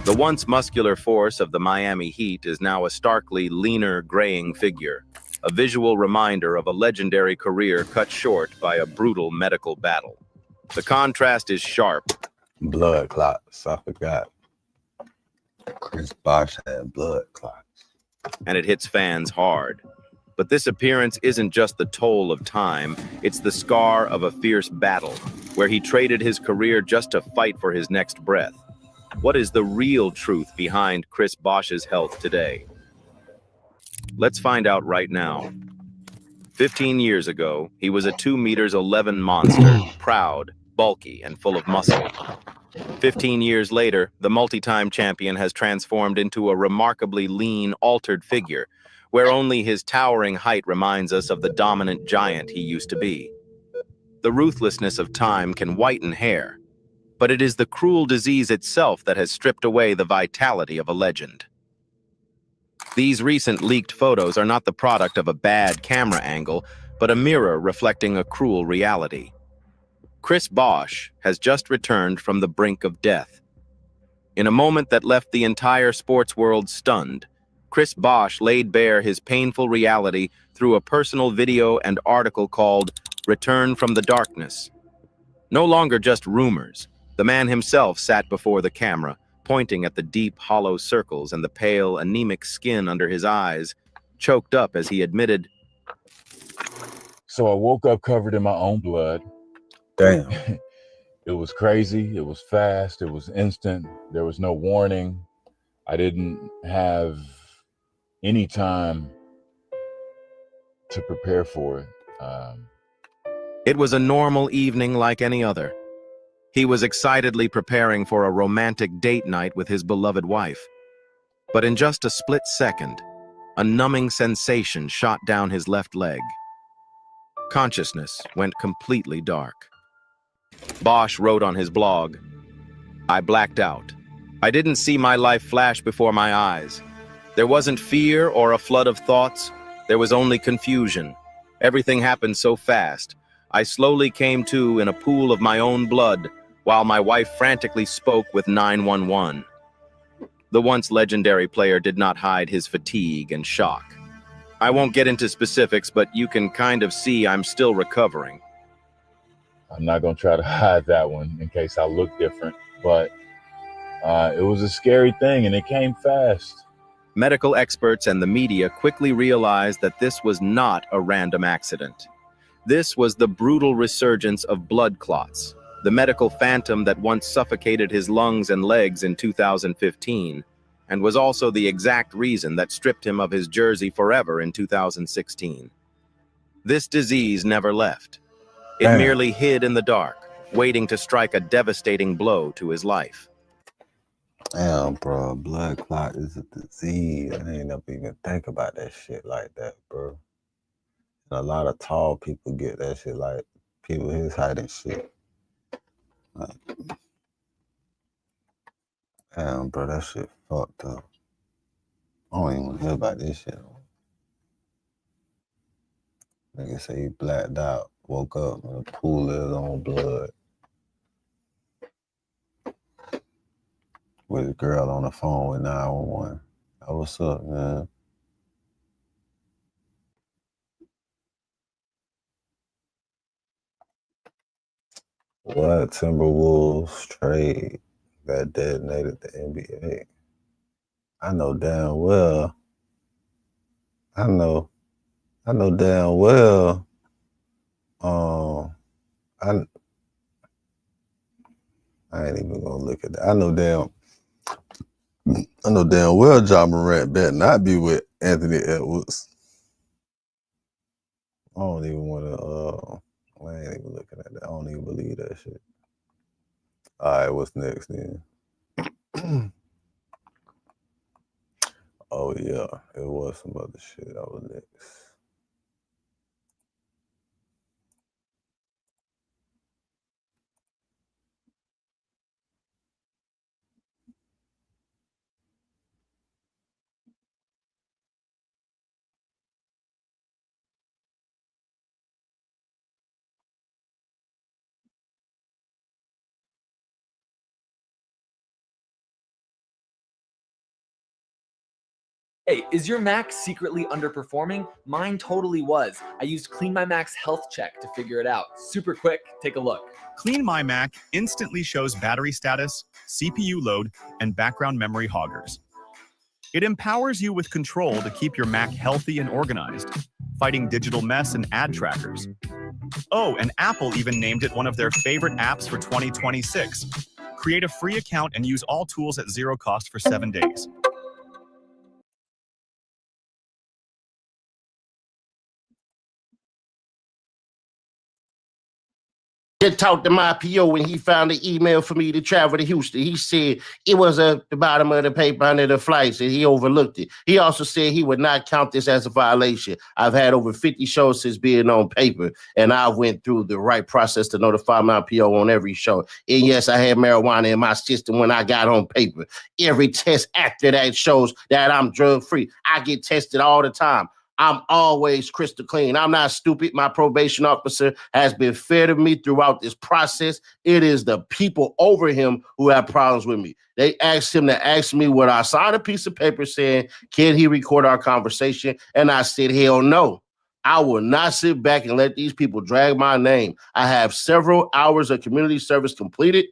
The once muscular force of the Miami Heat is now a starkly leaner, graying figure, a visual reminder of a legendary career cut short by a brutal medical battle. The contrast is sharp. Blood clots, I forgot. Chris Bosh had blood clots. And it hits fans hard. But this appearance isn't just the toll of time, it's the scar of a fierce battle, where he traded his career just to fight for his next breath. What is the real truth behind Chris Bosh's health today? Let's find out right now. 15 years ago, he was a 2 meters 11 monster, proud, bulky, and full of muscle. 15 years later, the multi-time champion has transformed into a remarkably lean, altered figure, where only his towering height reminds us of the dominant giant he used to be. The ruthlessness of time can whiten hair, but it is the cruel disease itself that has stripped away the vitality of a legend. These recent leaked photos are not the product of a bad camera angle, but a mirror reflecting a cruel reality. Chris Bosh has just returned from the brink of death. In a moment that left the entire sports world stunned, Chris Bosh laid bare his painful reality through a personal video and article called "Return from the Darkness." No longer just rumors, the man himself sat before the camera, pointing at the deep, hollow circles and the pale, anemic skin under his eyes, choked up as he admitted, So I woke up covered in my own blood. Damn. It was crazy. It was fast. It was instant. There was no warning. I didn't have any time to prepare for it. It was a normal evening like any other. He was excitedly preparing for a romantic date night with his beloved wife. But in just a split second, a numbing sensation shot down his left leg. Consciousness went completely dark. Bosh wrote on his blog, "I blacked out. I didn't see my life flash before my eyes. There wasn't fear or a flood of thoughts. There was only confusion. Everything happened so fast. I slowly came to in a pool of my own blood, while my wife frantically spoke with 911. The once legendary player did not hide his fatigue and shock. I won't get into specifics, but you can kind of see I'm still recovering. I'm not going to try to hide that one in case I look different, but it was a scary thing and it came fast. Medical experts and the media quickly realized that this was not a random accident. This was the brutal resurgence of blood clots, the medical phantom that once suffocated his lungs and legs in 2015, and was also the exact reason that stripped him of his jersey forever in 2016. This disease never left. It merely hid in the dark, waiting to strike a devastating blow to his life. Damn, bro, blood clot is a disease. I ain't never even think about that shit like that, bro. And a lot of tall people get that shit, like people his height and shit. Like, damn, bro, that shit fucked up. I don't even want to hear about this shit. Nigga say he blacked out, woke up in a pool of his own blood. With a girl on the phone with 911. Oh, what's up, man? What Timberwolves trade that detonated the NBA? I know damn well. I know damn well. I ain't even gonna look at that. I know damn well Ja Morant better not be with Anthony Edwards. I don't even want to, I ain't even looking at that. I don't even believe that shit. All right, what's next then? Oh yeah, it was some other shit. That was next. Hey, is your Mac secretly underperforming? Mine totally was. I used Clean My Mac's health check to figure it out. Super quick, take a look. Clean My Mac instantly shows battery status, CPU load, and background memory hoggers. It empowers you with control to keep your Mac healthy and organized, fighting digital mess and ad trackers. Oh, and Apple even named it one of their favorite apps for 2026. Create a free account and use all tools at zero cost for 7 days. Just talked to my PO when he found the email for me to travel to Houston. He said it was at the bottom of the paper under the flights and he overlooked it. He also said he would not count this as a violation. I've had over 50 shows since being on paper, and I went through the right process to notify my PO on every show. And yes, I had marijuana in my system when I got on paper. Every test after that shows that I'm drug-free. I get tested all the time. I'm always crystal clean. I'm not stupid. My probation officer has been fair to me throughout this process. It is the people over him who have problems with me. They asked him to ask me would I sign a piece of paper saying, can he record our conversation? And I said, hell no. I will not sit back and let these people drag my name. I have several hours of community service completed.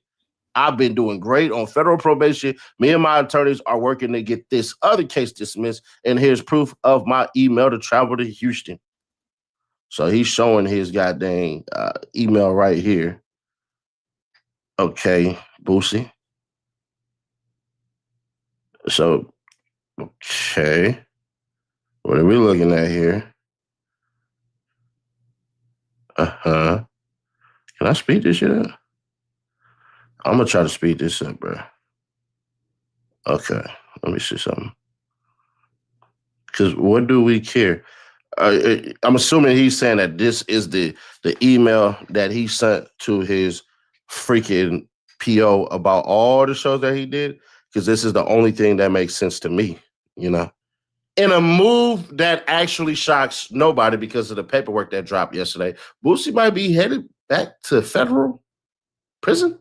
I've been doing great on federal probation. Me and my attorneys are working to get this other case dismissed. And here's proof of my email to travel to Houston. So he's showing his goddamn email right here. Okay, Boosie. So, okay. What are we looking at here? Can I speed this shit up? I'm going to try to speed this up, bro. Okay, let me see something. Because what do we care? I'm assuming he's saying that this is the email that he sent to his freaking PO about all the shows that he did, because this is the only thing that makes sense to me, you know? In a move that actually shocks nobody because of the paperwork that dropped yesterday, Boosie might be headed back to federal prison.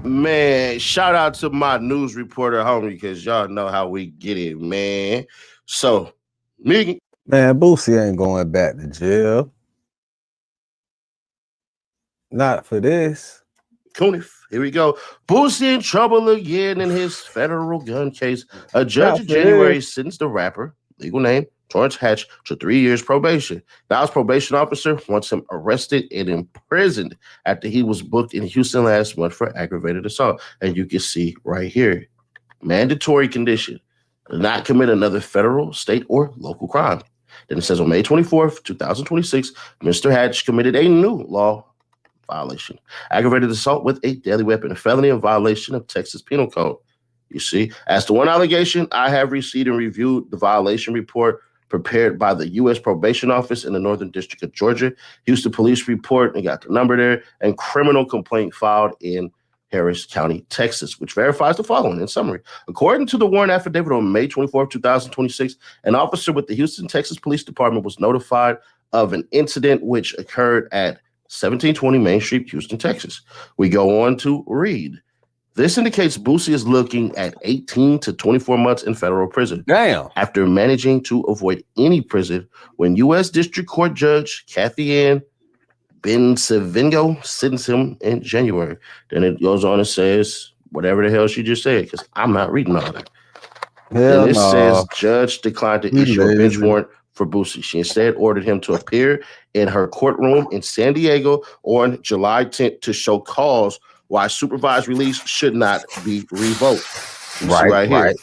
Man, shout out to my news reporter homie, because y'all know how we get it, man. So, man, Boosie ain't going back to jail. Not for this. Kunif, here we go. Boosie in trouble again in his federal gun case. A judge in January sentenced the rapper, legal name, Torrance Hatch, to 3 years probation. Now his probation officer wants him arrested and imprisoned after he was booked in Houston last month for aggravated assault. And you can see right here, mandatory condition, not commit another federal, state, or local crime. Then it says on May 24th, 2026, Mr. Hatch committed a new law violation, aggravated assault with a deadly weapon, a felony in violation of Texas Penal Code. You see, as to one allegation, I have received and reviewed the violation report prepared by the U.S. Probation Office in the Northern District of Georgia, Houston Police Report, and got the number there, and criminal complaint filed in Harris County, Texas, which verifies the following in summary. According to the warrant affidavit on May 24, 2026, an officer with the Houston, Texas Police Department was notified of an incident which occurred at 1720 Main Street, Houston, Texas. We go on to read. This indicates Boosie is looking at 18 to 24 months in federal prison. Damn. After managing to avoid any prison when U.S. District Court Judge Kathy Ann Bensavingo sentenced him in January. Then it goes on and says whatever the hell she just said, because I'm not reading all that. Then it says judge declined to issue a bench warrant for Boosie. She instead ordered him to appear in her courtroom in San Diego on July 10th to show cause why supervised release should not be revoked. Right here.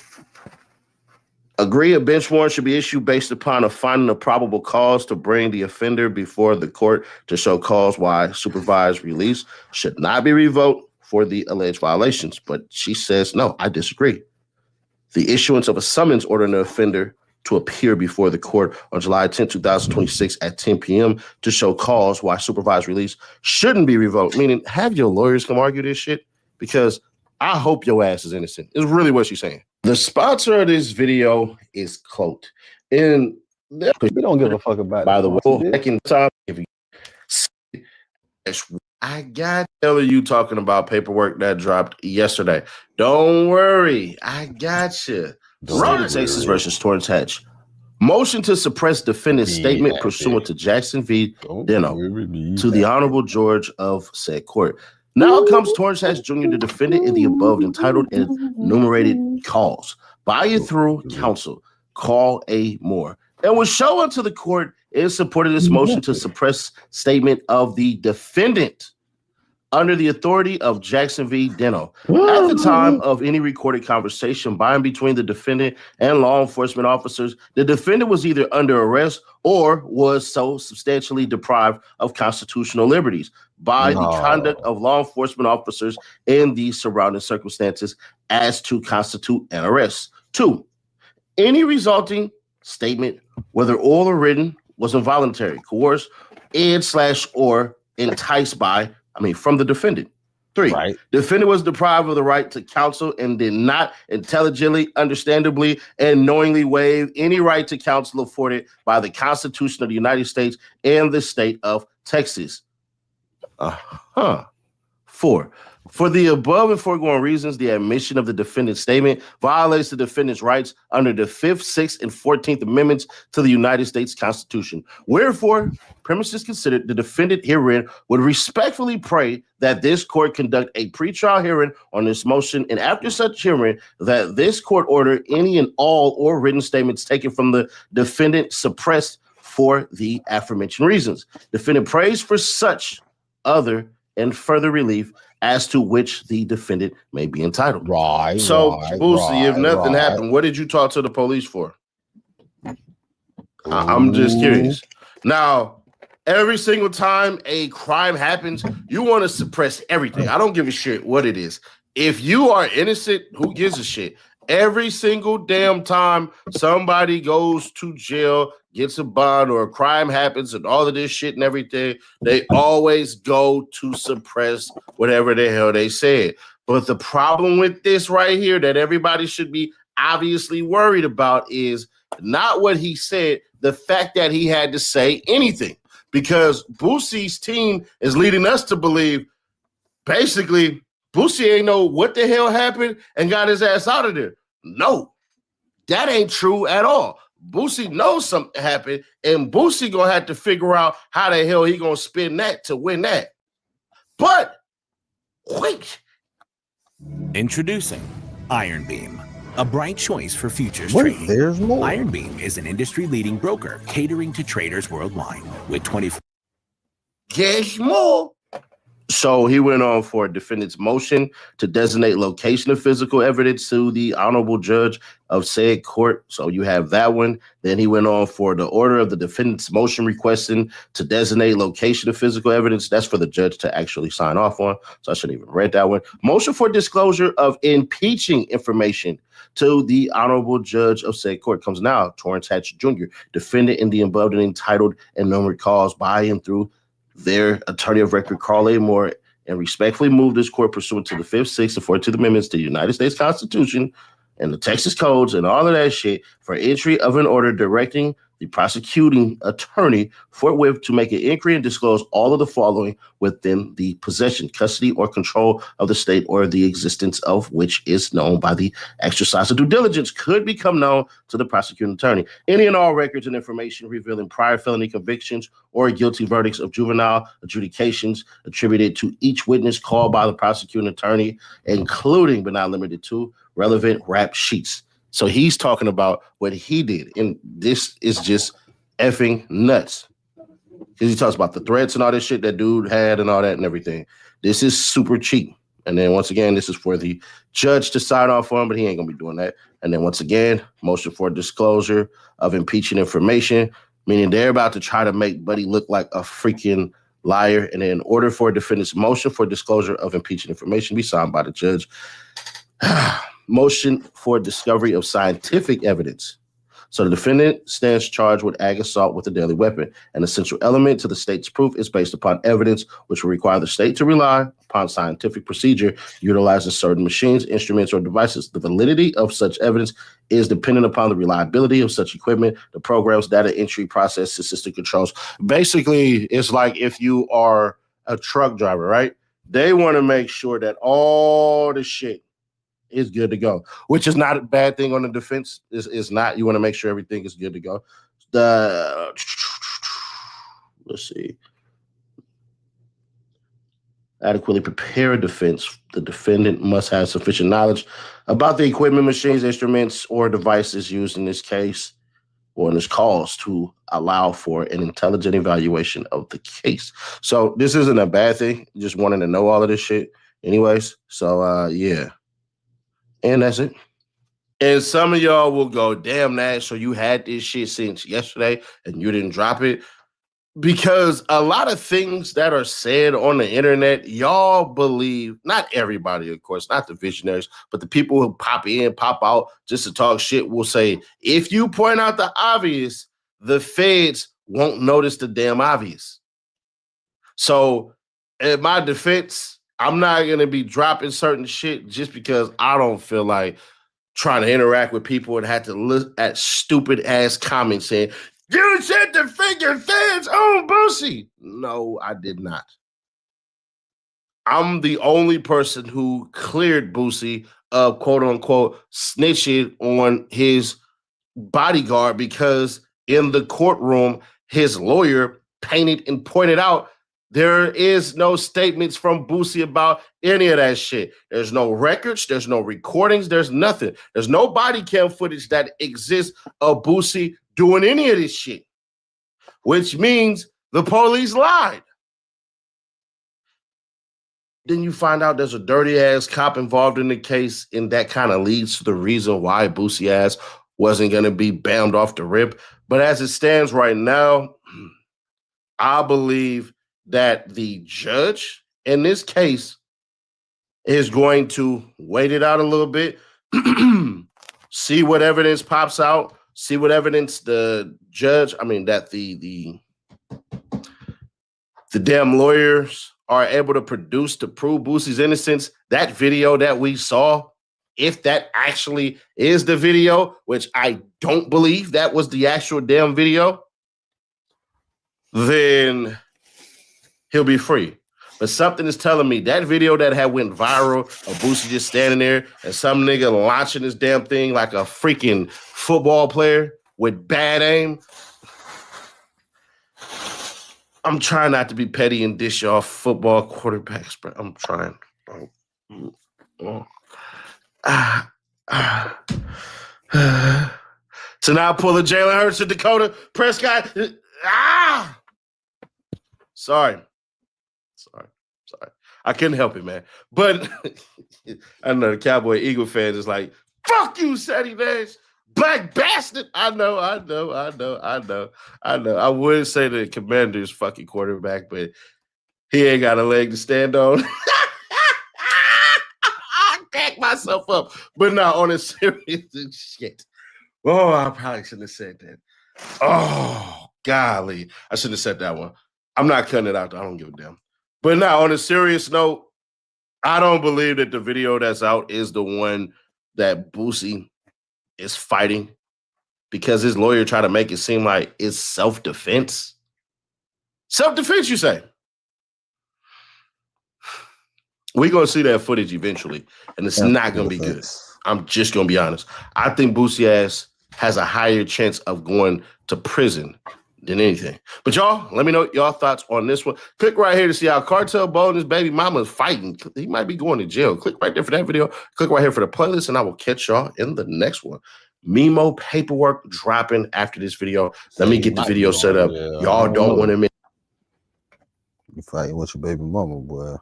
Agree a bench warrant should be issued based upon a finding of probable cause to bring the offender before the court to show cause why supervised release should not be revoked for the alleged violations. But she says, no, I disagree. The issuance of a summons ordering the offender to appear before the court on July 10, 2026 at 10 p.m. to show cause why supervised release shouldn't be revoked, meaning have your lawyers come argue this shit, because I hope your ass is innocent. Is really what she's saying. The sponsor of this video is Clout. And we don't give a fuck about by the way, second time, if you I got telling you talking about paperwork that dropped yesterday. Don't worry, I got you. Ron Texas versus Torrance Hatch. Motion to suppress defendant's statement pursuant to Jackson v. Deno to the Honorable George of said court. Now comes Torrance Hatch Jr., the defendant in the above entitled and enumerated cause. By and through counsel, call A. Moore. And was shown to the court in support of this motion to suppress statement of the defendant under the authority of Jackson v. Deno. At the time of any recorded conversation by and between the defendant and law enforcement officers, the defendant was either under arrest or was so substantially deprived of constitutional liberties by the conduct of law enforcement officers in the surrounding circumstances as to constitute an arrest. 2, any resulting statement, whether oral or written, was involuntary, coerced, and/or enticed by, from the defendant. 3, defendant was deprived of the right to counsel and did not intelligently, understandably, and knowingly waive any right to counsel afforded by the Constitution of the United States and the state of Texas. 4, for the above and foregoing reasons, the admission of the defendant's statement violates the defendant's rights under the 5th, 6th, and 14th Amendments to the United States Constitution. Wherefore, premises considered, the defendant herein would respectfully pray that this court conduct a pretrial hearing on this motion, and after such hearing, that this court order any and all or written statements taken from the defendant suppressed for the aforementioned reasons. Defendant prays for such other and further relief as to which the defendant may be entitled. So, Boosie, if nothing happened, what did you talk to the police for? I'm just curious. Now, every single time a crime happens, you want to suppress everything. I don't give a shit what it is. If you are innocent, who gives a shit? Every single damn time somebody goes to jail, gets a bond, or a crime happens and all of this shit and everything, they always go to suppress whatever the hell they said. But the problem with this right here that everybody should be obviously worried about is not what he said, the fact that he had to say anything. Because Boosie's team is leading us to believe basically Boosie ain't know what the hell happened and got his ass out of there. No, that ain't true at all. Boosie knows something happened, and Boosie gonna have to figure out how the hell he gonna spin that to win that. But wait. Introducing Iron Beam, a bright choice for futures trading. There's more. Iron Beam is an industry-leading broker catering to traders worldwide with 24. Guess more. So he went on for a defendant's motion to designate location of physical evidence to the honorable judge of said court. So you have that one. Then he went on for the order of the defendant's motion requesting to designate location of physical evidence. That's for the judge to actually sign off on. So I shouldn't even read that one. Motion for disclosure of impeaching information to the honorable judge of said court comes now. Torrance Hatch Jr., defendant in the above and entitled and numbered cause by and through their attorney of record, Carl A. Moore, and respectfully move this court pursuant to the 5th, 6th, and 14th Amendments to the United States Constitution and the Texas codes and all of that shit for entry of an order directing the prosecuting attorney forthwith to make an inquiry and disclose all of the following within the possession, custody, or control of the state, or the existence of which is known by the exercise of due diligence could become known to the prosecuting attorney. Any and all records and information revealing prior felony convictions or guilty verdicts of juvenile adjudications attributed to each witness called by the prosecuting attorney, including but not limited to relevant rap sheets. So he's talking about what he did. And this is just effing nuts. Because he talks about the threats and all this shit that dude had and all that and everything. This is super cheap. And then once again, this is for the judge to sign off on, but he ain't going to be doing that. And then once again, motion for disclosure of impeaching information, meaning they're about to try to make Buddy look like a freaking liar. And then in order for a defendant's motion for disclosure of impeaching information be signed by the judge, motion for discovery of scientific evidence. So the defendant stands charged with ag assault with a deadly weapon. An essential element to the state's proof is based upon evidence which will require the state to rely upon scientific procedure utilizing certain machines, instruments, or devices. The validity of such evidence is dependent upon the reliability of such equipment, the programs, data entry process, system controls. Basically, it's like if you are a truck driver, right? They want to make sure that all the shit is good to go, which is not a bad thing on the defense. It's not. You want to make sure everything is good to go. Let's see. Adequately prepare a defense. The defendant must have sufficient knowledge about the equipment, machines, instruments, or devices used in this case or in this cause to allow for an intelligent evaluation of the case. So this isn't a bad thing. Just wanting to know all of this shit anyways. So yeah. And that's it. And some of y'all will go, damn, Nash, so you had this shit since yesterday and you didn't drop it. Because a lot of things that are said on the internet, y'all believe, not everybody, of course, not the visionaries, but the people who pop in, pop out just to talk shit will say, if you point out the obvious, the feds won't notice the damn obvious. So in my defense, I'm not going to be dropping certain shit just because I don't feel like trying to interact with people and had to look at stupid ass comments saying, you said the figure fans own Boosie. No, I did not. I'm the only person who cleared Boosie of quote unquote snitching on his bodyguard because in the courtroom, his lawyer painted and pointed out there is no statements from Boosie about any of that shit. There's no records. There's no recordings. There's nothing. There's no body cam footage that exists of Boosie doing any of this shit, which means the police lied. Then you find out there's a dirty ass cop involved in the case, and that kind of leads to the reason why Boosie ass wasn't going to be bammed off the rip. But as it stands right now, I believe that the judge in this case is going to wait it out a little bit, see what evidence pops out, see what evidence the judge, that the damn lawyers are able to produce to prove Boosie's innocence. That video that we saw, if that actually is the video, which I don't believe that was the actual damn video, then he'll be free. But something is telling me that video that had went viral of Boosie just standing there and some nigga launching this damn thing like a freaking football player with bad aim. I'm trying not to be petty and dish off football quarterbacks, but I'm trying. So now pull a Jalen Hurts to Dakota Prescott. Sorry. I couldn't help it, man. But I know the Cowboy Eagle fans is like, fuck you, Sadie Nash. Black bastard. I know. I would say the Commander's fucking quarterback, but he ain't got a leg to stand on. I crack myself up. But now on a serious shit. Oh, I probably shouldn't have said that. Oh, golly. I shouldn't have said that one. I'm not cutting it out. I don't give a damn. But now, on a serious note, I don't believe that the video that's out is the one that Boosie is fighting because his lawyer tried to make it seem like it's self-defense. Self-defense, you say? We're going to see that footage eventually, and it's not going to be good. I'm just going to be honest. I think Boosie ass has a higher chance of going to prison than anything. But y'all, let me know y'all thoughts on this one. Click right here to see how Cartel Bo and his baby mama is fighting. He might be going to jail. Click right there for that video. Click right here for the playlist, and I will catch y'all in the next one. Memo paperwork dropping after this video. Let me get the video set up. Y'all don't want to miss. You fighting with your baby mama, boy.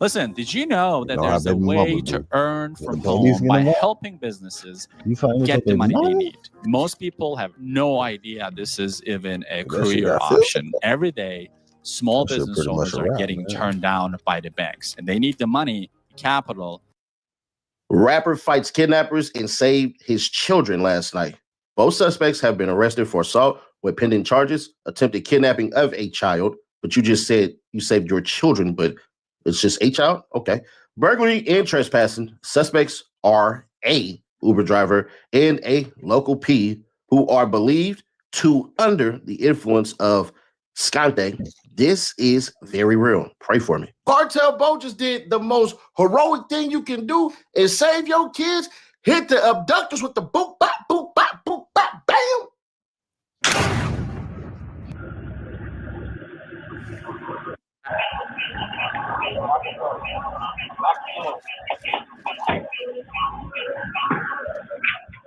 Listen, did you know that there's a way to earn from home by helping businesses get the money they need? Most people have no idea this is even a career option. Every day, small business owners are getting turned down by the banks, and they need the money, capital. Rapper fights kidnappers and saved his children last night. Both suspects have been arrested for assault with pending charges, attempted kidnapping of a child, but you just said you saved your children, but it's just a child? Okay. Burglary and trespassing. Suspects are a Uber driver and a local P who are believed to under the influence of Scante, this is very real. Pray for me. Cartel Bo just did the most heroic thing you can do and save your kids. Hit the abductors with the boop, bop, boop, bop, boop, bop, bam.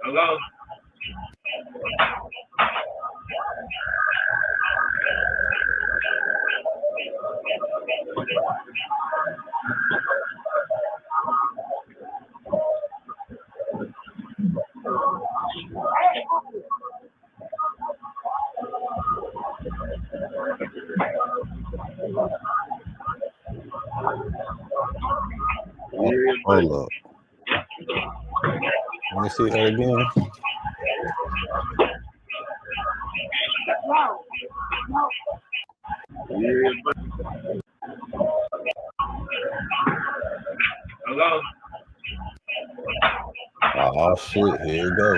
Hello? Hold up. Let me see that again. Hello? Oh shit, here you go.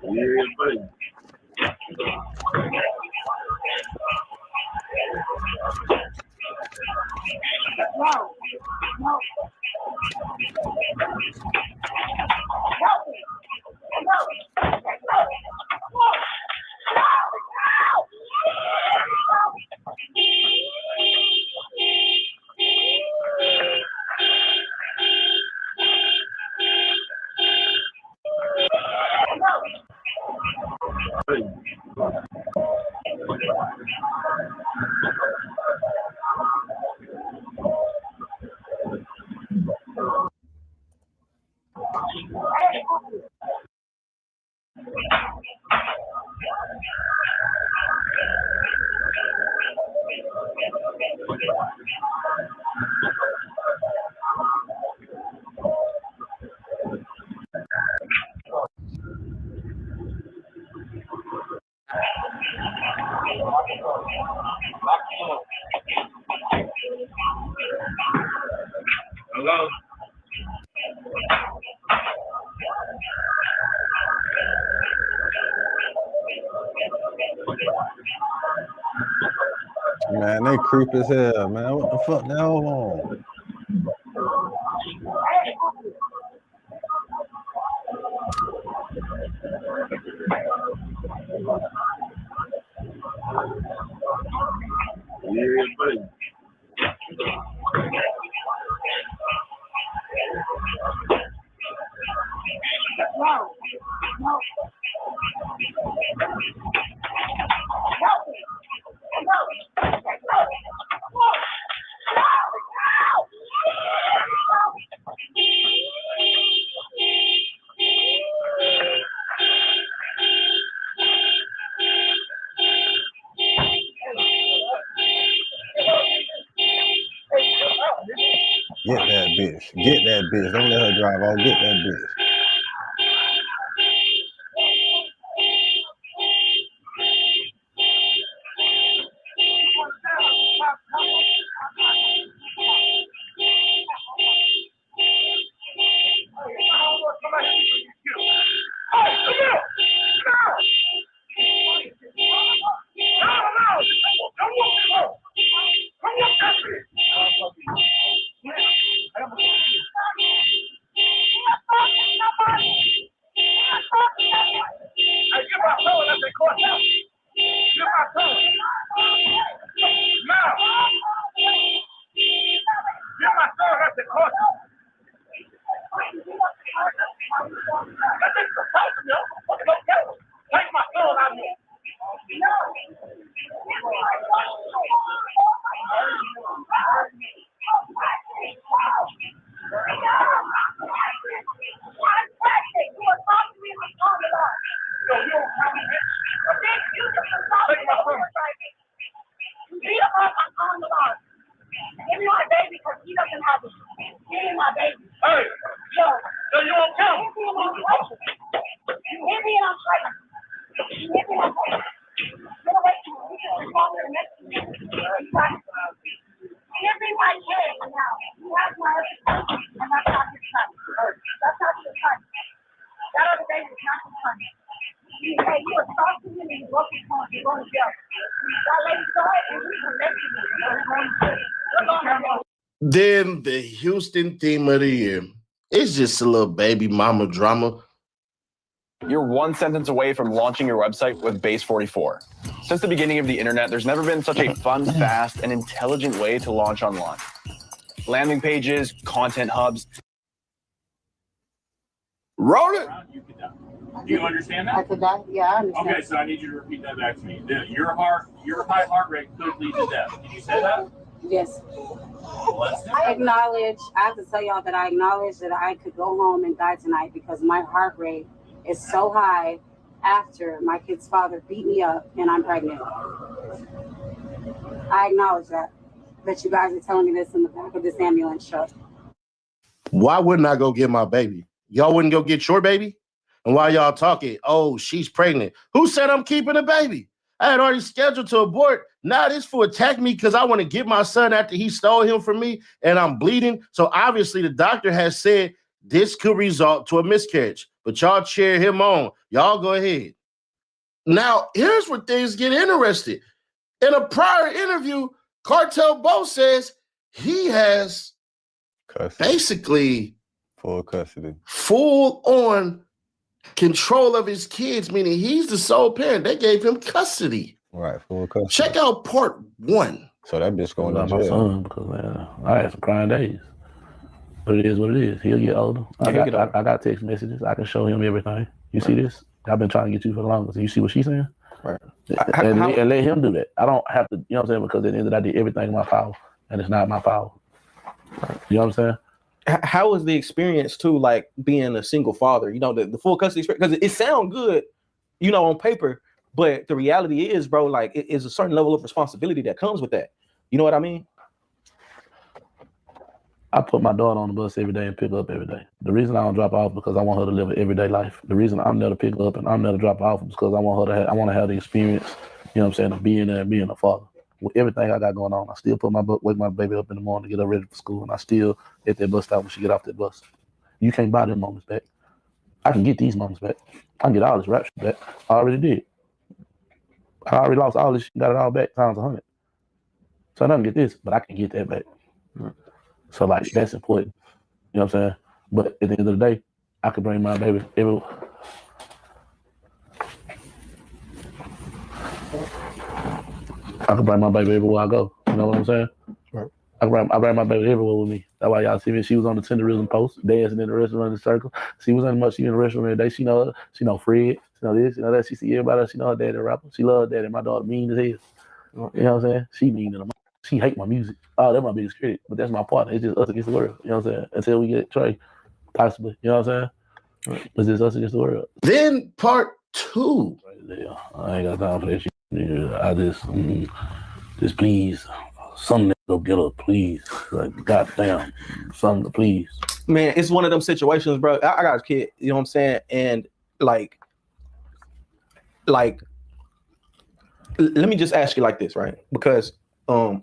Yeah, buddy. Hello? Man, they creep as hell, man. What the fuck? Now hold on. Yeah, buddy. Get that bitch. Get that bitch. Don't let her drive off. Get that bitch. Give me my baby because he doesn't have it. Give me my baby. Hey, yo, you won't come. Give me and I'm fighting. Give me and I'm fighting. Get away from me. You're stronger than next to me. Give me my kid now. You have my son, and that's not his son. That's not your son. That other baby is not his son. Hey, you were talking to me and you broke his phone. You're going to jail. That lady saw it and he's arrested me. You're going to jail. Then the Houston theme of the year. It's just a little baby mama drama. You're one sentence away from launching your website with Base 44. Since the beginning of the internet, there's never been such a fun, fast, and intelligent way to launch online. Landing pages, content hubs. Roll it. Do you understand that? I could die. Yeah, I understand. Okay, so I need you to repeat that back to me. Your high heart rate could lead to death. Did you say that? Yes. Well, let's do I have to tell y'all that I acknowledge that I could go home and die tonight because my heart rate is so high after my kid's father beat me up and I'm pregnant. I acknowledge that you guys are telling me this in the back of this ambulance truck. Why wouldn't I go get my baby? Y'all wouldn't go get your baby? And while y'all talking, oh, she's pregnant. Who said I'm keeping a baby? I had already scheduled to abort. Now this fool attacked me because I want to get my son after he stole him from me and I'm bleeding. So obviously the doctor has said this could result to a miscarriage. But y'all cheer him on. Y'all go ahead. Now, here's where things get interesting. In a prior interview, Cartel Bo says he has basically full custody, full on control of his kids, meaning he's the sole parent. They gave him custody. Right, full custody. Check out part 1. So that bitch going to my jail. son because I had some crying days. But it is what it is. He'll get older. I got text messages. I can show him everything. You see this? I've been trying to get you for the longest. You see what she's saying? Right. And let him do that. I don't have to, you know what I'm saying? Because at the end of the day, I did everything in my power, and it's not my power. You know what I'm saying? How was the experience too, like being a single father? You know, the full custody experience, because it sounds good, you know, on paper, but the reality is, bro, like it is a certain level of responsibility that comes with that. You know what I mean? I put my daughter on the bus every day and pick her up every day. The reason I don't drop off because I want her to live an everyday life. The reason I'm there to pick her up and I'm there to drop off is because I want her to have the experience, you know what I'm saying, of being there and being a father. With everything I got going on, I still wake my baby up in the morning to get her ready for school, and I still at that bus stop when she get off that bus. You can't buy them moments back. I can get these moments back. I can get all this rap shit back. I already did. I already lost all this shit, got it all back times 100. So I don't get this, but I can get that back. So like that's important. You know what I'm saying? But at the end of the day, I could bring my baby everywhere. I can bring my baby everywhere I go. You know what I'm saying? Right. I bring my baby everywhere with me. That's why y'all see me. She was on the Tenderism post, dancing in the restaurant in the circle. She was in the restaurant every day. She know Fred. She know this. You know that. She see everybody else. She know her daddy rapper. She love daddy. My daughter mean as hell. You know what I'm saying? She mean to them. She hate my music. Oh, that's my biggest critic. But that's my partner. It's just us against the world. You know what I'm saying? Until we get Trey, possibly. You know what I'm saying? It's just us against the world. Then part 2. I ain't got time for that shit. I just please, something to go get her, please. Like, goddamn, something to please. Man, it's one of them situations, bro. I got a kid, you know what I'm saying? And like, let me just ask you like this, right? Because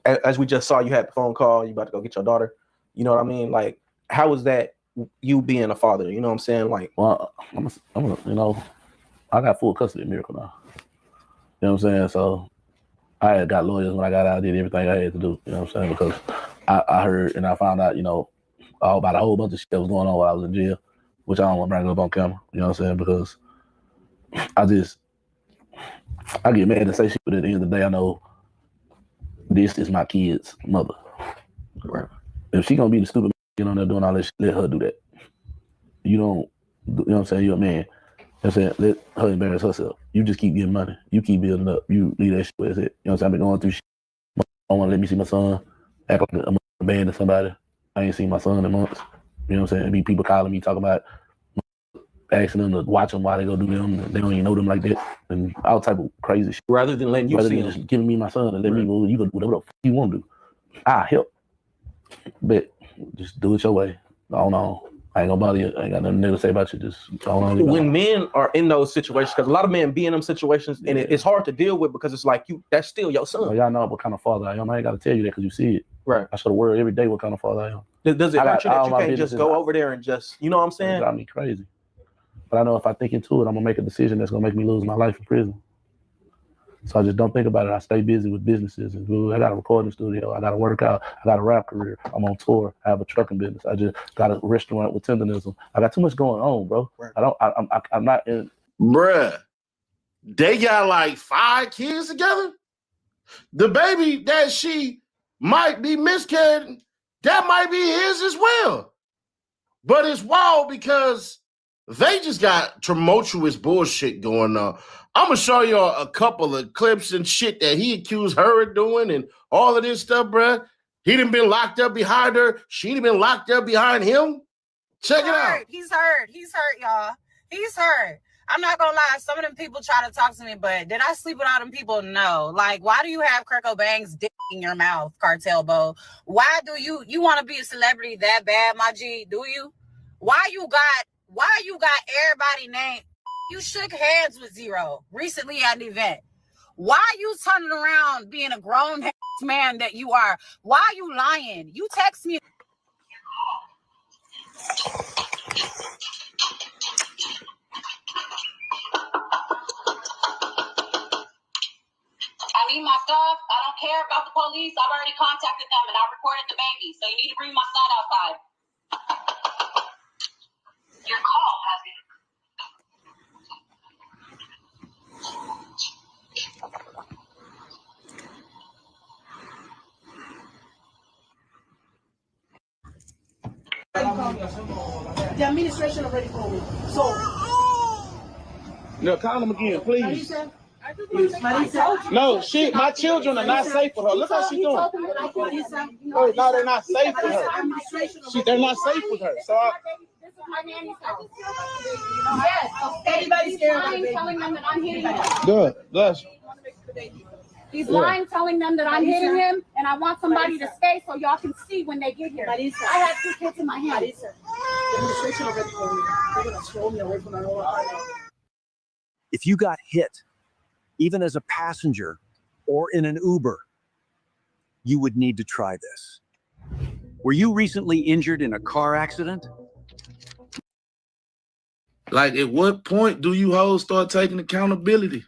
as we just saw, you had the phone call, you about to go get your daughter. You know what I mean? Like, how was that you being a father? You know what I'm saying? Like, well, I got full custody of Miracle now. You know what I'm saying? So I had got lawyers when I got out. I did everything I had to do. You know what I'm saying? Because I heard and I found out, you know, about a whole bunch of shit that was going on while I was in jail, which I don't want to bring up on camera. You know what I'm saying? Because I get mad and say shit, but at the end of the day, I know this is my kid's mother. Right. If she gonna be the stupid get on there doing all this shit, let her do that. You don't, you know what I'm saying? You're a man. You know what I'm saying? Let her embarrass herself. You just keep getting money. You keep building up. You leave that shit where it's at. You know what I'm saying? I've been going through shit. I don't want to let me see my son. Act like I'm abandoning somebody. I ain't seen my son in months. You know what I'm saying? Be people calling me, talking about asking them to watch them while they go do them. They don't even know them like that. And all type of crazy shit. Rather than letting you see them. Just giving me my son and let me, well, you can do whatever the fuck you want to do. I help. But just do it your way. Go on. I ain't gonna bother you. I ain't got nothing to say about you. Just go on. When men are in those situations, because a lot of men be in them situations, and it's hard to deal with because it's like that's still your son. Well, y'all know what kind of father I am. I ain't got to tell you that because you see it. Right. I show the world every day what kind of father I am. Does it hurt you that you can't just go over there and just, you know what I'm saying? It drives me crazy. But I know if I think into it, I'm gonna make a decision that's gonna make me lose my life in prison. So I just don't think about it. I stay busy with businesses. And I got a recording studio. I got to work out. I got a rap career. I'm on tour. I have a trucking business. I just got a restaurant with tenderism. I got too much going on, bro. Right. I'm not in. Bruh, they got like 5 kids together. The baby that she might be miscarrying, that might be his as well. But it's wild because they just got tumultuous bullshit going on. I'm going to show y'all a couple of clips and shit that he accused her of doing and all of this stuff, bruh. He done been locked up behind her. She done been locked up behind him. Check it out. He's hurt, y'all. He's hurt. I'm not going to lie. Some of them people try to talk to me, but did I sleep with all them people? No. Like, why do you have Kurt Cobain's dick in your mouth, Cartel Bo? Why do you want to be a celebrity that bad, my G? Do you? Why you got everybody named? You shook hands with Zero recently at an event. Why you turning around being a grown man that you are? Why you lying? You text me. I need my stuff. I don't care about the police. I've already contacted them and I recorded the baby. So you need to bring my son outside. Your call has been. The administration already called me. So. No, call him again, please. Marisa. No, shit, my children are not safe for her. Look how she's doing. No, they're not safe for her. They're not safe with her. So This is my nanny's house. Yes. Everybody's scared of me. Telling them that I'm hitting him. Good. He's lying, telling them that I'm hitting him, and I want somebody to stay so y'all can see when they get here. Marisa. I have 2 kids in my hand. Marisa. The administration already told me. They're going to throw me away from my own apartment. If you got hit, even as a passenger or in an Uber, you would need to try this. Were you recently injured in a car accident? Like, at what point do you hoes start taking accountability?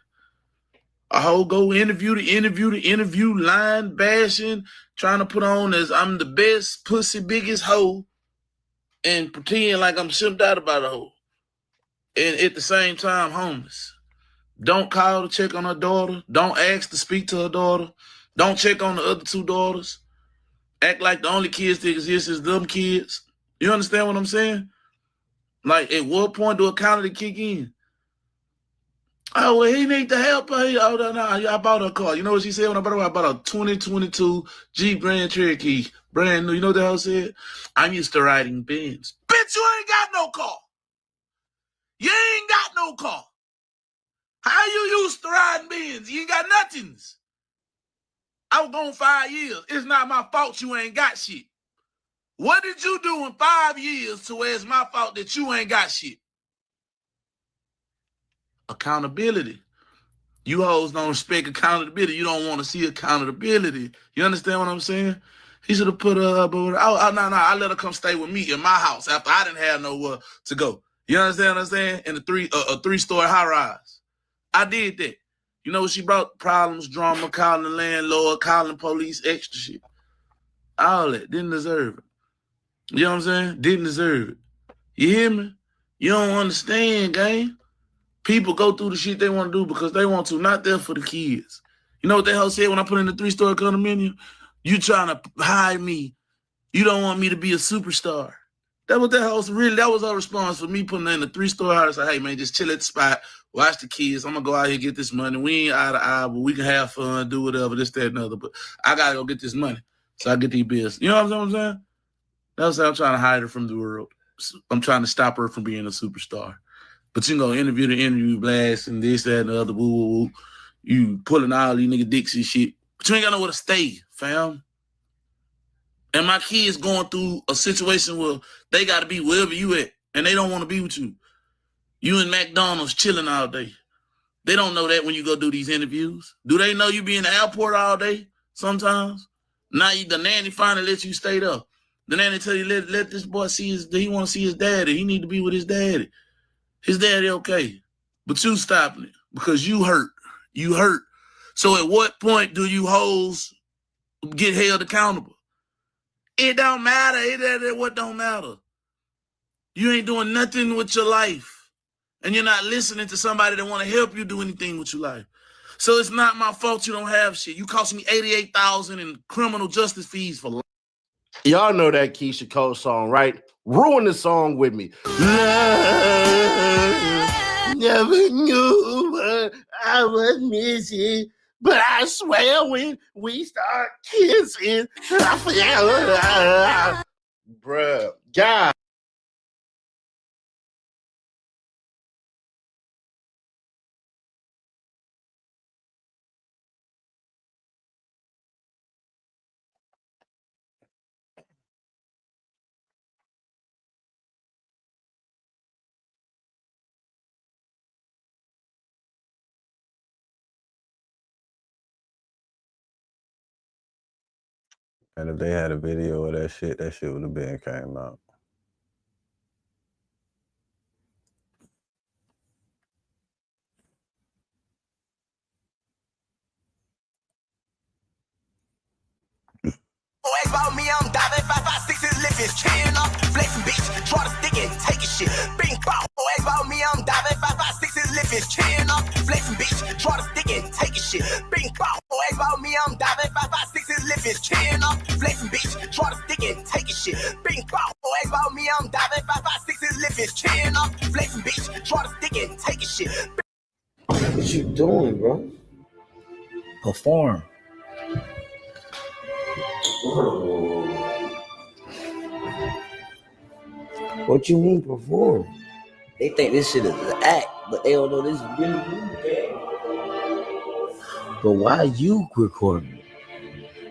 A hoe go interview, line bashing, trying to put on as I'm the best pussy biggest hoe and pretend like I'm simped out about a hoe. And at the same time, homeless. Don't call to check on her daughter. Don't ask to speak to her daughter. Don't check on the other 2 daughters. Act like the only kids that exist is them kids. You understand what I'm saying? Like, at what point do accountability kick in? Oh, well, he need to help her. Oh, no, I bought her a car. You know what she said when I bought her? I bought a 2022 Jeep Grand Cherokee. Brand new. You know what the hell said? I'm used to riding Benz. Bitch, you ain't got no car. You ain't got no car. How you used to riding Benz? You ain't got nothings. I was gone 5 years. It's not my fault you ain't got shit. What did you do in 5 years to where it's my fault that you ain't got shit? Accountability. You hoes don't respect accountability. You don't want to see accountability. You understand what I'm saying? He should have put her up. No, I let her come stay with me in my house after I didn't have nowhere to go. You understand what I'm saying? In a 3-story high rise. I did that. You know what she brought? Problems, drama, calling the landlord, calling the police, extra shit. All that. Didn't deserve it. You know what I'm saying? Didn't deserve it. You hear me? You don't understand, gang. People go through the shit they want to do because they want to, not there for the kids. You know what the hell said when I put in the 3-story condominium? You trying to hide me. You don't want me to be a superstar. That was that was her response for me putting in the 3-story house. Like, hey, man, just chill at the spot, watch the kids. I'm going to go out here and get this money. We ain't eye to eye, but we can have fun, do whatever, this, that, and other. But I got to go get this money so I get these bills. You know what I'm saying? That's how I'm trying to hide her from the world. I'm trying to stop her from being a superstar. But you gonna interview the interview blast and this, that, and the other, woo, woo, woo. You pulling all these nigga dicks and shit. But you ain't got nowhere to stay, fam. and my kids going through a situation where they got to be wherever you at, and they don't want to be with you. You in McDonald's chilling all day. They don't know that when you go do these interviews. Do they know you be in the airport all day sometimes? Now the nanny finally lets you stay up. The nanny tell you, let this boy see he want to see his daddy. He need to be with his daddy. His daddy okay. But you stopping it because you hurt. You hurt. So at what point do you hoes get held accountable? It don't matter. What don't matter? You ain't doing nothing with your life. And you're not listening to somebody that want to help you do anything with your life. So it's not my fault you don't have shit. You cost me $88,000 in criminal justice fees for life. Y'all know that Keisha Cole song, right? Ruin the song with me. Love, never knew what I was missing, but I swear when we start kissing, I feel, bruh, God. And if they had a video of that shit would have been came out. About me, I'm diving 556 is living, cheering up, flexing, bitch, try to stick and take a shit. Bing, bow. About me, I'm diving 556 is living, cheering up, flexing, bitch, try to stick and take a shit. Bing, bow. About me, I'm diving 556 is living, cheering up, flexing, bitch, try to stick and take a shit. Bing, bow. About me, I'm diving 556 is living, cheering up, flexing, bitch, try to stick and take a shit. What you doing, bro? Perform. What you mean perform? They think this shit is an act, but they don't know this is really good. But why you recording?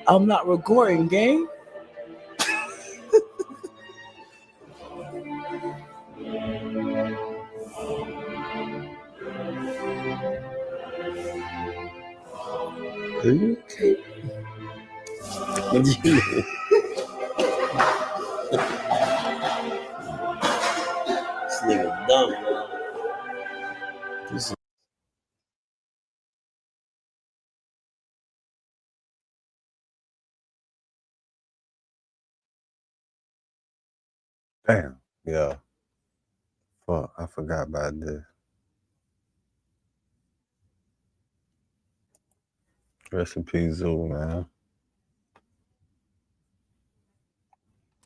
I'm not recording, gang. Okay. This nigga dumb, man. This is Damn. Yeah. Fuck, I forgot about this. Rest in peace, Zoo, man.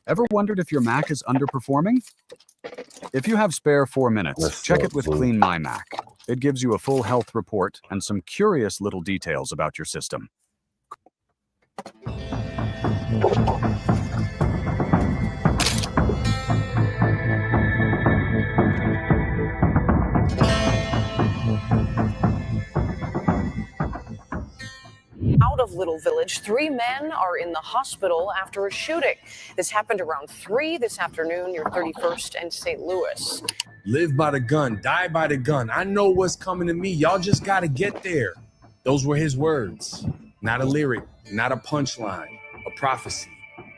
Ever wondered if your Mac is underperforming? If you have spare 4 minutes, check it with Clean My Mac. It gives you a full health report and some curious little details about your system. Out of Little Village, 3 men are in the hospital after a shooting. This happened around 3 this afternoon near 31st and St. Louis. Live by the gun, die by the gun. I know what's coming to me. Y'all just got to get there. Those were his words. Not a lyric, not a punchline, a prophecy.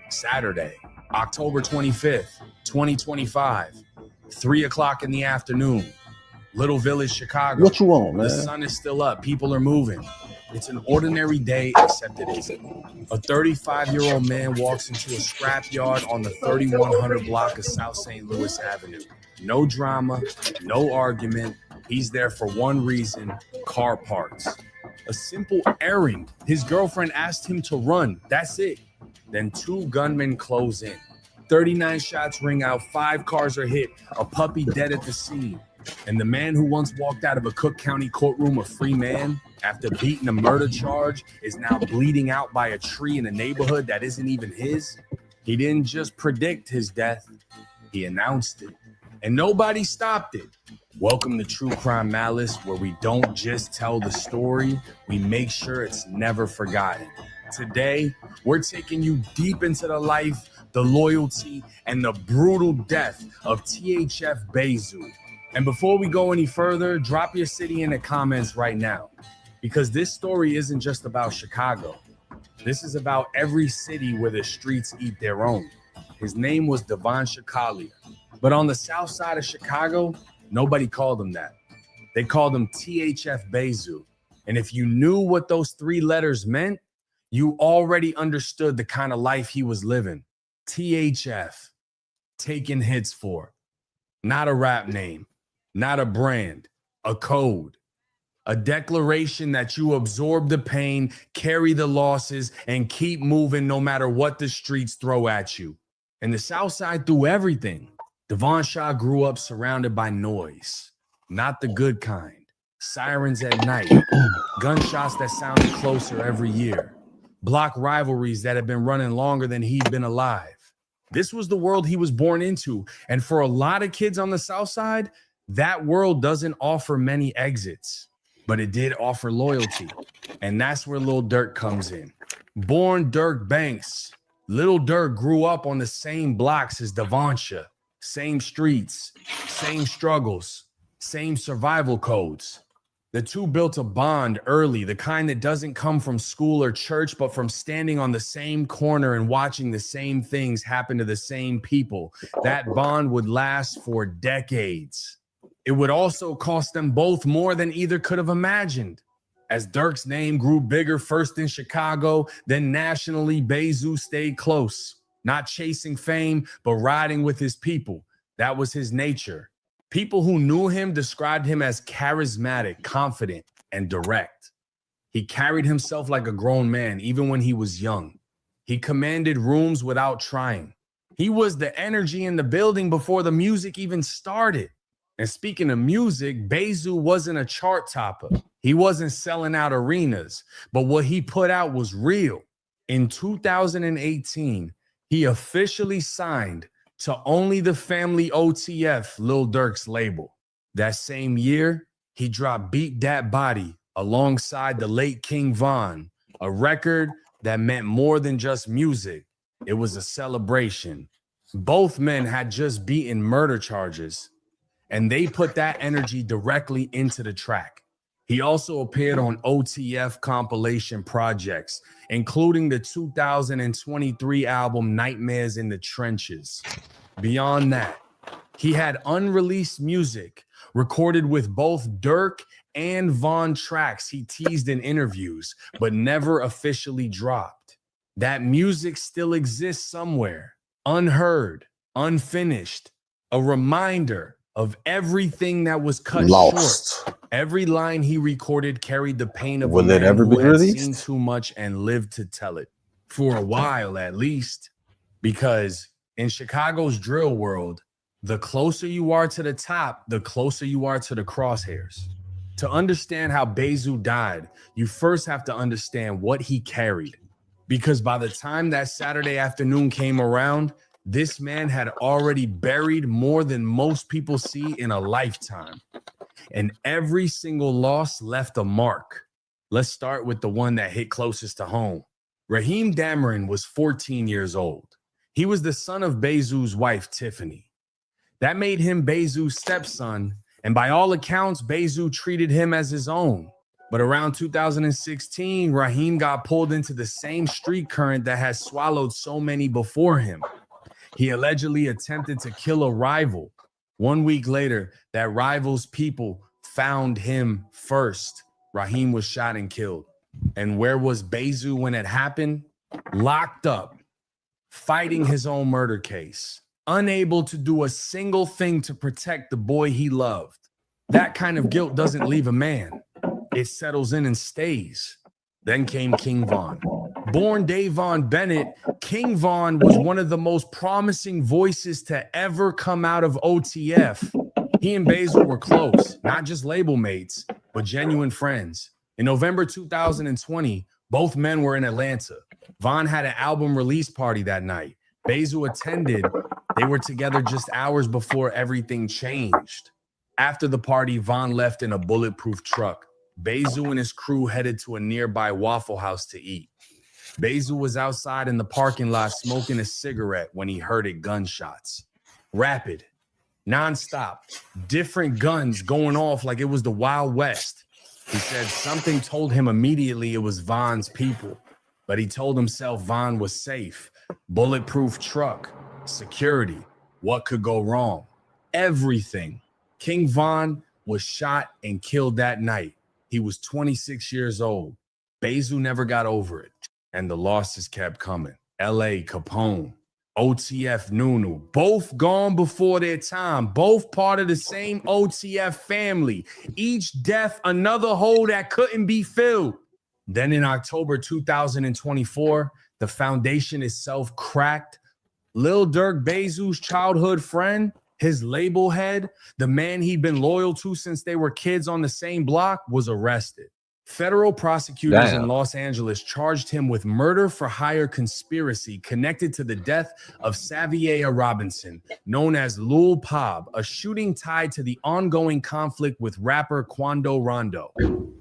Saturday, October 25th, 2025, 3 o'clock in the afternoon. Little Village, Chicago. What you want, man? The sun is still up. People are moving. It's an ordinary day, except it isn't. A 35-year-old man walks into a scrapyard on the 3100 block of South St. Louis Avenue. No drama, no argument. He's there for one reason: car parts. A simple errand. His girlfriend asked him to run. That's it. Then 2 gunmen close in. 39 shots ring out, 5 cars are hit, a puppy dead at the scene. And the man who once walked out of a Cook County courtroom a free man, after beating a murder charge, is now bleeding out by a tree in a neighborhood that isn't even his. He didn't just predict his death, he announced it. And nobody stopped it. Welcome to True Crime Malice, where we don't just tell the story, we make sure it's never forgotten. Today, we're taking you deep into the life, the loyalty, and the brutal death of THF Bezu. And before we go any further, drop your city in the comments right now, because this story isn't just about Chicago. This is about every city where the streets eat their own. His name was Devon Shakalia, but on the south side of Chicago, nobody called him that. They called him THF Bezu. And if you knew what those 3 letters meant, you already understood the kind of life he was living. THF, taking hits for. Not a rap name, not a brand, a code. A declaration that you absorb the pain, carry the losses, and keep moving no matter what the streets throw at you. And the South Side threw everything. Devon Shaw grew up surrounded by noise, not the good kind. Sirens at night, gunshots that sounded closer every year, block rivalries that had been running longer than he'd been alive. This was the world he was born into. And for a lot of kids on the South Side, that world doesn't offer many exits, but it did offer loyalty. And that's where Lil Durk comes in. Born Dirk Banks, Lil Durk grew up on the same blocks as Devonsha, same streets, same struggles, same survival codes. The two built a bond early, the kind that doesn't come from school or church, but from standing on the same corner and watching the same things happen to the same people. That bond would last for decades. It would also cost them both more than either could have imagined. As Durk's name grew bigger first in Chicago, then nationally, Bezu stayed close, not chasing fame, but riding with his people. That was his nature. People who knew him described him as charismatic, confident, and direct. He carried himself like a grown man, even when he was young. He commanded rooms without trying. He was the energy in the building before the music even started. And speaking of music, Bezu wasn't a chart topper. He wasn't selling out arenas, but what he put out was real. In 2018, he officially signed to Only the Family OTF, Lil Durk's label. That same year, he dropped Beat Dat Body alongside the late King Von, a record that meant more than just music. It was a celebration. Both men had just beaten murder charges, and they put that energy directly into the track. He also appeared on OTF compilation projects, including the 2023 album Nightmares in the Trenches. Beyond that, he had unreleased music recorded with both Durk and Von tracks he teased in interviews, but never officially dropped. That music still exists somewhere, unheard, unfinished, a reminder of everything that was cut short. Every line he recorded carried the pain of a man who had seen too much and lived to tell it. For a while, at least. Because in Chicago's drill world, the closer you are to the top, the closer you are to the crosshairs. To understand how Bezu died, you first have to understand what he carried. Because by the time that Saturday afternoon came around, this man had already buried more than most people see in a lifetime. And every single loss left a mark. Let's start with the one that hit closest to home. Raheem Dameron was 14 years old. He was the son of Bezu's wife, Tiffany. That made him Bezu's stepson, and by all accounts, Bezu treated him as his own. But around 2016, Raheem got pulled into the same street current that had swallowed so many before him. He allegedly attempted to kill a rival. 1 week later, that rival's people found him first. Raheem was shot and killed. And where was Bezu when it happened? Locked up, fighting his own murder case, unable to do a single thing to protect the boy he loved. That kind of guilt doesn't leave a man. It settles in and stays. Then came King Von. Born Davon Bennett, King Von was one of the most promising voices to ever come out of OTF. He and Bezu were close, not just label mates, but genuine friends. In November 2020, both men were in Atlanta. Von had an album release party that night. Bezu attended. They were together just hours before everything changed. After the party, Von left in a bulletproof truck. Bezu and his crew headed to a nearby Waffle House to eat. Bezu was outside in the parking lot smoking a cigarette when he heard gunshots. Rapid, nonstop, different guns going off like it was the Wild West. He said something told him immediately it was Von's people, but he told himself Von was safe. Bulletproof truck, security. What could go wrong? Everything. King Von was shot and killed that night. He was 26 years old. Bezu never got over it, and the losses kept coming. L.A. Capone, OTF Nunu, both gone before their time, both part of the same OTF family. Each death, another hole that couldn't be filled. Then in October 2024, the foundation itself cracked. Lil Durk, Bezu's childhood friend, his label head, the man he'd been loyal to since they were kids on the same block, was arrested. Federal prosecutors in Los Angeles charged him with murder for hire conspiracy connected to the death of Xavier Robinson, known as Lil Pab, a shooting tied to the ongoing conflict with rapper Quando Rondo.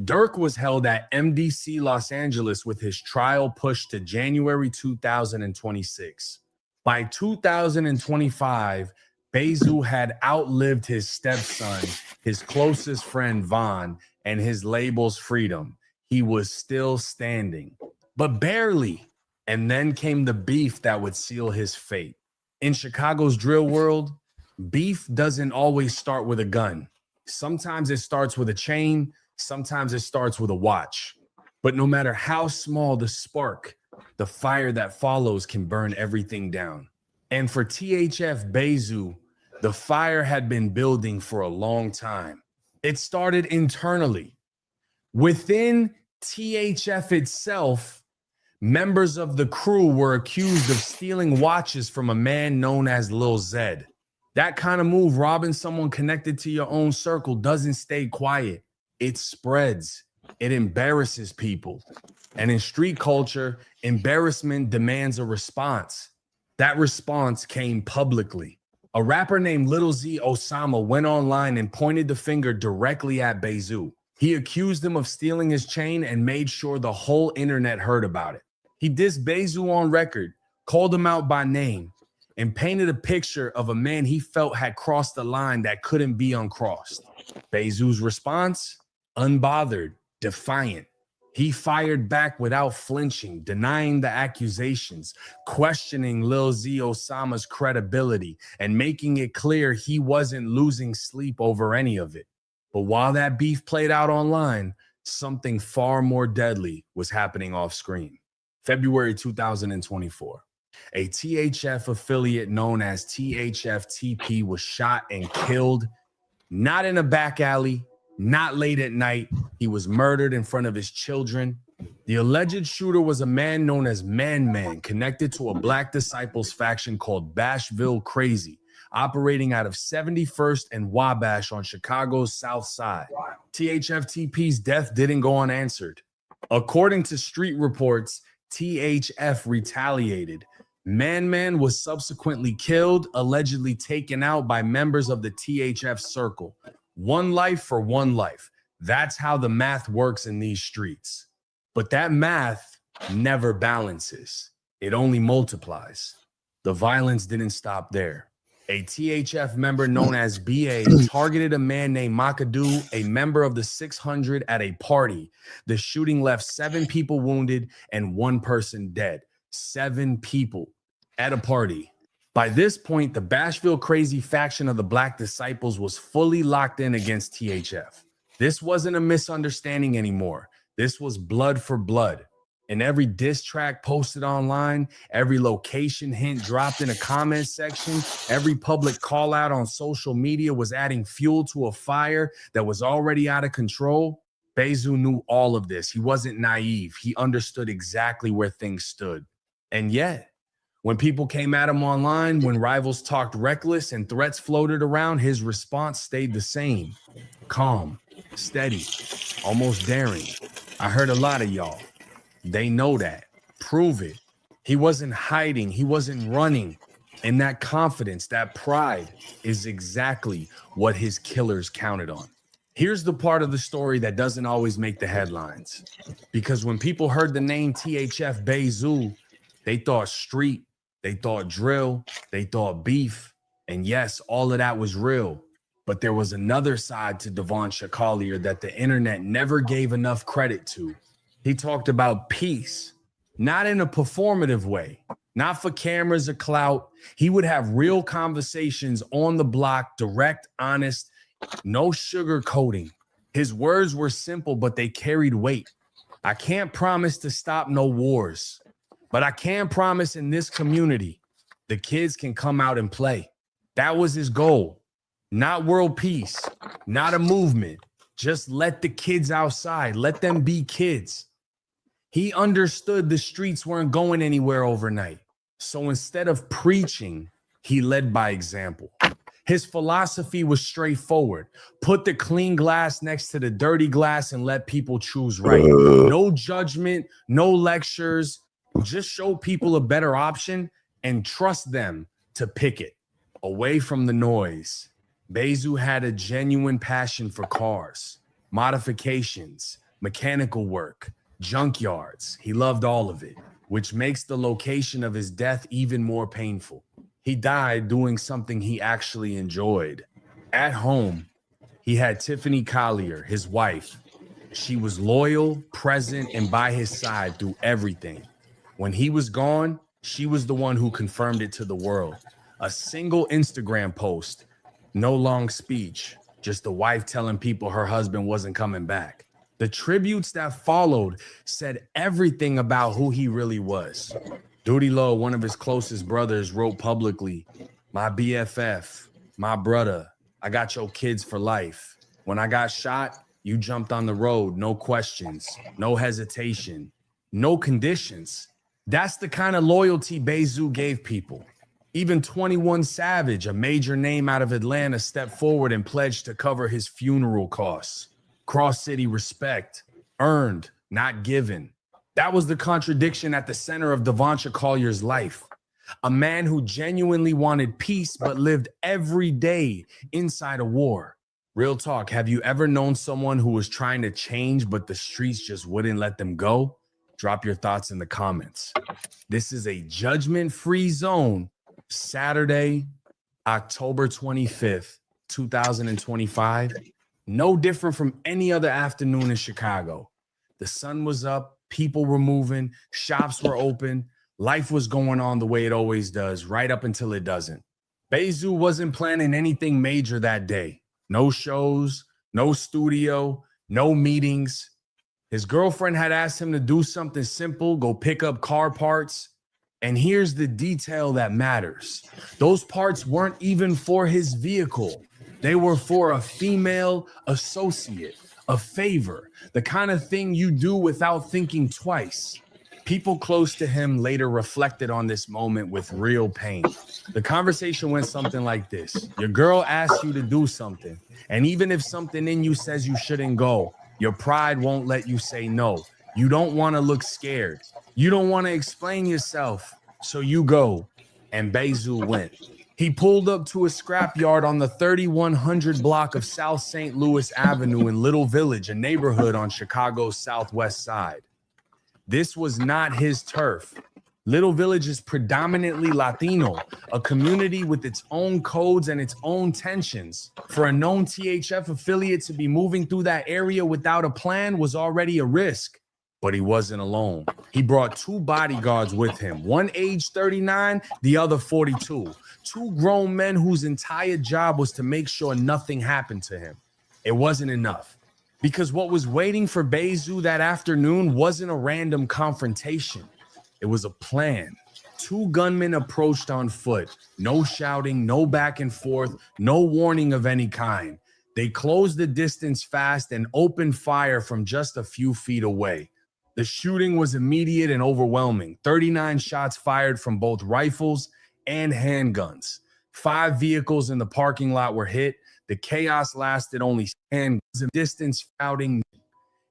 Durk was held at MDC Los Angeles with his trial pushed to January 2026. By 2025, Bezu had outlived his stepson, his closest friend Von, and his label's freedom. He was still standing, but barely. And then came the beef that would seal his fate. In Chicago's drill world, beef doesn't always start with a gun. Sometimes it starts with a chain, sometimes it starts with a watch. But no matter how small the spark, the fire that follows can burn everything down. And for THF Bezu, the fire had been building for a long time. It started internally. Within THF itself, members of the crew were accused of stealing watches from a man known as Lil Zed. That kind of move, robbing someone connected to your own circle, doesn't stay quiet. It spreads. It embarrasses people. And in street culture, embarrassment demands a response. That response came publicly. A rapper named Lil Z Osama went online and pointed the finger directly at Bezu. He accused him of stealing his chain and made sure the whole internet heard about it. He dissed Bezu on record, called him out by name, and painted a picture of a man he felt had crossed the line that couldn't be uncrossed. Bezu's response? Unbothered, defiant. He fired back without flinching, denying the accusations, questioning Lil Z Osama's credibility, and making it clear he wasn't losing sleep over any of it. But while that beef played out online, something far more deadly was happening off screen. February 2024, a THF affiliate known as THF-TP was shot and killed, not in a back alley, not late at night. He was murdered in front of his children. The alleged shooter was a man known as Man, connected to a Black Disciples faction called Bashville Crazy, operating out of 71st and Wabash on Chicago's South Side. THF-TP's death didn't go unanswered. According to street reports, THF retaliated. Man was subsequently killed, allegedly taken out by members of the THF circle. One life for one life. That's how the math works in these streets. But that math never balances. It only multiplies. The violence didn't stop there. A THF member known as BA targeted a man named Makadu, a member of the 600, at a party. The shooting left 7 people wounded and 1 person dead. 7 people at a party. By this point, the Bashville Crazy faction of the Black Disciples was fully locked in against THF. This wasn't a misunderstanding anymore. This was blood for blood. And every diss track posted online, every location hint dropped in a comment section, every public call out on social media was adding fuel to a fire that was already out of control. Bezu knew all of this. He wasn't naive. He understood exactly where things stood. And yet, when people came at him online, when rivals talked reckless and threats floated around, his response stayed the same. Calm, steady, almost daring. I heard a lot of y'all. They know that. Prove it. He wasn't hiding. He wasn't running. And that confidence, that pride is exactly what his killers counted on. Here's the part of the story that doesn't always make the headlines. Because when people heard the name THF Beizou, they thought street, they thought drill, they thought beef. And yes, all of that was real. But there was another side to Devonshire Collier that the internet never gave enough credit to. He talked about peace, not in a performative way, not for cameras or clout. He would have real conversations on the block, direct, honest, no sugarcoating. His words were simple, but they carried weight. I can't promise to stop no wars, but I can promise in this community, the kids can come out and play. That was his goal. Not world peace, not a movement. Just let the kids outside. Let them be kids. He understood the streets weren't going anywhere overnight. So instead of preaching, he led by example. His philosophy was straightforward. Put the clean glass next to the dirty glass and let people choose right. No judgment, no lectures. Just show people a better option and trust them to pick it. Away from the noise. Beizou had a genuine passion for cars, modifications, mechanical work, junkyards. He loved all of it, which makes the location of his death even more painful. He died doing something he actually enjoyed. At home, he had Tiffany Collier, his wife. She was loyal, present, and by his side through everything. When he was gone, she was the one who confirmed it to the world. A single Instagram post, no long speech, just the wife telling people her husband wasn't coming back. The tributes that followed said everything about who he really was. Duty Low, one of his closest brothers, wrote publicly, "My BFF, my brother, I got your kids for life. When I got shot, you jumped on the road, no questions, no hesitation, no conditions." That's the kind of loyalty Beizou gave people. Even 21 Savage, a major name out of Atlanta, stepped forward and pledged to cover his funeral costs. Cross City respect, earned, not given. That was the contradiction at the center of Devonshire Collier's life. A man who genuinely wanted peace but lived every day inside a war. Real talk, have you ever known someone who was trying to change but the streets just wouldn't let them go? Drop your thoughts in the comments. This is a judgment-free zone. Saturday, October 25th, 2025. No different from any other afternoon in Chicago. The sun was up, people were moving, shops were open, life was going on the way it always does, right up until it doesn't. Beizou wasn't planning anything major that day. No shows, no studio, no meetings. His girlfriend had asked him to do something simple, go pick up car parts. And here's the detail that matters. Those parts weren't even for his vehicle. They were for a female associate, a favor, the kind of thing you do without thinking twice. People close to him later reflected on this moment with real pain. The conversation went something like this. Your girl asks you to do something, and even if something in you says you shouldn't go, your pride won't let you say no. You don't want to look scared. You don't want to explain yourself, so you go. And Beizou went. He pulled up to a scrapyard on the 3100 block of South St. Louis Avenue in Little Village, a neighborhood on Chicago's southwest side. This was not his turf. Little Village is predominantly Latino, a community with its own codes and its own tensions. For a known THF affiliate to be moving through that area without a plan was already a risk. But he wasn't alone. He brought two bodyguards with him, one age 39, the other 42. Two grown men whose entire job was to make sure nothing happened to him. It wasn't enough. Because what was waiting for Beizou that afternoon wasn't a random confrontation. It was a plan. Two gunmen approached on foot. No shouting, no back and forth, no warning of any kind. They closed the distance fast and opened fire from just a few feet away. The shooting was immediate and overwhelming. 39 shots fired from both rifles and handguns. 5 vehicles in the parking lot were hit. The chaos lasted only seconds. Distance shouting.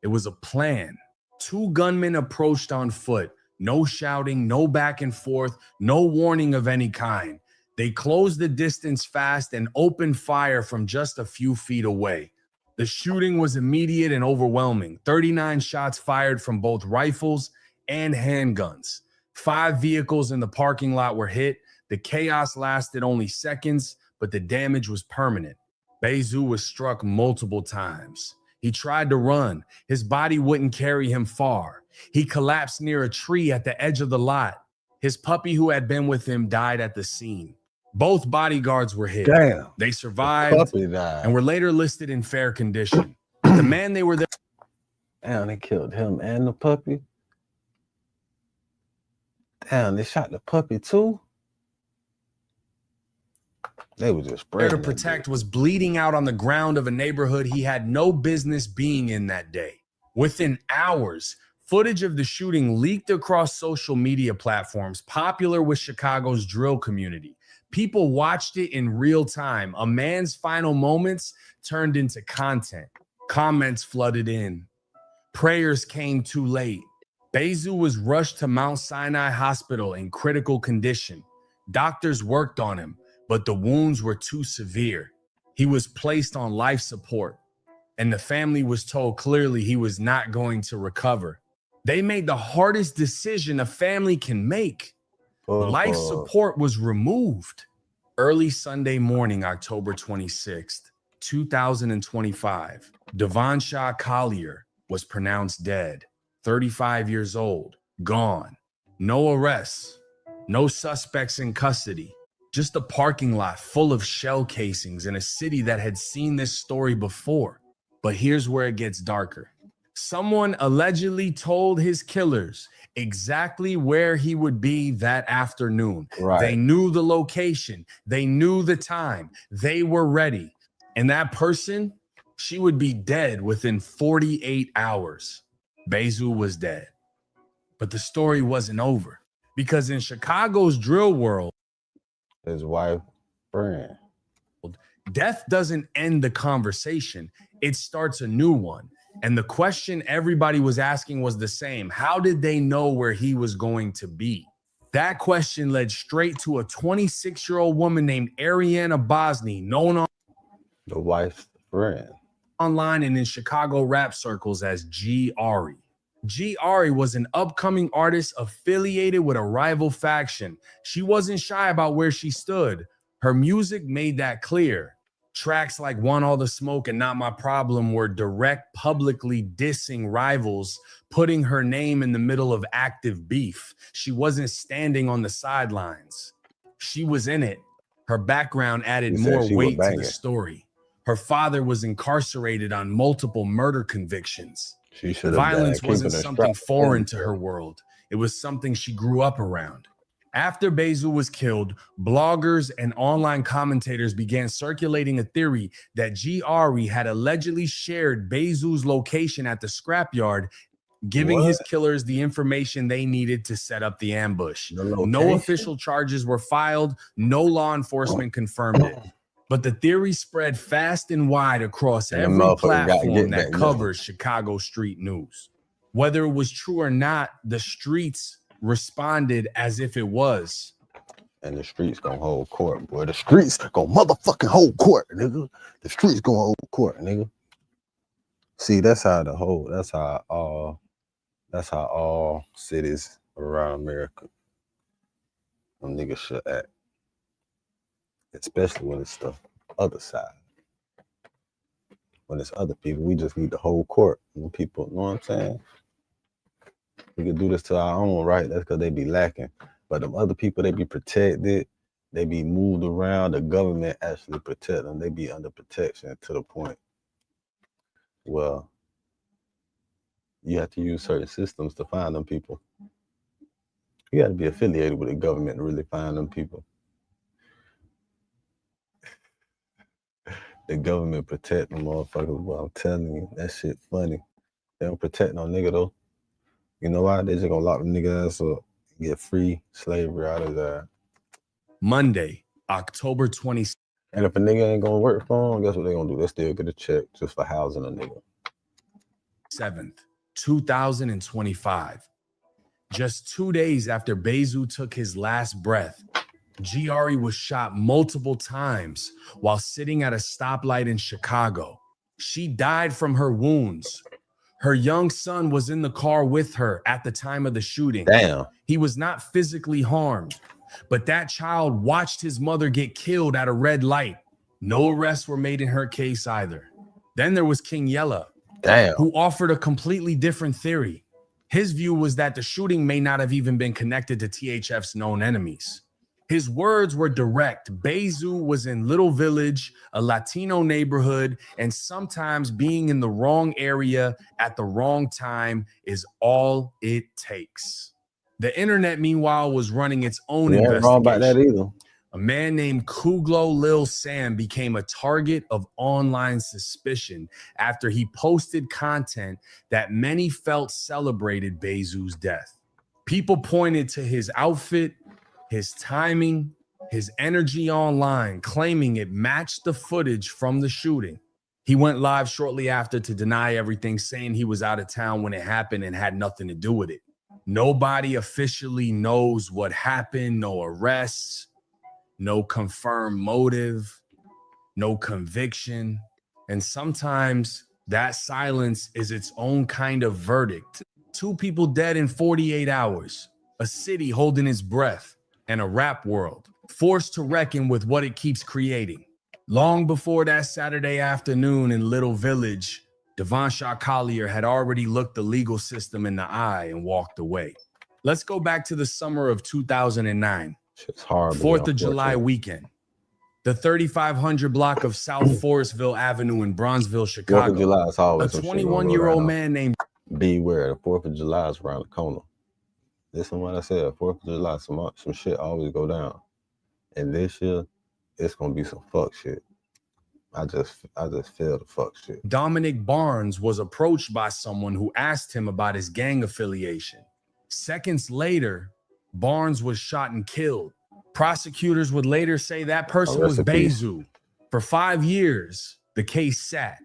It was a plan. Two gunmen approached on foot. No shouting, no back and forth, no warning of any kind. They closed the distance fast and opened fire from just a few feet away. The shooting was immediate and overwhelming. 39 shots fired from both rifles and handguns. 5 vehicles in the parking lot were hit. The chaos lasted only seconds, but the damage was permanent. Bezu was struck multiple times. He tried to run. His body wouldn't carry him far. He collapsed near a tree at the edge of the lot. His puppy who had been with him died at the scene. Both bodyguards were hit. Damn. They survived and were later listed in fair condition. The man they were there. Damn, they killed him and the puppy. Damn, they shot the puppy too. They were just there to protect was bleeding out on the ground of a neighborhood he had no business being in that day. Within hours, footage of the shooting leaked across social media platforms popular with Chicago's drill community. People watched it in real time. A man's final moments turned into content. Comments flooded in. Prayers came too late. Bezu was rushed to Mount Sinai Hospital in critical condition. Doctors worked on him, but the wounds were too severe. He was placed on life support, and the family was told clearly he was not going to recover. They made the hardest decision a family can make. Life support was removed. Early Sunday morning, October 26th, 2025, Devon Shaw Collier was pronounced dead, 35 years old, gone. No arrests, no suspects in custody, just a parking lot full of shell casings in a city that had seen this story before. But here's where it gets darker. Someone allegedly told his killers exactly where he would be that afternoon. Right. They knew the location. They knew the time. They were ready. And that person, she would be dead within 48 hours. Bezu was dead. But the story wasn't over, because in Chicago's drill world, his wife, friend, death doesn't end the conversation. It starts a new one. And the question everybody was asking was the same. How did they know where he was going to be? That question led straight to a 26-year-old woman named Ariana Bosny, known on the wife's friend, online and in Chicago rap circles as G. Ari. G. Ari was an upcoming artist affiliated with a rival faction. She wasn't shy about where she stood. Her music made that clear. Tracks like Want All the Smoke and Not My Problem were direct, publicly dissing rivals, putting her name in the middle of active beef. She wasn't standing on the sidelines. She was in it. Her background added more weight to the story. Her father was incarcerated on multiple murder convictions. Violence wasn't something foreign to her world. It was something she grew up around. After Bezu was killed, bloggers and online commentators began circulating a theory that G. Ari had allegedly shared Bezu's location at the scrapyard, giving his killers the information they needed to set up the ambush. No official charges were filed. No law enforcement confirmed it. But the theory spread fast and wide across every platform that covers Chicago street news. Whether it was true or not, the streets responded as if it was. And the streets gonna hold court, boy. The streets gonna motherfucking hold court, nigga. The streets gonna hold court, nigga. See, that's how all cities around America, them niggas should act. Especially when it's the other side. When it's other people, we just need to hold court. When people, you know what I'm saying? We could do this to our own, right? That's because they be lacking. But them other people, they be protected. They be moved around. The government actually protect them. They be under protection to the point. Well, you have to use certain systems to find them people. You got to be affiliated with the government to really find them people. The government protect them motherfuckers. Well, I'm telling you, that shit funny. They don't protect no nigga though. You know why? They just gonna lock the nigga ass up and get free slavery out of that. Monday, October 26th. And if a nigga ain't gonna work for them, guess what they gonna do? They still get a check just for housing a nigga. 7th, 2025. Just 2 days after Bezu took his last breath, G. Ari was shot multiple times while sitting at a stoplight in Chicago. She died from her wounds. Her young son was in the car with her at the time of the shooting. Damn. He was not physically harmed, but that child watched his mother get killed at a red light. No arrests were made in her case either. Then there was King Yella, who offered a completely different theory. His view was that the shooting may not have even been connected to THF's known enemies. His words were direct. Bezu was in Little Village, a Latino neighborhood, and sometimes being in the wrong area at the wrong time is all it takes. The internet, meanwhile, was running its own investigation. Wrong about that either. A man named Kuglo Lil Sam became a target of online suspicion after he posted content that many felt celebrated Bezu's death. People pointed to his outfit, his timing, his energy online, claiming it matched the footage from the shooting. He went live shortly after to deny everything, saying he was out of town when it happened and had nothing to do with it. Nobody officially knows what happened, no arrests, no confirmed motive, no conviction. And sometimes that silence is its own kind of verdict. 2 people dead in 48 hours, a city holding its breath, and a rap world forced to reckon with what it keeps creating. Long before that Saturday afternoon in Little Village, Devonsha Collier had already looked the legal system in the eye and walked away. Let's go back to the summer of 2009. It's hard. 4th of July weekend. The 3500 block of South Forestville Avenue in Bronzeville, Chicago. 4th of July is always a 21-year-old man named... Beware, the 4th of July is around the corner. Listen to what I said, 4th of July, some shit always go down. And this year, it's gonna be some fuck shit. I just feel the fuck shit. Dominic Barnes was approached by someone who asked him about his gang affiliation. Seconds later, Barnes was shot and killed. Prosecutors would later say that person was Bezu. For 5 years, the case sat.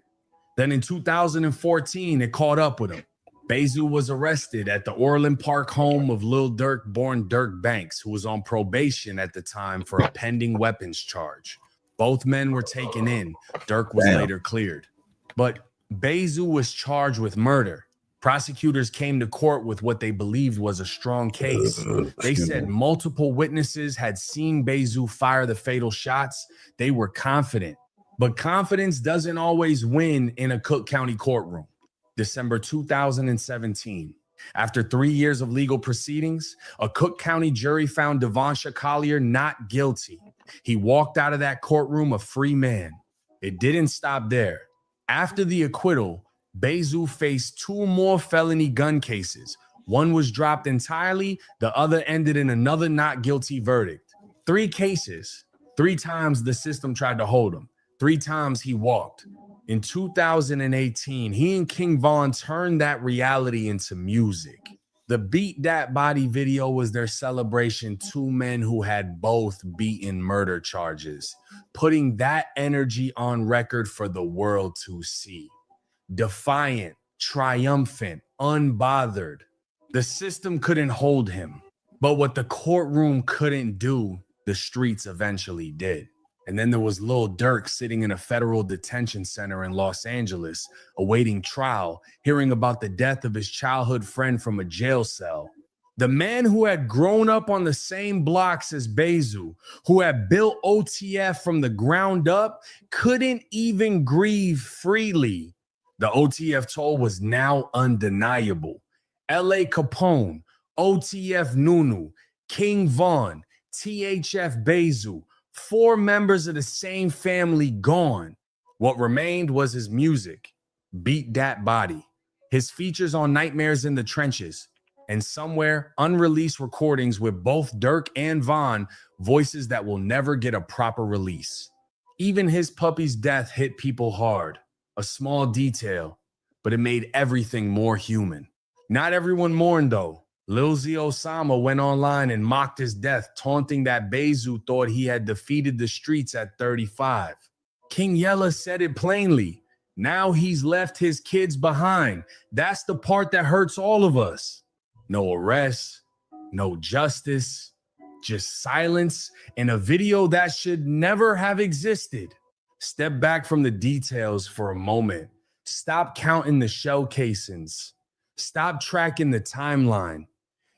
Then in 2014, it caught up with him. Bezu was arrested at the Orland Park home of Lil Durk, born Dirk Banks, who was on probation at the time for a pending weapons charge. Both men were taken in. Dirk was later cleared. But Bezu was charged with murder. Prosecutors came to court with what they believed was a strong case. They said multiple witnesses had seen Bezu fire the fatal shots. They were confident. But confidence doesn't always win in a Cook County courtroom. December 2017. After 3 years of legal proceedings, a Cook County jury found Devonsha Collier not guilty. He walked out of that courtroom a free man. It didn't stop there. After the acquittal, Bezu faced 2 more felony gun cases. One was dropped entirely, the other ended in another not guilty verdict. 3 cases, 3 times the system tried to hold him, 3 times he walked. In 2018, he and King Von turned that reality into music. The Beat Dat Body video was their celebration, 2 men who had both beaten murder charges, putting that energy on record for the world to see. Defiant, triumphant, unbothered. The system couldn't hold him, but what the courtroom couldn't do, the streets eventually did. And then there was Lil Durk sitting in a federal detention center in Los Angeles, awaiting trial, hearing about the death of his childhood friend from a jail cell. The man who had grown up on the same blocks as Bezu, who had built OTF from the ground up, couldn't even grieve freely. The OTF toll was now undeniable. L.A. Capone, OTF Nunu, King Von, THF Bezu, 4 members of the same family gone. What remained was his music, Beat Dat Body, his features on Nightmares in the Trenches, and somewhere unreleased recordings with both Durk and Von, voices that will never get a proper release. Even his puppy's death hit people hard, a small detail, but it made everything more human. Not everyone mourned though. Lil Z Osama went online and mocked his death, taunting that Bezu thought he had defeated the streets at 35. King Yella said it plainly. Now he's left his kids behind. That's the part that hurts all of us. No arrests, no justice, just silence and a video that should never have existed. Step back from the details for a moment. Stop counting the shell casings. Stop tracking the timeline.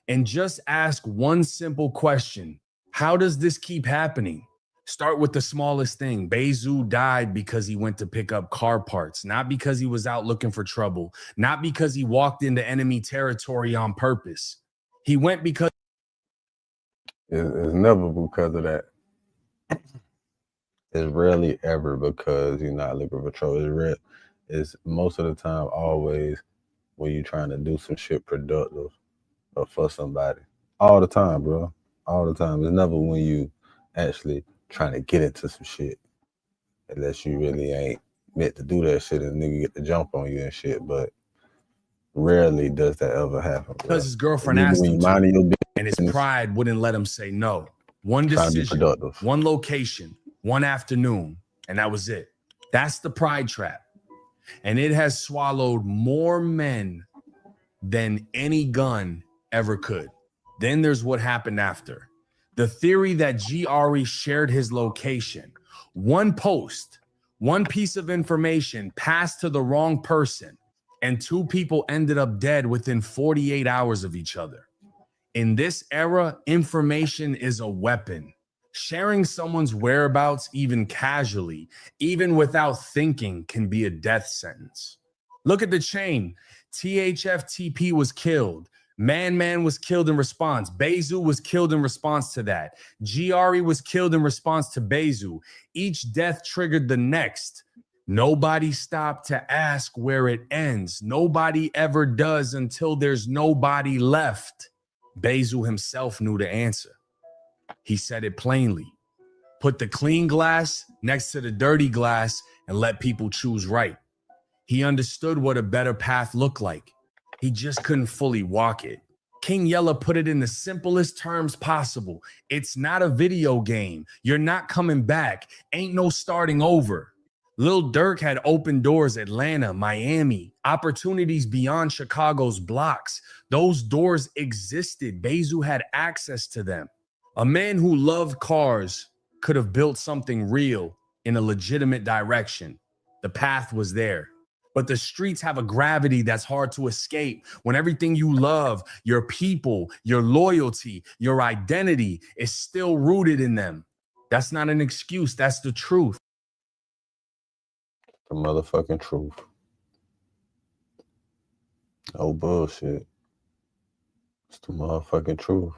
And just ask one simple question. How does this keep happening? Start with the smallest thing. Bezu died because he went to pick up car parts, not because he was out looking for trouble, not because he walked into enemy territory on purpose. He went because... It's never because of that. It's rarely ever because you're not looking for trouble. It's most of the time always when you're trying to do some shit productive or for somebody. All the time, bro. All the time. It's never when you actually trying to get into some shit. Unless you really ain't meant to do that shit and nigga get the jump on you and shit. But rarely does that ever happen. Bro. Because his girlfriend asked him to, and his pride wouldn't let him say no. One decision, one location, one afternoon, and that was it. That's the pride trap. And it has swallowed more men than any gun ever could. Then there's what happened after. The theory that GRE shared his location. One post, one piece of information passed to the wrong person, and two people ended up dead within 48 hours of each other. In this era, information is a weapon. Sharing someone's whereabouts, even casually, even without thinking, can be a death sentence. Look at the chain. THFTP was killed. Man was killed in response. Bezu was killed in response to that. GRE was killed in response to Bezu. Each death triggered the next. Nobody stopped to ask where it ends. Nobody ever does until there's nobody left. Bezu himself knew the answer. He said it plainly. Put the clean glass next to the dirty glass and let people choose right. He understood what a better path looked like. He just couldn't fully walk it. King Yella put it in the simplest terms possible. It's not a video game. You're not coming back. Ain't no starting over. Lil Durk had open doors Atlanta, Miami, opportunities beyond Chicago's blocks. Those doors existed. Bezu had access to them. A man who loved cars could have built something real in a legitimate direction. The path was there. But the streets have a gravity that's hard to escape when everything you love, your people, your loyalty, your identity is still rooted in them. That's not an excuse. That's the truth. The motherfucking truth. Oh, bullshit. It's the motherfucking truth.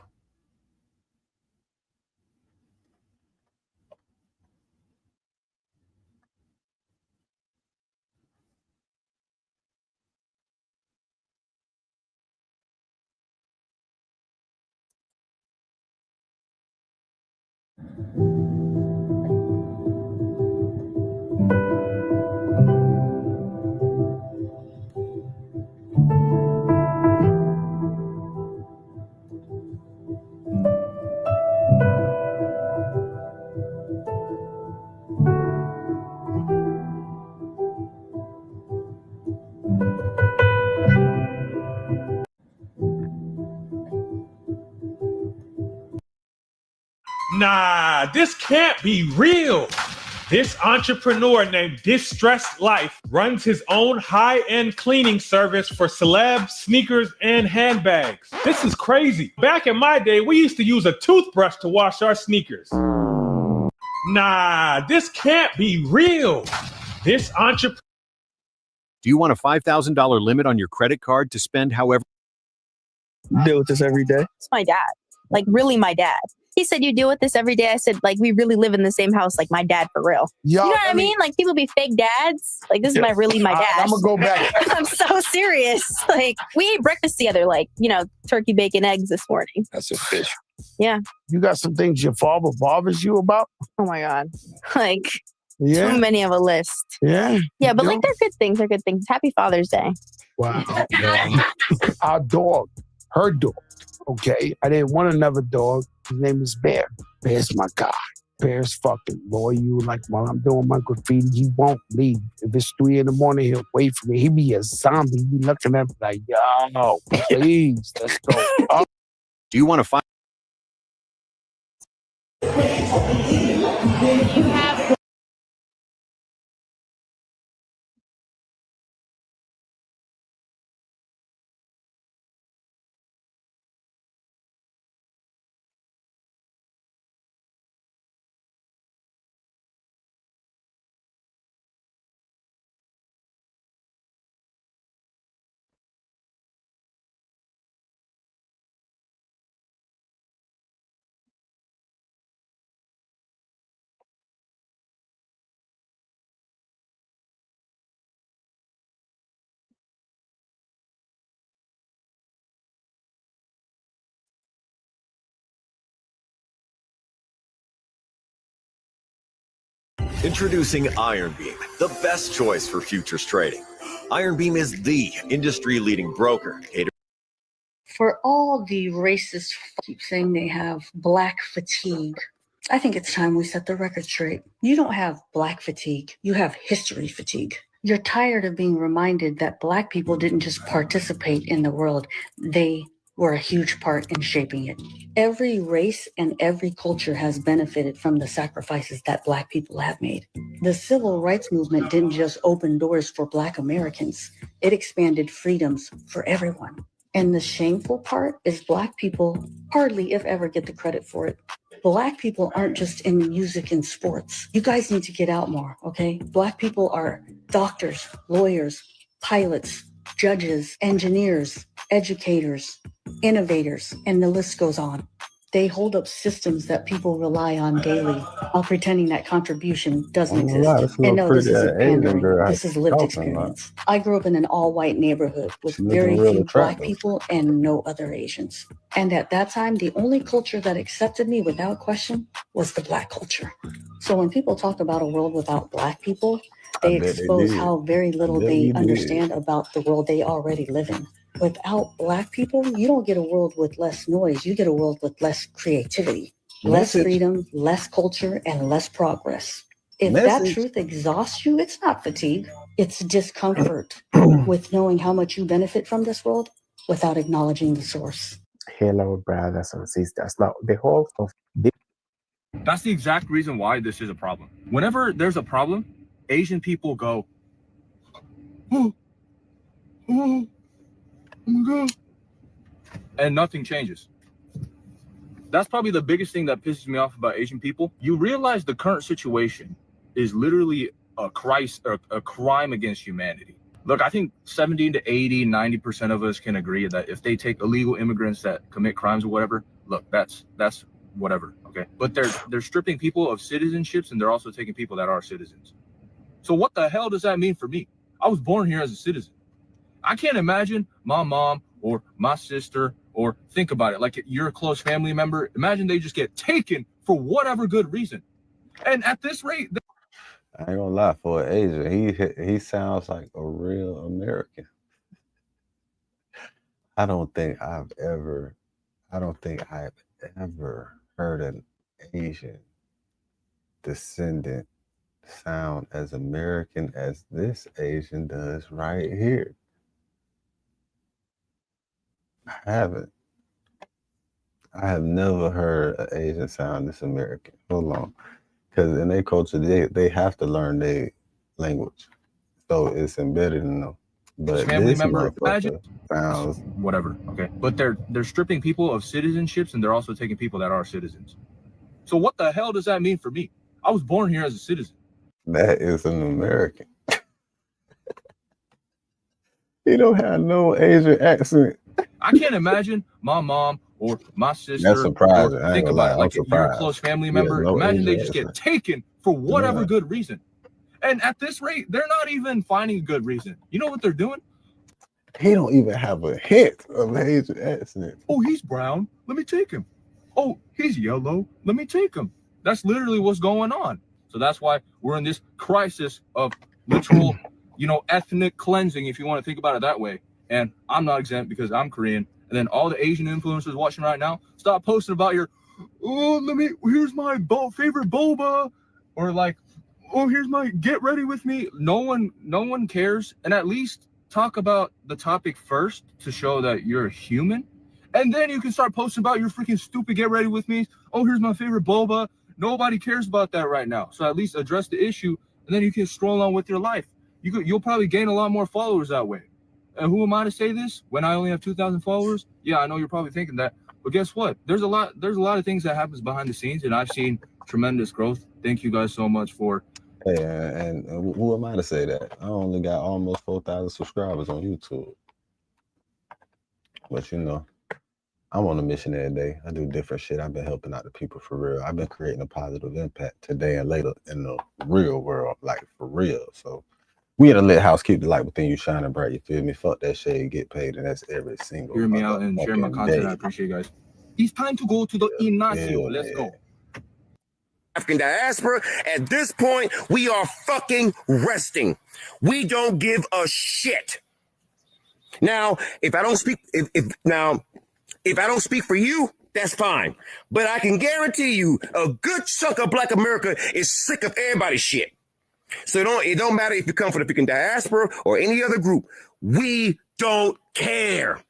Nah, this can't be real. This entrepreneur named Distressed Life runs his own high-end cleaning service for celebs, sneakers, and handbags. This is crazy. Back in my day, we used to use a toothbrush to wash our sneakers. Nah, this can't be real. This entrepreneur... Do you want a $5,000 limit on your credit card to spend however? Deal with this every day. It's my dad. Like, really my dad. He said, you deal with this every day. I said, like, we really live in the same house, like my dad for real. You know what I mean? Like, people be fake dads. Like, this is my dad. I'm going to go back. I'm so serious. Like, we ate breakfast together, like, you know, turkey, bacon, eggs this morning. That's a fish. Yeah. You got some things your father bothers you about? Oh, my God. Like, too many of a list. Yeah? Yeah, but, like, they're good things. They're good things. Happy Father's Day. Wow. Our dog, her dog, okay? I didn't want another dog. His name is Bear. Bear's my guy. Bear's fucking loyal. Like, while I'm doing my graffiti, he won't leave. If it's 3 a.m, he'll wait for me. He be a zombie. He be looking at me like, yo, please, let's go. Do you want to find? Introducing Iron Beam, the best choice for futures trading. Iron Beam is the industry-leading broker. For all the racists keep saying they have black fatigue, I think it's time we set the record straight. You don't have black fatigue, you have history fatigue. You're tired of being reminded that black people didn't just participate in the world, they were a huge part in shaping it. Every race and every culture has benefited from the sacrifices that black people have made. The civil rights movement didn't just open doors for black Americans, it expanded freedoms for everyone. And the shameful part is black people hardly, if ever, get the credit for it. Black people aren't just in music and sports. You guys need to get out more, okay? Black people are doctors, lawyers, pilots, judges, engineers, educators, innovators, and the list goes on. They hold up systems that people rely on daily while pretending that contribution doesn't exist. And no, this isn't pandering. This is lived experience. I grew up in an all-white neighborhood with very few black people and no other Asians. And at that time, the only culture that accepted me without question was the black culture. So when people talk about a world without black people, they expose how very little they understand about the world they already live in. Without black people, you don't get a world with less noise. You get a world with less creativity, less freedom, less culture, and less progress. If that truth exhausts you, it's not fatigue. It's discomfort with knowing how much you benefit from this world without acknowledging the source. Hello, brothers and sisters. Now, the whole of this. That's the exact reason why this is a problem. Whenever there's a problem, Asian people go, oh, oh. Oh my God. And nothing changes. That's probably the biggest thing that pisses me off about Asian people. You realize the current situation is literally a crime against humanity. Look, I think 70 to 80, 90% of us can agree that if they take illegal immigrants that commit crimes or whatever, look, that's whatever, okay? But they're stripping people of citizenships and they're also taking people that are citizens. So what the hell does that mean for me? I was born here as a citizen. I can't imagine my mom or my sister, or think about it, like you're a close family member. Imagine they just get taken for whatever good reason. And at this rate, I ain't gonna lie, for an Asian, he sounds like a real American. I don't think I've ever heard an Asian descendant sound as American as this Asian does right here. I haven't. I have never heard an Asian sound this American. Hold on. Because in their culture, they have to learn their language. So it's embedded in them. But family this member, imagine sounds whatever, okay? But they're stripping people of citizenships and they're also taking people that are citizens. So what the hell does that mean for me? I was born here as a citizen. That is an American. He don't have no Asian accent. I can't imagine my mom or my sister. That's surprising. Or think about it, like if you're a close family member, imagine they just get taken for whatever good reason. And at this rate, they're not even finding a good reason. You know what they're doing? He don't even have a hint of Asian accent. Oh, he's brown. Let me take him. Oh, he's yellow. Let me take him. That's literally what's going on. So that's why we're in this crisis of literal, ethnic cleansing, if you want to think about it that way. And I'm not exempt because I'm Korean. And then all the Asian influencers watching right now, stop posting about here's my favorite boba, or like, oh, here's my get ready with me. No one cares. And at least talk about the topic first to show that you're a human. And then you can start posting about your freaking stupid get ready with me. Oh, here's my favorite boba. Nobody cares about that right now. So at least address the issue, and then you can stroll on with your life. You'll probably gain a lot more followers that way. And who am I to say this when I only have 2,000 followers? Yeah, I know you're probably thinking that. But guess what? There's a lot of things that happens behind the scenes, and I've seen tremendous growth. Thank you guys so much for. Hey, and who am I to say that? I only got almost 4,000 subscribers on YouTube. But I'm on a mission every day. I do different shit. I've been helping out the people for real. I've been creating a positive impact today and later in the real world, like for real. So we in a lit house, keep the light within you shining bright. You feel me? Fuck that shade, get paid, and that's every single. Hear me out and share my content. I appreciate you guys. It's time to go to the Ignacio. Let's go. African diaspora. At this point, we are fucking resting. We don't give a shit. Now, if I don't speak, if I don't speak for you, that's fine. But I can guarantee you, a good chunk of Black America is sick of everybody's shit. So it don't matter if you come from the freaking diaspora or any other group. We don't care.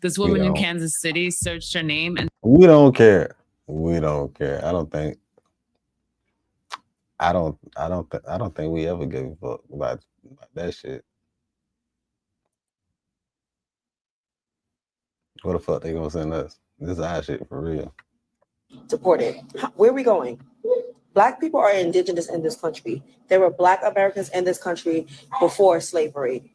This woman in Kansas City searched her name and We don't care. We don't care. I don't think we ever gave a fuck about that shit. What the fuck they gonna send us? This is our shit for real. Deported. Where are we going? Black people are indigenous in this country. There were Black Americans in this country before slavery.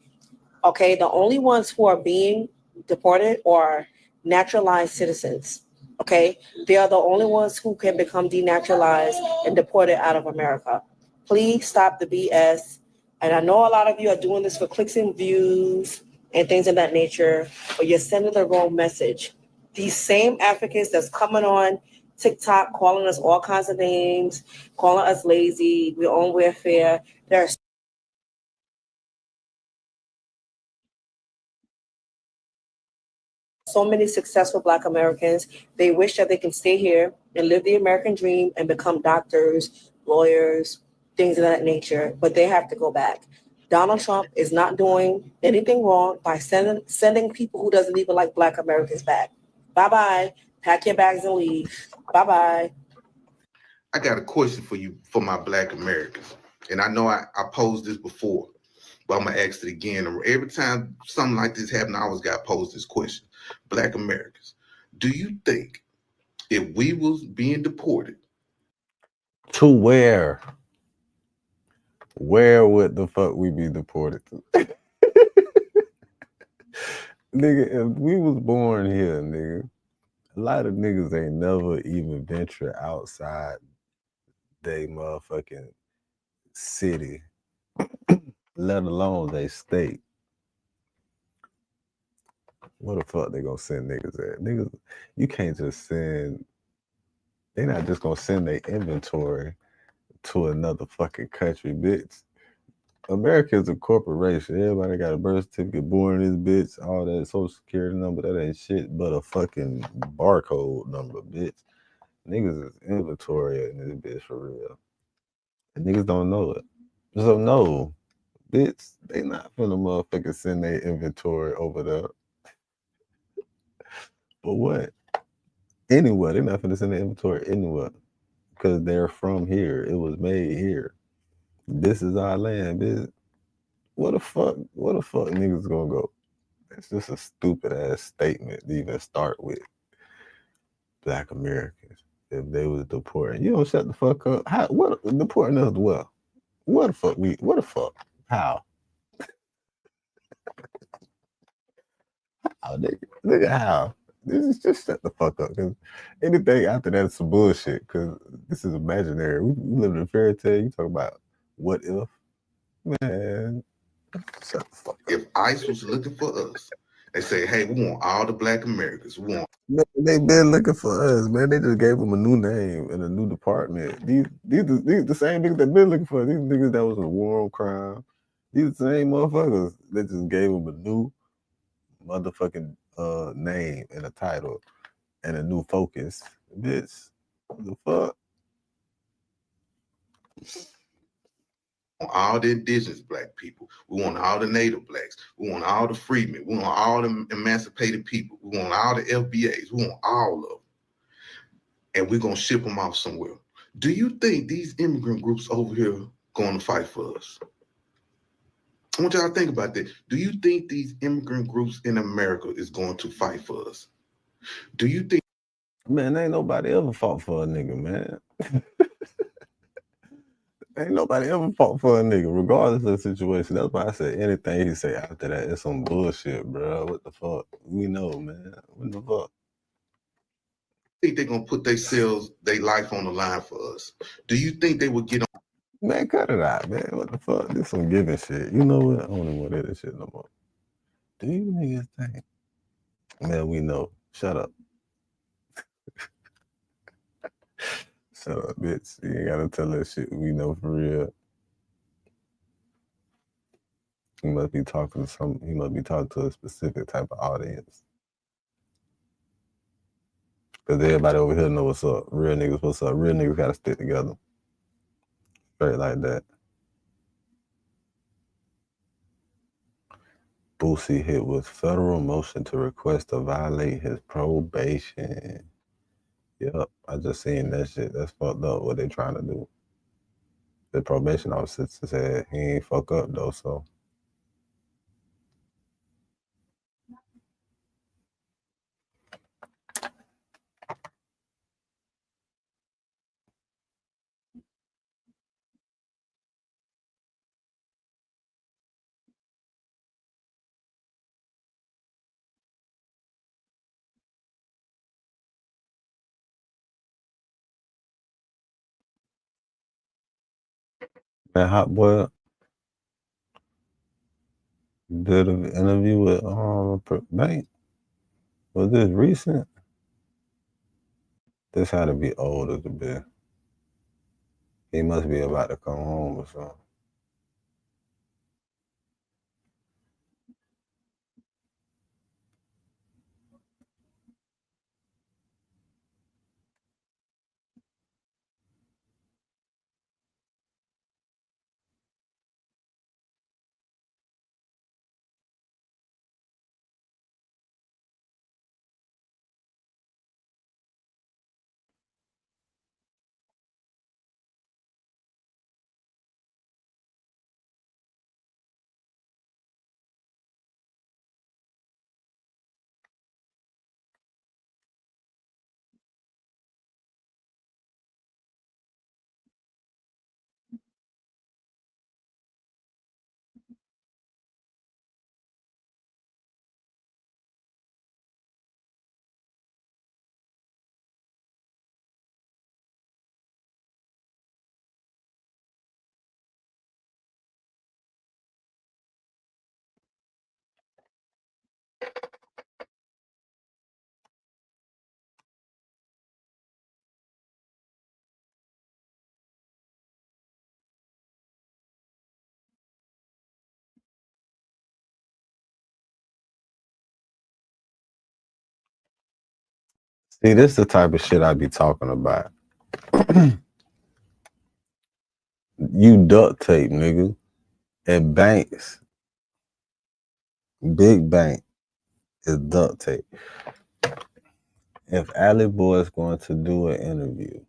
Okay, the only ones who are being deported are naturalized citizens. Okay, they are the only ones who can become denaturalized and deported out of America. Please stop the BS. And I know a lot of you are doing this for clicks and views and things of that nature, but you're sending the wrong message. These same Africans that's coming on TikTok calling us all kinds of names, calling us lazy, we're on welfare. There are so many successful Black Americans. They wish that they can stay here and live the American dream and become doctors, lawyers, things of that nature, but they have to go back. Donald Trump is not doing anything wrong by sending people who doesn't even like Black Americans back. Bye-bye. Pack your bags and leave. Bye-bye. I got a question for you, for my Black Americans. And I know I posed this before, but I'm going to ask it again. Every time something like this happens, I always got to pose this question. Black Americans, do you think if we was being deported? To where? Where would the fuck we be deported to? Nigga, if we was born here, nigga, a lot of niggas ain't never even venture outside they motherfucking city, let alone they state. What the fuck they gonna send niggas at? Niggas, you can't just send, they not just gonna send their inventory to another fucking country, bitch. America is a corporation. Everybody got a birth certificate, born in this bitch, all that social security number, that ain't shit but a fucking barcode number, bitch. Niggas is inventory in this bitch for real. And niggas don't know it. So no, bitch, they not finna motherfucking send their inventory over there. But what? Anywhere. They're not finna send their inventory anywhere. Because they're from here. It was made here. This is our land, bitch. What the fuck niggas gonna go? It's just a stupid ass statement to even start with. Black Americans, if they was deporting. You don't shut the fuck up. How, what deporting us well? What the fuck? How? How, nigga, how? This is just shut the fuck up. Cause anything after that is some bullshit. Cause this is imaginary. We live in a fairy tale. You talk about what if? Man, shut the fuck up. If ICE was looking for us, they say, hey, we want all the Black Americans. We want. Man, they been looking for us, man. They just gave them a new name and a new department. These the same niggas that been looking for us. These niggas that was in war on crime. These the same motherfuckers. They just gave them a new motherfucking name and a title and a new focus. Bitch, what the fuck? All the indigenous Black people. We want all the Native Blacks. We want all the freedmen. We want all the emancipated people. We want all the FBAs. We want all of them. And we're going to ship them off somewhere. Do you think these immigrant groups over here going to fight for us? I want y'all to think about that. Do you think these immigrant groups in America is going to fight for us? Do you think? Man, ain't nobody ever fought for a nigga, man. Ain't nobody ever fought for a nigga, regardless of the situation. That's why I said anything he say after that is some bullshit, bro. What the fuck? We know, man. What the fuck? Think they're gonna put themselves, their life on the line for us? Do you think they would get on? Man, cut it out, man. What the fuck? This some giving shit. You know what? I don't even want to hear this shit no more. Do you niggas think? Man, we know. Shut up. Shut up, bitch. You ain't gotta tell that shit. We know for real. He must be talking to he must be talking to a specific type of audience. Cause everybody over here know what's up. Real niggas, what's up? Real niggas gotta stick together. Straight like that. Boosie hit with federal motion to request to violate his probation. Yep, I just seen that shit. That's fucked up what they trying to do. The probation officer said he ain't fuck up though, so. That Hot Boy did an interview with Bank. Was this recent? This had to be old as a bit. He must be about to come home or something. See, this is the type of shit I be talking about. You duct tape, nigga. And banks, big bank is duct tape. If Alley Boy is going to do an interview,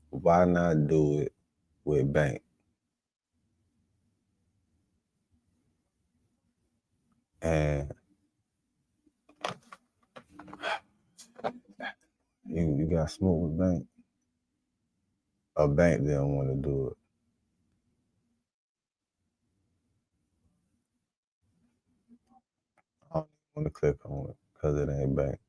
why not do it with Bank? And you got smoke with Bank? A Bank didn't want to do it. I don't want to click on it because it ain't Bank.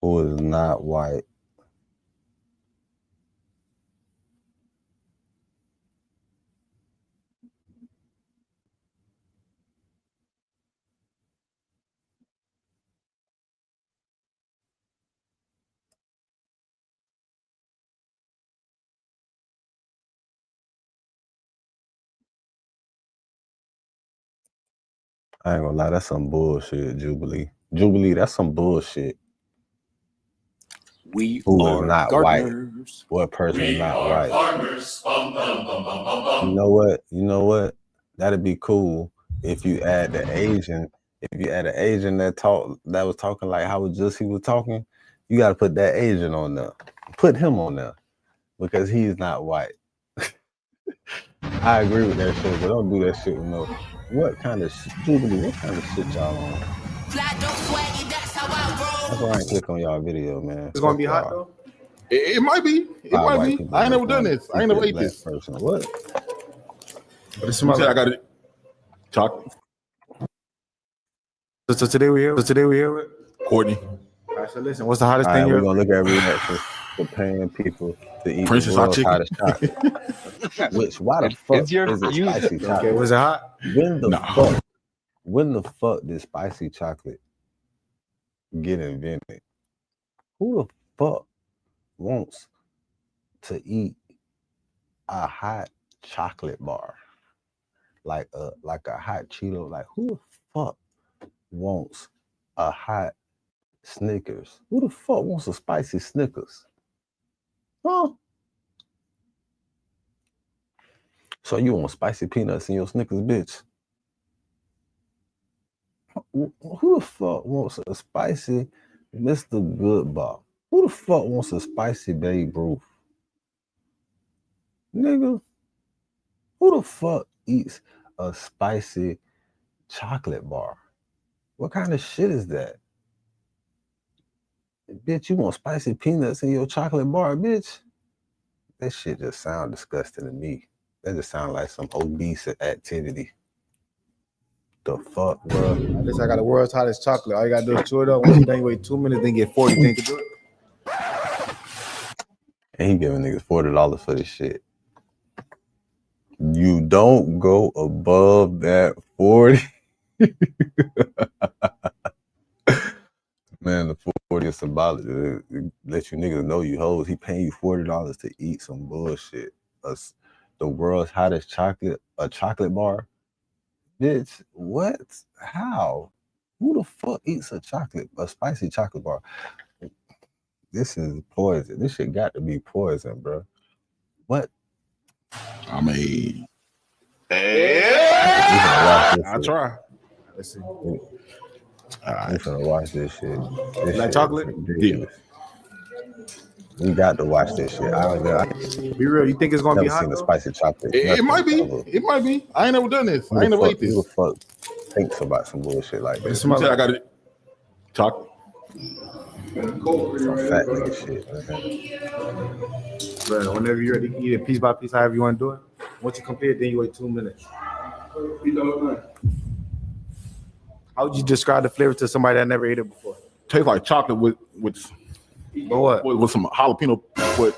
Who is not white? I ain't gonna lie, that's some bullshit, Jubilee. Jubilee, that's some bullshit. We Who are is not gardeners. white? What person is not white? Farmers. Bum, bum, bum, bum, bum, bum. You know what? You know what? That'd be cool if you add the Asian. If you add an Asian that was talking like how just he was talking, you gotta put that Asian on there. Put him on there because he's not white. I agree with that shit, but don't do that shit with no. What kind of stupid? What kind of shit y'all on? That's why I ain't click on y'all video, man. It's gonna be hot though. It might be. It might be. I ain't never done this. I ain't never ate this. Person. What? But it's I got it. Chocolate. So today we here with Courtney. All right, so listen, what's the hottest thing We're you're gonna look at reactions for paying people to eat Princess the hot world's chicken. hottest chocolate. Which why the fuck is it spicy chocolate? Okay, was it hot? When the fuck did spicy chocolate get invented? Who the fuck wants to eat a hot chocolate bar? Like a hot Cheeto? Like who the fuck wants a hot Snickers? Who the fuck wants a spicy Snickers? Huh? So you want spicy peanuts in your Snickers, bitch? Who the fuck wants a spicy Mr. Goodbar? Who the fuck wants a spicy Babe Ruth? Nigga, who the fuck eats a spicy chocolate bar? What kind of shit is that? Bitch, you want spicy peanuts in your chocolate bar, bitch? That shit just sound disgusting to me. That just sound like some obese activity. The fuck, bro? At least I got the world's hottest chocolate. All you gotta do is chew it up. Once you done, you wait 2 minutes, then get 40. Think you do it? And he giving niggas $40 for this shit. You don't go above that 40. Man, the 40 is symbolic. It let you niggas know you hoes. He paying you $40 to eat some bullshit. The world's hottest chocolate, a chocolate bar. Bitch, what? How? Who the fuck eats a spicy chocolate bar? This is poison. This shit got to be poison, bro. What? I mean, I try. Let's see. I'm gonna watch this shit. Like chocolate? Yeah. We got to watch this shit. Be real. You think it's gonna be hot? Seen the spicy chocolate. it might be. It might be. I ain't never done this. I ain't never ate this. Who the fuck thinks about some bullshit like this? I got it. Chocolate. Some fat nigga shit. Bro, whenever you're ready, you can eat it piece by piece, however you want to do it. Once you compare it, then you wait 2 minutes. How would you describe the flavor to somebody that never ate it before? Tastes like chocolate with what? With some jalapeno with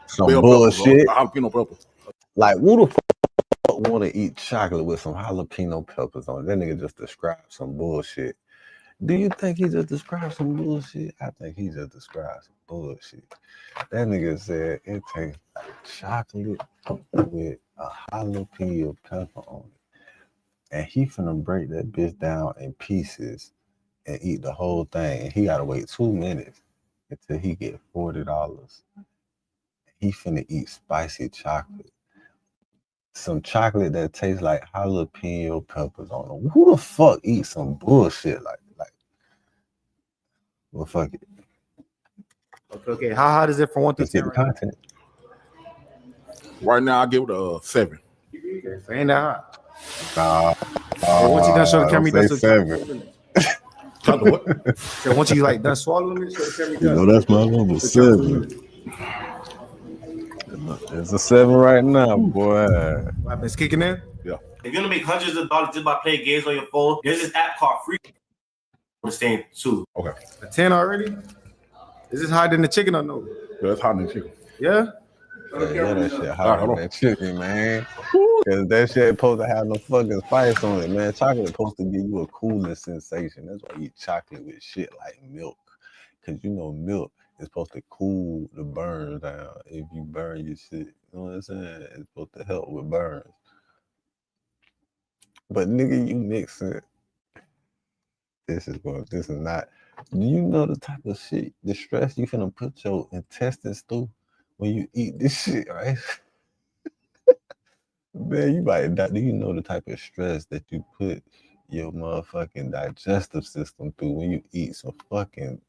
some bell bullshit. Peppers, jalapeno peppers. Like who the fuck want to eat chocolate with some jalapeno peppers on it? That nigga just described some bullshit. Do you think he just described some bullshit? I think he just described some bullshit. That nigga said it tastes like chocolate with a jalapeno pepper on it. And he finna break that bitch down in pieces and eat the whole thing. And he gotta wait 2 minutes until he get $40. He finna eat spicy chocolate. Some chocolate that tastes like jalapeno peppers on it. Who the fuck eats some bullshit like well, fuck it. Okay. How hot is it from 1 to 10? Content. Right now, I give it a 7. Okay, so ain't that Nah. hot? Once you done show the camera, don't that's say 7. What? So once you like done swallowing it, show the camera. You know that's my number 7. It's a 7 right now, boy. What happens? Kicking in? Yeah. If you're gonna make hundreds of dollars just by playing games on your phone, there's this app called Free. The same too. Okay. A 10 already? Is this hotter than the chicken or no? Yeah, it's hotter than chicken. Yeah? Yeah, that shit hotter than that chicken, man. Cause that shit supposed to have no fucking spice on it, man. Chocolate supposed to give you a cooling sensation. That's why you eat chocolate with shit like milk. Cause you know milk is supposed to cool the burns down. If you burn your shit, you know what I'm saying? It's supposed to help with burns. But nigga, you mix it. This is not. Do you know the type of shit, the stress you finna put your intestines through when you eat this shit, right? Man, you might die. Do you know the type of stress that you put your motherfucking digestive system through when you eat some fucking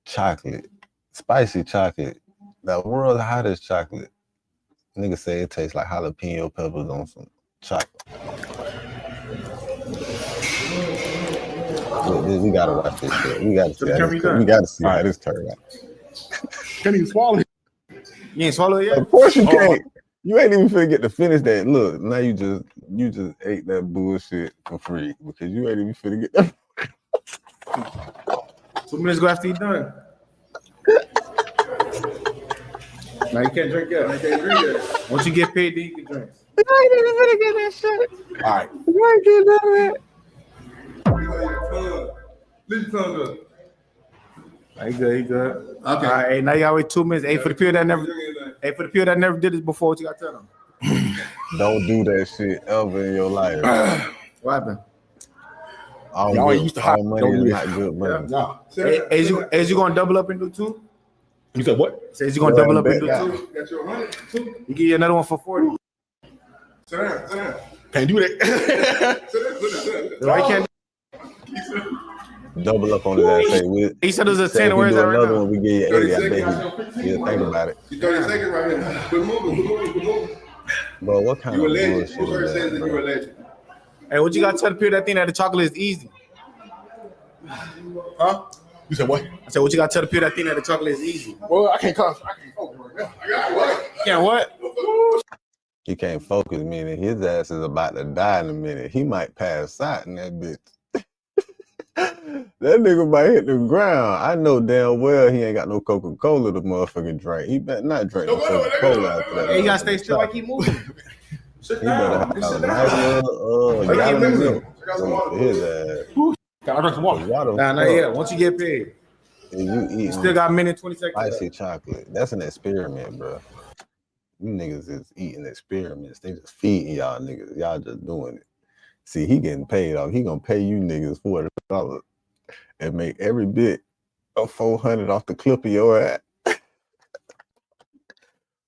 chocolate, spicy chocolate, the world's hottest chocolate? Nigga say it tastes like jalapeno peppers on some chocolate. We gotta watch this shit. We gotta see how this turned out. Can't even swallow it. You ain't swallow it yet? Of course you can't. You ain't even finna get to finish that. Look, now you just ate that bullshit for free because you ain't even finna get that. 2 minutes go after you done. Now you can't drink yet. Once you get paid, then you can drink. I ain't even finna get that shit. All right. You ain't getting none of that. Leave your tongue up. You good. Okay. All right, hey, now you gotta wait 2 minutes. Hey, for the people that never did this before, what you gotta tell them? Don't do that shit ever in your life. What happened? Y'all used to hot money is not good money. No. Hey, is you gonna double up and do 2? You said what? Says you gonna double up and do 2? Got your 100, 2. You give you another one for 40. Sit down. Can't do that. Why can't? Double up on his ass. He said it was a 10. Where is that right another now? one, we get you 80. I bet he'll think about it. 30 seconds right here. Quit moving. Bro, what kind of bullshit Who first is says that, that you're a bro? legend? Hey, what you gotta tell the people that think that the chocolate is easy? Huh? You said what? I said, what you gotta tell the people that think that the chocolate is easy? Well, I can't focus right now. I got what? Yeah, what? He can't focus, meaning his ass is about to die in a minute. He might pass out in that bitch. That nigga might hit the ground. I know damn well he ain't got no Coca-Cola to motherfucking drink. He better not drink no Coca-Cola after that. Hey, you gotta stay still. I keep moving. He better have a nice little gallon of milk for his ass. Can I drink some water? Nah, not yet. Once you get paid. And you Still got a minute, 20 seconds. spicy chocolate. That's an experiment, bro. You niggas is eating experiments. They just feeding y'all niggas. Y'all just doing it. See, he getting paid off. He gonna pay you niggas $40 and make every bit of 400 off the clip of your ass.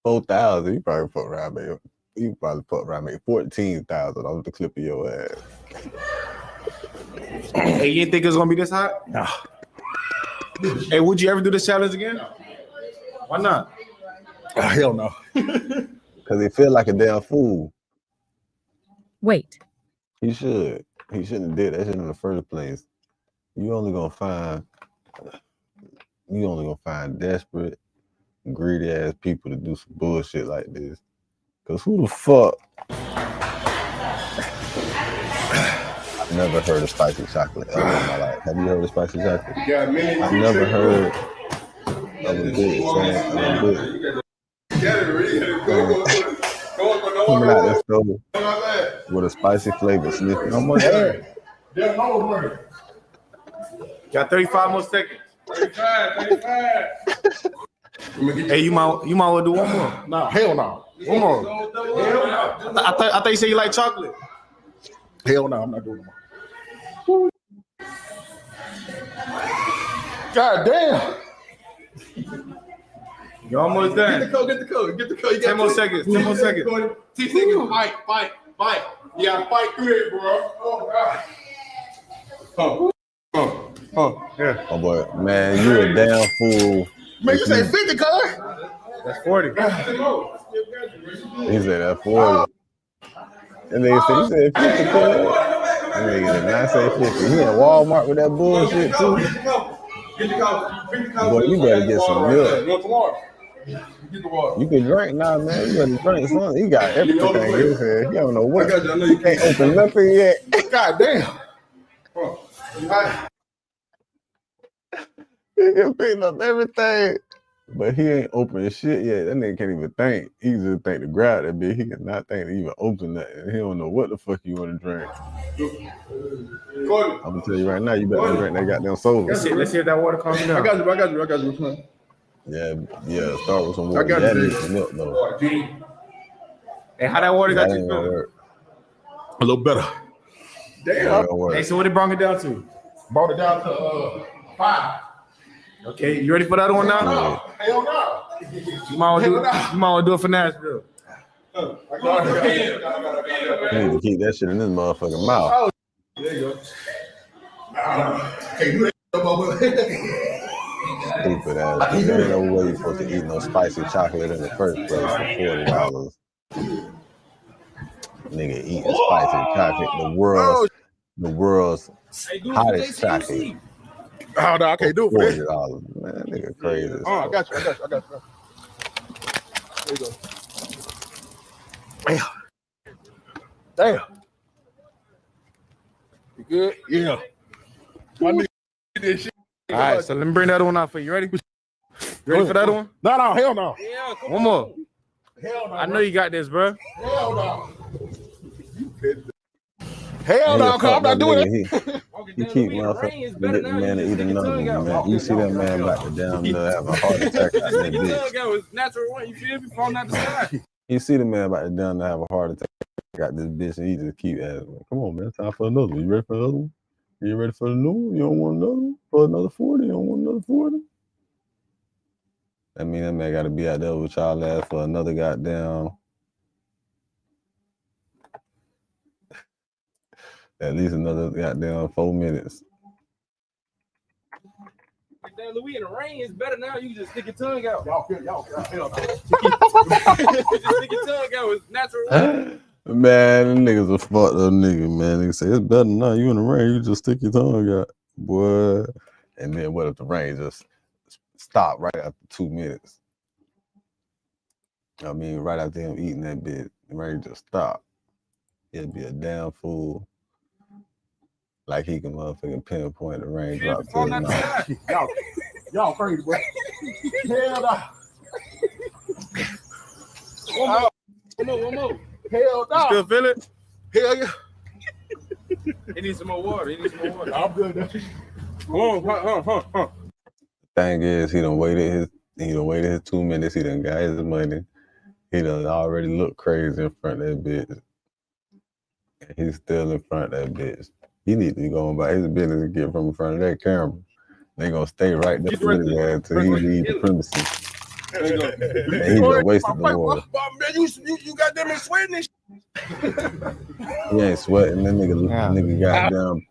4,000. He probably put around make 14,000 off the clip of your ass. Hey, you didn't think it was gonna be this hot? No. Hey, would you ever do this challenge again? Why not? Hell no. Because he feel like a damn fool. Wait. He should. He shouldn't have did that shit in the first place. You only gonna find desperate, greedy ass people to do some bullshit like this. Cause who the fuck? I've never heard of spicy chocolate ever in my life. Have you heard of spicy chocolate? Yeah, I've never heard of a bitch saying coming out that store with a spicy flavor sniffing. No more time. Got 35 more seconds. 35. Hey, you might well do one more. No, hell no. One more. I thought you said you like chocolate. Hell no, I'm not doing it. God damn. You're almost done. Get the code. 10 more seconds. 10 more seconds. 10 seconds. Fight. You gotta fight through it, bro. Oh, God. Yeah. Oh boy, man, you a damn fool. Man, you say 50, cuz. That's 40. He said that 40. And they said, you said 50, cuz. That nigga did not say 50. He in Walmart with that bullshit too. Boy, you better get some milk. You can drink now, man. You better drink something. He got everything in his head. He don't know what. You can't open nothing yet. God damn. He can pick up everything. But he ain't opening shit yet. That nigga can't even think. He just think to grab that bitch. He cannot think to even open that. And he don't know what the fuck you want to drink. I'm gonna tell you right now, you better drink that goddamn soda. Let's see if that water calms down. I got you. Yeah, start with some water. That needs some milk though. Hey, how that water got you feeling? A little better. Damn. Hey, so what it brought it down to? Brought it down to 5. Okay, you ready for the other one now? No. Hell no. You might want to do it for Nashville. You need to keep that shit in this motherfucking mouth. There you go. Can't do that. Stupid ass. There ain't no way you're supposed to eat no spicy chocolate in the first place for $40. Nigga eating spicy chocolate. The world's hottest chocolate. Oh no, I can't do it. $40, man. Nigga crazy. Oh, I got you. There you go. Damn. You good? Yeah. My nigga did this shit. All right, so let me bring the other one out for you. Ready? Ready for the other one? No, hell no. Yeah, one more. Hell no. I know you got this, bro. Hell no. Hell no, cause I'm not doing it. He keep motherfucking get the man to eat another one, man. You see that man about to down there have a heart attack out that bitch. Natural one, you feel me? Falling out the sky. You see the man about to down there have a heart attack got this bitch and he just keep asking, come on, man, time for another one. You ready for another one? You ready for the new one? You don't want another one? For another 40? You don't want another 40? That mean that man got to be out there with y'all ass for another goddamn at least another goddamn 4 minutes. Damn, Louis, in the rain, it's better now. You can just stick your tongue out. Y'all. Just stick your tongue out. It's natural. Man, them niggas a fucked up nigga, man. They say it's better now. You in the rain, you just stick your tongue out, boy. And then what if the rain just stop right after 2 minutes? I mean, right after him eating that bit, the rain just stop. It'd be a damn fool. Like he can motherfucking pinpoint the raindrop to his mouth. Y'all crazy, bro. Hell no. One more. Hell no. You still feel it? Hell yeah. He needs some more water. I'm good. Come on. Thing is, he done waited his 2 minutes. He done got his money. He done already looked crazy in front of that bitch. And he's still in front of that bitch. He need to go about his business and get from in front of that camera. They gonna stay right there with his ass until he leave the premises. And he just wasted the water. Man, you got them in sweating and He ain't sweating. That nigga goddamn.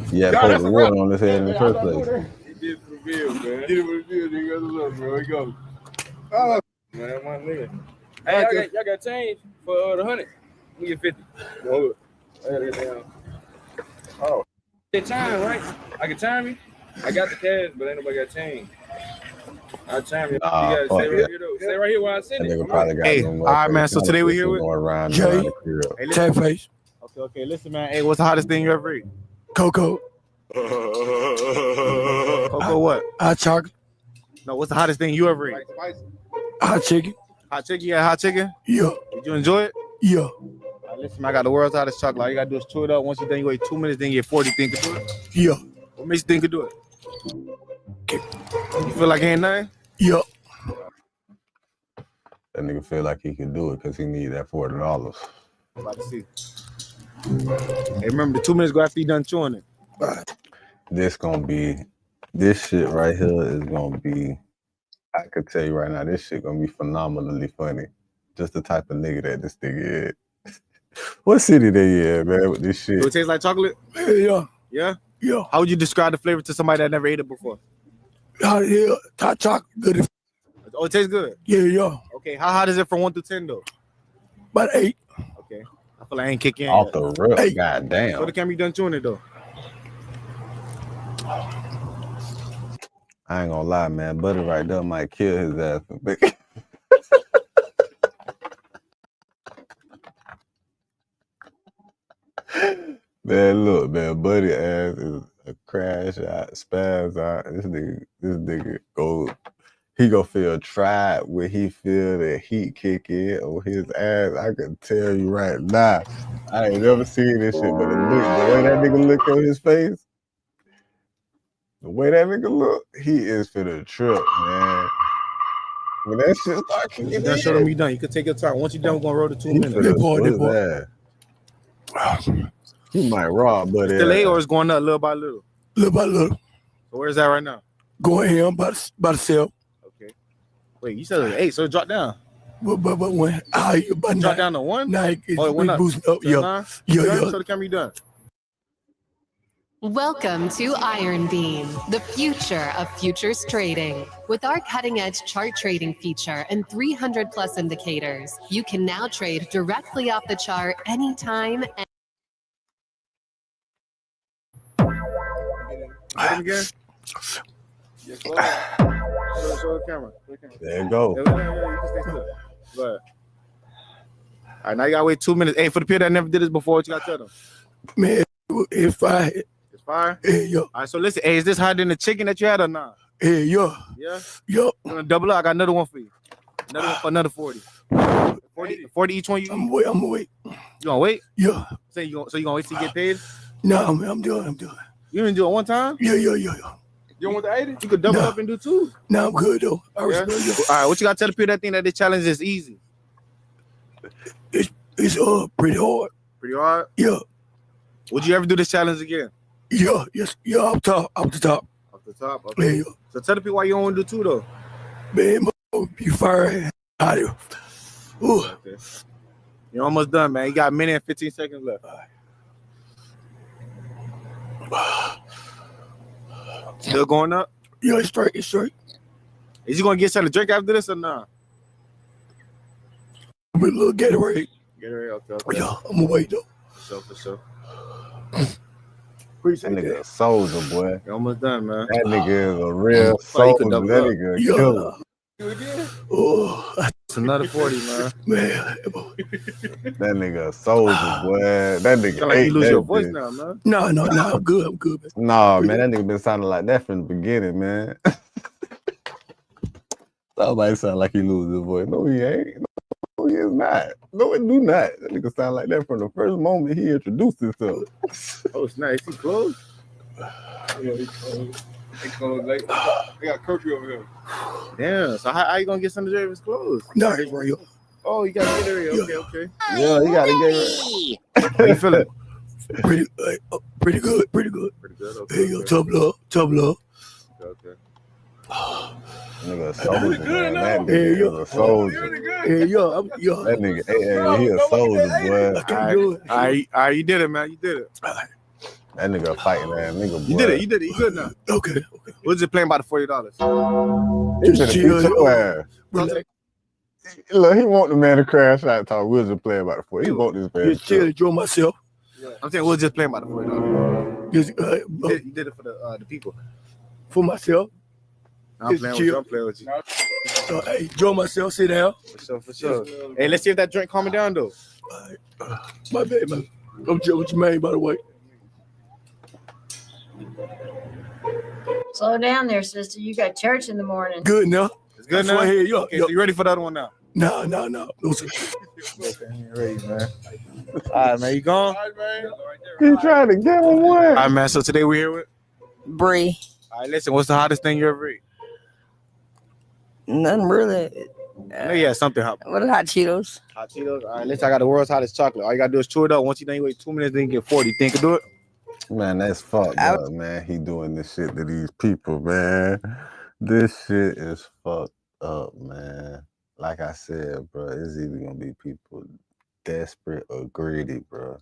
He had poured the water on his head in the first place. He did the reveal, man. Nigga. Here we go. Man, my nigga. Hey, y'all got change for the 100. We get 50. Hold it. Oh. Get time, right? I can time you. I got the cash, but ain't nobody got change. I'll time you. You gotta stay right here, though. Stay right here while I send it. Hey, all right, man. So today we here with Jay. Jay Face. Okay. Listen, man. Hey, what's the hottest thing you ever eat? Coco. Coco what? Hot chocolate. No, what's the hottest thing you ever eat? Hot chicken. Hot chicken? You got hot chicken? Yeah. Did you enjoy it? Yeah. Listen, man, I got the world's hottest chocolate. All you gotta do is chew it up. Once you're done, you wait 2 minutes, then you get 40. Think you can do it? Yeah. What makes you think you can do it? You feel like ain't nothing? Yeah. That nigga feel like he can do it because he need that $40. I'm about to see. Hey, remember the 2 minutes go after you done chewing it. This shit right here is gonna be, I could tell you right now, this shit gonna be phenomenally funny. Just the type of nigga that this nigga is. What city they in, man, with this shit? Do it taste like chocolate? Yeah. Yeah? Yeah. How would you describe the flavor to somebody that never ate it before? Yeah. Hot chocolate. Good. Oh, it tastes good? Yeah. Okay, how hot is it from 1 to 10, though? About 8. Okay. I feel like I ain't kicking Off the rip, goddamn. So the camera you done chewing it, though? I ain't gonna lie, man. Buddy right there might kill his ass. Man, look, man, Buddy ass is a crash out, spaz out. This nigga he gonna feel tried when he feel the heat kick in on his ass. I can tell you right now. I ain't never seen this shit, but the way that nigga look on his face, the way that nigga look, he is for the trip, man. When that shit start kicking in, Show them you done. You can take your time. Once you done, we're gonna roll the 2 minutes. He might rob, but it's delay or it's going up little by little? Little by little. So where's that right now? Going here about the cell. Okay. Wait, you said it was 8, so it dropped down. But when drop down to 1? Now it went up. Boosting up. So Yeah. Show the camera you done. Welcome to Iron Beam, the future of futures trading. With our cutting-edge chart trading feature and 300 plus indicators, you can now trade directly off the chart anytime. Again? Yes, show the camera. There you go. You can stay still. Go ahead. All right, now you gotta wait 2 minutes. Hey, for the people that never did this before, what you gotta tell them? Man, it's fire. It's fire? Yeah, yo. All right, so listen, hey, is this higher than the chicken that you had or not? Yeah, yo. Yeah? Yo. I'm gonna double up. I got another one for you. Another one for another 40. 40 each one you? I'm gonna wait. You gonna wait? Yeah. So you gonna wait till you get paid? No, man, I'm doing. You didn't do it one time? Yeah. You don't want the 80? You could double up and do 2. No, I'm good though. Yeah? All right, what you gotta tell the people that think that this challenge is easy? It's pretty hard. Pretty hard? Yeah. Would you ever do this challenge again? Yeah, yes, yeah, up top. Off the top, okay. Yeah. So tell the people why you don't want to do 2 though. Man, you fire out of Okay. You're almost done, man. You got a minute and 15 seconds left. Still going up? Yeah, it's straight. Is you gonna get something to drink after this or not? A little Gatorade. Okay. Yeah, I'm gonna wait though. For sure. Appreciate That nigga a soldier, boy. You're almost done, man. That nigga is a real soldier. That nigga a killer. It's another 40, man. Man. That nigga a soldier, boy. That nigga Feel like ate you lose that your voice bitch. now, man. No, I'm good, man. Nah, man, that nigga been sounding like that from the beginning, man. Somebody sound like he lose his voice. No, he ain't. No, he is not. No, it do not. That nigga sound like that from the first moment he introduced himself. Oh, it's nice. He closed? Yeah, he closed. They closed late. They got curfew over here. Damn. So how you gonna get some of the drivers closed? No, it's right here. Oh, you gotta get it. Okay. Yeah, you gotta get it. How you feeling? Pretty good. Pretty good. Okay. Hey, yo, tough love. Okay. Nigga a soldier, man. That Hey, nigga yo. is a soldier. Hey, yo. That nigga, he a soldier, boy. All right, you did it, man. You did it. That nigga a fighting ass nigga, boy. You did it. You good now. Okay. We're just playing by the $40. He finna beat your ass. Look, he want the man to crash out. Talk. We'll just play about the 40. He want this man. Just chill, enjoy myself. I'm saying we're just playing by the $40. You did it for the people. For myself. I'm playing with you. Hey, enjoy myself. Sit down. For sure. Hey, let's see if that drink calm me down though. My bad, man. What you mean, by the way? Slow down there, sister. You got church in the morning. Good now. It's good now. Okay, so you ready for the other one now? No. No, sir. Okay, you ready, man. All right, man. You gone? He trying to get him one. All right, man. So today we're here with Bree. All right, listen. What's the hottest thing you ever eat? Nothing really. I know you had something hot. What are hot Cheetos? Hot Cheetos. All right, listen. I got the world's hottest chocolate. All you gotta do is chew it up. Once you done, you wait 2 minutes, then you get 40. Think you can do it? Man, that's fucked up, man. He doing this shit to these people, man. This shit is fucked up, man. Like I said, bro, it's either gonna be people desperate or greedy, bro.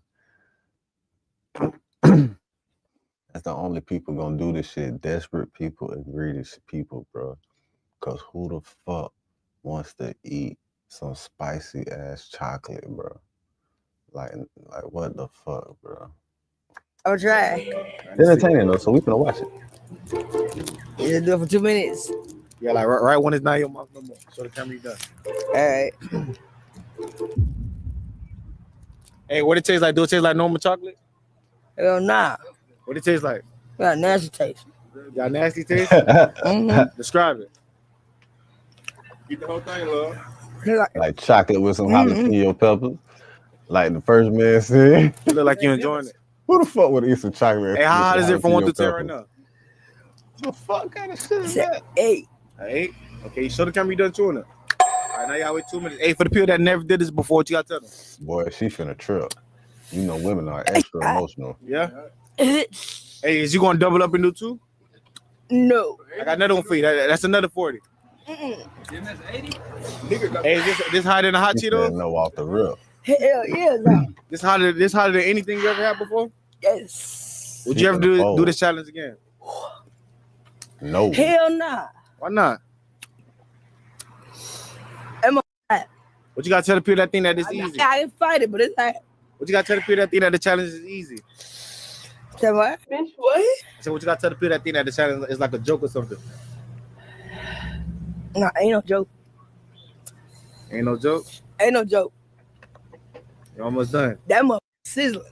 That's the only people gonna do this shit. Desperate people and greedy people, bro. Cause who the fuck wants to eat some spicy ass chocolate, bro? Like what the fuck, bro? I'll try. It's entertaining though, so we finna watch it. You do it for 2 minutes. Yeah, like right when it's not your mouth no more. So the camera you done. All right. Hey, what it tastes like? Do it taste like normal chocolate? Hell nah. What it tastes like? Got nasty taste. Got nasty taste? Describe it. Eat the whole thing, love. Like chocolate with some jalapeno peppers. Like the first man said. You look like you're enjoying it. Who the fuck would eat some chocolate? Hey, how hot is it from 1 to 10 right now? The fuck kind of shit is that? 8. 8? Okay, show the camera you done chewing it. All right, now y'all wait 2 minutes. Hey, for the people that never did this before, what you got to tell them? Boy, she finna trip. You know women are extra emotional. Yeah? Hey, is you going to double up and do 2? No. I got another one for you. That's another 40. Hey, is this hotter than a hot Cheeto? No, off the rip. Hell yeah, no. This hotter than anything you ever had before? Yes. Would you ever do this challenge again? No. Hell nah. Why not? Am I? What you gotta tell the people that think that it's easy? I didn't fight it, but it's like. What you gotta tell the people that think that the challenge is easy? Say what? What? So what you gotta tell the people that think that the challenge is like a joke or something? Nah, ain't no joke. Ain't no joke? Ain't no joke. You're almost done. That motherfucker sizzling.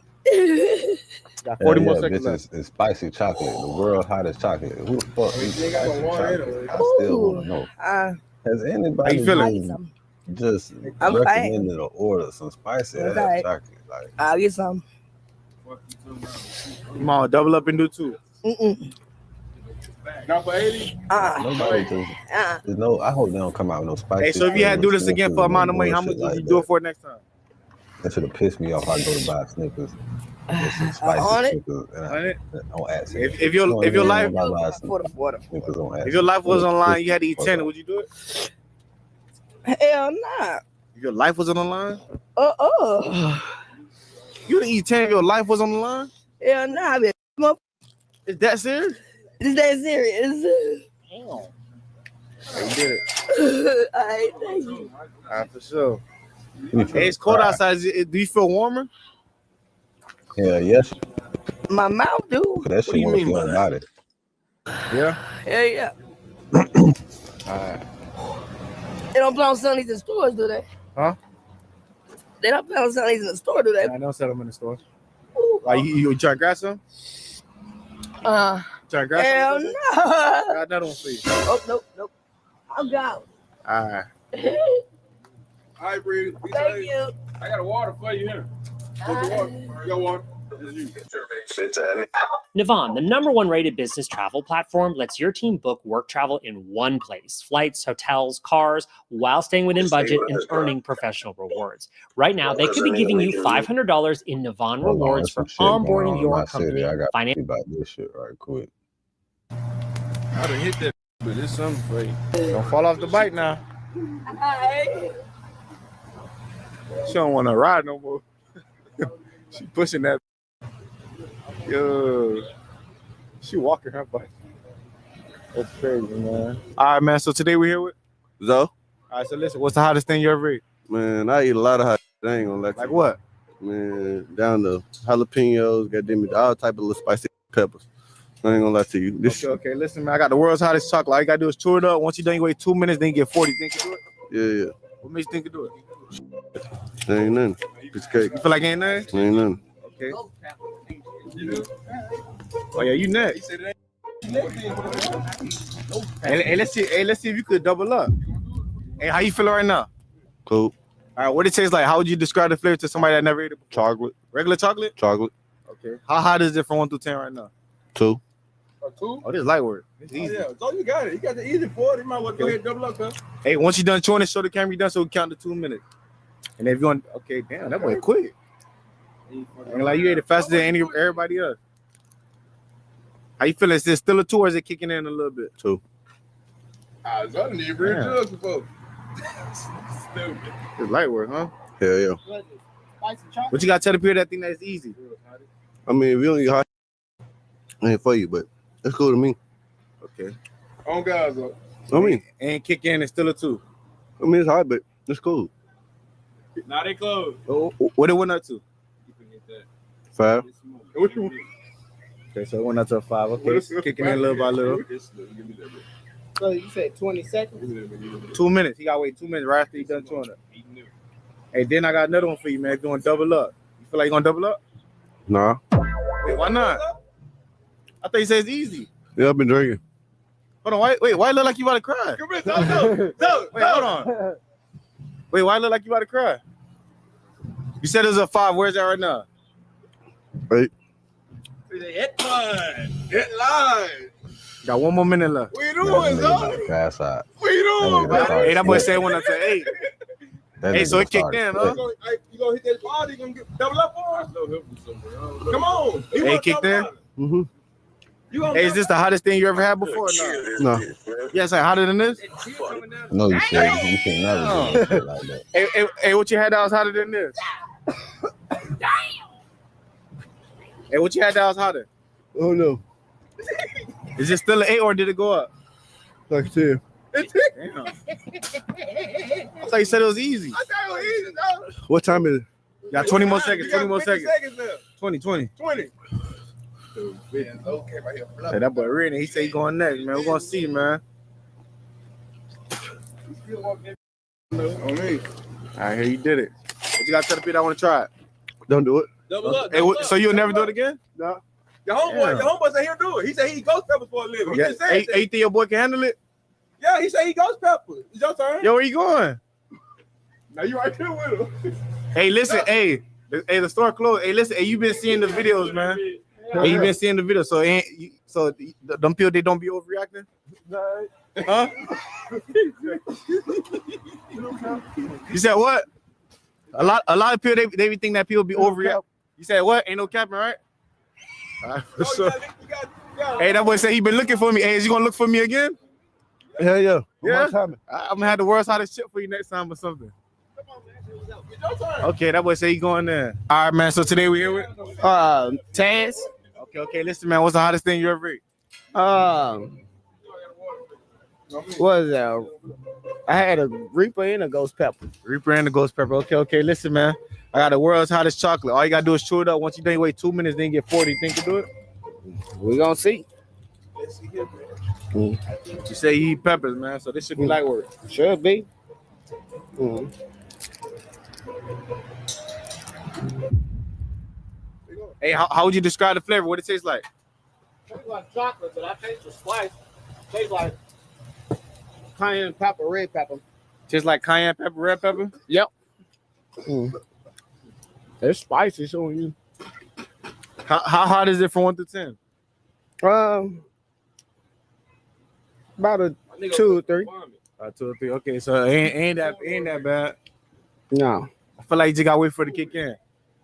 Got 40 more seconds left. It's spicy chocolate. The world's hottest chocolate. Who the fuck eats spicy chocolate? I still want to know. Has anybody just recommended or ordered some spicy ass chocolate? Like, I'll get some. Come on, double up and do 2. Not for 80? Nobody does. No, I hope they don't come out with no spicy. Hey, so if you had to do this again for amount of money, how much would you do it for next time? That should have pissed me off. I go to buy Snickers. With some spicy Snickers. On accident. If your life if your life was online, you had to eat 10, would you do it? Hell nah. If your life was on the line? You didn't eat 10 if your life was on the line? Hell nah, bitch. Is that serious? It's that serious. Damn. You did it. All right, thank you. All right, for sure. Hey, it's cold outside. Do you feel warmer? Yeah, yes. My mouth do. That shit want to feel about it. Yeah? Yeah, yeah. All right. They don't plan on selling these in stores, do they? Huh? They don't plan on selling these in the store, do they? I don't sell them in the store. Like, you try to grab some? Try to grab hell some? no. I got another one for you. Oh, nope. I'm gone. All right. All right, Bree. Thank you. I got a water for you here. Your water. Navan, the #1 rated business travel platform, lets your team book work travel in one place. Flights, hotels, cars, while staying within budget and earning professional rewards. Right now, they could be giving you $500 in Navan rewards for onboarding your company. I got to about this shit right quick. I done hit that, but it's something for you. Don't fall off the bike now. She don't want to ride no more. She pushing that. Yo, she walking her bike. That's crazy, man. All right, man. So today we're here with Zoe. All right, so listen, what's the hottest thing you ever ate? Man, I eat a lot of hot. I ain't gonna let you. Like what? Man, down to jalapenos, goddamn it, all type of little spicy peppers. I ain't gonna lie to you. This Okay, listen, man. I got the world's hottest chocolate. All you gotta do is chew it up. Once you done, you wait 2 minutes, then you get 40. Think you do it? Yeah. What makes you think you do it? There ain't nothing. It's cake. You feel like ain't nothing? Ain't nothing. Okay. Oh yeah, you next. Hey, let's see if you could double up. Hey, how you feeling right now? Cool. All right, what it tastes like? How would you describe the flavor to somebody that never ate it before? Chocolate. Regular chocolate? Chocolate. Okay. How hot is it from 1 through 10 right now? 2. Oh, this is light work. It's easy. Yeah, so you got it. You got the easy for it. You might well go ahead and double up, huh? Hey, once you done chewing it, show the camera you done, so we count to 2 minutes. And if you want, okay, damn, that boy quick. And like you ate it faster than everybody else. How you feeling? Is it still a 2 or is it kicking in a little bit? 2. I was only need real drugs before. Stupid. It's light work, huh? Hell yeah. But you gotta tell the people that think that's easy. I mean, if you don't eat hot, ain't for you, but that's cool to me. Okay. On guys, though. I mean, and kick in, it's still a 2. I mean, it's hot, but it's cool. Now they close. Oh, what it went up to? 5. What you? Okay, so it went up to a 5. Okay, it's kicking in little by little. So you said 20 seconds? 2 minutes. He got to wait 2 minutes right after he done chewing it. Hey, then I got another one for you, man. If you want to double up. You feel like you going to double up? Nah. Wait, why not? I thought you said it's easy. Yeah, I've been drinking. Hold on, why it look like you about to cry? Come here, no. Wait, hold on. Wait, why it look like you about to cry? You said it was a 5. Where's that right now? 8. Hit line. Got 1 more minute left. What you doing, Zoe? Fast side. What you doing, man? Hey, that boy said 1 up to 8. Hey, so it kicked in, huh? You gonna hit that ball? You gonna get double up for us? Come on. Hey, kicked in. Mm-hmm. Hey, is this the hottest thing you ever had before? No. Yes, hotter than this? No, you said you can never do shit like that. Hey, what you had that was hotter than this? Hey, what you had that was hotter? Oh no. Is it still an 8 or did it go up? Like 10. Damn. I thought you said it was easy. I thought it was easy, though. What time is it? You got 20 more seconds. 20 more 50 seconds. left. 20. 20. Man, okay, right here. Hey, that boy Rennie, he said he going next, man. We're gonna see, man. On me. All right, here you did it. What you got to tell the people that want to try it? Don't do it. Double up. Hey, so you'll never do it again? No. Your homeboy said he'll do it. He said he eat ghost peppers for a living. He Yeah. just said Hey, that. you think your boy can handle it? Yeah, he said he ghost peppers. It's your turn. Yo, where you going? Now you right there with him. Hey, listen, hey, the store closed. Hey, listen, hey, you been seeing the videos, man. Hey, you been seeing the videos, so them people they don't be overreacting, huh? You said what? A lot of people they be think that people be overreacting. You said what? Ain't no capping, right? All right, for sure. Hey, that boy said he been looking for me. Hey, is you gonna look for me again? Hell yeah. Yeah. I'm gonna have the world's hottest shit for you next time or something. Okay, that boy say he going there. All right, man. So today we here with Taz. Okay. Listen, man. What's the hottest thing you ever ate? What is that? I had a Reaper and a Ghost Pepper. Reaper and the ghost pepper. Okay. Listen, man. I got the world's hottest chocolate. All you gotta do is chew it up. Once you think wait 2 minutes, then you get 40. Think you do it? We're gonna see. You say you eat peppers, man. So this should be light work. Should be. Hey, how would you describe the flavor? What it tastes like? Tastes like chocolate, but I taste the spice. Tastes like cayenne pepper, red pepper. Tastes like cayenne pepper, red pepper? Yep. It's spicy, so you. How hot is it from 1 to 10? About a 2 or 3. 2 or 3. Okay, so ain't that bad. No, I feel like you just gotta wait for it to kick in.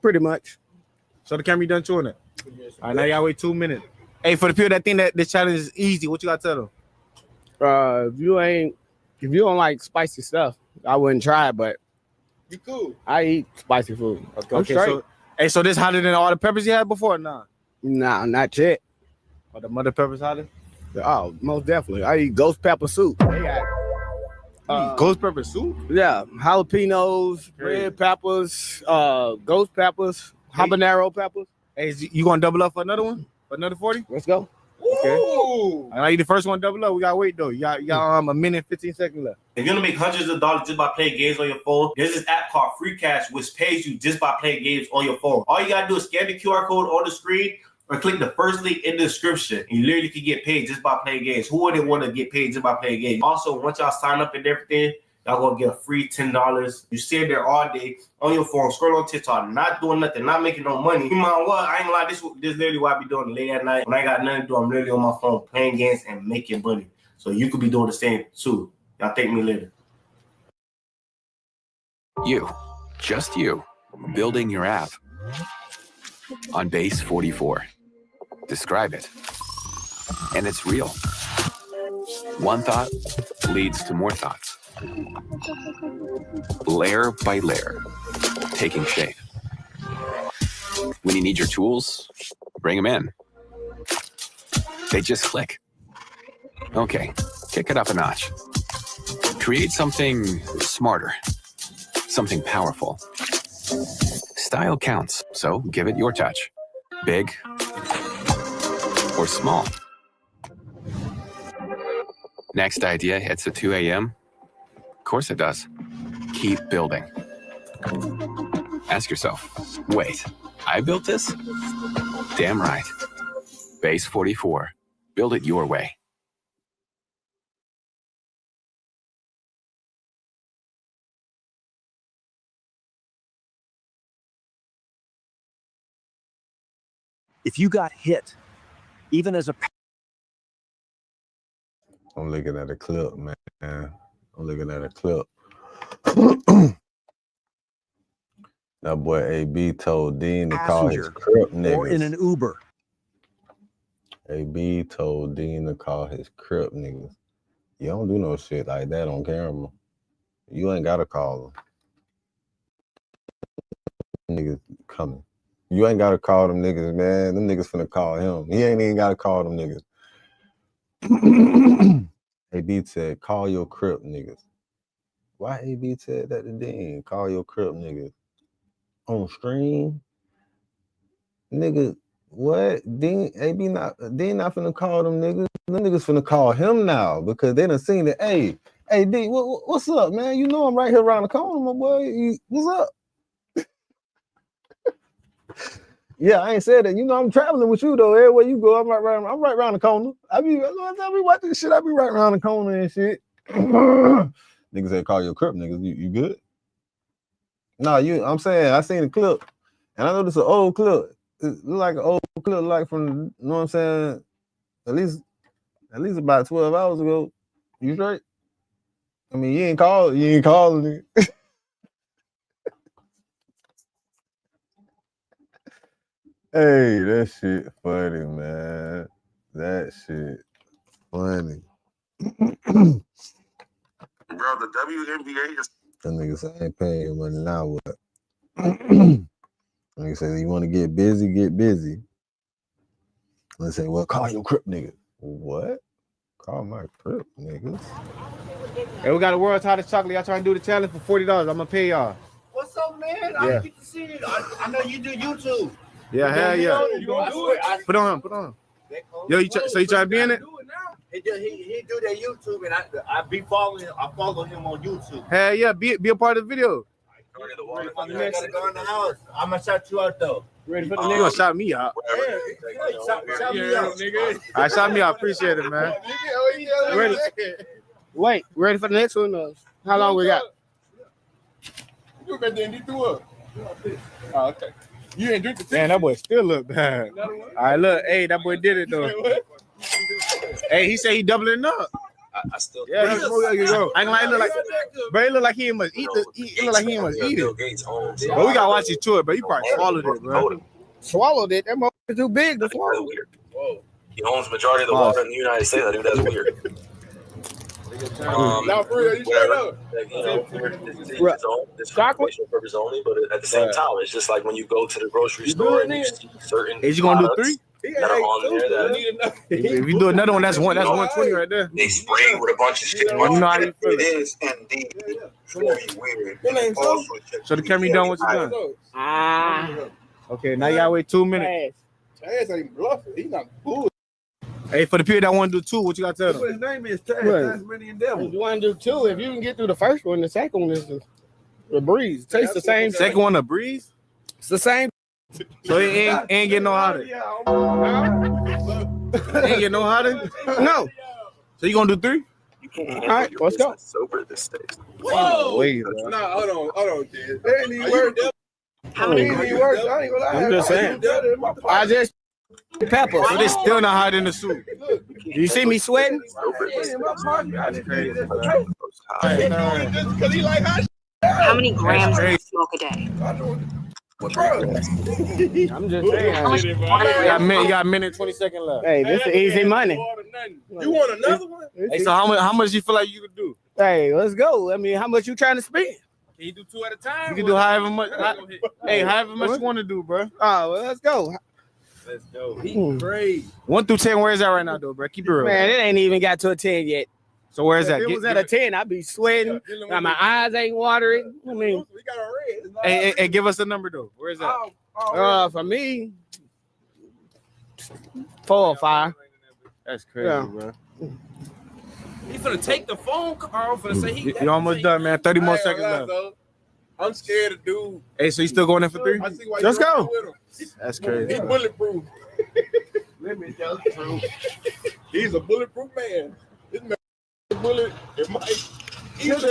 pretty much. So the camera done chewing it. All right, now you gotta wait 2 minutes. Hey, for the people that think that this challenge is easy, what you gotta tell them? If you don't like spicy stuff, I wouldn't try it, but You cool. I eat spicy food. Okay, so this hotter than all the peppers you had before? Nah. Nah, not yet. Or the mother peppers hotter? Oh, most definitely. I eat ghost pepper soup. They got, ghost pepper soup? Yeah, jalapenos, red peppers, ghost peppers, habanero peppers. Hey, you gonna double up for another one? For another 40? Let's go. Okay. I know you the first one double up. We gotta wait though. You got a minute and 15 seconds left. If you're gonna make hundreds of dollars just by playing games on your phone, there's this app called Free Cash, which pays you just by playing games on your phone. All you gotta do is scan the QR code on the screen or click the first link in the description. You literally can get paid just by playing games. Who wouldn't want to get paid just by playing games? Also, once y'all sign up and everything, y'all gonna get a free $10. You sit there all day on your phone, scroll on TikTok, not doing nothing, not making no money. You know what? I ain't gonna lie, this is literally what I be doing late at night. When I got nothing to do, I'm literally on my phone playing games and making money. So you could be doing the same too. Y'all thank me later. You, just you, building your app on Base 44. Describe it. And it's real. One thought leads to more thoughts. Layer by layer, taking shape. When you need your tools, bring them in. They just click. Okay, kick it up a notch. Create something smarter, something powerful. Style counts, so give it your touch. Big or small. Next idea hits at 2 a.m. Of course it does. Keep building. Ask yourself, wait, I built this? Damn right. Base 44. Build it your way. If you got hit, even as a... I'm looking at a clip, man. I'm looking at a clip. That boy AB told Dean to call his crip niggas. Or in an Uber. AB told Dean to call his crip niggas. You don't do no shit like that on camera. You ain't gotta call them. Niggas coming. You ain't gotta call them niggas, man. Them niggas finna call him. He ain't even gotta call them niggas. AB said, call your Crip niggas. Why AB said that to Dean? Call your Crip niggas. On stream? Nigga, what? Dean not finna call them niggas. Them niggas finna call him now because they done seen it. Hey, D, what's up, man? You know I'm right here around the corner, my boy. What's up? Yeah, I ain't said that. You know, I'm traveling with you though. Everywhere you go, I'm right around the corner. I be watching shit. I be right around the corner and shit. Niggas say call your Crip niggas. You good? No, I'm saying I seen the clip, and I know this is an old clip. It look like an old clip, like from, you know what I'm saying? At least about 12 hours ago. You straight? I mean, you ain't calling it. Hey, that shit funny, man. That shit funny. Bro, the WNBA is. The nigga say I ain't paying your money now. What? Nigga say you want to get busy, get busy. Let's say, well, call your Crip nigga. What? Call my Crip niggas. Hey, we got a world's hottest chocolate. Y'all trying to do the challenge for $40. I'm gonna pay y'all. What's up, man? Yeah. I get to see it. I know you do YouTube. Yeah, hell yeah. You gonna do it? Put on. Yo, so you trying to be in it? He do that YouTube, and I follow him on YouTube. Hell yeah, be a part of the video. I gotta go in the house. I'm gonna shout you out though. Ready for the nigga? You gonna shout me out? Shout me out, nigga. All right, shout me out. Appreciate it, man. Ready? Wait, ready for the next one? How long we got? You better than you threw up. Oh, okay. You ain't drink the Man, that boy still look bad. All right, look, hey, that boy did it though. Hey, he said he doubling up. I still. Yeah, I ain't gonna lie, it look like, bro, it look like he must eat it. Look like he must eat it. But we gotta watch it to it, but you probably swallowed it, bro. Swallowed it. That motherfucker too big to swallow. Whoa. He owns the majority of the water in the United States. I think that's weird. Now, for real, you straight up. Like, you know, it's for informational purpose only, but at the same time, it's just like when you go to the grocery store and you see certain. Is you gonna do 3? That are on there that if you do another one, that's 120 right there. they spray with a bunch of shit. You know how you feel. It is indeed very weird. So the camera done what you done? Okay, now you gotta wait 2 minutes. Chaz ain't bluffing. He's not bull. Hey, for the people that want to do 2, what you gotta tell them? His name is Chaz. That's many endeavors. If you want to do 2, if you can get through the first one, the second one is the breeze. Tastes the same. Second one, a breeze. It's the same. So it ain't get no hotter. Ain't get no hotter. No. So you gonna do 3? You can't. All right, let's go. Sober at this stage. Whoa. Wait, Nah, hold on, kid. They ain't even worth it. How many words? I ain't gonna lie. I'm just saying. I just pepper, so they still not hot in the soup. You see me sweating? That's crazy, bro. How many grams do you smoke a day? I'm just saying. You got a minute 20 seconds left. Hey, this is easy money. You want another one? Hey, so how much you feel like you could do? Hey, let's go. I mean, how much you trying to spend? Can you do 2 at a time? You can do however much. However much you want to do, bro. Oh, well, let's go. Let's go. He crazy. 1 through 10, where is that right now, though, bro? Keep it real. Man, it ain't even got to a 10 yet. So where is that? If it was at a 10, I'd be sweating. My eyes ain't watering. I mean, we got a red. Hey, give us a number though. Where is that? For me, 4 or 5. That's crazy, bro. He finna take the phone call. Finna say he. You almost done, man. 30 more seconds left. I'm scared of dude. Hey, so you still going in for 3? Let's go. That's crazy. He's bulletproof. Let me tell you the truth. He's a bulletproof man. This man is a bullet. It might. What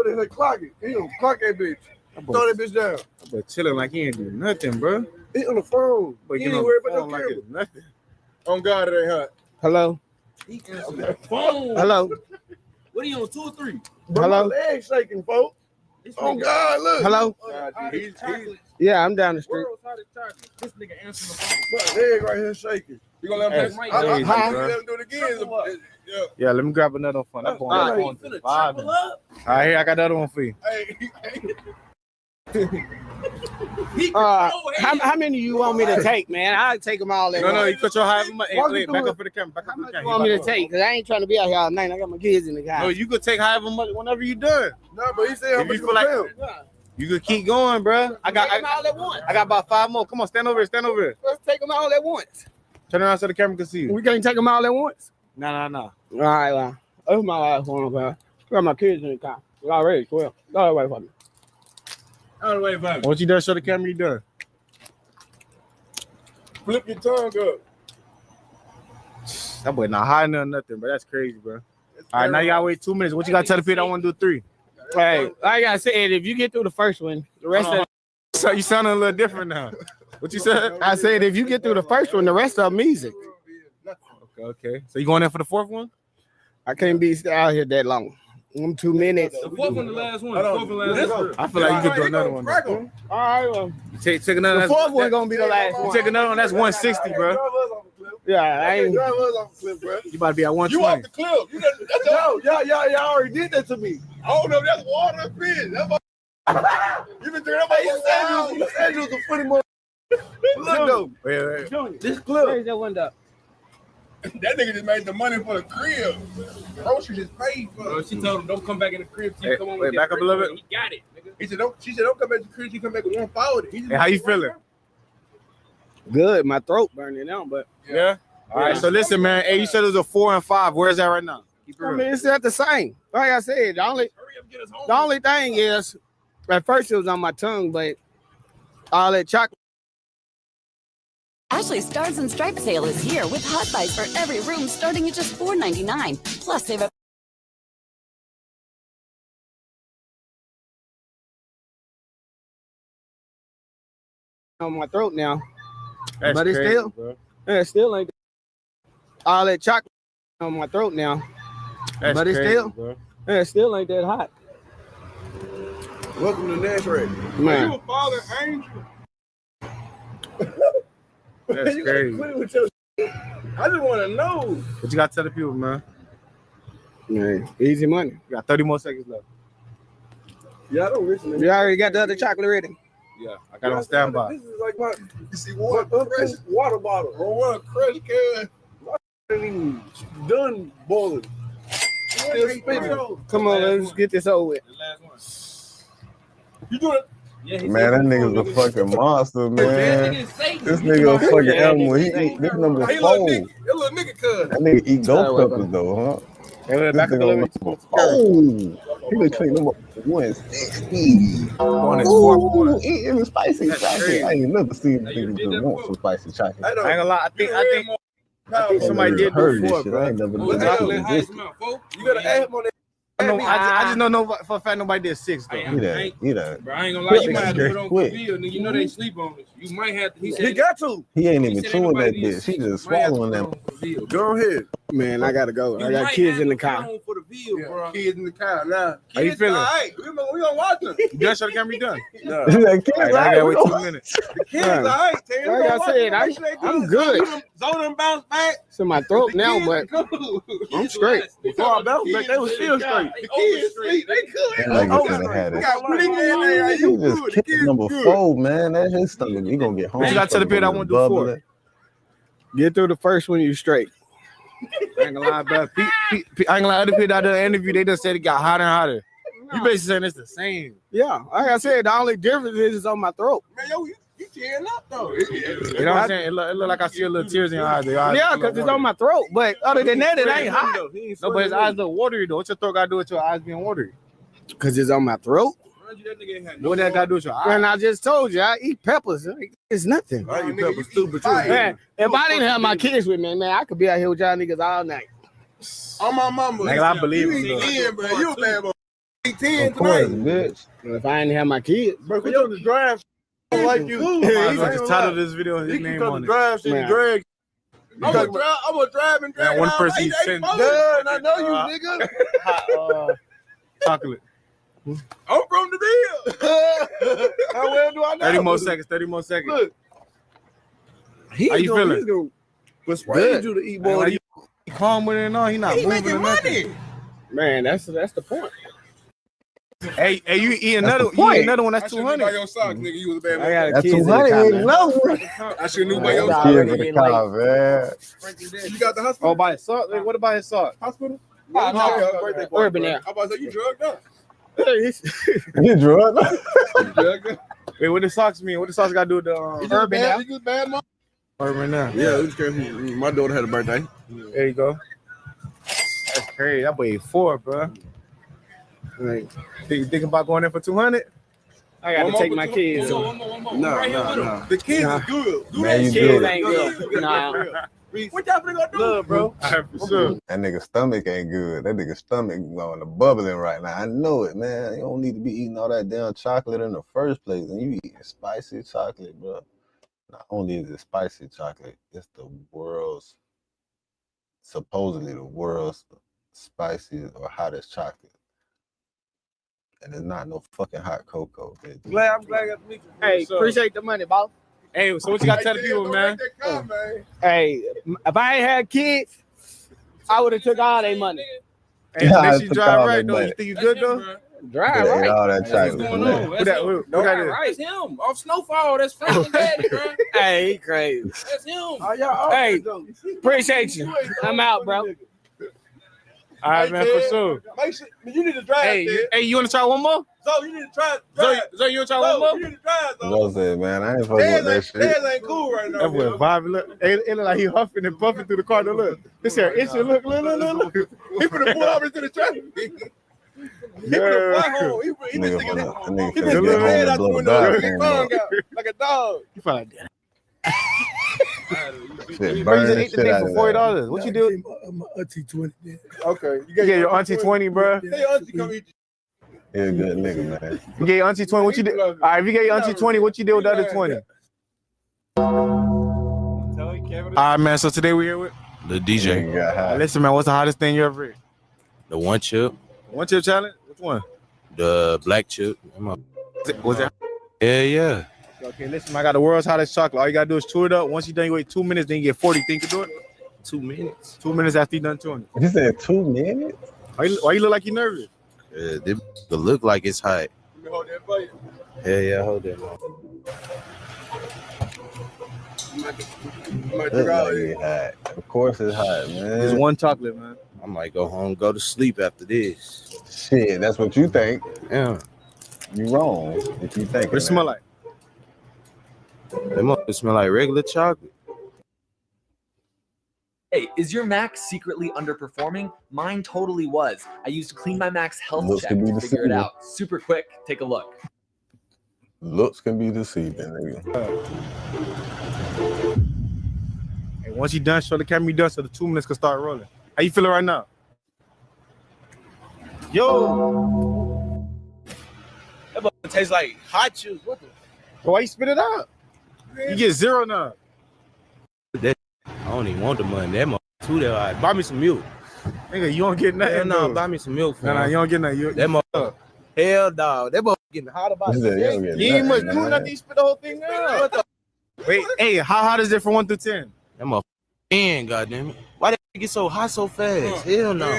is that clock? He don't clock that bitch. Throw that bitch down. But chilling like he ain't doing nothing, bro. He on the phone. But he ain't worried about no camera. Nothing. On God, it ain't hot. Hello. He on that phone. Hello. What are you on 2 or 3? Hello. My legs shaking, folks. Oh God, look. Hello. Yeah, I'm down the street. This nigga answering the phone. My leg right here shaking. You gonna let him let him do it again? Yeah, let me grab another one. That's going on. All right, here, I got the other one for you. Hey. How many you want me to take, man? I'll take them all at once. No, you put your however much. Hey, back up for the camera. How much you want me to take? Because I ain't trying to be out here all night. I got my kids in the car. No, you could take however much whenever you done. No, but he said how If much you feel like you could keep going, bro. I got all at once. I got about 5 more. Come on, stand over here. Stand over here. Let's take them all at once. Turn around so the camera can see you. We can't take them all at once. No. All right, well, that's my last one, man. I got my kids in the car. We already 12. Go away for me. All the way back. Once you done, show the camera you done. Flip your tongue up. That boy not high enough, nothing, but that's crazy, bro. All right, now you gotta wait 2 minutes. What you gotta tell the people? I want to do 3. Hey, like I said, if you get through the first one, the rest of So you sounding a little different now. What you said? I said if you get through the first one, the rest of them easy. Okay. So you going in for the 4th one? I can't be out here that long. I'm 2 minutes. The 4th one, the last one. The 4th one, last one. I feel like you could do another one. All right, well, Take another. the 4th one gonna be the last You one. take another one. That's 160, bro. Yeah, I ain't. Drive us off the clip, bro. You about to be at You 120. off the clip. You done, that's y'all already did that to me. I don't know if that's water or fish. That's you been drinking that. You said you was a funny mother. Look though. Wait. This clip. Raise that window. That nigga just made the money for the crib. Groceries just paid for. She told him don't come back in the crib. Hey, come on with back that up a little bit. He got it. Nigga. He said don't. She said don't come back to the crib. She come back with 140. Hey, how you feeling? Good. My throat burning out, but Yeah. All right. So listen, man. Hey, you said it was a 4 and 5. Where's that right now? Keep it I real. mean it's not the same. Like I said, the only thing is, at first it was on my tongue, but all that chocolate. Ashley Stars and Stripes sale is here with hot buys for every room starting at just $4.99. Plus, save up. On my throat now, That's but it's crazy, still, bro. it still ain't all that chocolate on my throat now, That's but it's crazy, still, bro. it still ain't that hot, Welcome to Nazareth. man. You a father angel. That's You gotta crazy. quit with your shit. I just want to know. What you got to tell the people, man? Man, easy money. You got 30 more seconds left. Yeah, I don't listen to You already got the other chocolate ready. Yeah, I got on standby. This is like my, you see, fresh water bottle or one fresh can. I ain't even done boiling. Still spinning. Come on, let's get this over with. The last one. You doing it? Yeah, Man, that nigga's a fucking monster, man. This nigga a fucking animal. He eat this number Hey, 4. little nigga, cuz. That nigga eat ghost peppers though, huh? Hey, This back up a nigga little on bit. number 4. He been clean them up for 160. On his 4th one. Ooh, eating the spicy That's chocolate. crazy. I ain't never seen Hey, you niggas did just that want before. some spicy chocolate. I I ain't gonna lie. I think somebody did heard before, this shit. bro. I ain't never What's done that? this How you shit. smell, folks? You gotta ask him on that. I just don't know for a fact nobody did 6 though. He done. Bro, I ain't gonna lie, you Quick, might have to put on quick. for real, nigga. You know they sleep on this. You might have to. He said He got to. He ain't even He said chewing that anybody did bitch. He six. just Might have to swallowing put them. on for real. Go ahead. Man, I gotta go. I You got might kids have in the to put car. on for the view, bro. Kids in the car now. How you Kids, feeling? all right. We gonna watch them. You done? Show the camera you done. No. He's like, "Kids, All right, I I gotta wait don't 2 minutes. The kids, Yeah. all right. Tay. We Like gonna I watch said, them. Make sure they I'm good. good. Zone them bounce back. It's in my throat The now, kids but cool. I'm straight. Before I bounced back, they was still straight. The kids sleep. They good. That nigga finna have We it. got pretty good there. He You just good. The kicked kids number good. 4, man. That's his stomach. He gonna get home. What you gotta tell the people that wanna do 4? Get through the first one, you straight. I ain't gonna lie, bro. I ain't gonna lie. Other people that done the interview, they just said it got hotter and hotter. You basically saying it's the same. Yeah, like I said, the only difference is it's on my throat. Man, yo, you tearing up though. You know what I'm saying? It look like I see a little tears in your eyes. Yeah, because it's on my throat. But other than that, it ain't hot. No, but his eyes look watery though. What your throat got to do with your eyes being watery? Because it's on my throat. What that got to do with your eyes? And I just told you, I eat peppers. It's nothing. I eat peppers too, but you Man, if I didn't have my kids with me, man, I could be out here with y'all niggas all night. On my mama. Nigga, I believe you it, eat 10, bro. You a bad boy. Eat 10 Of course, tonight. bitch. But if I didn't have my kids, Bro, quit on the drive. Like you. I just titled this video his name on it. Drive shit, Man. Greg. I'm gonna drive and drag. That one all person night. you They sent. both- Done, I know you, nigga. Chocolate. I'm from the bill. How well do I know? 30 more seconds. 30 more seconds. Look. How you feeling? Persuade you to eat more. Like, he calm with it and all. He not He moving making or nothing. money. man, that's the point. Hey, you eat another one. That's 200. By your socks, nigga. You was a bad man. I got That's kids in the 200 car, ain't man. no. I should knew by your Kids socks. in the car, man. You got the hospital? Oh, by his sock? What about his sock? Hospital? No, Urban Air. I'm about to say you drugged up. You drugged? Wait, what the socks mean? What the socks got to do with the Urban Air? You just bad, mom? Urban Air. Yeah, we just came from, my daughter had a birthday. There you go. That's crazy. That boy 4, bro. Like, you thinking about going in for 200? I got to take my kids. No. The kids is good. Man, you Kids good. ain't good. Nah. What y'all finna go do? Look, bro. For sure. That nigga stomach ain't good. That nigga stomach going to bubbling right now. I know it, man. You don't need to be eating all that damn chocolate in the first place. And you eating spicy chocolate, bro. Not only is it spicy chocolate, it's supposedly the world's spiciest or hottest chocolate. And it's not no fucking hot cocoa, bitch. I'm glad I got to meet you. Hey, appreciate the money, boss. Hey, so what you got to tell the people, man? Hey, if I ain't had kids, I would have took all their money. Hey, Yeah, make sure you drive right, though. You think you good, though? Drive Yeah, right. all that chocolate. What's going on? What that is? That's him off Snowfall. That's Frank Daddy, bro. Hey, he crazy. That's him. Hey, appreciate you. I'm out, bro. All right, man, for sure. Make sure, you need to drive. Hey, you want to try one more? So you need to try. Zoe, you want to try one more? You need to drive, though. What said, man? I ain't fucking with that shit. Dad ain't cool right now. That boy vibing. Look, it look like he huffing and puffing through the car. No, look, this here itching. Look. He finna pull over into the traffic. He finna fly home. He been sticking his head out the window. His tongue out like a dog. You probably Shit, bro, you burn just the ate the shit thing out for of that. $40. What you do? My auntie 20. Okay. You gave your auntie 20, bro. Hey, auntie, come eat. He a good nigga, man. You gave your auntie 20. What you did? All right, if you gave your auntie 20, what you did with the other 20? All right, man. So today we're here with The DJ. Listen, man. What's the hottest thing you ever ate? The one chip. One chip challenge? Which one? The black chip. Was it? Yeah. Okay, listen, man, I got the world's hottest chocolate. All you gotta do is chew it up. Once you done, you wait 2 minutes, then you get 40. Think you can do it? 2 minutes. 2 minutes after you done chewing it. You said 2 minutes? Why you look like you nervous? It look like it's hot. Let me hold that for you. Yeah, hold that. Hot. Of course it's hot, man. It's one chocolate, man. I might go home, go to sleep after this. Shit, that's what you think. Yeah. You wrong if you think. What it smell like? They must smell like regular chocolate. Hey, is your Mac secretly underperforming? Mine totally was. I used Clean My Mac's health Looks check can be to figure it deceiving. out. Super quick. Take a look. Looks can be deceiving, nigga. And once you done, show the camera you done so the 2 minutes can start rolling. How you feeling right now? Yo! That motherfucker tastes like hot juice. What the? Why you spit it out? You get 0 now. I don't even want the money. That motherfucker too there. Right. Buy me some milk. Nigga, you don't get nothing. Hell no, though. buy me some milk. No, you don't get nothing. That motherfucker. Hell no. That motherfucker getting hot about You said you don't You get ain't much nothing, do man. nothing. You spit the whole thing out. What the? Wait, hey, how hot is it from 1 to 10? That motherfucker. Man, goddamn it. Why that get so hot so fast? Hell no.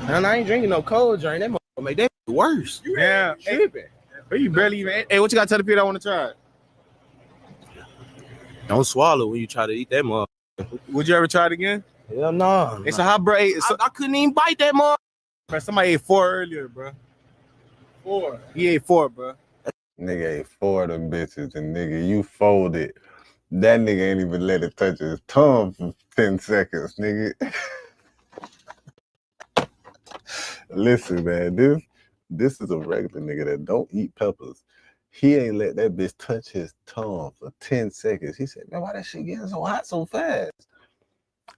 Man, I ain't drinking no cold drink. That motherfucker make that worse. Yeah, tripping. Hey, you barely even. Hey, what you got to tell the people that want to try it? Don't swallow when you try to eat that motherfucker. Would you ever try it again? Hell no. It's a hot bro. I couldn't even bite that motherfucker. Bro, somebody ate 4 earlier, bro. 4. He ate 4, bro. Nigga ate 4 of them bitches, and nigga, you folded. That nigga ain't even let it touch his tongue for 10 seconds, nigga. Listen, man, this is a regular nigga that don't eat peppers. He ain't let that bitch touch his tongue for 10 seconds. He said, man, why that shit getting so hot so fast?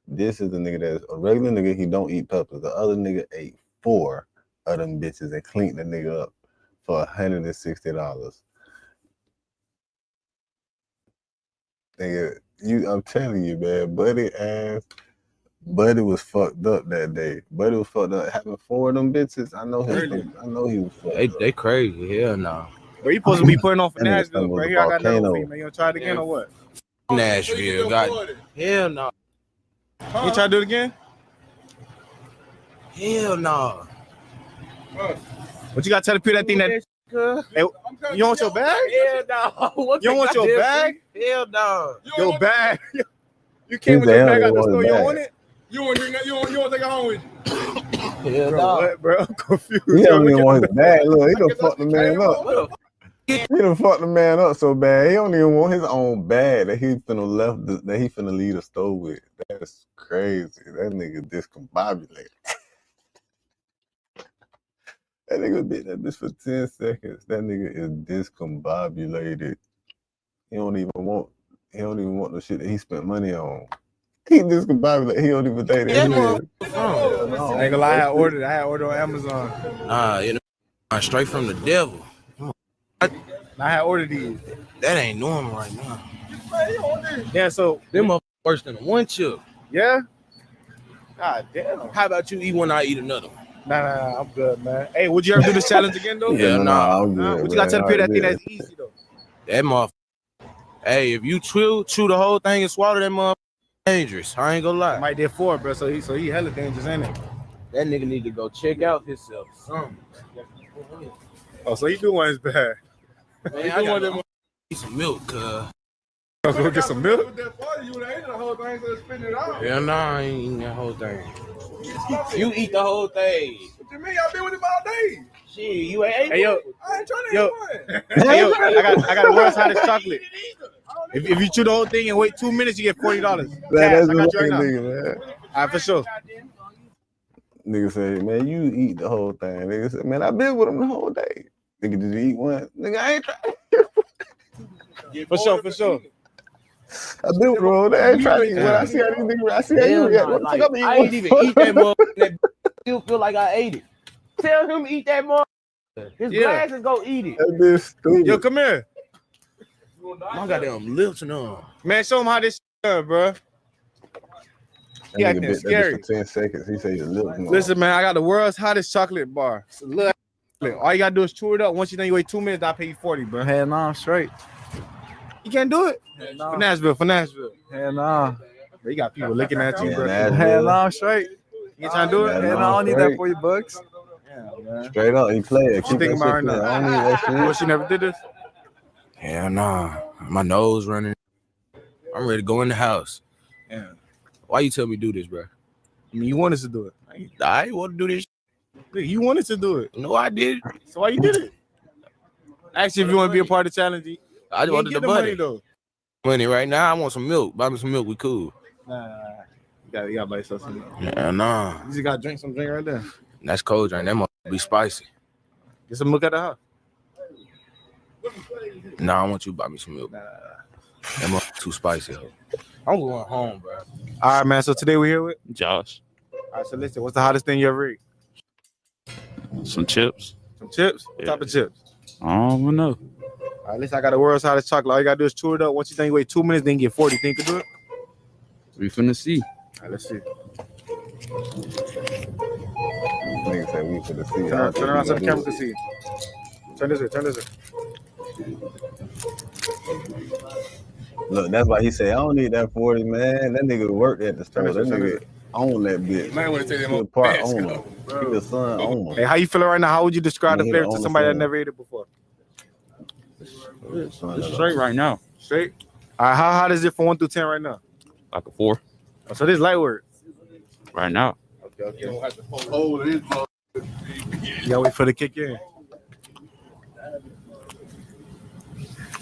This is the nigga that's a regular nigga, he don't eat peppers. The other nigga ate 4 of them bitches and cleaned the nigga up for $160. Nigga, I'm telling you, man, Buddy was fucked up that day. Buddy was fucked up. Having 4 of them bitches, I know he was fucked up. They crazy. Hell no. Bro, you supposed to be putting on for That nigga Nashville, was bro. a Here I got another volcano. female. You gonna try it again or what? Nashville. God. Hell no. You try to do it again? Hell no. What you got to tell the people that thing that? Hey, you want your bag? Hell no. You don't want your bag? Hell no. Your bag? You came with your bag out the store. You don't want it? You want to drink that? You want to take it home with you? Hell Bro, no. what, bro? I'm confused. He don't even want his bag. Look, he done fucked the man up. He done fucked the man up so bad. He don't even want his own bag that he finna leave the store with. That's crazy. That nigga discombobulated. That nigga bit that bitch for 10 seconds. That nigga is discombobulated. He don't even want no shit that he spent money on. He discombobulated. He don't even think that. I ain't gonna lie, I had ordered on Amazon. Nah, you know, straight from the devil. I had ordered these. That ain't normal right now. Yeah, so Them motherfuckers worse than one chip. yeah. God damn. How about you eat one, I eat another one? Nah, I'm good, man. Hey, would you ever do this challenge again though? Yeah, nah. I'm good, What you got to tell the people that think man. that's easy though? That motherfucker. Hey, if you chew the whole thing and swallow that motherfucker, dangerous. I ain't gonna lie. Might did 4, bro. So he hella dangerous, ain't it? That nigga need to go check out himself. Oh, so he do want his bag. Man, I gotta eat some milk, Go get some milk. Yeah, nah, I ain't eating that whole thing. You eat the whole thing. What you mean? I've been with him all day. Shit, you ain't ate Hey yo, I ain't trying to yo, have one. hey, yo, I got the world's hottest chocolate. If you chew the whole thing and wait 2 minutes, you get $40. That's I got you right the now. nigga, man. All right, for sure. Nigga say, man, you eat the whole thing. Nigga say, man, I been with him the whole day. Nigga, did you eat one? Nigga, I ain't trying. For sure. I been with him all day. I ain't trying to eat one. I see how these niggas, I see how you react. What the fuck I'm eating I one ain't even for? eat that motherfucker. That still feel like I ate it. Tell him eat that motherfucker. His glasses go eat it. That bitch stupid. Yo, come here. My goddamn lips numb. Man, show him how this shit, bro. That He nigga acting bit that bitch scary. for 10 seconds. He say your lips. Listen, man, I got the world's hottest chocolate bar. It's a little chocolate. All you gotta do is chew it up. Once you think you wait 2 minutes, I'll pay you 40, bro. Hell no, I'm straight. You can't do it. no. For Nashville. Hell no. Bro, you got people looking at you, Yeah, bro. Nashville. Hell no, I'm straight. You ain't trying to do it? Yeah, Hell no, I don't need that for you bucks. Yeah, man. Straight up, he play it. What you thinking about right now? I don't need that shit. What, you never did this? Hell nah. My nose running. I'm ready to go in the house. Yeah. Why you tell me to do this, bro? I mean, you wanted to do it. I ain't want to do this. Nigga, you wanted to do it. No, I did. So why you did it? Actually, if you want to be a part of the challenge, I just wanted the money. though. Money right now. I want some milk. Buy me some milk. We cool. Nah. You gotta buy yourself some milk. Yeah, nah. You just gotta drink some drink right there. That's cold drink. That must be spicy. Get some milk at the house. Nah, I want you to buy me some milk. That must be too spicy. I'm going home, bro. All right, man. So today we're here with Josh. All right, so listen, what's the hottest thing you ever ate? Some chips. Some chips? What type of chips? I don't even know. All right, listen, I got the world's hottest chocolate. All you gotta do is chew it up. Once you think you wait 2 minutes, then you get 40. Think you can do it? We finna see. All right, let's see. Nigga say we finna see. Turn around so the camera can see. Turn this way. Look, that's why he say I don't need that 40, man. That nigga worked at the store. That nigga own that bitch. Man, want to take He them the part owner. He the son owner. Hey, how you feeling right now? How would you describe the Yeah, flavor to on the somebody that phone. never ate it before? It's straight right now. Straight? All right, how hot is it from 1 through 10 right now? Like a 4 Oh, so this is light work. right now. Okay. You don't have to hold it. You gotta wait for the kick in.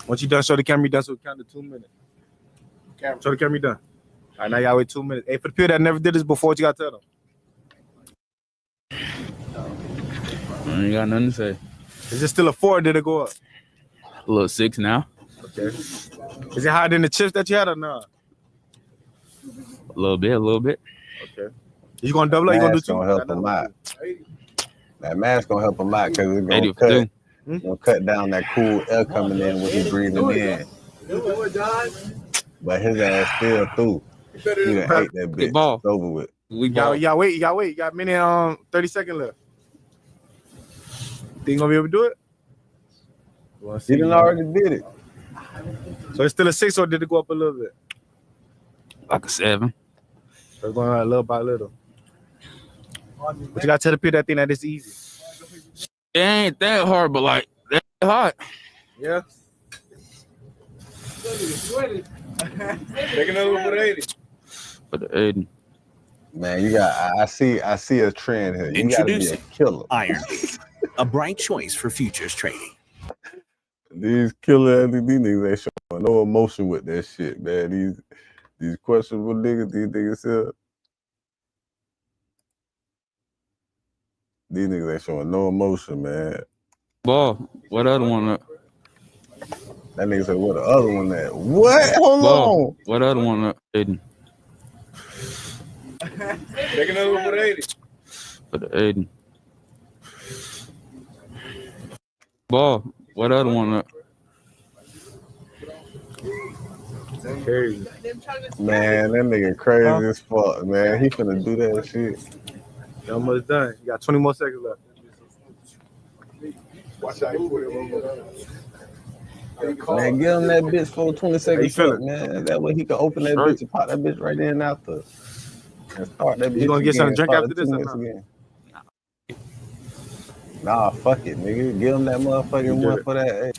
Once you done, show the camera you done, so we count to 2 minutes. Show the camera you done. All right, now y'all wait 2 minutes. Hey, for the people that never did this before, what you gotta tell them? I ain't got nothing to say. Is it still a 4 or did it go up? A little 6 now. Okay. Is it higher than the chips that you had or not? A little bit. Okay. You gonna double up? You gonna do Mask 2? gonna help him out. That mask gonna help him out because it's 80 gonna for gonna cut down that cool air coming in when he breathing in. But his ass still through. He done ate that bitch. ball. It's over with. We Y'all ball. wait. You got a minute 30 seconds left. Think you gonna be able to do it? He done already did it. So it's still a 6 or did it go up a little bit? Like a 7. So it's going on little by little. But you gotta tell the people that thing that it's easy. It ain't that hard, but like that hot. Yeah. Take another one for the 80. For the 80. Man, you got. I see a trend here. You got to be a killer. Iron Beam, a bright choice for futures trading. These killer these niggas ain't showing no emotion with that shit, man. These questionable niggas, these niggas here. These niggas ain't showing no emotion, man. Ball, what other one? That nigga said, what the other one at? What? Hold Ball, on. what other one? 80. Take another one for the 80. For the 80. Ball, what other one? Crazy. Man, that nigga crazy as fuck, man. He finna do that shit. You're almost done. You got 20 more seconds left. Watch out. Man, give him that bitch for 20 seconds, feel it? man. That way he can open that bitch and pop that bitch right in after. And start that bitch. You gonna get something to drink start after the this 2 or minutes not? again. Nah, fuck it, nigga. Give him that motherfucking one for that. Hey.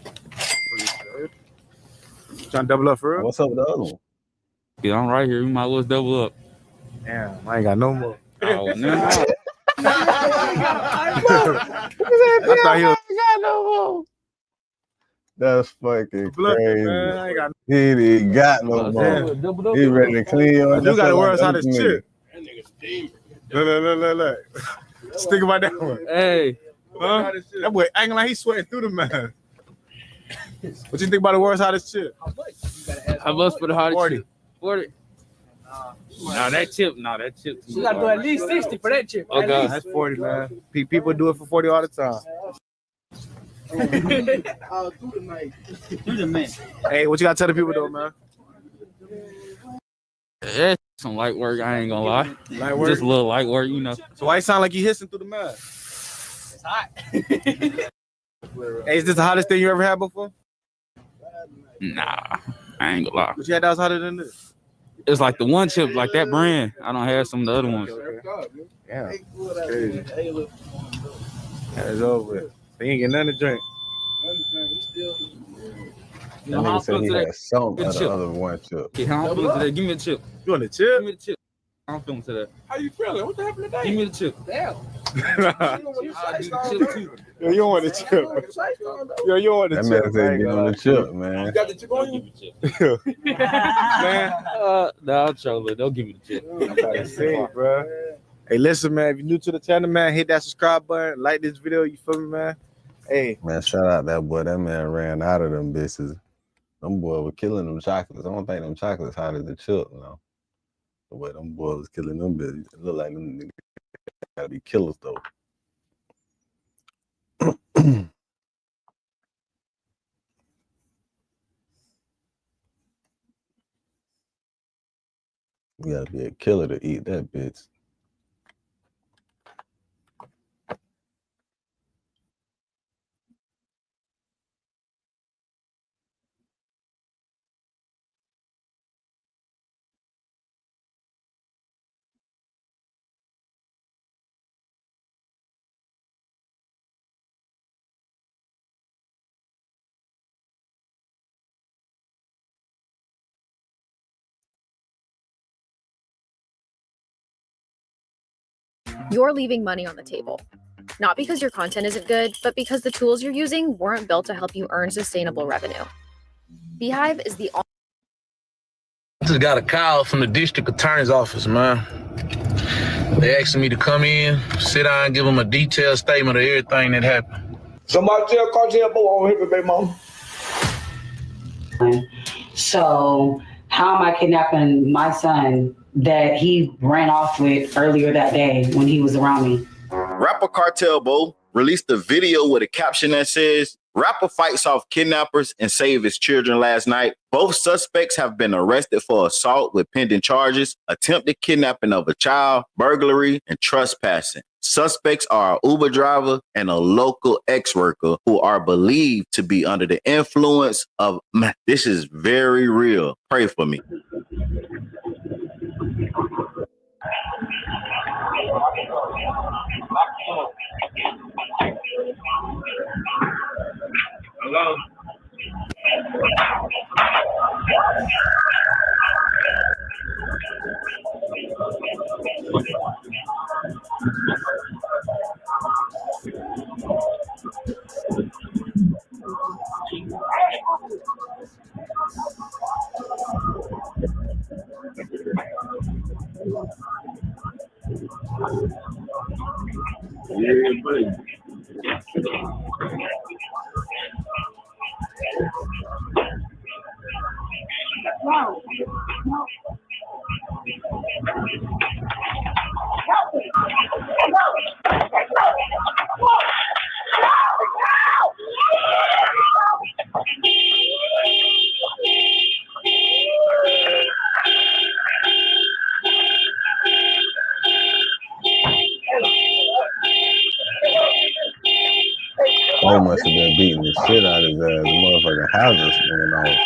Trying to double up for real? What's up with the other one? Yeah, I'm right here. You might as well double up. Damn, I ain't got no more. Oh, no. I thought he was. That's fucking crazy. Man, I ain't got He ain't got no more. He ready to clean your I do got the world's like hottest chip. Look. Think about that one. Hey. Huh? That boy acting like he's sweating through the man. What you think about the world's hottest chip? How much for the hottest 40. chip? 40. Nah, that chip. You gotta do at least 60 for that chip. Okay. That's 40, man. People do it for 40 all the time. Hey, what you gotta tell the people though, man? That's some light work. I ain't gonna lie. Light work? Just a little light work, you know. So why you sound like you hissing through the mud? It's hot. Hey, is this the hottest thing you ever had before? Nah, I ain't gonna lie. What you had that was hotter than this? It's like the one chip, like that brand. I don't have some of the other ones. Yeah, it's crazy. That's over with. They ain't getting nothing to drink. That nigga said he had some of the other one chip. Okay, how I'm feeling today? Give me the chip. You want the chip? Give me the chip. How I'm feeling today? How you feeling? What happened today? Give me the chip. Damn. Yo, you don't want the chip. Yo, you don't want the That chip. man said give him the chip, man. You got the chip on you? Man. Nah, I'm trolling. Don't give me the chip. I'm about to say, bro. Hey, listen, man. If you're new to the channel, man, hit that subscribe button. Like this video. You feel me, man? Hey. Man, shout out that boy. That man ran out of them bitches. Them boys were killing them chocolates. I don't think them chocolates hotter than chip, you know. The way them boys was killing them bitches. It look like them niggas gotta be killers, though. You gotta be a killer to eat that bitch. You're leaving money on the table. Not because your content isn't good, but because the tools you're using weren't built to help you earn sustainable revenue. Beehive is the I just got a call from the district attorney's office, man. They asking me to come in, sit down, and give them a detailed statement of everything that happened. Somebody tell Cartel boy on here, baby mama. So how am I kidnapping my son that he ran off with earlier that day when he was around me? Rapper Cartel Bo released a video with a caption that says, "Rapper fights off kidnappers and save his children last night. Both suspects have been arrested for assault with pending charges, attempted kidnapping of a child, burglary, and trespassing. Suspects are an Uber driver and a local ex-worker who are believed to be under the influence of," this is very real. Pray for me. Hello? Yeah, buddy. They must have been beating the shit out of his ass. The motherfucking hazards going off.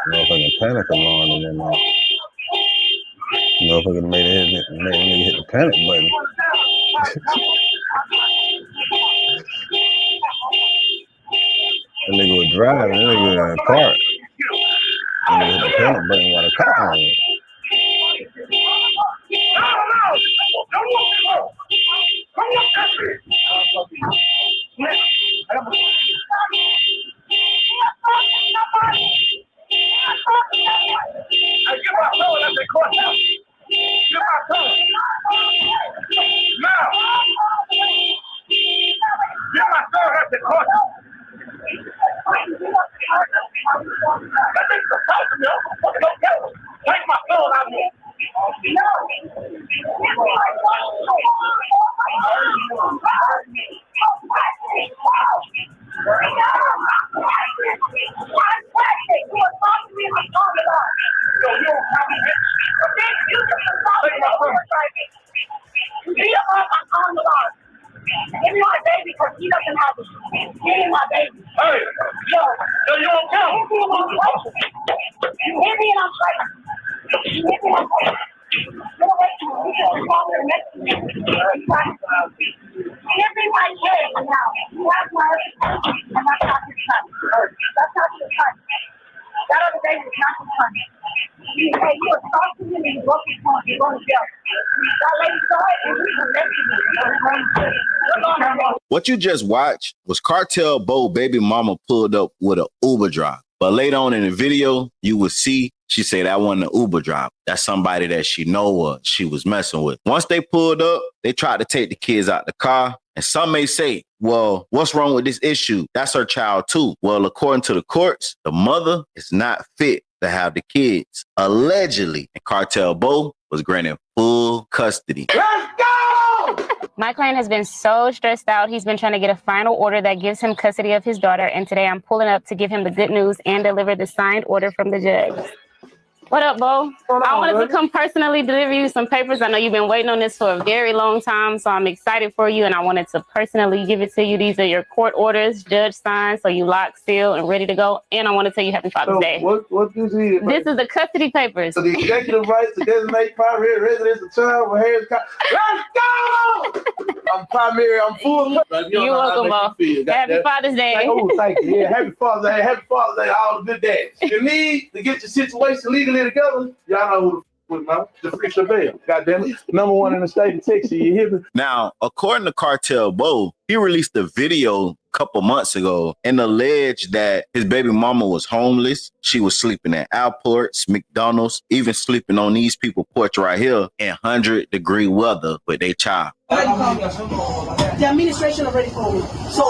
Motherfucking panic alarm and then motherfucking made a nigga hit the panic button. That nigga was driving, that nigga was in a car. That nigga hit the panic button while the car on. What you just watched was Cartel Bo baby mama pulled up with an Uber driver. But later on in the video, you will see she said that wasn't an Uber driver. That's somebody that she know or she was messing with. Once they pulled up, they tried to take the kids out the car. And some may say, well, what's wrong with this issue? That's her child too. Well, according to the courts, the mother is not fit to have the kids. Allegedly, and Cartel Bo was granted full custody. Let's go! My client has been so stressed out. He's been trying to get a final order that gives him custody of his daughter. And today I'm pulling up to give him the good news and deliver the signed order from the judge. What up, Bo? I wanted to come personally deliver you some papers. I know you've been waiting on this for a very long time, so I'm excited for you, and I wanted to personally give it to you. These are your court orders, judge signed, so you lock, seal, and ready to go. And I want to tell you Happy Father's Day. What this is? This is the custody papers. So the executive rights to designate primary residence of child with Harris County. Let's go! I'm primary. I'm full. You're welcome, Bo. Happy Father's Day. Oh, thank you. Yeah, happy Father's Day. Happy Father's Day. All the good dads. You need to get your situation legally together. Y'all know who with the Freaks of Bell. Goddamn it. Number one in the state of Texas. You hear me? Now, according to Cartel Bo, he released a video a couple months ago and alleged that his baby mama was homeless. She was sleeping at airports, McDonald's, even sleeping on these people's porch right here in 100-degree weather with their child. The administration already called me. So,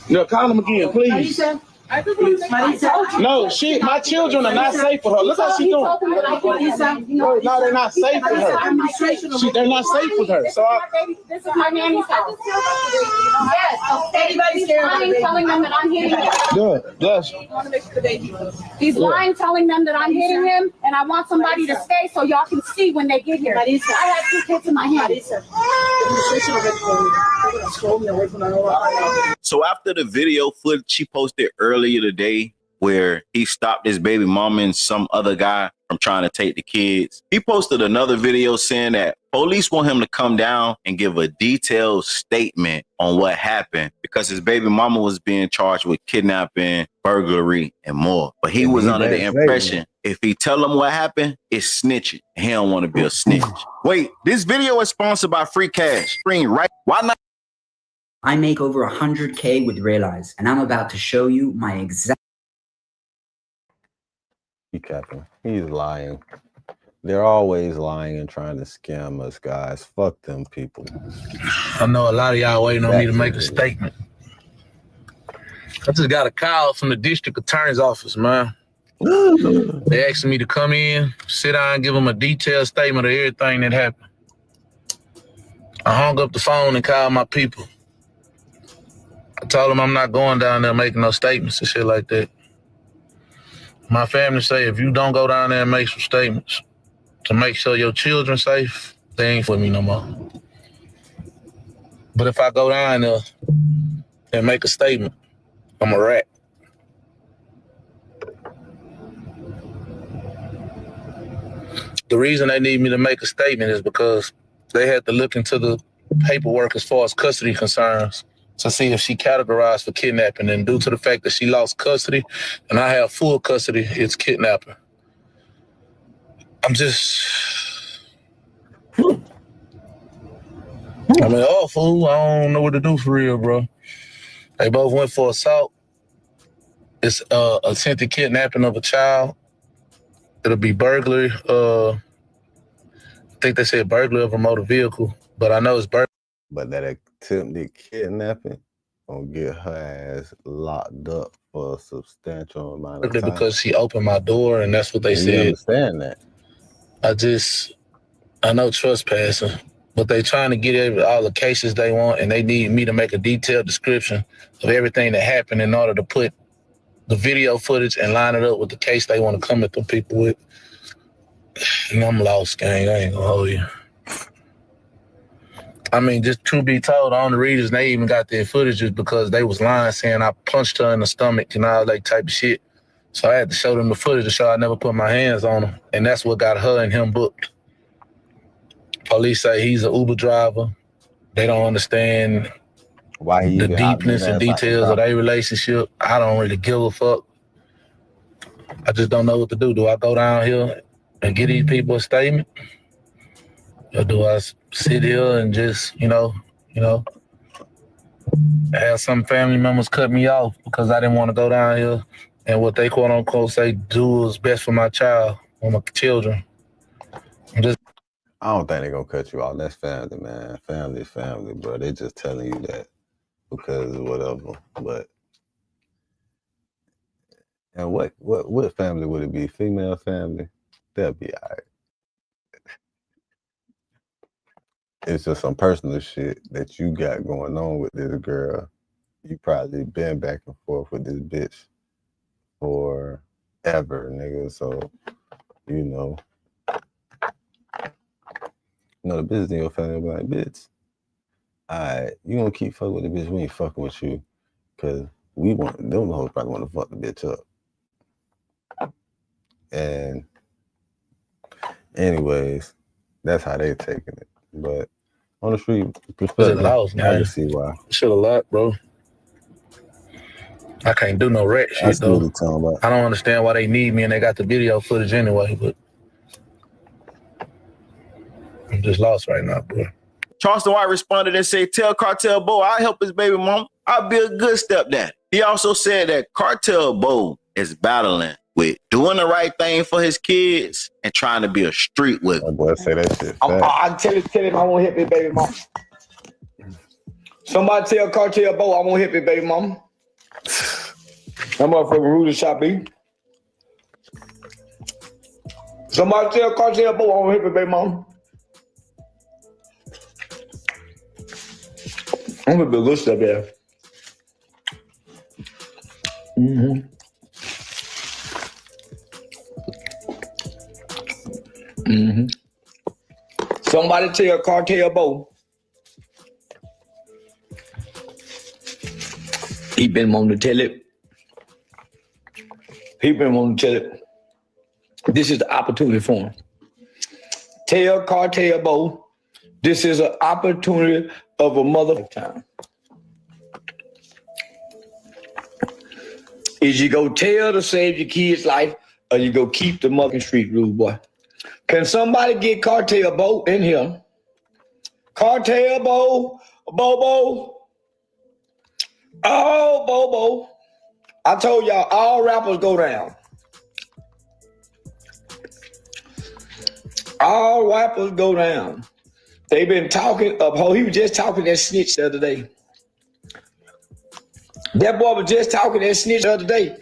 no, call him again, please. Marisa, No, my children are not safe for her. Look how she's doing. No, they're not safe with her. They're not safe with her. So This is my nanny's house. Yes. Everybody's lying, telling them that I'm hitting him. Yes. He's lying, telling them that I'm hitting him, and I want somebody to stay so y'all can see when they get here. I have 2 kids in my hand. So after the video footage she posted earlier today where he stopped his baby mama and some other guy from trying to take the kids. He posted another video saying that police want him to come down and give a detailed statement on what happened because his baby mama was being charged with kidnapping, burglary, and more. But he was under the impression if he tell them what happened, it's snitching. He don't want to be a snitch. Wait, this video is sponsored by Free Cash. Screen right. Why not? I make over 100K with Realize, and I'm about to show you my exact. He capping. He's lying. They're always lying and trying to scam us, guys. Fuck them people. I know a lot of y'all waiting on me to make a statement. I just got a call from the district attorney's office, man. They asking me to come in, sit down, and give them a detailed statement of everything that happened. I hung up the phone and called my people. I told them I'm not going down there making no statements and shit like that. My family say if you don't go down there and make some statements to make sure your children safe, they ain't with me no more. But if I go down there and make a statement, I'm a rat. The reason they need me to make a statement is because they had to look into the paperwork as far as custody concerns to see if she categorized for kidnapping. And due to the fact that she lost custody and I have full custody, it's kidnapping. I'm just... I mean, oh, fool, I don't know what to do for real, bro. They both went for assault. It's attempted kidnapping of a child. It'll be burglary. I think they said burglary of a motor vehicle, but I know it's burglary. But that attempted kidnapping gonna get her ass locked up for a substantial amount of time. Because she opened my door, and that's what they said. You understand that? I know trespassing, but they trying to get all the cases they want, and they need me to make a detailed description of everything that happened in order to put the video footage and line it up with the case they want to come at them people with. And I'm lost, gang. I ain't gonna hold you. I mean, just to be told, the only reason they even got their footage is because they was lying, saying I punched her in the stomach and all that type of shit. So I had to show them the footage to show I never put my hands on her. And that's what got her and him booked. Police say he's an Uber driver. They don't understand why he the deepness and details of their relationship. I don't really give a fuck. I just don't know what to do. Do I go down here and give these people a statement? Or do I sit here and just, have some family members cut me off because I didn't want to go down here and what they quote unquote say do what's best for my child or my children. I don't think they're gonna cut you off. That's family, man. Family is family, bro. They just telling you that because of whatever. But and what family would it be? Female family? They'll be all right. It's just some personal shit that you got going on with this girl. You probably been back and forth with this bitch forever, nigga. So, the business in your family be like, bitch, alright, you gonna keep fucking with the bitch, we ain't fucking with you. Cause them hoes probably wanna fuck the bitch up. And anyways, that's how they taking it. But on the street perspective, I can see why. Shit a lot, bro. I can't do no rat shit, though. I don't understand why they need me and they got the video footage anyway, but I'm just lost right now, bro. Charleston White responded and said, tell Cartel Bo I'll help his baby mom. I'll be a good stepdad. He also said that Cartel Bo is battling with doing the right thing for his kids and trying to be a street with him. Boy, say that shit. I tell him I won't hit his baby mom. Somebody tell Cartel Bo I won't hit his baby mom. That motherfucker rude as shot be. Somebody tell Cartel Bo I won't hit his baby mom. I'm gonna be a good stepdad. Somebody tell Cartel Bo he been wanting to tell it. He been wanting to tell it. this is the opportunity for him. Tell Cartel Bo, this is an opportunity of a lifetime. Is you go tell to save your kid's life, or you go keep the motherfucking street rule, boy. Can somebody get Cartel Bo in here? Cartel Bo, Bobo. Oh, Bobo. I told y'all all rappers go down. All rappers go down. They been talking up. He was just talking that snitch the other day. That boy was just talking that snitch the other day.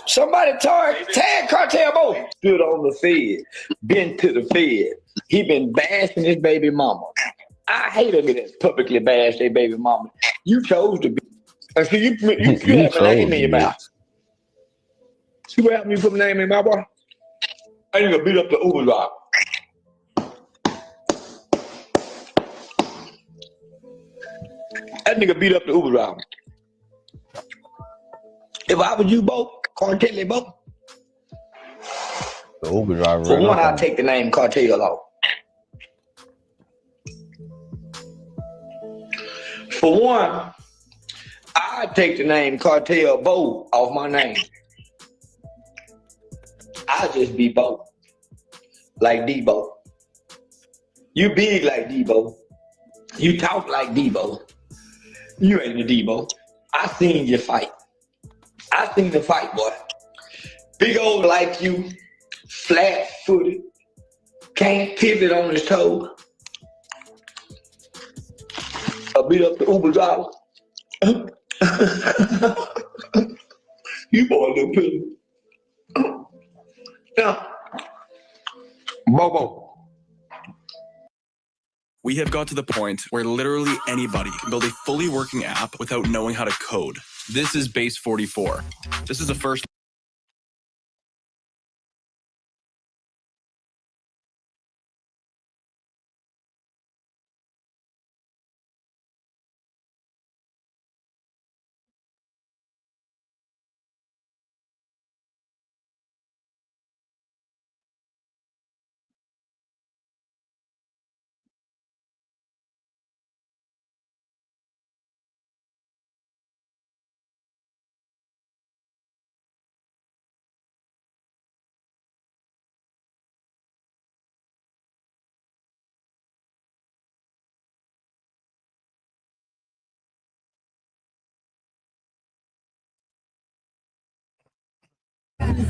Somebody tag Cartel Bo. Stood on the Fed, been to the Fed. He been bashing his baby mama. I hate a nigga that's publicly bashed their baby mama. You chose to be. And so you have a name in your mouth. See what happened when you put my name in my boy? I ain't gonna beat up the Uber driver. That nigga beat up the Uber driver. If I was you, Bo, Cartel Bo. The Uber driver. For one, I'll take the name Cartel off. For one, I'd take the name Cartel Bo off my name. I'll just be Bo. Like Debo. You big like Debo. You talk like Debo. You ain't a Debo. I seen you fight. I seen the fight, boy. Big old like you, flat-footed, can't pivot on his toe. I beat up the Uber driver. You boy a little pillow. Yeah. Bobo. We have got to the point where literally anybody can build a fully working app without knowing how to code. This is Base 44. This is the first.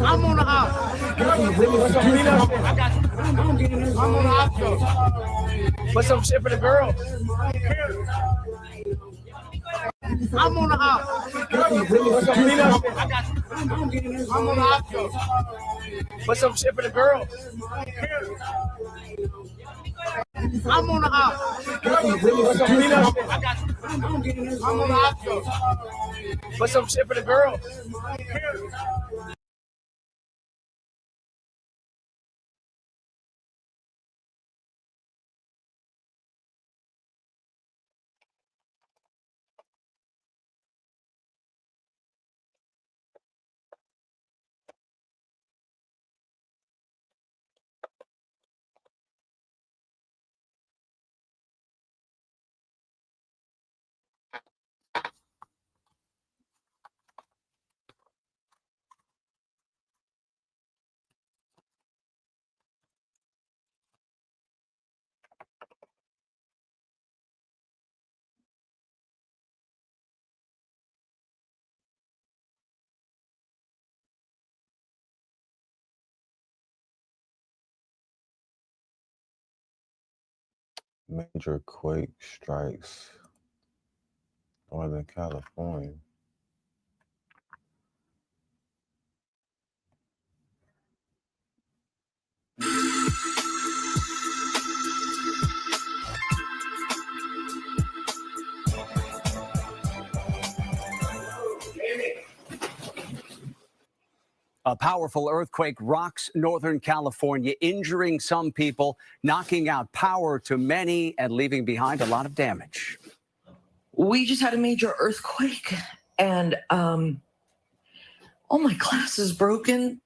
I'm on the op. I'm on the op show. Put some shit for the girls. I'm on the op. I'm on the op show. Put some shit for the girls. I'm on the op. I'm on the op show. Put some shit for the girls. Major quake strikes Northern California. A powerful earthquake rocks Northern California, injuring some people, knocking out power to many, and leaving behind a lot of damage. We just had a major earthquake, and all my glass is broken.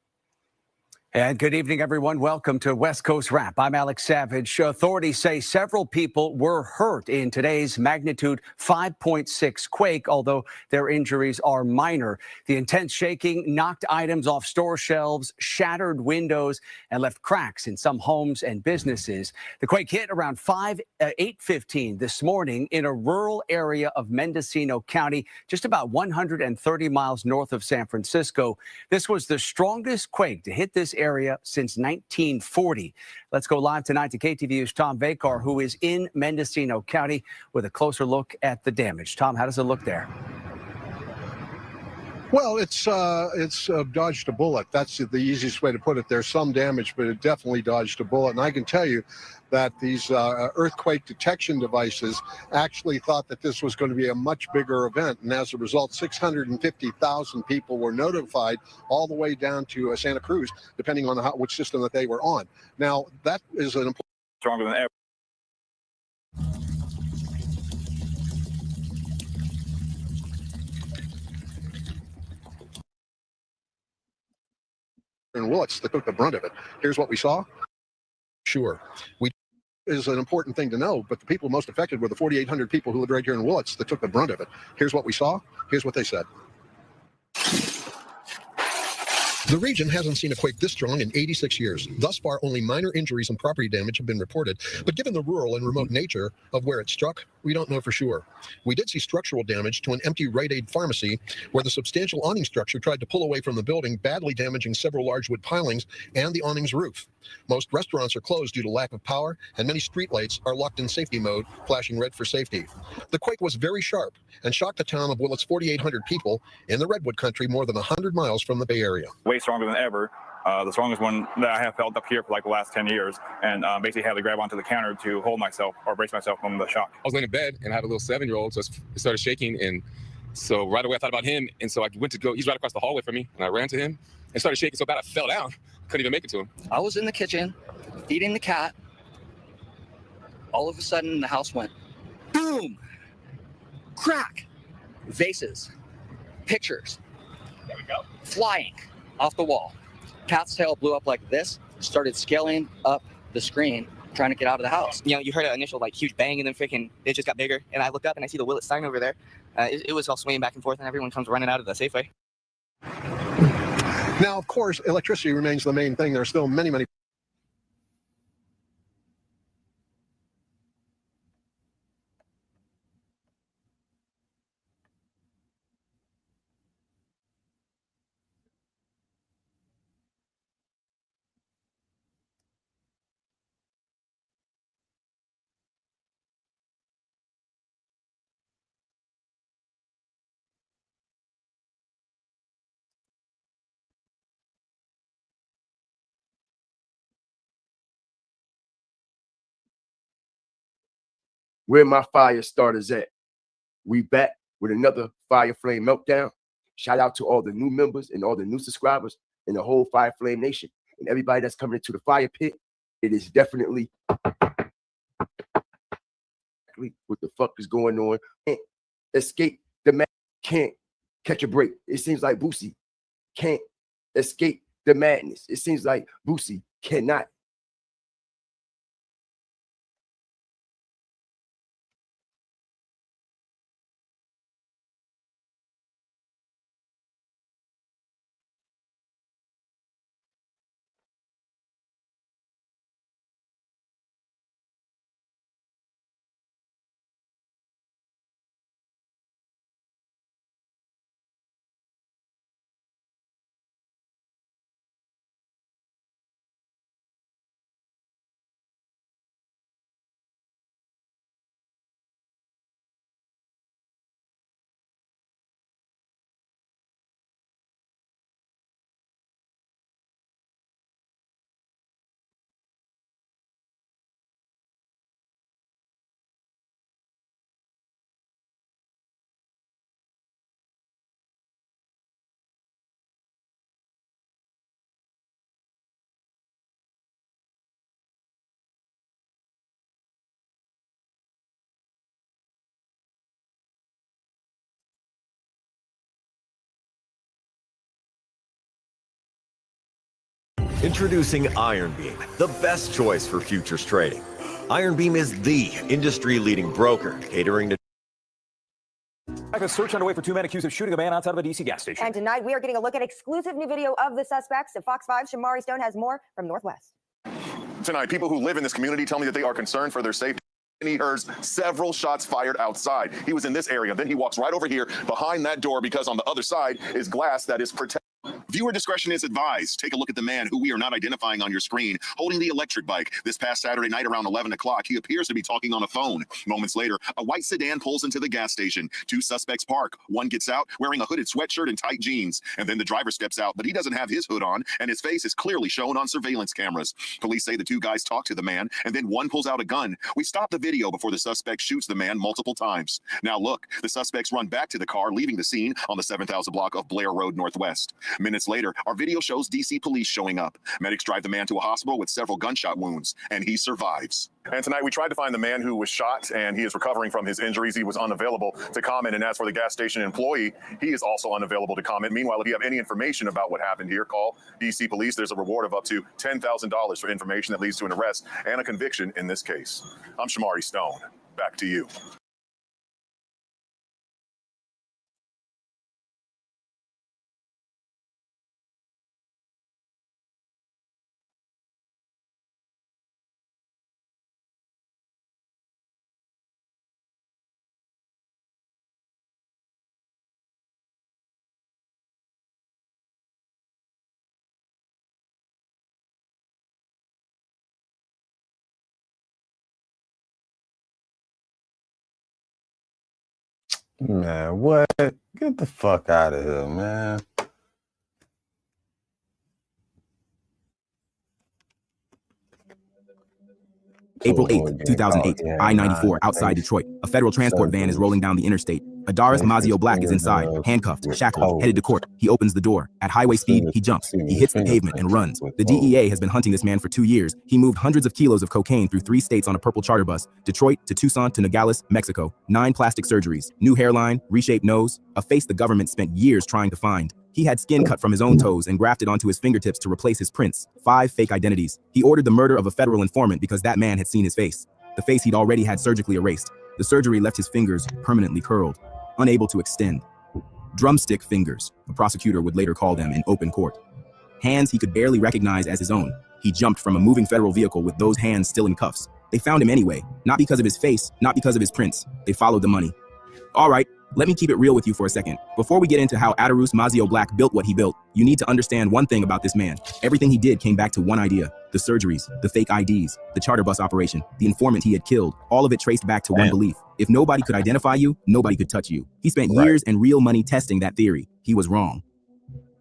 And good evening, everyone. Welcome to West Coast Wrap. I'm Alex Savage. Authorities say several people were hurt in today's magnitude 5.6 quake, although their injuries are minor. The intense shaking knocked items off store shelves, shattered windows, and left cracks in some homes and businesses. The quake hit around 8:15 this morning in a rural area of Mendocino County, just about 130 miles north of San Francisco. This was the strongest quake to hit this area since 1940. Let's go live tonight to KTVU's Tom Vakar, who is in Mendocino County with a closer look at the damage. Tom, how does it look there? Well, it's dodged a bullet. That's the easiest way to put it. There's some damage, but it definitely dodged a bullet. And I can tell you that these earthquake detection devices actually thought that this was going to be a much bigger event. And as a result, 650,000 people were notified all the way down to Santa Cruz, depending on which system that they were on. Now, that is an important. Stronger than ever. And Willits that took the brunt of it. Here's what we saw. Sure. Is an important thing to know, but the people most affected were the 4,800 people who lived right here in Willits that took the brunt of it. Here's what we saw. Here's what they said. The region hasn't seen a quake this strong in 86 years. Thus far, only minor injuries and property damage have been reported, but given the rural and remote nature of where it struck, we don't know for sure. We did see structural damage to an empty Rite Aid pharmacy where the substantial awning structure tried to pull away from the building, badly damaging several large wood pilings and the awning's roof. Most restaurants are closed due to lack of power, and many streetlights are locked in safety mode, flashing red for safety. The quake was very sharp and shocked the town of Willits' 4,800 people in the Redwood country more than 100 miles from the Bay Area. Way stronger than ever. The strongest one that I have felt up here for like the last 10 years, and basically had to grab onto the counter to hold myself or brace myself from the shock. I was laying in bed and I had a little 7-year-old, so it started shaking, and so right away I thought about him, and so I went to go. He's right across the hallway from me, and I ran to him and started shaking so bad I fell down. Couldn't even make it to him. I was in the kitchen feeding the cat. All of a sudden, the house went boom, crack, vases, pictures, there we go, flying off the wall. Cat's tail blew up like this, started scaling up the screen, trying to get out of the house. You know, you heard an initial like huge bang, and then freaking it just got bigger. And I looked up and I see the Willits sign over there. It was all swinging back and forth, and everyone comes running out of the Safeway. Now, of course, electricity remains the main thing. There are still many Where my fire starters at? We back with another Fire Flame Meltdown. Shout out to all the new members and all the new subscribers and the whole Fire Flame Nation and everybody that's coming into the fire pit. It is definitely what the fuck is going on. Can't escape the madness. Can't catch a break. It seems like Boosie can't escape the madness. It seems like Boosie cannot Introducing Iron Beam, the best choice for futures trading. Iron Beam is the industry-leading broker catering to A search underway for two men accused of shooting a man outside of a DC gas station. And tonight we are getting a look at exclusive new video of the suspects. At Fox 5, Shamari Stone has more from Northwest. Tonight, people who live in this community tell me that they are concerned for their safety. And he hears several shots fired outside. He was in this area. Then he walks right over here behind that door because on the other side is glass that is protected. Viewer discretion is advised. Take a look at the man who we are not identifying on your screen holding the electric bike. This past Saturday night around 11 o'clock, he appears to be talking on a phone. Moments later, a white sedan pulls into the gas station. Two suspects park. One gets out wearing a hooded sweatshirt and tight jeans. And then the driver steps out, but he doesn't have his hood on, and his face is clearly shown on surveillance cameras. Police say the two guys talk to the man, and then one pulls out a gun. We stop the video before the suspect shoots the man multiple times. Now look, the suspects run back to the car, leaving the scene on the 7,000 block of Blair Road Northwest. Minutes later, our video shows DC police showing up. Medics drive the man to a hospital with several gunshot wounds, and he survives. And tonight we tried to find the man who was shot, and he is recovering from his injuries. He was unavailable to comment. And as for the gas station employee, he is also unavailable to comment. Meanwhile, if you have any information about what happened here, call DC police. There's a reward of up to $10,000 for information that leads to an arrest and a conviction in this case. I'm Shamari Stone. Back to you. Man, what? Get the fuck out of here, man. April 8th, 2008, I-94 outside Detroit. A federal transport van is rolling down the interstate. Adaris Mazio Black is inside, handcuffed, shackled, headed to court. He opens the door. At highway speed, he jumps. He hits the pavement and runs. The DEA has been hunting this man for 2 years. He moved hundreds of kilos of cocaine through 3 states on a purple charter bus: Detroit to Tucson to Nogales, Mexico. 9 plastic surgeries, new hairline, reshaped nose, a face the government spent years trying to find. He had skin cut from his own toes and grafted onto his fingertips to replace his prints. 5 fake identities. He ordered the murder of a federal informant because that man had seen his face. The face he'd already had surgically erased. The surgery left his fingers permanently curled, unable to extend. Drumstick fingers, a prosecutor would later call them in open court. Hands he could barely recognize as his own. He jumped from a moving federal vehicle with those hands still in cuffs. They found him anyway, not because of his face, not because of his prints. They followed the money. All right, let me keep it real with you for a second. Before we get into how Adaris Mazio Black built what he built, you need to understand one thing about this man. Everything he did came back to one idea: the surgeries, the fake IDs, the charter bus operation, the informant he had killed, all of it traced back to one belief. If nobody could identify you, nobody could touch you. He spent years and real money testing that theory. He was wrong.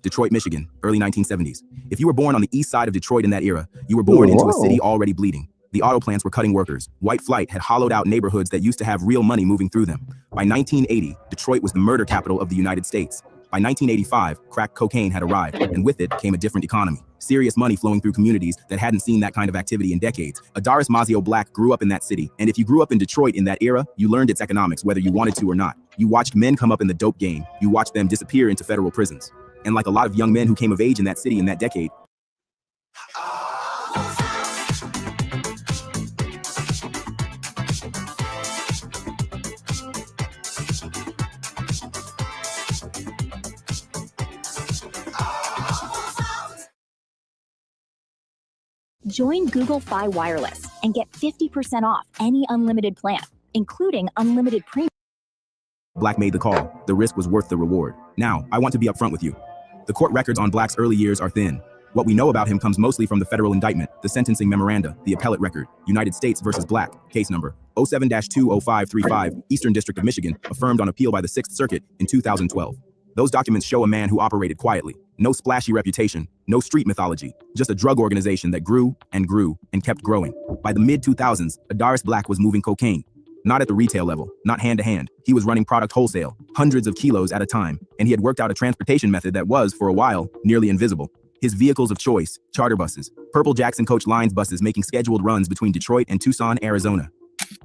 Detroit, Michigan, early 1970s. If you were born on the east side of Detroit in that era, you were born into a city already bleeding. The auto plants were cutting workers. White flight had hollowed out neighborhoods that used to have real money moving through them. By 1980, Detroit was the murder capital of the United States. By 1985, crack cocaine had arrived, and with it came a different economy. Serious money flowing through communities that hadn't seen that kind of activity in decades. Adaris Mazio Black grew up in that city, and if you grew up in Detroit in that era, you learned its economics whether you wanted to or not. You watched men come up in the dope game. You watched them disappear into federal prisons. And like a lot of young men who came of age in that city in that decade, Join Google Fi Wireless and get 50% off any unlimited plan, including unlimited premium. Black made the call. The risk was worth the reward. Now, I want to be upfront with you. The court records on Black's early years are thin. What we know about him comes mostly from the federal indictment, the sentencing memoranda, the appellate record, United States versus Black, case number 07-20535, Eastern District of Michigan, affirmed on appeal by the 6th Circuit in 2012. Those documents show a man who operated quietly. No splashy reputation, no street mythology, just a drug organization that grew and grew and kept growing. By the mid-2000s, Adaris Black was moving cocaine. Not at the retail level, not hand-to-hand. He was running product wholesale, hundreds of kilos at a time, and he had worked out a transportation method that was, for a while, nearly invisible. His vehicles of choice, charter buses, Purple Jackson Coach Lines buses making scheduled runs between Detroit and Tucson, Arizona.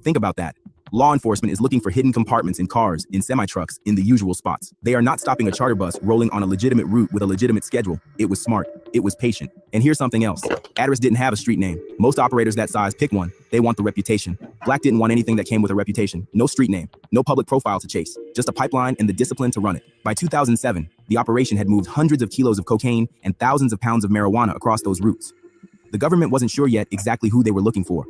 Think about that. Law enforcement is looking for hidden compartments in cars, in semi-trucks, in the usual spots. They are not stopping a charter bus rolling on a legitimate route with a legitimate schedule. It was smart. It was patient. And here's something else. Address didn't have a street name. Most operators that size pick one. They want the reputation. Black didn't want anything that came with a reputation. No street name. No public profile to chase. Just a pipeline and the discipline to run it. By 2007, the operation had moved hundreds of kilos of cocaine and thousands of pounds of marijuana across those routes. The government wasn't sure yet exactly who they were looking for,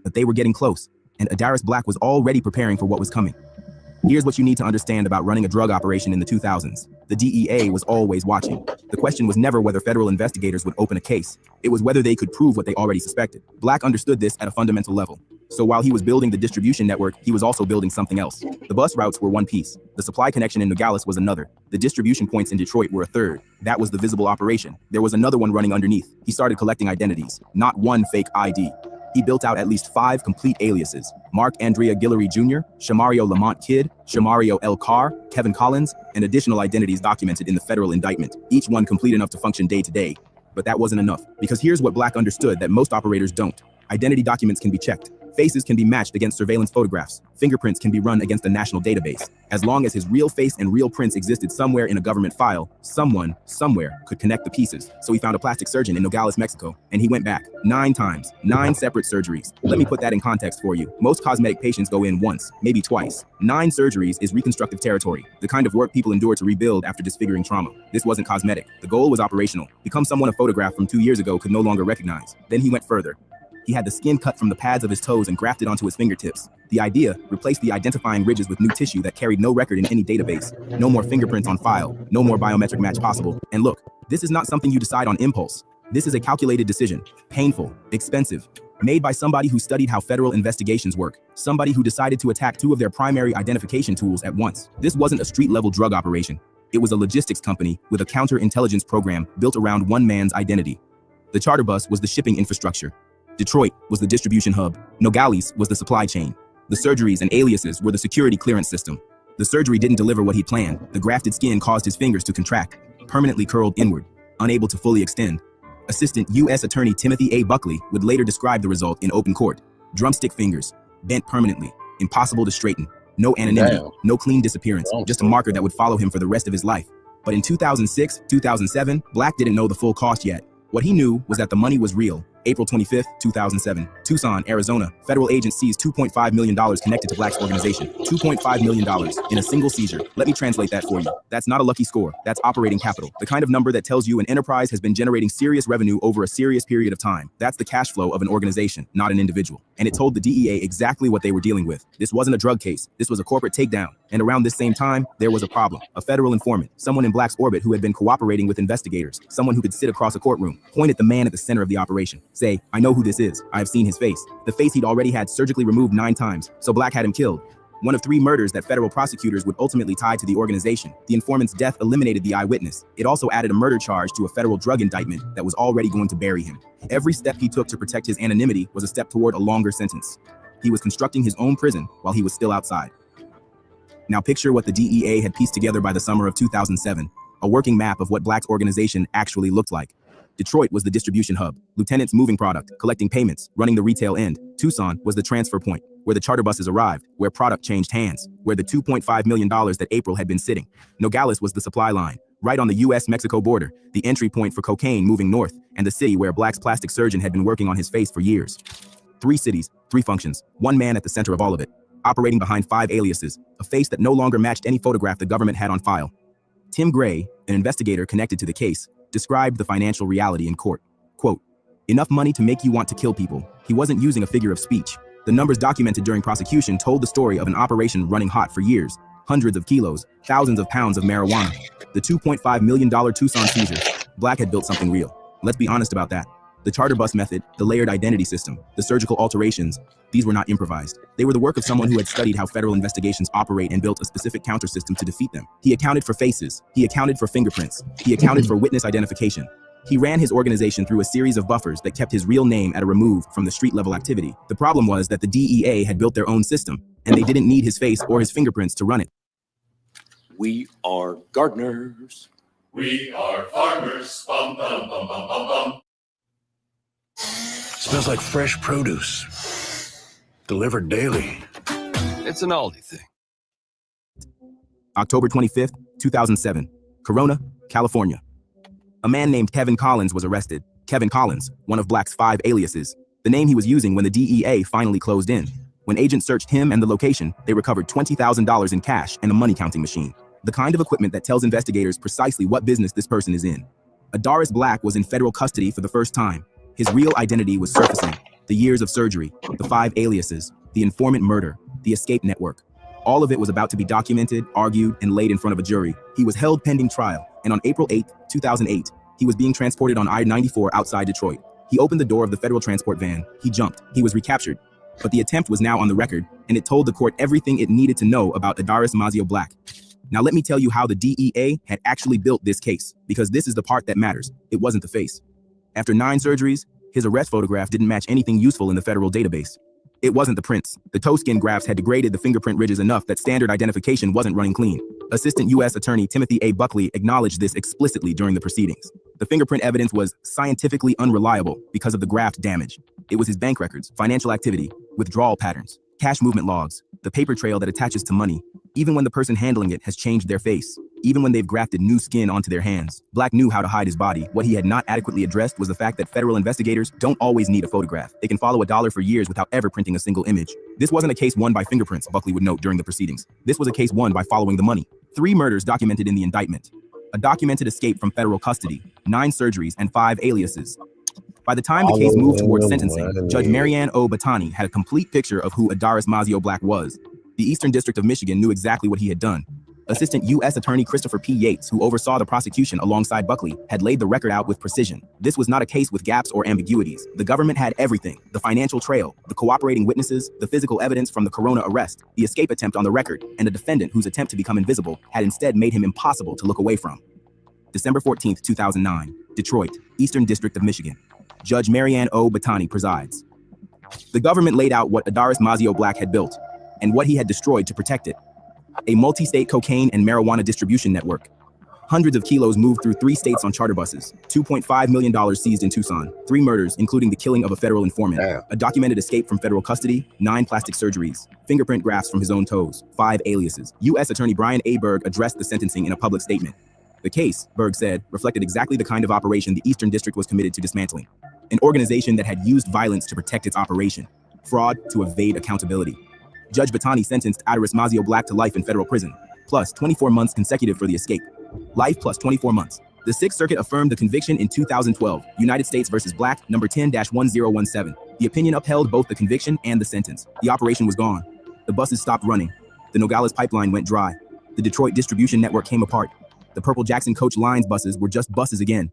but they were getting close. And Adaris Black was already preparing for what was coming. Here's what you need to understand about running a drug operation in the 2000s. The DEA was always watching. The question was never whether federal investigators would open a case. It was whether they could prove what they already suspected. Black understood this at a fundamental level. So while he was building the distribution network, he was also building something else. The bus routes were one piece. The supply connection in Nogales was another. The distribution points in Detroit were a third. That was the visible operation. There was another one running underneath. He started collecting identities, not one fake ID. He built out at least 5 complete aliases: Mark Andrea Guillory Jr., Shamario Lamont Kidd, Shamario L. Carr, Kevin Collins, and additional identities documented in the federal indictment, each one complete enough to function day to day. But that wasn't enough, because here's what Black understood that most operators don't. Identity documents can be checked. Faces can be matched against surveillance photographs. Fingerprints can be run against a national database. As long as his real face and real prints existed somewhere in a government file, someone, somewhere, could connect the pieces. So he found a plastic surgeon in Nogales, Mexico, and he went back 9 times, 9 separate surgeries. Let me put that in context for you. Most cosmetic patients go in once, maybe twice. 9 surgeries is reconstructive territory, the kind of work people endure to rebuild after disfiguring trauma. This wasn't cosmetic. The goal was operational. Become someone a photograph from 2 years ago could no longer recognize. Then he went further. He had the skin cut from the pads of his toes and grafted onto his fingertips. The idea: replace the identifying ridges with new tissue that carried no record in any database. No more fingerprints on file. No more biometric match possible. And look, this is not something you decide on impulse. This is a calculated decision. Painful, expensive, made by somebody who studied how federal investigations work. Somebody who decided to attack 2 of their primary identification tools at once. This wasn't a street-level drug operation. It was a logistics company with a counterintelligence program built around one man's identity. The charter bus was the shipping infrastructure. Detroit was the distribution hub. Nogales was the supply chain. The surgeries and aliases were the security clearance system. The surgery didn't deliver what he planned. The grafted skin caused his fingers to contract, permanently curled inward, unable to fully extend. Assistant U.S. Attorney Timothy A. Buckley would later describe the result in open court. Drumstick fingers, bent permanently, impossible to straighten. No anonymity, no clean disappearance, just a marker that would follow him for the rest of his life. But in 2006, 2007, Black didn't know the full cost yet. What he knew was that the money was real. April 25th, 2007, Tucson, Arizona. Federal agents seized $2.5 million connected to Black's organization. $2.5 million in a single seizure. Let me translate that for you. That's not a lucky score. That's operating capital. The kind of number that tells you an enterprise has been generating serious revenue over a serious period of time. That's the cash flow of an organization, not an individual. And it told the DEA exactly what they were dealing with. This wasn't a drug case. This was a corporate takedown. And around this same time, there was a problem. A federal informant, someone in Black's orbit who had been cooperating with investigators, someone who could sit across a courtroom, point at the man at the center of the operation, say, "I know who this is. I have seen his face." The face he'd already had surgically removed 9 times, so Black had him killed. One of 3 murders that federal prosecutors would ultimately tie to the organization. The informant's death eliminated the eyewitness. It also added a murder charge to a federal drug indictment that was already going to bury him. Every step he took to protect his anonymity was a step toward a longer sentence. He was constructing his own prison while he was still outside. Now picture what the DEA had pieced together by the summer of 2007, a working map of what Black's organization actually looked like. Detroit was the distribution hub, lieutenants moving product, collecting payments, running the retail end. Tucson was the transfer point, where the charter buses arrived, where product changed hands, where the $2.5 million that April had been sitting. Nogales was the supply line, right on the U.S.-Mexico border, the entry point for cocaine moving north, and the city where Black's plastic surgeon had been working on his face for years. 3 cities, 3 functions, 1 man at the center of all of it, operating behind 5 aliases, a face that no longer matched any photograph the government had on file. Tim Gray, an investigator connected to the case, described the financial reality in court. Quote, "Enough money to make you want to kill people." He wasn't using a figure of speech. The numbers documented during prosecution told the story of an operation running hot for years. Hundreds of kilos, thousands of pounds of marijuana. The $2.5 million Tucson seizure. Black had built something real. Let's be honest about that. The charter bus method, the layered identity system, the surgical alterations, these were not improvised. They were the work of someone who had studied how federal investigations operate and built a specific counter system to defeat them. He accounted for faces. He accounted for fingerprints. He accounted for witness identification. He ran his organization through a series of buffers that kept his real name at a remove from the street-level activity. The problem was that the DEA had built their own system, and they didn't need his face or his fingerprints to run it. We are gardeners. We are farmers. Bum, bum, bum, bum, bum, bum. Smells like fresh produce, delivered daily. It's an Aldi thing. October 25th, 2007, Corona, California. A man named Kevin Collins was arrested. Kevin Collins, one of Black's 5 aliases, the name he was using when the DEA finally closed in. When agents searched him and the location, they recovered $20,000 in cash and a money counting machine, the kind of equipment that tells investigators precisely what business this person is in. Adaris Black was in federal custody for the first time. His real identity was surfacing. The years of surgery, the 5 aliases, the informant murder, the escape network. All of it was about to be documented, argued, and laid in front of a jury. He was held pending trial, and on April 8, 2008, he was being transported on I-94 outside Detroit. He opened the door of the federal transport van. He jumped. He was recaptured. But the attempt was now on the record, and it told the court everything it needed to know about Adaris Mazio Black. Now let me tell you how the DEA had actually built this case, because this is the part that matters. It wasn't the face. After 9 surgeries, his arrest photograph didn't match anything useful in the federal database. It wasn't the prints. The toe skin grafts had degraded the fingerprint ridges enough that standard identification wasn't running clean. Assistant U.S. Attorney Timothy A. Buckley acknowledged this explicitly during the proceedings. The fingerprint evidence was scientifically unreliable because of the graft damage. It was his bank records, financial activity, withdrawal patterns, cash movement logs, the paper trail that attaches to money, even when the person handling it has changed their face, even when they've grafted new skin onto their hands. Black knew how to hide his body. What he had not adequately addressed was the fact that federal investigators don't always need a photograph. They can follow a dollar for years without ever printing a single image. This wasn't a case won by fingerprints, Buckley would note during the proceedings. This was a case won by following the money. 3 murders documented in the indictment, a documented escape from federal custody, 9 surgeries, and 5 aliases. By the time the case moved towards sentencing, Judge Marianne O. Batani had a complete picture of who Adaris Mazio Black was. The Eastern District of Michigan knew exactly what he had done. Assistant U.S. Attorney Christopher P. Yates, who oversaw the prosecution alongside Buckley, had laid the record out with precision. This was not a case with gaps or ambiguities. The government had everything: the financial trail, the cooperating witnesses, the physical evidence from the Corona arrest, the escape attempt on the record, and a defendant whose attempt to become invisible had instead made him impossible to look away from. December 14, 2009, Detroit, Eastern District of Michigan. Judge Marianne O. Batani presides. The government laid out what Adaris Mazio Black had built and what he had destroyed to protect it. A multi-state cocaine and marijuana distribution network. Hundreds of kilos moved through 3 states on charter buses. $2.5 million seized in Tucson. 3 murders, including the killing of a federal informant. A documented escape from federal custody. 9 plastic surgeries. Fingerprint grafts from his own toes. 5 aliases. U.S. Attorney Brian A. Berg addressed the sentencing in a public statement. The case, Berg said, reflected exactly the kind of operation the Eastern District was committed to dismantling. An organization that had used violence to protect its operation. Fraud to evade accountability. Judge Batani sentenced Adaris Mazio Black to life in federal prison, plus 24 months consecutive for the escape. Life plus 24 months. The Sixth Circuit affirmed the conviction in 2012, United States versus Black, number 10-1017. The opinion upheld both the conviction and the sentence. The operation was gone. The buses stopped running. The Nogales pipeline went dry. The Detroit distribution network came apart. The Purple Jackson Coach Lines buses were just buses again.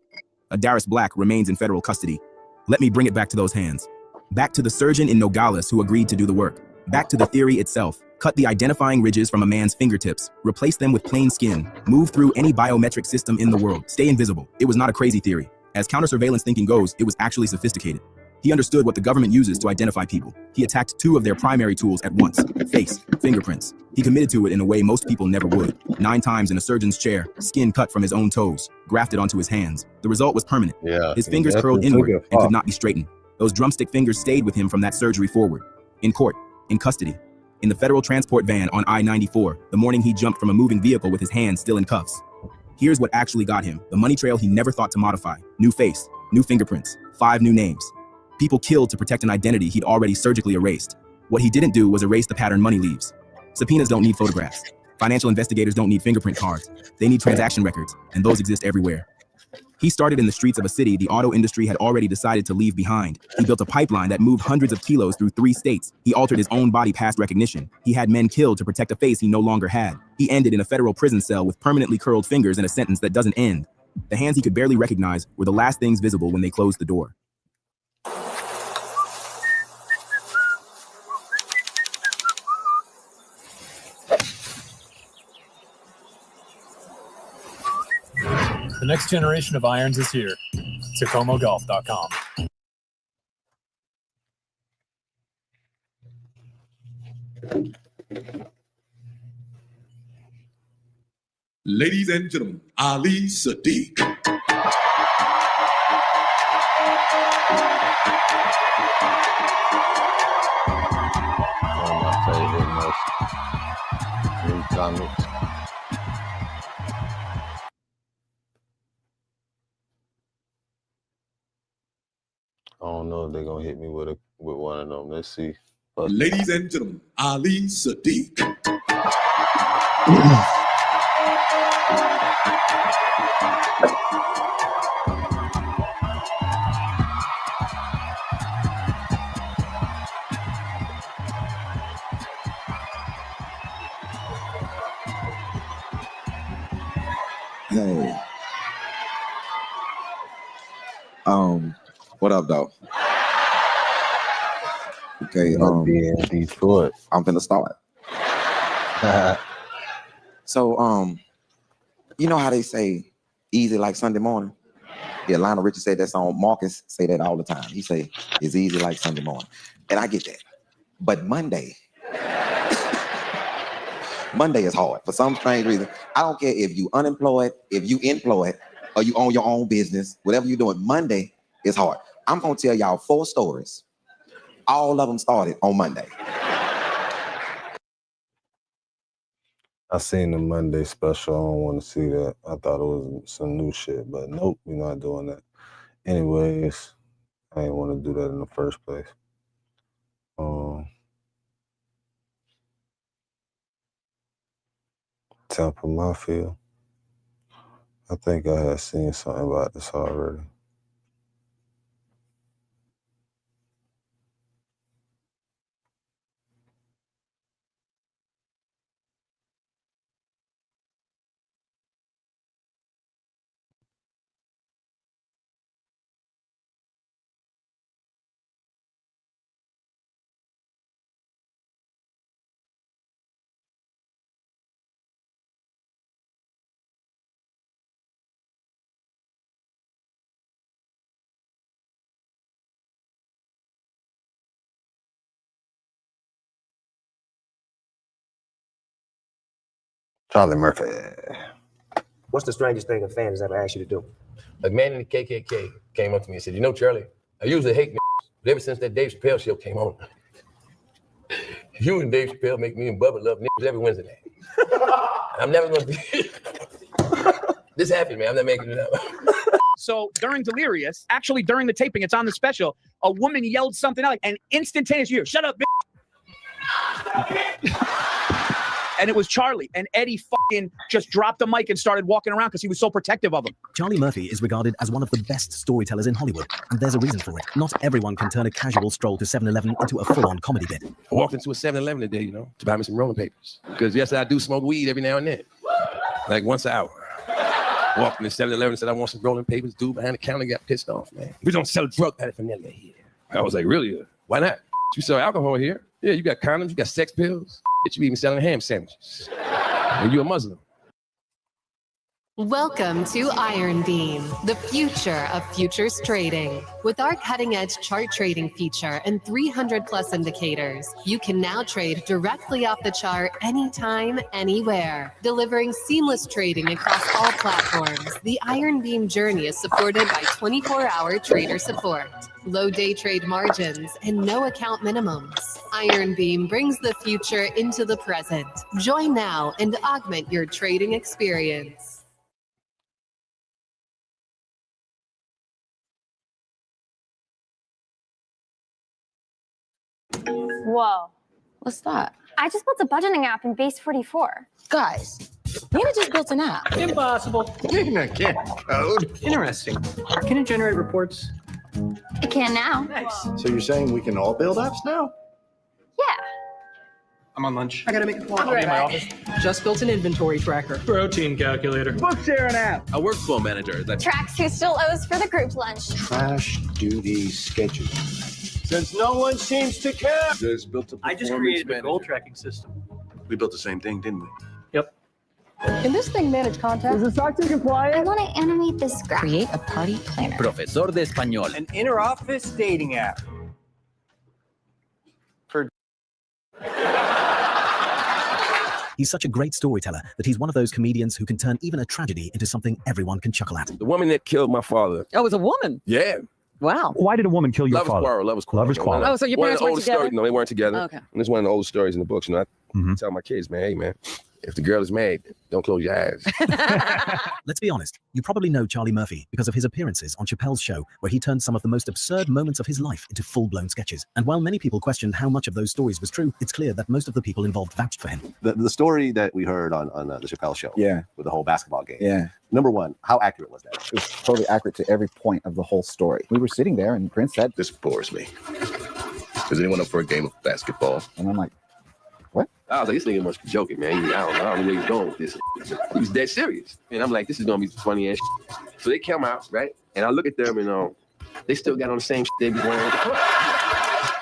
Adaris Black remains in federal custody. Let me bring it back to those hands. Back to the surgeon in Nogales who agreed to do the work. Back to the theory itself. Cut the identifying ridges from a man's fingertips, replace them with plain skin, move through any biometric system in the world, stay invisible. It was not a crazy theory. As counter-surveillance thinking goes, it was actually sophisticated. He understood what the government uses to identify people. He attacked 2 of their primary tools at once: face, fingerprints. He committed to it in a way most people never would. 9 times in a surgeon's chair, skin cut from his own toes, grafted onto his hands. The result was permanent. His fingers curled inward and could not be straightened. Those drumstick fingers stayed with him from that surgery forward. In court, in custody, in the federal transport van on I-94, the morning he jumped from a moving vehicle with his hands still in cuffs. Here's what actually got him: the money trail he never thought to modify. New face, new fingerprints, 5 new names. People killed to protect an identity he'd already surgically erased. What he didn't do was erase the pattern money leaves. Subpoenas don't need photographs. Financial investigators don't need fingerprint cards. They need transaction records, and those exist everywhere. He started in the streets of a city the auto industry had already decided to leave behind. He built a pipeline that moved hundreds of kilos through 3 states. He altered his own body past recognition. He had men killed to protect a face he no longer had. He ended in a federal prison cell with permanently curled fingers and a sentence that doesn't end. The hands he could barely recognize were the last things visible when they closed the door. The next generation of irons is here. TacomaGolf.com. Ladies and gentlemen, Ali Sadiq. comments. I don't know if they're gonna hit me with one of them. Let's see. Ladies and gentlemen, Ali Sadiq. Hey. What up, though? Okay, be in Detroit. I'm finna start. So, you know how they say easy like Sunday morning? Yeah, Lionel Richie said that song. Marcus say that all the time. He say it's easy like Sunday morning. And I get that. But Monday is hard for some strange reason. I don't care if you unemployed, if you employed, or you own your own business, whatever you're doing, Monday is hard. I'm gonna tell y'all 4 stories. All of them started on Monday. I seen the Monday special. I don't want to see that. I thought it was some new shit, but nope, we're not doing that. Anyways, I didn't want to do that in the first place. Tampa Mafia. I think I had seen something about this already. Charlie Murphy. What's the strangest thing a fan has ever asked you to do? A man in the KKK came up to me and said, "You know, Charlie, I usually hate but ever since that Dave Chappelle show came on, you and Dave Chappelle make me and Bubba love every Wednesday night." I'm never gonna be this happy, man. I'm not making it up. So during Delirious, actually during the taping, it's on the special, a woman yelled something out and instantaneous you, "Shut up, bitch." And it was Charlie, and Eddie fucking just dropped the mic and started walking around because he was so protective of him. Charlie Murphy is regarded as one of the best storytellers in Hollywood, and there's a reason for it. Not everyone can turn a casual stroll to 7-Eleven into a full-on comedy bit. I walked into a 7-Eleven today, to buy me some rolling papers. Because yes, I do smoke weed every now and then, like once an hour. Walked in the 7-Eleven and said, "I want some rolling papers." Dude behind the counter got pissed off, man. "We don't sell drug paraphernalia here." I was like, "Really? Why not? You sell alcohol here? Yeah, you got condoms, you got sex pills. You even selling ham sandwiches. And you a Muslim." Welcome to Iron Beam, the future of futures trading. With our cutting-edge chart trading feature and 300+ indicators, you can now trade directly off the chart anytime, anywhere. Delivering seamless trading across all platforms, the Iron Beam journey is supported by 24-hour trader support, low day trade margins, and no account minimums. Iron Beam brings the future into the present. Join now and augment your trading experience. Whoa. What's that? I just built a budgeting app in Base 44. Guys, Nina just built an app. Impossible. Nina can't code. Interesting. Can it generate reports? It can now. Nice. So you're saying we can all build apps now? Yeah. I'm on lunch. I gotta make a call. I'll be in my office. Just built an inventory tracker. Protein calculator. Book sharing app. A workflow manager that Tracks who still owes for the group lunch. Trash duty schedule. Since no one seems to care. Just built a I just created a goal tracking system. We built the same thing, didn't we? Yep. Can this thing manage content? Is the SOC compliant? I want to animate this graph. Create a party planner. Profesor de Español. An inter-office dating app. He's such a great storyteller that he's one of those comedians who can turn even a tragedy into something everyone can chuckle at. The woman that killed my father. Oh, it was a woman? Yeah. Wow. Why did a woman kill your father? Lovers quarrel. Oh, so your parents weren't together? No, they weren't together. Okay. And it's one of the oldest stories in the books. I tell my kids, man, hey, man, If the girl is mad, don't close your eyes. Let's be honest, you probably know Charlie Murphy because of his appearances on Chappelle's Show, where he turned some of the most absurd moments of his life into full-blown sketches. And while many people questioned how much of those stories was true, it's clear that most of the people involved vouched for him. The story that we heard on the Chappelle Show, with the whole basketball game. Yeah. Number one, how accurate was that? It was totally accurate to every point of the whole story. We were sitting there and Prince said, This bores me. Is anyone up for a game of basketball? And I'm like, I was like, this nigga must be joking, man. I don't know where he's going with this. He was dead serious. And I'm like, this is going to be funny ass shit. So they come out, right? And I look at them and they still got on the same shit they be wearing.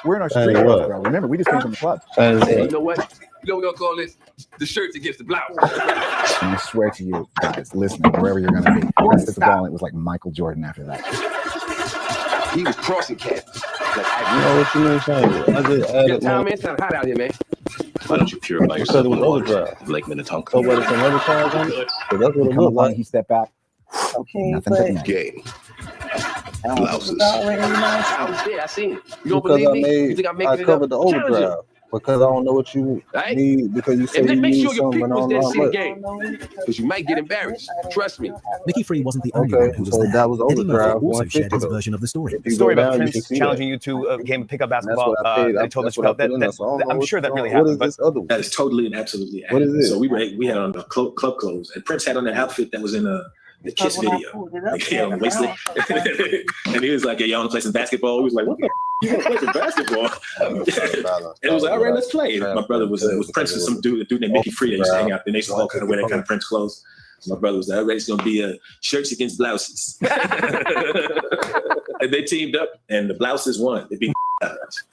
we're in our street clothes, bro. Remember, we just came from the club. Hey, you know what? You know what we're going to call this? The shirts against the blouse. And I swear to you, guys, listening, wherever you're going to be, I hit the ball and it was like Michael Jordan after that. He was crossing cats. Like, You know what you mean, Shane? I just added man, it's not hot out here, man. Why don't you purify yourself? Because it was overdrive. Lake Minnetonka. So what, some other cars on it? So that's what it Come looked along, like. he stepped back. Okay, Nothing but net. Gay. but Blouses. I was there. I seen it. You don't Because believe me? You think I'm making I it up? covered the Challenge overdrive. it. Because I don't know what you Right? need. Because you say And you then make need sure your something, people and there I don't see know the how much. game. Because you might get embarrassed. Trust me. Mickey Free wasn't the only one Okay, who was so there. that was Eddie Murphy overdrive. also shared 150 his though. version of the story. If The you story go about down, you can Prince see challenging that. you to a game of pickup And that's basketball. what I paid. They told That's us what I about that. put in there. So I don't know I'm what sure that you really want. What happened. is this other one? That is totally and absolutely What is accurate. it? So we had on the club clothes, and Prince had on that outfit that was in the Kiss video. Like, he had on the waistline. And he was like, "Yeah, y'all want to play some basketball?" He was like, "What the? You want to play some basketball?" And it was like, "All right, let's play." And my brother was Prince and some dude named Mickey Free. They used to hang out. They used to all kind of wear that kind of Prince clothes. So my brother was like, "All right, it's gonna be shirts against blouses." And they teamed up, and the blouses won. They beat us.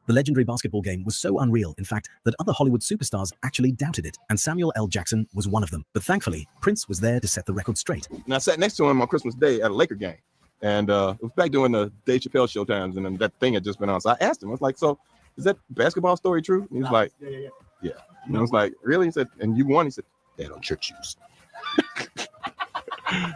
The legendary basketball game was so unreal, in fact, that other Hollywood superstars actually doubted it, and Samuel L. Jackson was one of them. But thankfully, Prince was there to set the record straight. And I sat next to him on Christmas Day at a Laker game. And it was back during the Dave Chappelle show times, and then that thing had just been on. So I asked him, I was like, "So is that basketball story true?" And he was like, yeah. And I was like, "Really?" He said, "And you won?" He said, "They had on church shoes."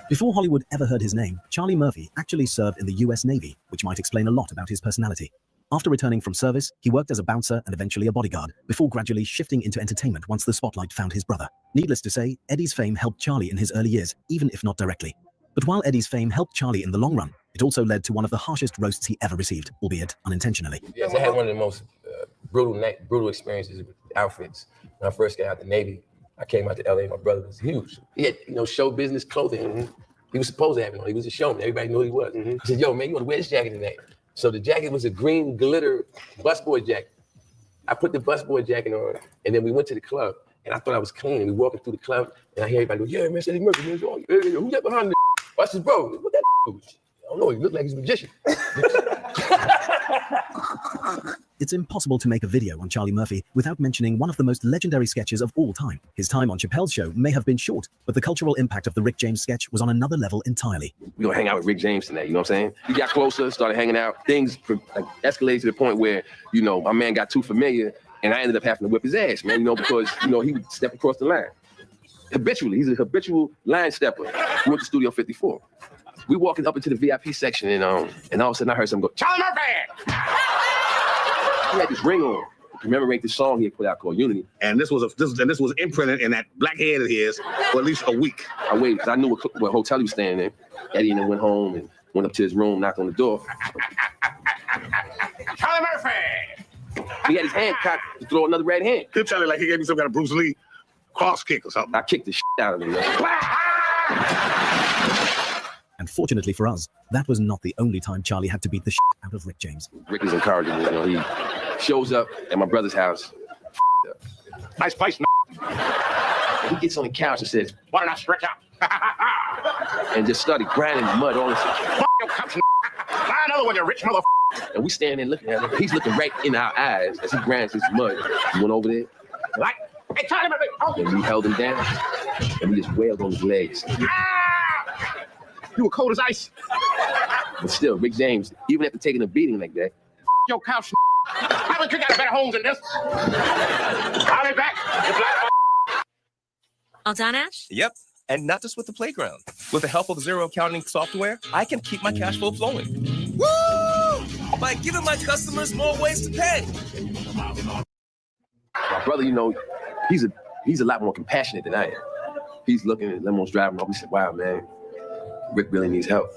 Before Hollywood ever heard his name, Charlie Murphy actually served in the US Navy, which might explain a lot about his personality. After returning from service, he worked as a bouncer and eventually a bodyguard, before gradually shifting into entertainment once the spotlight found his brother. Needless to say, Eddie's fame helped Charlie in his early years, even if not directly. But while Eddie's fame helped Charlie in the long run, it also led to one of the harshest roasts he ever received, albeit unintentionally. Yes, I had one of the most brutal experiences with outfits. When I first got out the Navy, I came out to LA, my brother was huge. He had, show business clothing. He was supposed to have it on. He was a showman. Everybody knew who he was. I said, "Yo, man, you want to wear this jacket today?" So the jacket was a green glitter busboy jacket. I put the busboy jacket on, and then we went to the club, and I thought I was clean. And we walking through the club, and I hear everybody go, "Yeah, man, Eddie Murphy, man, who's that behind the?" I said, "Bro, what that dude?" I don't know, he looked like he's a magician. It's impossible to make a video on Charlie Murphy without mentioning one of the most legendary sketches of all time. His time on Chappelle's Show may have been short, but the cultural impact of the Rick James sketch was on another level entirely. We gonna hang out with Rick James tonight, you know what I'm saying? We got closer, started hanging out. Things escalated to the point where, my man got too familiar, and I ended up having to whip his ass, man, because, he would step across the line. Habitually, he's a habitual line stepper. We went to Studio 54. We walking up into the VIP section, and all of a sudden I heard something go, "Charlie Murphy!" He had this ring on to commemorate the song he had put out called Unity. And this was imprinted in that black head of his for at least a week. I waited because I knew what hotel he was staying in. Eddie and then went home and went up to his room, knocked on the door. "Charlie Murphy!" He had his hand cocked to throw another red hand. He'll tell you like he gave me some kind of Bruce Lee cross kick or something. I kicked the shit out of him, man. And fortunately for us, that was not the only time Charlie had to beat the shit out of Rick James. Rick is encouraging me, he shows up at my brother's house. Nice place. He gets on the couch and says, "Why don't I stretch out?" and just started grinding the mud all this. Your cups. Buy another one, you rich mother. And we standing there looking at him. He's looking right in our eyes as he grinds his mud. We went over there. Like, "Hey, Charlie Murphy." Oh. And we held him down. And we just wailed on his legs. You were cold as ice. But still, Rick James, even after taking a beating like that, Your couch. Haven't you got a better homes than this? I'll be back. All done, Ash? Yep. And not just with the playground. With the help of Zero accounting software, I can keep my cash flow flowing. Woo! By giving my customers more ways to pay. my brother, he's he's a lot more compassionate than I am. He's looking at Lemon's driving off. He said, wow, man, Rick really needs help.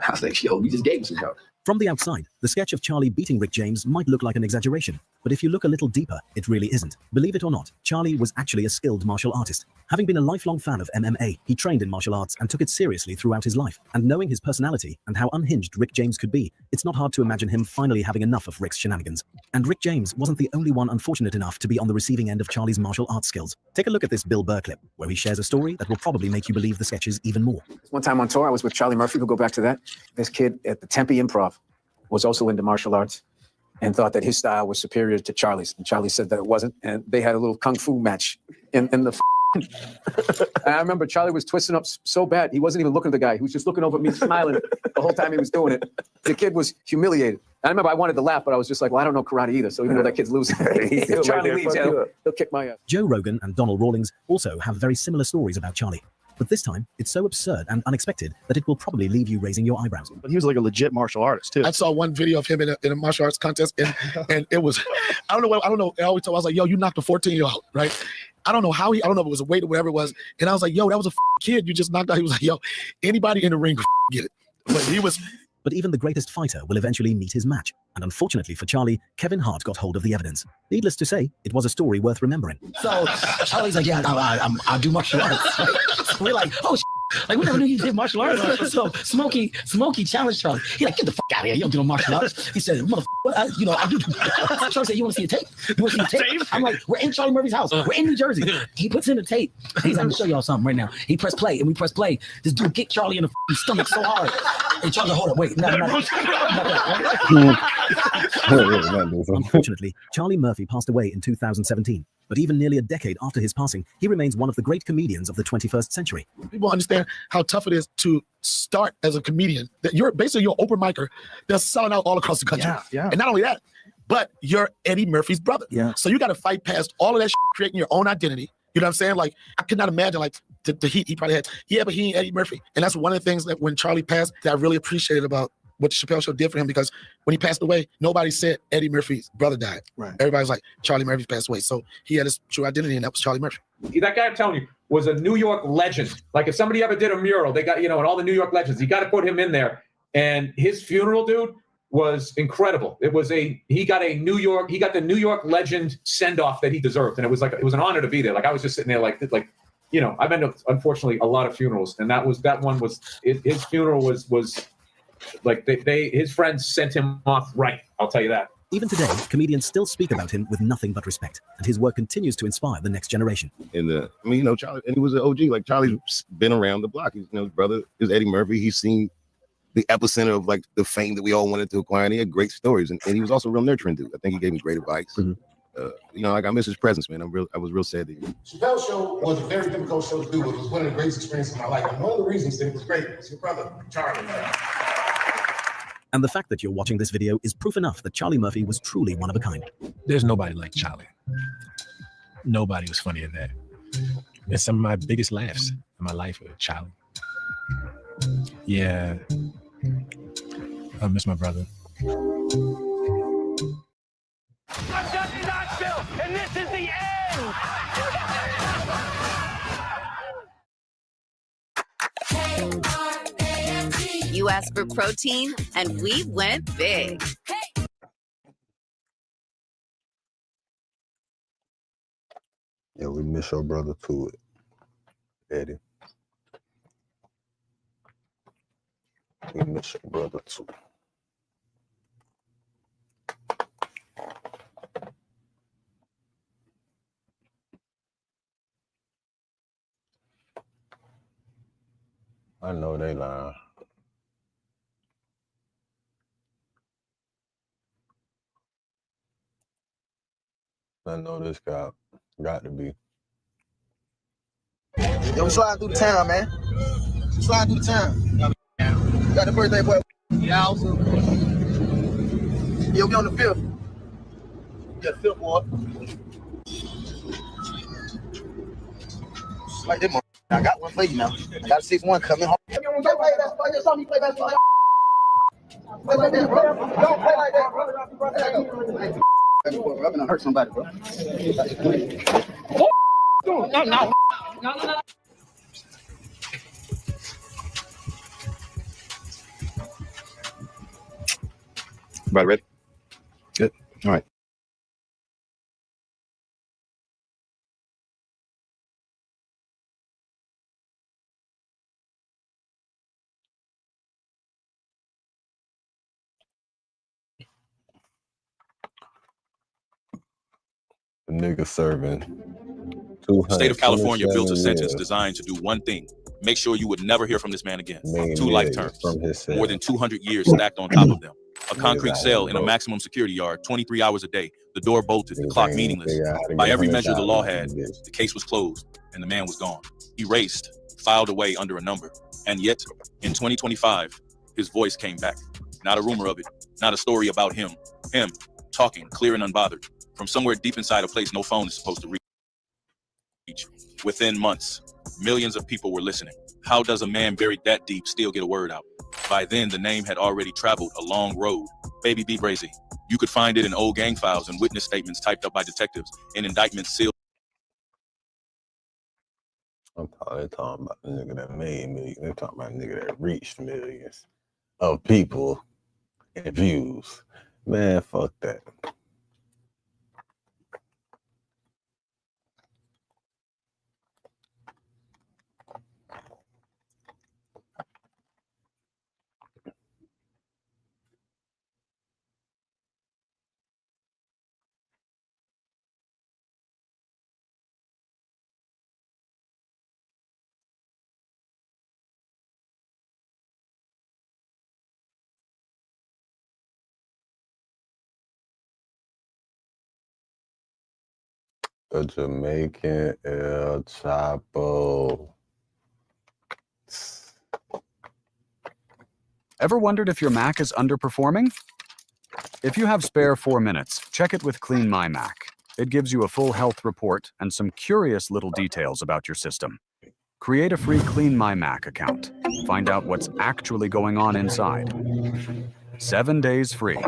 I was like, yo, we just gave him some help. From the outside, the sketch of Charlie beating Rick James might look like an exaggeration, but if you look a little deeper, it really isn't. Believe it or not, Charlie was actually a skilled martial artist. Having been a lifelong fan of MMA, he trained in martial arts and took it seriously throughout his life. And knowing his personality and how unhinged Rick James could be, it's not hard to imagine him finally having enough of Rick's shenanigans. And Rick James wasn't the only one unfortunate enough to be on the receiving end of Charlie's martial arts skills. Take a look at this Bill Burr clip, where he shares a story that will probably make you believe the sketches even more. One time on tour, I was with Charlie Murphy. We'll go back to that. This kid at the Tempe Improv was also into martial arts and thought that his style was superior to Charlie's. And Charlie said that it wasn't. And they had a little kung fu match in the and I remember Charlie was twisting up so bad, he wasn't even looking at the guy. He was just looking over at me, smiling the whole time he was doing it. The kid was humiliated. And I remember I wanted to laugh, but I was just like, well, I don't know karate either. So even though that kid's losing, if Charlie leaves, he'll kick my ass. Joe Rogan and Donald Rawlings also have very similar stories about Charlie. But this time, it's so absurd and unexpected that it will probably leave you raising your eyebrows. But he was like a legit martial artist too. I saw one video of him in a martial arts contest, and it was, I don't know. I always told, I was like, yo, you knocked a 14-year-old out, right? I don't know how I don't know if it was a weight or whatever it was. And I was like, yo, that was a kid you just knocked out. He was like, yo, anybody in the ring could get it. But he was. But even the greatest fighter will eventually meet his match. And unfortunately for Charlie, Kevin Hart got hold of the evidence. Needless to say, it was a story worth remembering. So Charlie's like, yeah, I'll do martial arts. So we're like, oh, like we never knew you did martial arts. So Smokey challenged Charlie. He's like, get the fuck out of here. You don't do no martial arts. He said, motherfucker, I do. Charlie said, you want to see a tape? You want to see a tape? I'm like, we're in Charlie Murphy's house. We're in New Jersey. He puts in a tape. He's like, I'm gonna show y'all something right now. He pressed play, and we press play. This dude kicked Charlie in the stomach so hard. And Charlie, hold up, wait. Unfortunately, Charlie Murphy passed away in 2017. But even nearly a decade after his passing, he remains one of the great comedians of the 21st century. People understand how tough it is to start as a comedian. That you're basically your open micer that's selling out all across the country. Yeah. And not only that, but you're Eddie Murphy's brother. Yeah. So you got to fight past all of that creating your own identity. You know what I'm saying? Like, I could not imagine like the heat he probably had. Yeah, but he ain't Eddie Murphy. And that's one of the things that when Charlie passed that I really appreciated about what the Chappelle Show did for him, because when he passed away, nobody said Eddie Murphy's brother died. Right. Everybody's like, Charlie Murphy's passed away. So he had his true identity, and that was Charlie Murphy. That guy, I'm telling you, was a New York legend. Like if somebody ever did a mural, they got, and all the New York legends, you got to put him in there. And his funeral, dude, was incredible. He got the New York legend send-off that he deserved. And it was an honor to be there. Like I was just sitting there like, I've been to, unfortunately, a lot of funerals. And his funeral was like his friends sent him off right. I'll tell you that. Even today, comedians still speak about him with nothing but respect, and his work continues to inspire the next generation. And Charlie, and he was an OG. Like Charlie's been around the block. His brother is Eddie Murphy. He's seen the epicenter of like the fame that we all wanted to acquire. And he had great stories, and he was also a real nurturing dude. I think he gave me great advice. Mm-hmm. I miss his presence, man. I was real sad that Chappelle Show was a very difficult show to do, but it was one of the greatest experiences of my life. And one of the reasons that it was great was your brother, Charlie. And the fact that you're watching this video is proof enough that Charlie Murphy was truly one of a kind. There's nobody like Charlie. Nobody was funnier than that. And some of my biggest laughs in my life were Charlie. Yeah, I miss my brother. I'm Dusty Knoxville, and this is the end! You asked for protein, and we went big. Yeah, we miss your brother too, Eddie. We miss your brother too. I know they lying. I know this guy got to be. Yo, we sliding through the town, man. We sliding through the town. Got the birthday boy. Yeah, also. Yo, we on the fifth. Yeah, the fifth boy. Like that, I got one for you now. I got a 6-1 coming home. You don't play basketball. You saw me play basketball. Play like that, bro. Don't play like that, bro. I'm gonna hurt somebody, bro. No. Everybody ready? Good. All right. The nigga serving. The state of California built a 227 sentence years. designed to do one thing: make sure you would never hear from this man again. Main 2 life nigga terms, from his cell. more than 200 years stacked on top of them. A concrete out cell here in a broke. maximum security yard, 23 hours a day, the door bolted, the Niggas clock ain't meaningless. figure out how to By get every measure the law $100 had, from this. the case was closed and the man was gone. Erased, filed away under a number. And yet, in 2025, his voice came back. Not a rumor of it, not a story about him. Him, talking, clear and unbothered, from somewhere deep inside a place no phone is supposed to reach. Within months, millions of people were listening. How does a man buried that deep still get a word out? By then, the name had already traveled a long road. Baby B. Brazy. You could find it in old gang files and witness statements typed up by detectives, in indictments sealed. I'm talking about the nigga that made millions. They're talking about the nigga that reached millions of people and views. Man, fuck that. The Jamaican El Chapo. Ever wondered if your Mac is underperforming? If you have spare 4 minutes, check it with Clean My Mac. It gives you a full health report and some curious little details about your system. Create a free Clean My Mac account. Find out what's actually going on inside. 7 days free.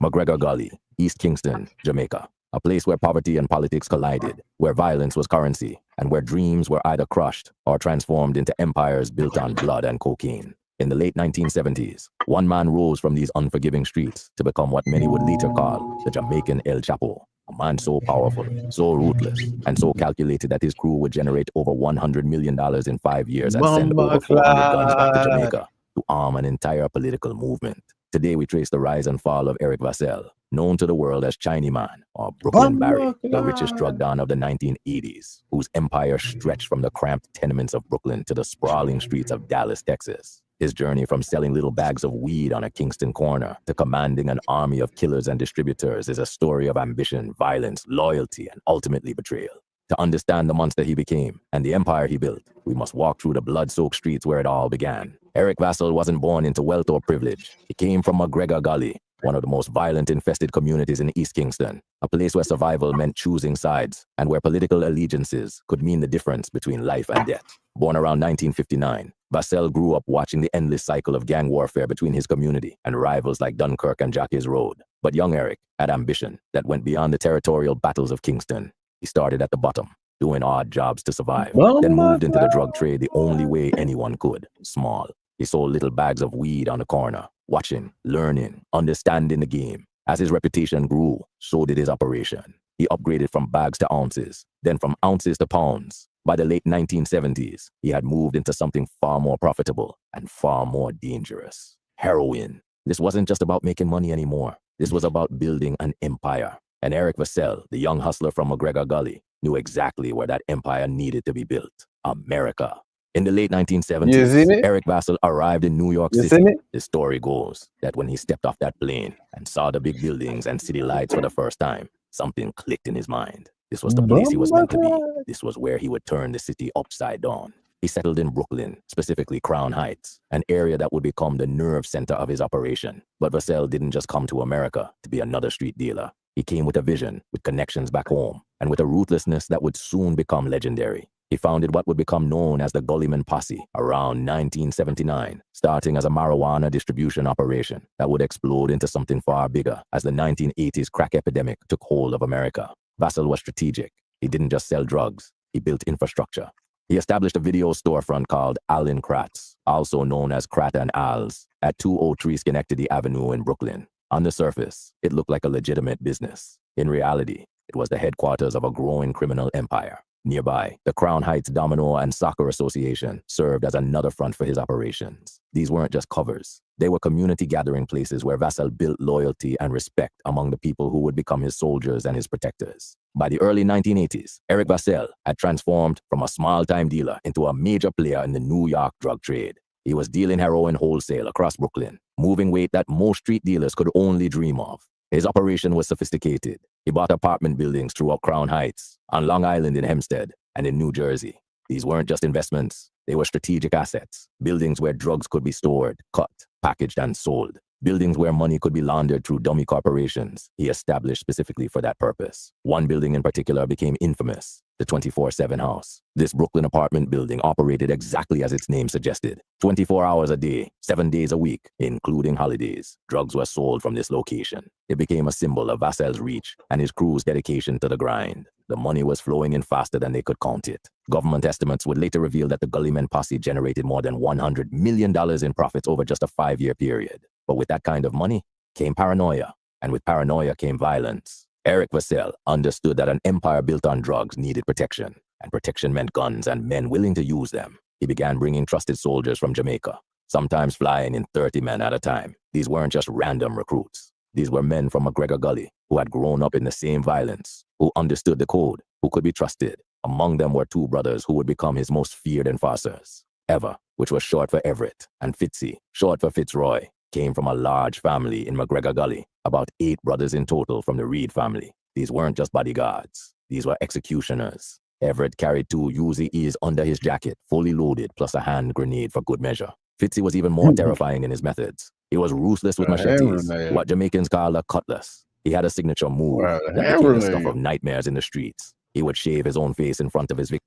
McGregor Gully, East Kingston, Jamaica. A place where poverty and politics collided, where violence was currency, and where dreams were either crushed or transformed into empires built on blood and cocaine. In the late 1970s, one man rose from these unforgiving streets to become what many would later call the Jamaican El Chapo. A man so powerful, so ruthless, and so calculated that his crew would generate over $100 million in 5 years and send over 400 guns back to Jamaica to arm an entire political movement. Today we trace the rise and fall of Eric Vassell, known to the world as Chinese Man or Brooklyn Barry, the richest drug don of the 1980s, whose empire stretched from the cramped tenements of Brooklyn to the sprawling streets of Dallas, Texas. His journey from selling little bags of weed on a Kingston corner to commanding an army of killers and distributors is a story of ambition, violence, loyalty, and ultimately betrayal. To understand the monster he became and the empire he built, we must walk through the blood-soaked streets where it all began. Eric Vassell wasn't born into wealth or privilege. He came from McGregor Gully, one of the most violent-infested communities in East Kingston, a place where survival meant choosing sides and where political allegiances could mean the difference between life and death. Born around 1959, Vassell grew up watching the endless cycle of gang warfare between his community and rivals like Dunkirk and Jackie's Road. But young Eric had ambition that went beyond the territorial battles of Kingston. He started at the bottom, doing odd jobs to survive, then moved into the drug trade the only way anyone could, small. He sold little bags of weed on the corner, watching, learning, understanding the game. As his reputation grew, so did his operation. He upgraded from bags to ounces, then from ounces to pounds. By the late 1970s, he had moved into something far more profitable and far more dangerous: heroin. This wasn't just about making money anymore. This was about building an empire. And Eric Vassell, the young hustler from McGregor Gully, knew exactly where that empire needed to be built: America. In the late 1970s, Eric Vassell arrived in New York City. The story goes that when he stepped off that plane and saw the big buildings and city lights for the first time, something clicked in his mind. This was the place he was meant to be. This was where he would turn the city upside down. He settled in Brooklyn, specifically Crown Heights, an area that would become the nerve center of his operation. But Vassell didn't just come to America to be another street dealer. He came with a vision, with connections back home, and with a ruthlessness that would soon become legendary. He founded what would become known as the Gullyman Posse around 1979, starting as a marijuana distribution operation that would explode into something far bigger as the 1980s crack epidemic took hold of America. Vassell was strategic. He didn't just sell drugs, he built infrastructure. He established a video storefront called Allen Kratz, also known as Krat and Al's, at 203 Schenectady Avenue in Brooklyn. On the surface, it looked like a legitimate business. In reality, it was the headquarters of a growing criminal empire. Nearby, the Crown Heights Domino and Soccer Association served as another front for his operations. These weren't just covers. They were community gathering places where Vassell built loyalty and respect among the people who would become his soldiers and his protectors. By the early 1980s, Eric Vassell had transformed from a small-time dealer into a major player in the New York drug trade. He was dealing heroin wholesale across Brooklyn, moving weight that most street dealers could only dream of. His operation was sophisticated. He bought apartment buildings throughout Crown Heights, on Long Island in Hempstead, and in New Jersey. These weren't just investments. They were strategic assets, buildings where drugs could be stored, cut, packaged, and sold. Buildings where money could be laundered through dummy corporations he established specifically for that purpose. One building in particular became infamous, the 24/7 House. This Brooklyn apartment building operated exactly as its name suggested. 24 hours a day, 7 days a week, including holidays. Drugs were sold from this location. It became a symbol of Vassell's reach and his crew's dedication to the grind. The money was flowing in faster than they could count it. Government estimates would later reveal that the Gullyman Posse generated more than $100 million in profits over just a 5-year period. But with that kind of money came paranoia, and with paranoia came violence. Eric Vassell understood that an empire built on drugs needed protection, and protection meant guns and men willing to use them. He began bringing trusted soldiers from Jamaica, sometimes flying in 30 men at a time. These weren't just random recruits. These were men from McGregor Gully who had grown up in the same violence, who understood the code, who could be trusted. Among them were 2 brothers who would become his most feared enforcers. Eva, which was short for Everett, and Fitzy, short for Fitzroy, came from a large family in McGregor Gully, about 8 brothers in total from the Reed family. These weren't just bodyguards. These were executioners. Everett carried 2 Uzi-Es under his jacket, fully loaded, plus a hand grenade for good measure. Fitzy was even more terrifying in his methods. He was ruthless with machetes, what Jamaicans call a cutlass. He had a signature move that became the stuff of nightmares in the streets. He would shave his own face in front of his victim.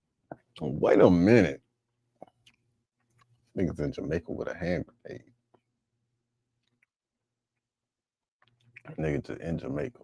Wait a minute. Niggas in Jamaica with a hand grenade. Niggas in Jamaica.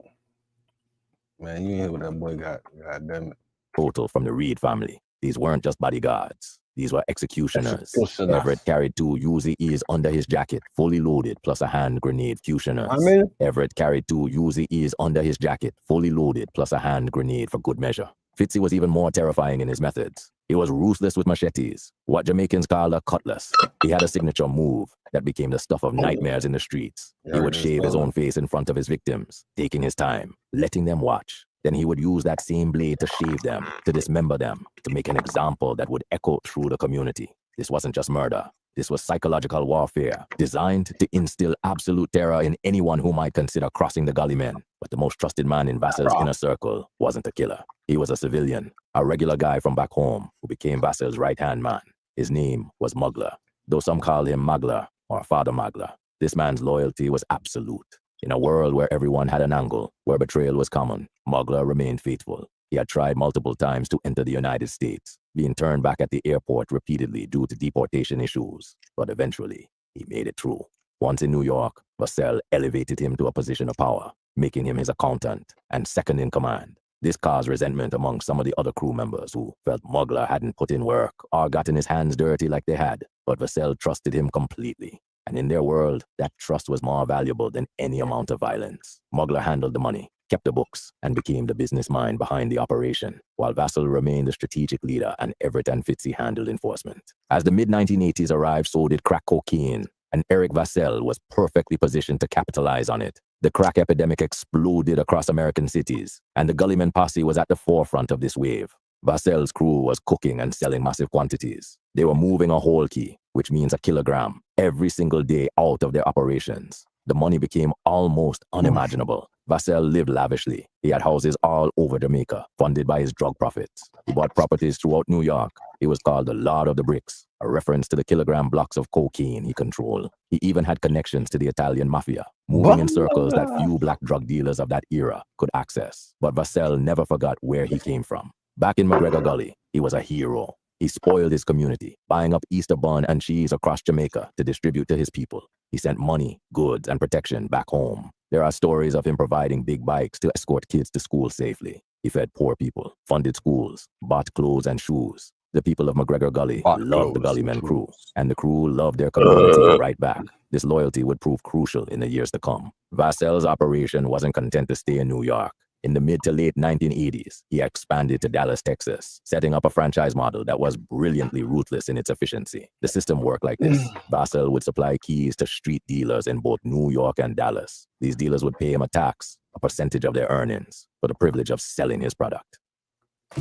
Man, you ain't hear what that boy got. God damn it. Total from the Reed family. These weren't just bodyguards. These were executioners. Everett carried 2 Uzi-Es under his jacket, fully loaded, plus a hand grenade. Fusioners. Everett carried 2 Uzi-Es under his jacket, fully loaded, plus a hand grenade for good measure. Fitzy was even more terrifying in his methods. He was ruthless with machetes, what Jamaicans call a cutlass. He had a signature move that became the stuff of nightmares in the streets. He would shave his own face in front of his victims, taking his time, letting them watch. Then he would use that same blade to shave them, to dismember them, to make an example that would echo through the community. This wasn't just murder. This was psychological warfare, designed to instill absolute terror in anyone who might consider crossing the gully men. But the most trusted man in Vassell's inner circle wasn't a killer. He was a civilian, a regular guy from back home who became Vassell's right-hand man. His name was Mugler, though some called him Magler or Father Magler. This man's loyalty was absolute. In a world where everyone had an angle, where betrayal was common, Mugler remained faithful. He had tried multiple times to enter the United States, being turned back at the airport repeatedly due to deportation issues, but eventually, he made it through. Once in New York, Vassell elevated him to a position of power, making him his accountant and second in command. This caused resentment among some of the other crew members who felt Mugler hadn't put in work or gotten his hands dirty like they had, but Vassell trusted him completely. And in their world, that trust was more valuable than any amount of violence. Mugler handled the money, kept the books, and became the business mind behind the operation, while Vassell remained the strategic leader and Everett and Fitzy handled enforcement. As the mid-1980s arrived, so did crack cocaine, and Eric Vassell was perfectly positioned to capitalize on it. The crack epidemic exploded across American cities, and the Gullyman Posse was at the forefront of this wave. Vassell's crew was cooking and selling massive quantities. They were moving a whole key, which means a kilogram, every single day out of their operations. The money became almost unimaginable. Vassell lived lavishly. He had houses all over Jamaica, funded by his drug profits. He bought properties throughout New York. He was called the Lord of the Bricks, a reference to the kilogram blocks of cocaine he controlled. He even had connections to the Italian mafia, moving in circles that few black drug dealers of that era could access. But Vassell never forgot where he came from. Back in McGregor Gully, he was a hero. He spoiled his community, buying up Easter bun and cheese across Jamaica to distribute to his people. He sent money, goods, and protection back home. There are stories of him providing big bikes to escort kids to school safely. He fed poor people, funded schools, bought clothes and shoes. The people of McGregor Gully loved the Gullymen crew, and the crew loved their community right back. This loyalty would prove crucial in the years to come. Vassell's operation wasn't content to stay in New York. In the mid to late 1980s, he expanded to Dallas, Texas, setting up a franchise model that was brilliantly ruthless in its efficiency. The system worked like this. Vassell would supply keys to street dealers in both New York and Dallas. These dealers would pay him a tax, a percentage of their earnings, for the privilege of selling his product.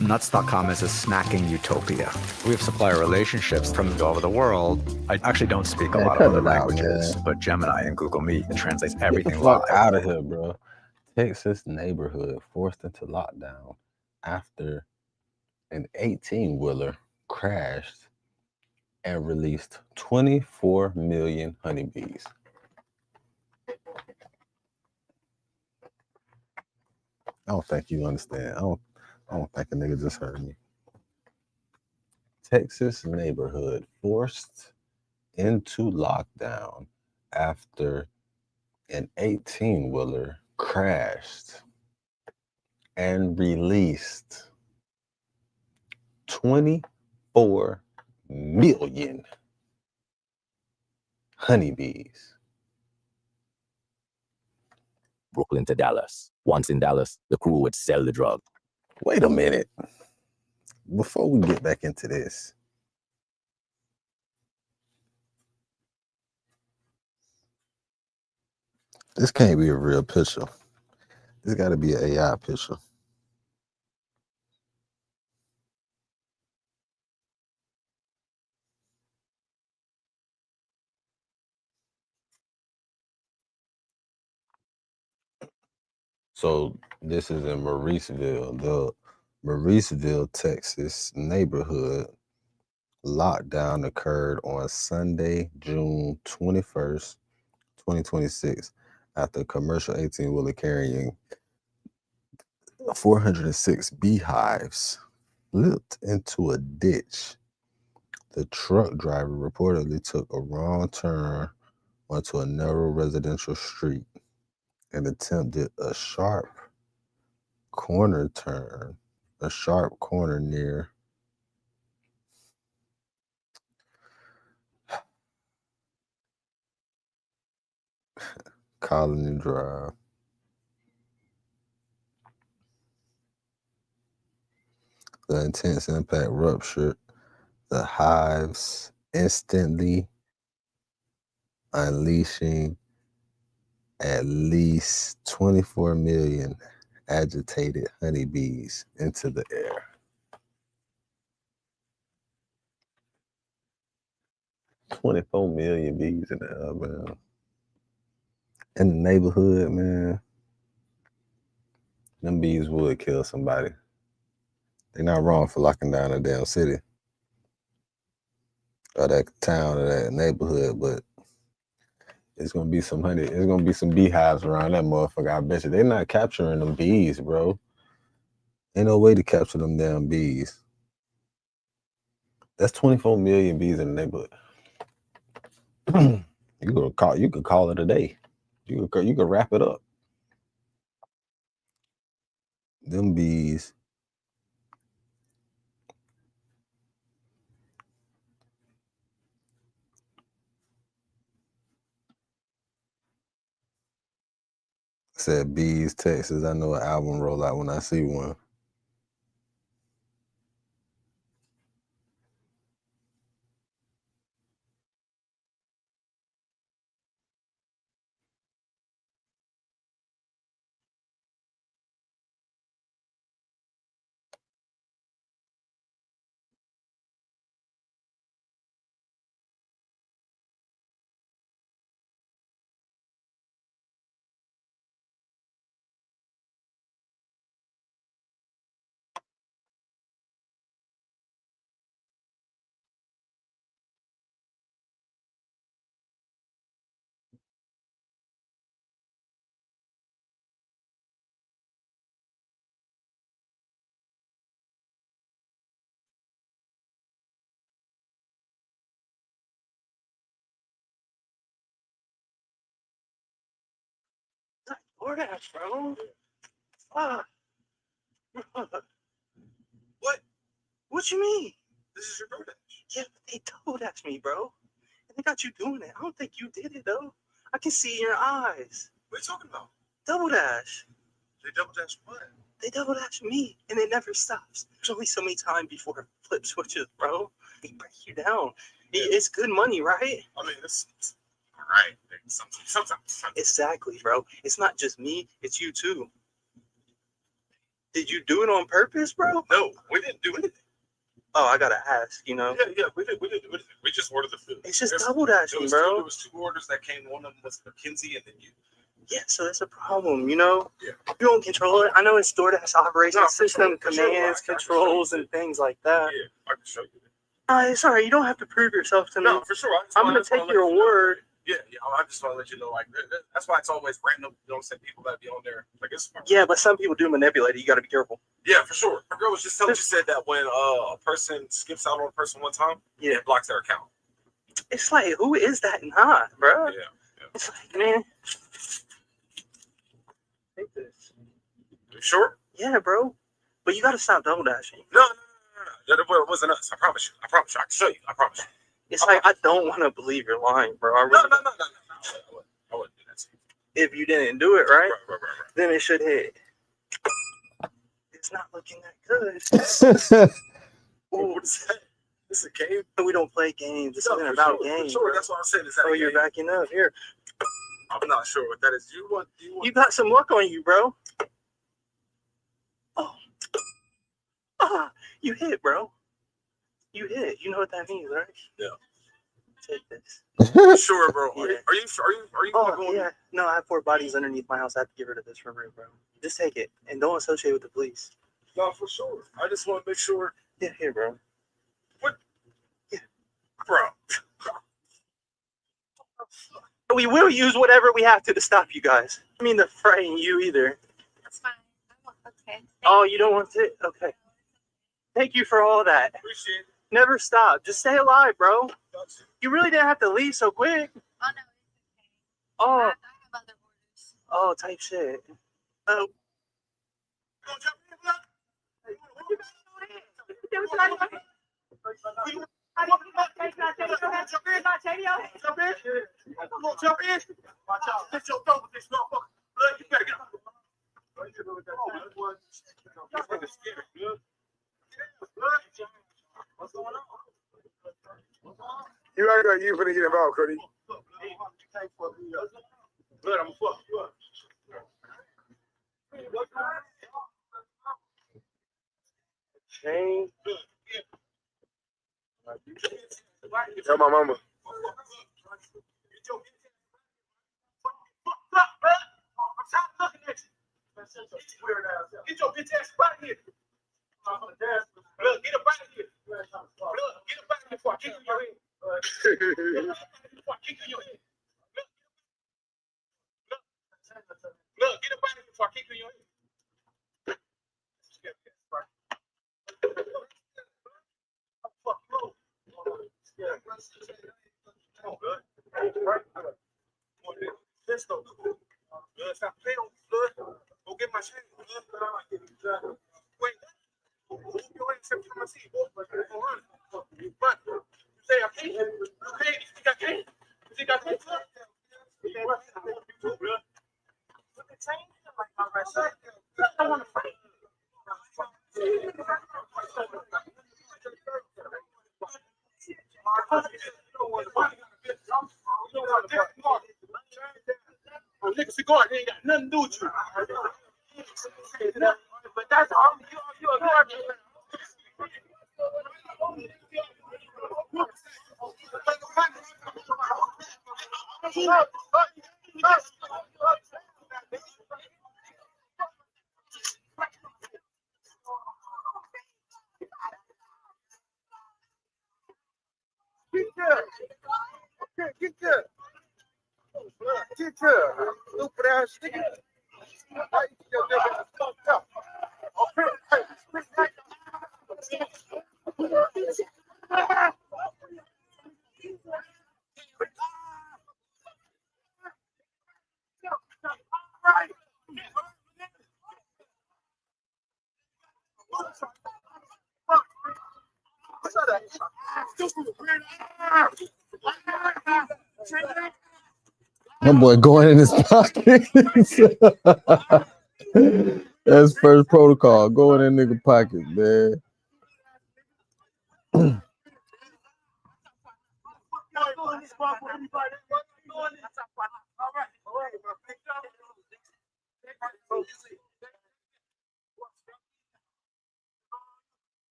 Nuts.com is a snacking utopia. We have supplier relationships from all over the world. I actually don't speak a lot of other languages, but Gemini and Google Meet, it translates everything Get the fuck live. out of here, bro. Texas neighborhood forced into lockdown after an 18-wheeler crashed and released 24 million honeybees. I don't think you understand. I don't think a nigga just heard me. Texas neighborhood forced into lockdown after an 18-wheeler crashed and released 24 million honeybees. Brooklyn to Dallas. Once in Dallas, the crew would sell the drug. Wait a minute. Before we get back into this, this can't be a real picture. This got to be an AI picture. So this is in Mauriceville. The Mauriceville, Texas neighborhood lockdown occurred on Sunday, June 21st, 2026, after a commercial 18-wheeler carrying 406 beehives flipped into a ditch. The truck driver reportedly took a wrong turn onto a narrow residential street and attempted a sharp corner near Colony Drive. The intense impact ruptured the hives instantly, unleashing at least 24 million agitated honeybees into the air. $24 million bees in the air, man. In the neighborhood, man, them bees would kill somebody. They're not wrong for locking down a damn city or that town or that neighborhood, but it's gonna be some honey. It's gonna be some beehives around that motherfucker. I bet you they're not capturing them bees, bro. Ain't no way to capture them damn bees. That's 24 million bees in the neighborhood. You could call it a day. You could wrap it up. Them bees. Said Bees, Texas. I know an album roll out when I see one. DoorDash, bro. Fuck. What? What you mean? This is your DoorDash. Yeah, but they double dashed me, bro. And they got you doing it. I don't think you did it though. I can see in your eyes. What are you talking about? Double dash. They double dash what? They double dash me, and it never stops. There's only so many times before it flip switches, bro. They break you down. It's good money, right? I mean, it's all right. Sometimes. Exactly, bro. It's not just me. It's you too. Did you do it on purpose, bro? No, we didn't do anything. Oh, I gotta ask, you know. Yeah, we did. We just ordered the food. It's just double dashing, bro. There was 2 orders that came. One of them was McKinsey, and then you. Yeah, so that's a problem, you know. Yeah. You don't control it. I know it's DoorDash operation system, commands, controls, and things like that. Yeah, I can show you. It's all right. You don't have to prove yourself to me. No, for sure. I'm gonna take your word. Yeah, I just want to let you know, like, that's why it's always random. You don't say people that be on there. Like, it's yeah, but some people do manipulate it. You got to be careful. Yeah, for sure. My girl was just telling you said that when a person skips out on a person one time, it blocks their account. It's like, who is that not, bro? Yeah. It's like, man, take this. You sure? Yeah, bro. But you got to stop double dashing. No. It wasn't us. I promise you. I can show you. I promise you. It's like, I don't want to believe you're lying, bro. No. I wouldn't do that to you. If you didn't do it, right? Then it should hit. It's not looking that good. Oh, what is that? This is a game? We don't play games. This isn't about games. Sure, that's what I'm saying. Is that you're backing up. Here. I'm not sure what that is. You got some luck on you, bro. Oh. You hit, bro. You hit. You know what that means, right? Yeah. Take this. Sure, bro. Yeah. Are you? Oh, going? Yeah. No, I have 4 bodies underneath my house. I have to get rid of this for room, bro. Just take it and don't associate with the police. No, for sure. I just want to make sure. Yeah, here, bro. What? Yeah, bro. We will use whatever we have to stop you guys. I mean to frighten you either. That's fine. Okay. Oh, you don't want to? Okay. Thank you for all that. Appreciate it. Never stop. Just stay alive, bro. You really didn't have to leave so quick. Oh, no. Oh. I have other orders. Oh, type shit. Oh. You act like you finna get involved, Cody. Blood, I'm gonna fuck you up. Chain. Tell my mama. Get your bitch ass right here. Look, get up out of here. Look, get up out of here before I kick you in your head. Before I kick you in your head. Look, get up out of here before I kick you in your head. Let's go. Stop playing on blood. Go get my chain. Wait. Move your hands every time I see you, boy. But you say I can't. You think I can't? You think I can't? Look at chain. I want to fight. Nigga cigar, they ain't got nothing to do with you. But that's all you are. Get there. Get there. Stupid ass nigga. Why you still living fucked up? That boy going in his pocket. That's first protocol. Go in that nigga pocket, man.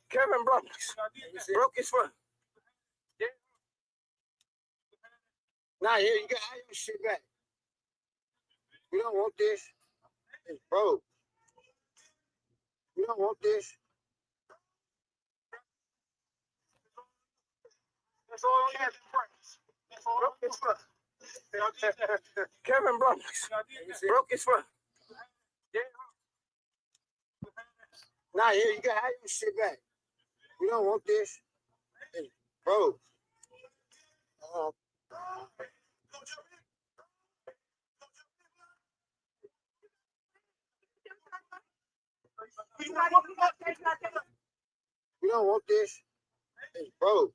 Kevin broke his foot. Now here you got your shit back. You don't want this. It's broke. You don't want this. That's all he has. Broke his foot. Kevin broke his foot. Now here you got your shit back. You don't want this. It's broke. You don't want this. It's broke.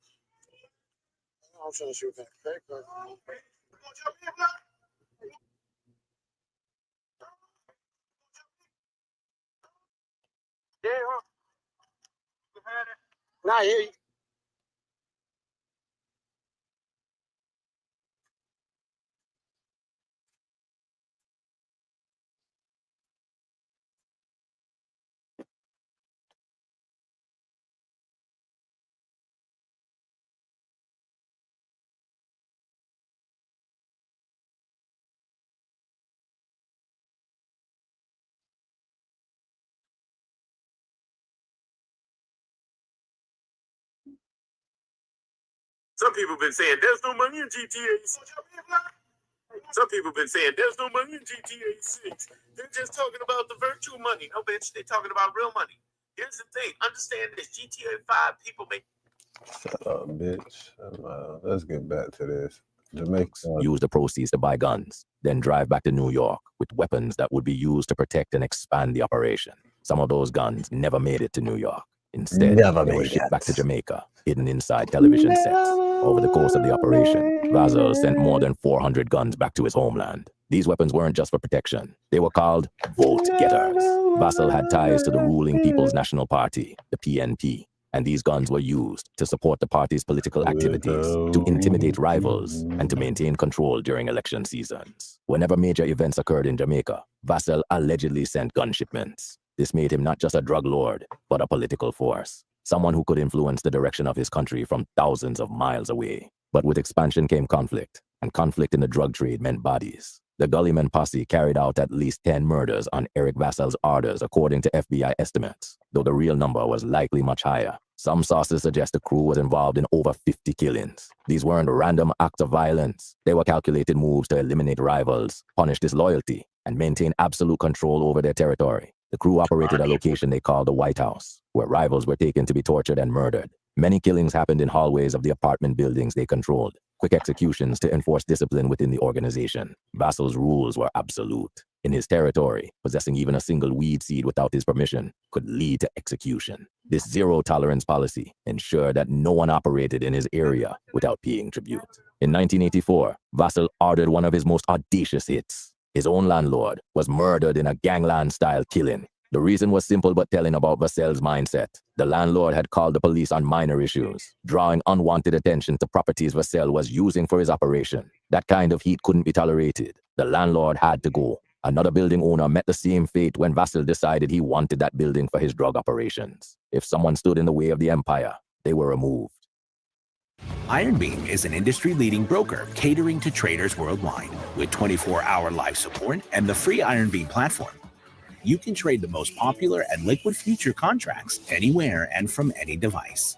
I'm trying to shoot that. Now here you. Some people been saying there's no money in GTA 6. Some people been saying there's no money in GTA 6. They're just talking about the virtual money. No, bitch, they're talking about real money. Here's the thing. Understand this. GTA 5 people make... Shut up, bitch. Let's get back to this. Jamaica. Use the proceeds to buy guns, then drive back to New York with weapons that would be used to protect and expand the operation. Some of those guns never made it to New York. Instead, they were shipped back to Jamaica, hidden inside television sets. Over the course of the operation, Vassal sent more than 400 guns back to his homeland. These weapons weren't just for protection. They were called vote-getters. Vassal had ties to the ruling People's National Party, the PNP, and these guns were used to support the party's political activities, to intimidate rivals, and to maintain control during election seasons. Whenever major events occurred in Jamaica, Vassal allegedly sent gun shipments. This made him not just a drug lord, but a political force, someone who could influence the direction of his country from thousands of miles away. But with expansion came conflict, and conflict in the drug trade meant bodies. The Gullyman posse carried out at least 10 murders on Eric Vassal's orders, according to FBI estimates, though the real number was likely much higher. Some sources suggest the crew was involved in over 50 killings. These weren't random acts of violence. They were calculated moves to eliminate rivals, punish disloyalty, and maintain absolute control over their territory. The crew operated a location they called the White House, where rivals were taken to be tortured and murdered. Many killings happened in hallways of the apartment buildings they controlled. Quick executions to enforce discipline within the organization. Vassal's rules were absolute. In his territory, possessing even a single weed seed without his permission could lead to execution. This zero-tolerance policy ensured that no one operated in his area without paying tribute. In 1984, Vassal ordered one of his most audacious hits. His own landlord was murdered in a gangland-style killing. The reason was simple but telling about Vassal's mindset. The landlord had called the police on minor issues, drawing unwanted attention to properties Vassal was using for his operation. That kind of heat couldn't be tolerated. The landlord had to go. Another building owner met the same fate when Vassal decided he wanted that building for his drug operations. If someone stood in the way of the empire, they were removed. Ironbeam is an industry-leading broker catering to traders worldwide. With 24-hour live support and the free Ironbeam platform, you can trade the most popular and liquid future contracts anywhere and from any device.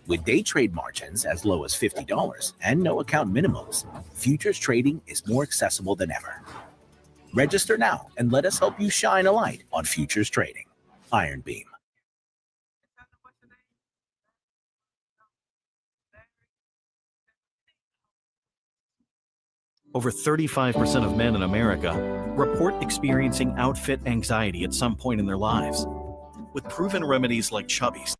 With day trade margins as low as $50 and no account minimums, futures trading is more accessible than ever. Register now and let us help you shine a light on futures trading. Ironbeam. Over 35% of men in America report experiencing outfit anxiety at some point in their lives. with proven remedies like Chubby's.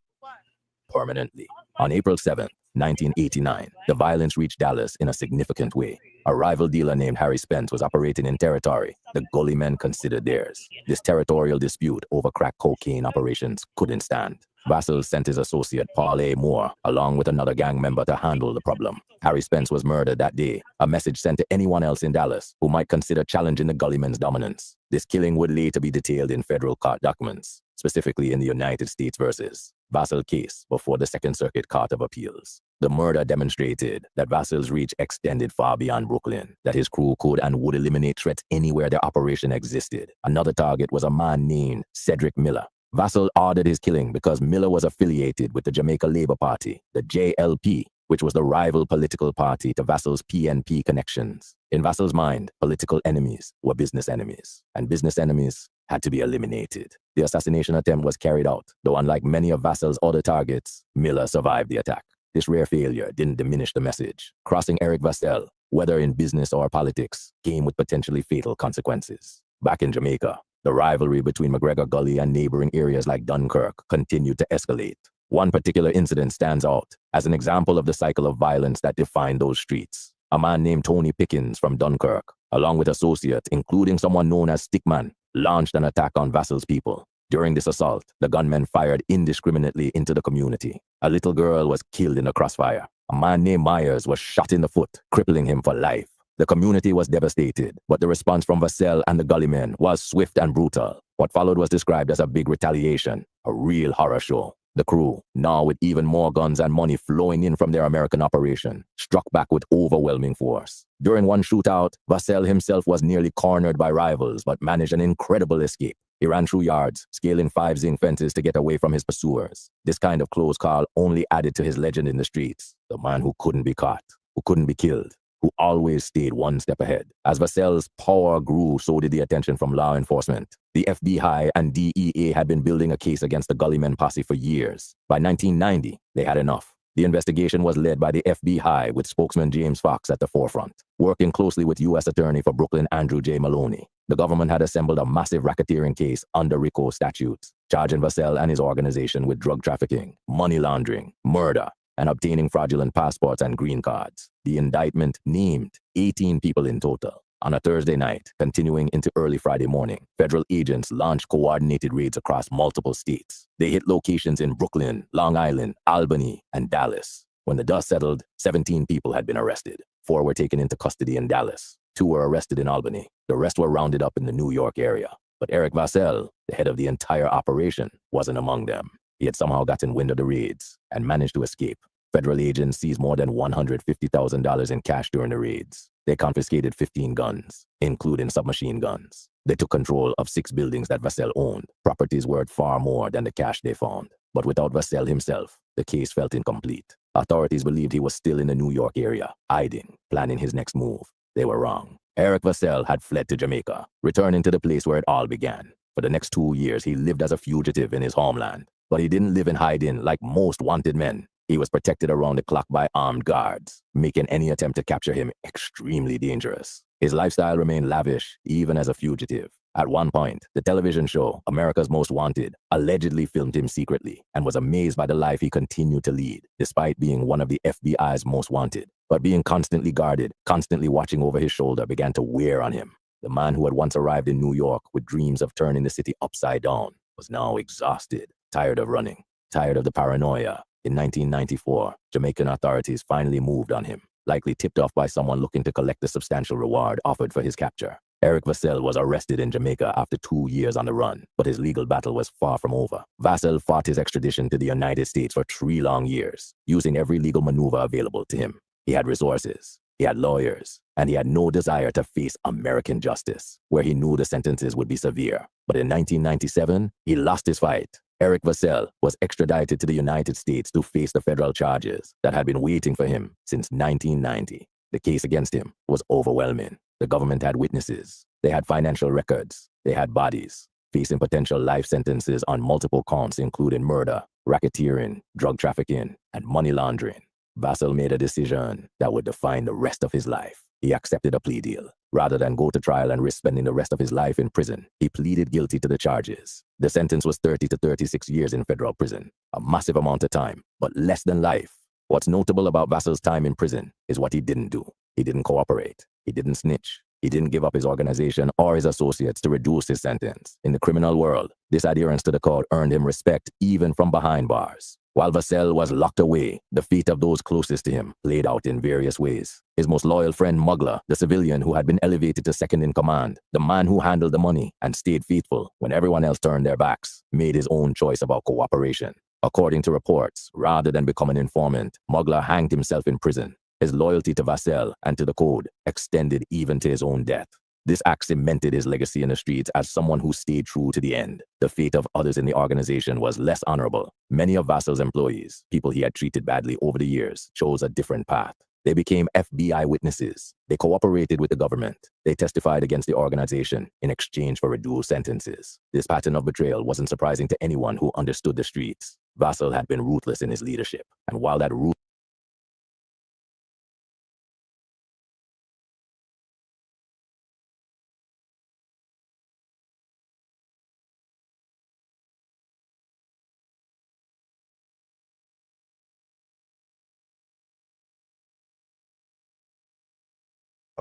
Permanently. On April 7th, 1989, the violence reached Dallas in a significant way. A rival dealer named Harry Spence was operating in territory the Gully Men considered theirs. This territorial dispute over crack cocaine operations couldn't stand. Vassell sent his associate Paul A. Moore along with another gang member to handle the problem. Harry Spence was murdered that day, a message sent to anyone else in Dallas who might consider challenging the Gully Men's dominance. This killing would later be detailed in federal court documents, specifically in the United States versus Vassell case before the Second Circuit Court of Appeals. The murder demonstrated that Vassell's reach extended far beyond Brooklyn, that his crew could and would eliminate threats anywhere their operation existed. Another target was a man named Cedric Miller. Vassell ordered his killing because Miller was affiliated with the Jamaica Labour Party, the JLP, which was the rival political party to Vassell's PNP connections. In Vassell's mind, political enemies were business enemies, and business enemies had to be eliminated. The assassination attempt was carried out, though unlike many of Vassell's other targets, Miller survived the attack. This rare failure didn't diminish the message. Crossing Eric Vassell, whether in business or politics, came with potentially fatal consequences. Back in Jamaica, the rivalry between McGregor Gully and neighboring areas like Dunkirk continued to escalate. One particular incident stands out as an example of the cycle of violence that defined those streets. A man named Tony Pickens from Dunkirk, along with associates, including someone known as Stickman, launched an attack on Vassell's people. During this assault, the gunmen fired indiscriminately into the community. A little girl was killed in the crossfire. A man named Myers was shot in the foot, crippling him for life. The community was devastated, but the response from Vassell and the Gully Men was swift and brutal. What followed was described as a big retaliation, a real horror show. The crew, now with even more guns and money flowing in from their American operation, struck back with overwhelming force. During one shootout, Vassell himself was nearly cornered by rivals, but managed an incredible escape. He ran through yards, scaling 5 zinc fences to get away from his pursuers. This kind of close call only added to his legend in the streets, the man who couldn't be caught, who couldn't be killed, who always stayed one step ahead. As Vassell's power grew, so did the attention from law enforcement. The FBI and DEA had been building a case against the Gully Men posse for years. By 1990, they had enough. The investigation was led by the FBI, with spokesman James Fox at the forefront, working closely with U.S. Attorney for Brooklyn Andrew J. Maloney. The government had assembled a massive racketeering case under RICO statutes, charging Vassell and his organization with drug trafficking, money laundering, murder, and obtaining fraudulent passports and green cards. The indictment named 18 people in total. On a Thursday night, continuing into early Friday morning, federal agents launched coordinated raids across multiple states. They hit locations in Brooklyn, Long Island, Albany, and Dallas. When the dust settled, 17 people had been arrested. 4 were taken into custody in Dallas. 2 were arrested in Albany. The rest were rounded up in the New York area. But Eric Vassell, the head of the entire operation, wasn't among them. He had somehow gotten wind of the raids and managed to escape. Federal agents seized more than $150,000 in cash during the raids. They confiscated 15 guns, including submachine guns. They took control of 6 buildings that Vassell owned, properties worth far more than the cash they found. But without Vassell himself, the case felt incomplete. Authorities believed he was still in the New York area, hiding, planning his next move. They were wrong. Eric Vassell had fled to Jamaica, returning to the place where it all began. For the next 2 years, he lived as a fugitive in his homeland. But he didn't live in hiding like most wanted men. He was protected around the clock by armed guards, making any attempt to capture him extremely dangerous. His lifestyle remained lavish, even as a fugitive. At one point, the television show, America's Most Wanted, allegedly filmed him secretly and was amazed by the life he continued to lead, despite being one of the FBI's most wanted. But being constantly guarded, constantly watching over his shoulder began to wear on him. The man who had once arrived in New York with dreams of turning the city upside down was now exhausted, tired of running, tired of the paranoia. In 1994, Jamaican authorities finally moved on him, likely tipped off by someone looking to collect the substantial reward offered for his capture. Eric Vassell was arrested in Jamaica after 2 years on the run, but his legal battle was far from over. Vassell fought his extradition to the United States for 3 long years, using every legal maneuver available to him. He had resources, he had lawyers, and he had no desire to face American justice, where he knew the sentences would be severe. But in 1997, he lost his fight. Eric Vassell was extradited to the United States to face the federal charges that had been waiting for him since 1990. The case against him was overwhelming. The government had witnesses. They had financial records. They had bodies, facing potential life sentences on multiple counts, including murder, racketeering, drug trafficking, and money laundering. Vassell made a decision that would define the rest of his life. He accepted a plea deal. Rather than go to trial and risk spending the rest of his life in prison, he pleaded guilty to the charges. The sentence was 30 to 36 years in federal prison, a massive amount of time, but less than life. What's notable about Vassal's time in prison is what he didn't do. He didn't cooperate. He didn't snitch. He didn't give up his organization or his associates to reduce his sentence. In the criminal world, this adherence to the code earned him respect even from behind bars. While Vassell was locked away, the fate of those closest to him played out in various ways. His most loyal friend Mugler, the civilian who had been elevated to second in command, the man who handled the money and stayed faithful when everyone else turned their backs, made his own choice about cooperation. According to reports, rather than become an informant, Mugler hanged himself in prison. His loyalty to Vassell and to the code extended even to his own death. This act cemented his legacy in the streets as someone who stayed true to the end. The fate of others in the organization was less honorable. Many of Vassell's employees, people he had treated badly over the years, chose a different path. They became FBI witnesses. They cooperated with the government. They testified against the organization in exchange for reduced sentences. This pattern of betrayal wasn't surprising to anyone who understood the streets. Vassell had been ruthless in his leadership, and while that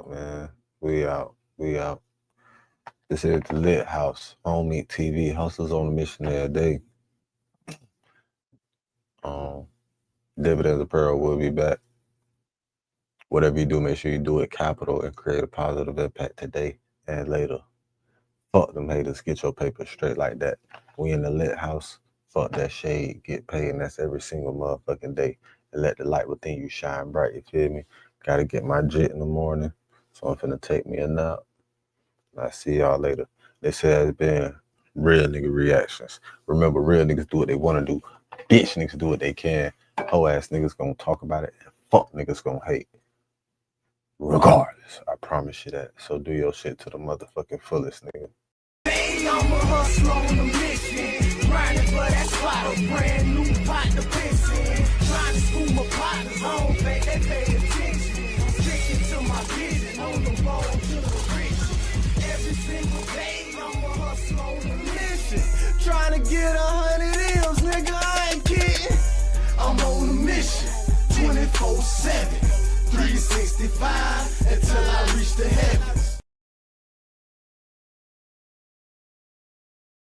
Man, we out. This is the Lit House on Meat TV. Hustlers on a mission every day. Dividends of Pearl will be back. Whatever you do, make sure you do it capital and create a positive impact today and later. Fuck them haters, get your paper straight like that. We in the Lit House. Fuck that shade, get paid, and that's every single motherfucking day. And let the light within you shine bright, you feel me? Gotta get my jet in the morning. So I'm finna take me a nap. I'll see y'all later. This has been Real Nigga Reactions. Remember, real niggas do what they want to do. Bitch niggas do what they can. Hoe ass niggas gonna talk about it. And fuck niggas gonna hate. Regardless, I promise you that. So do your shit to the motherfucking fullest, nigga. I'm a hustler on a mission. Grinding for that spot, a brand new pot to piss in. Trying to school my partners home, they pay attention. Sticking to my vision, on the road to the rich. Every single day, I'm a hustler on a mission. Trying to get 100 M's, nigga, I ain't kidding. I'm on a mission, 24/7, 365.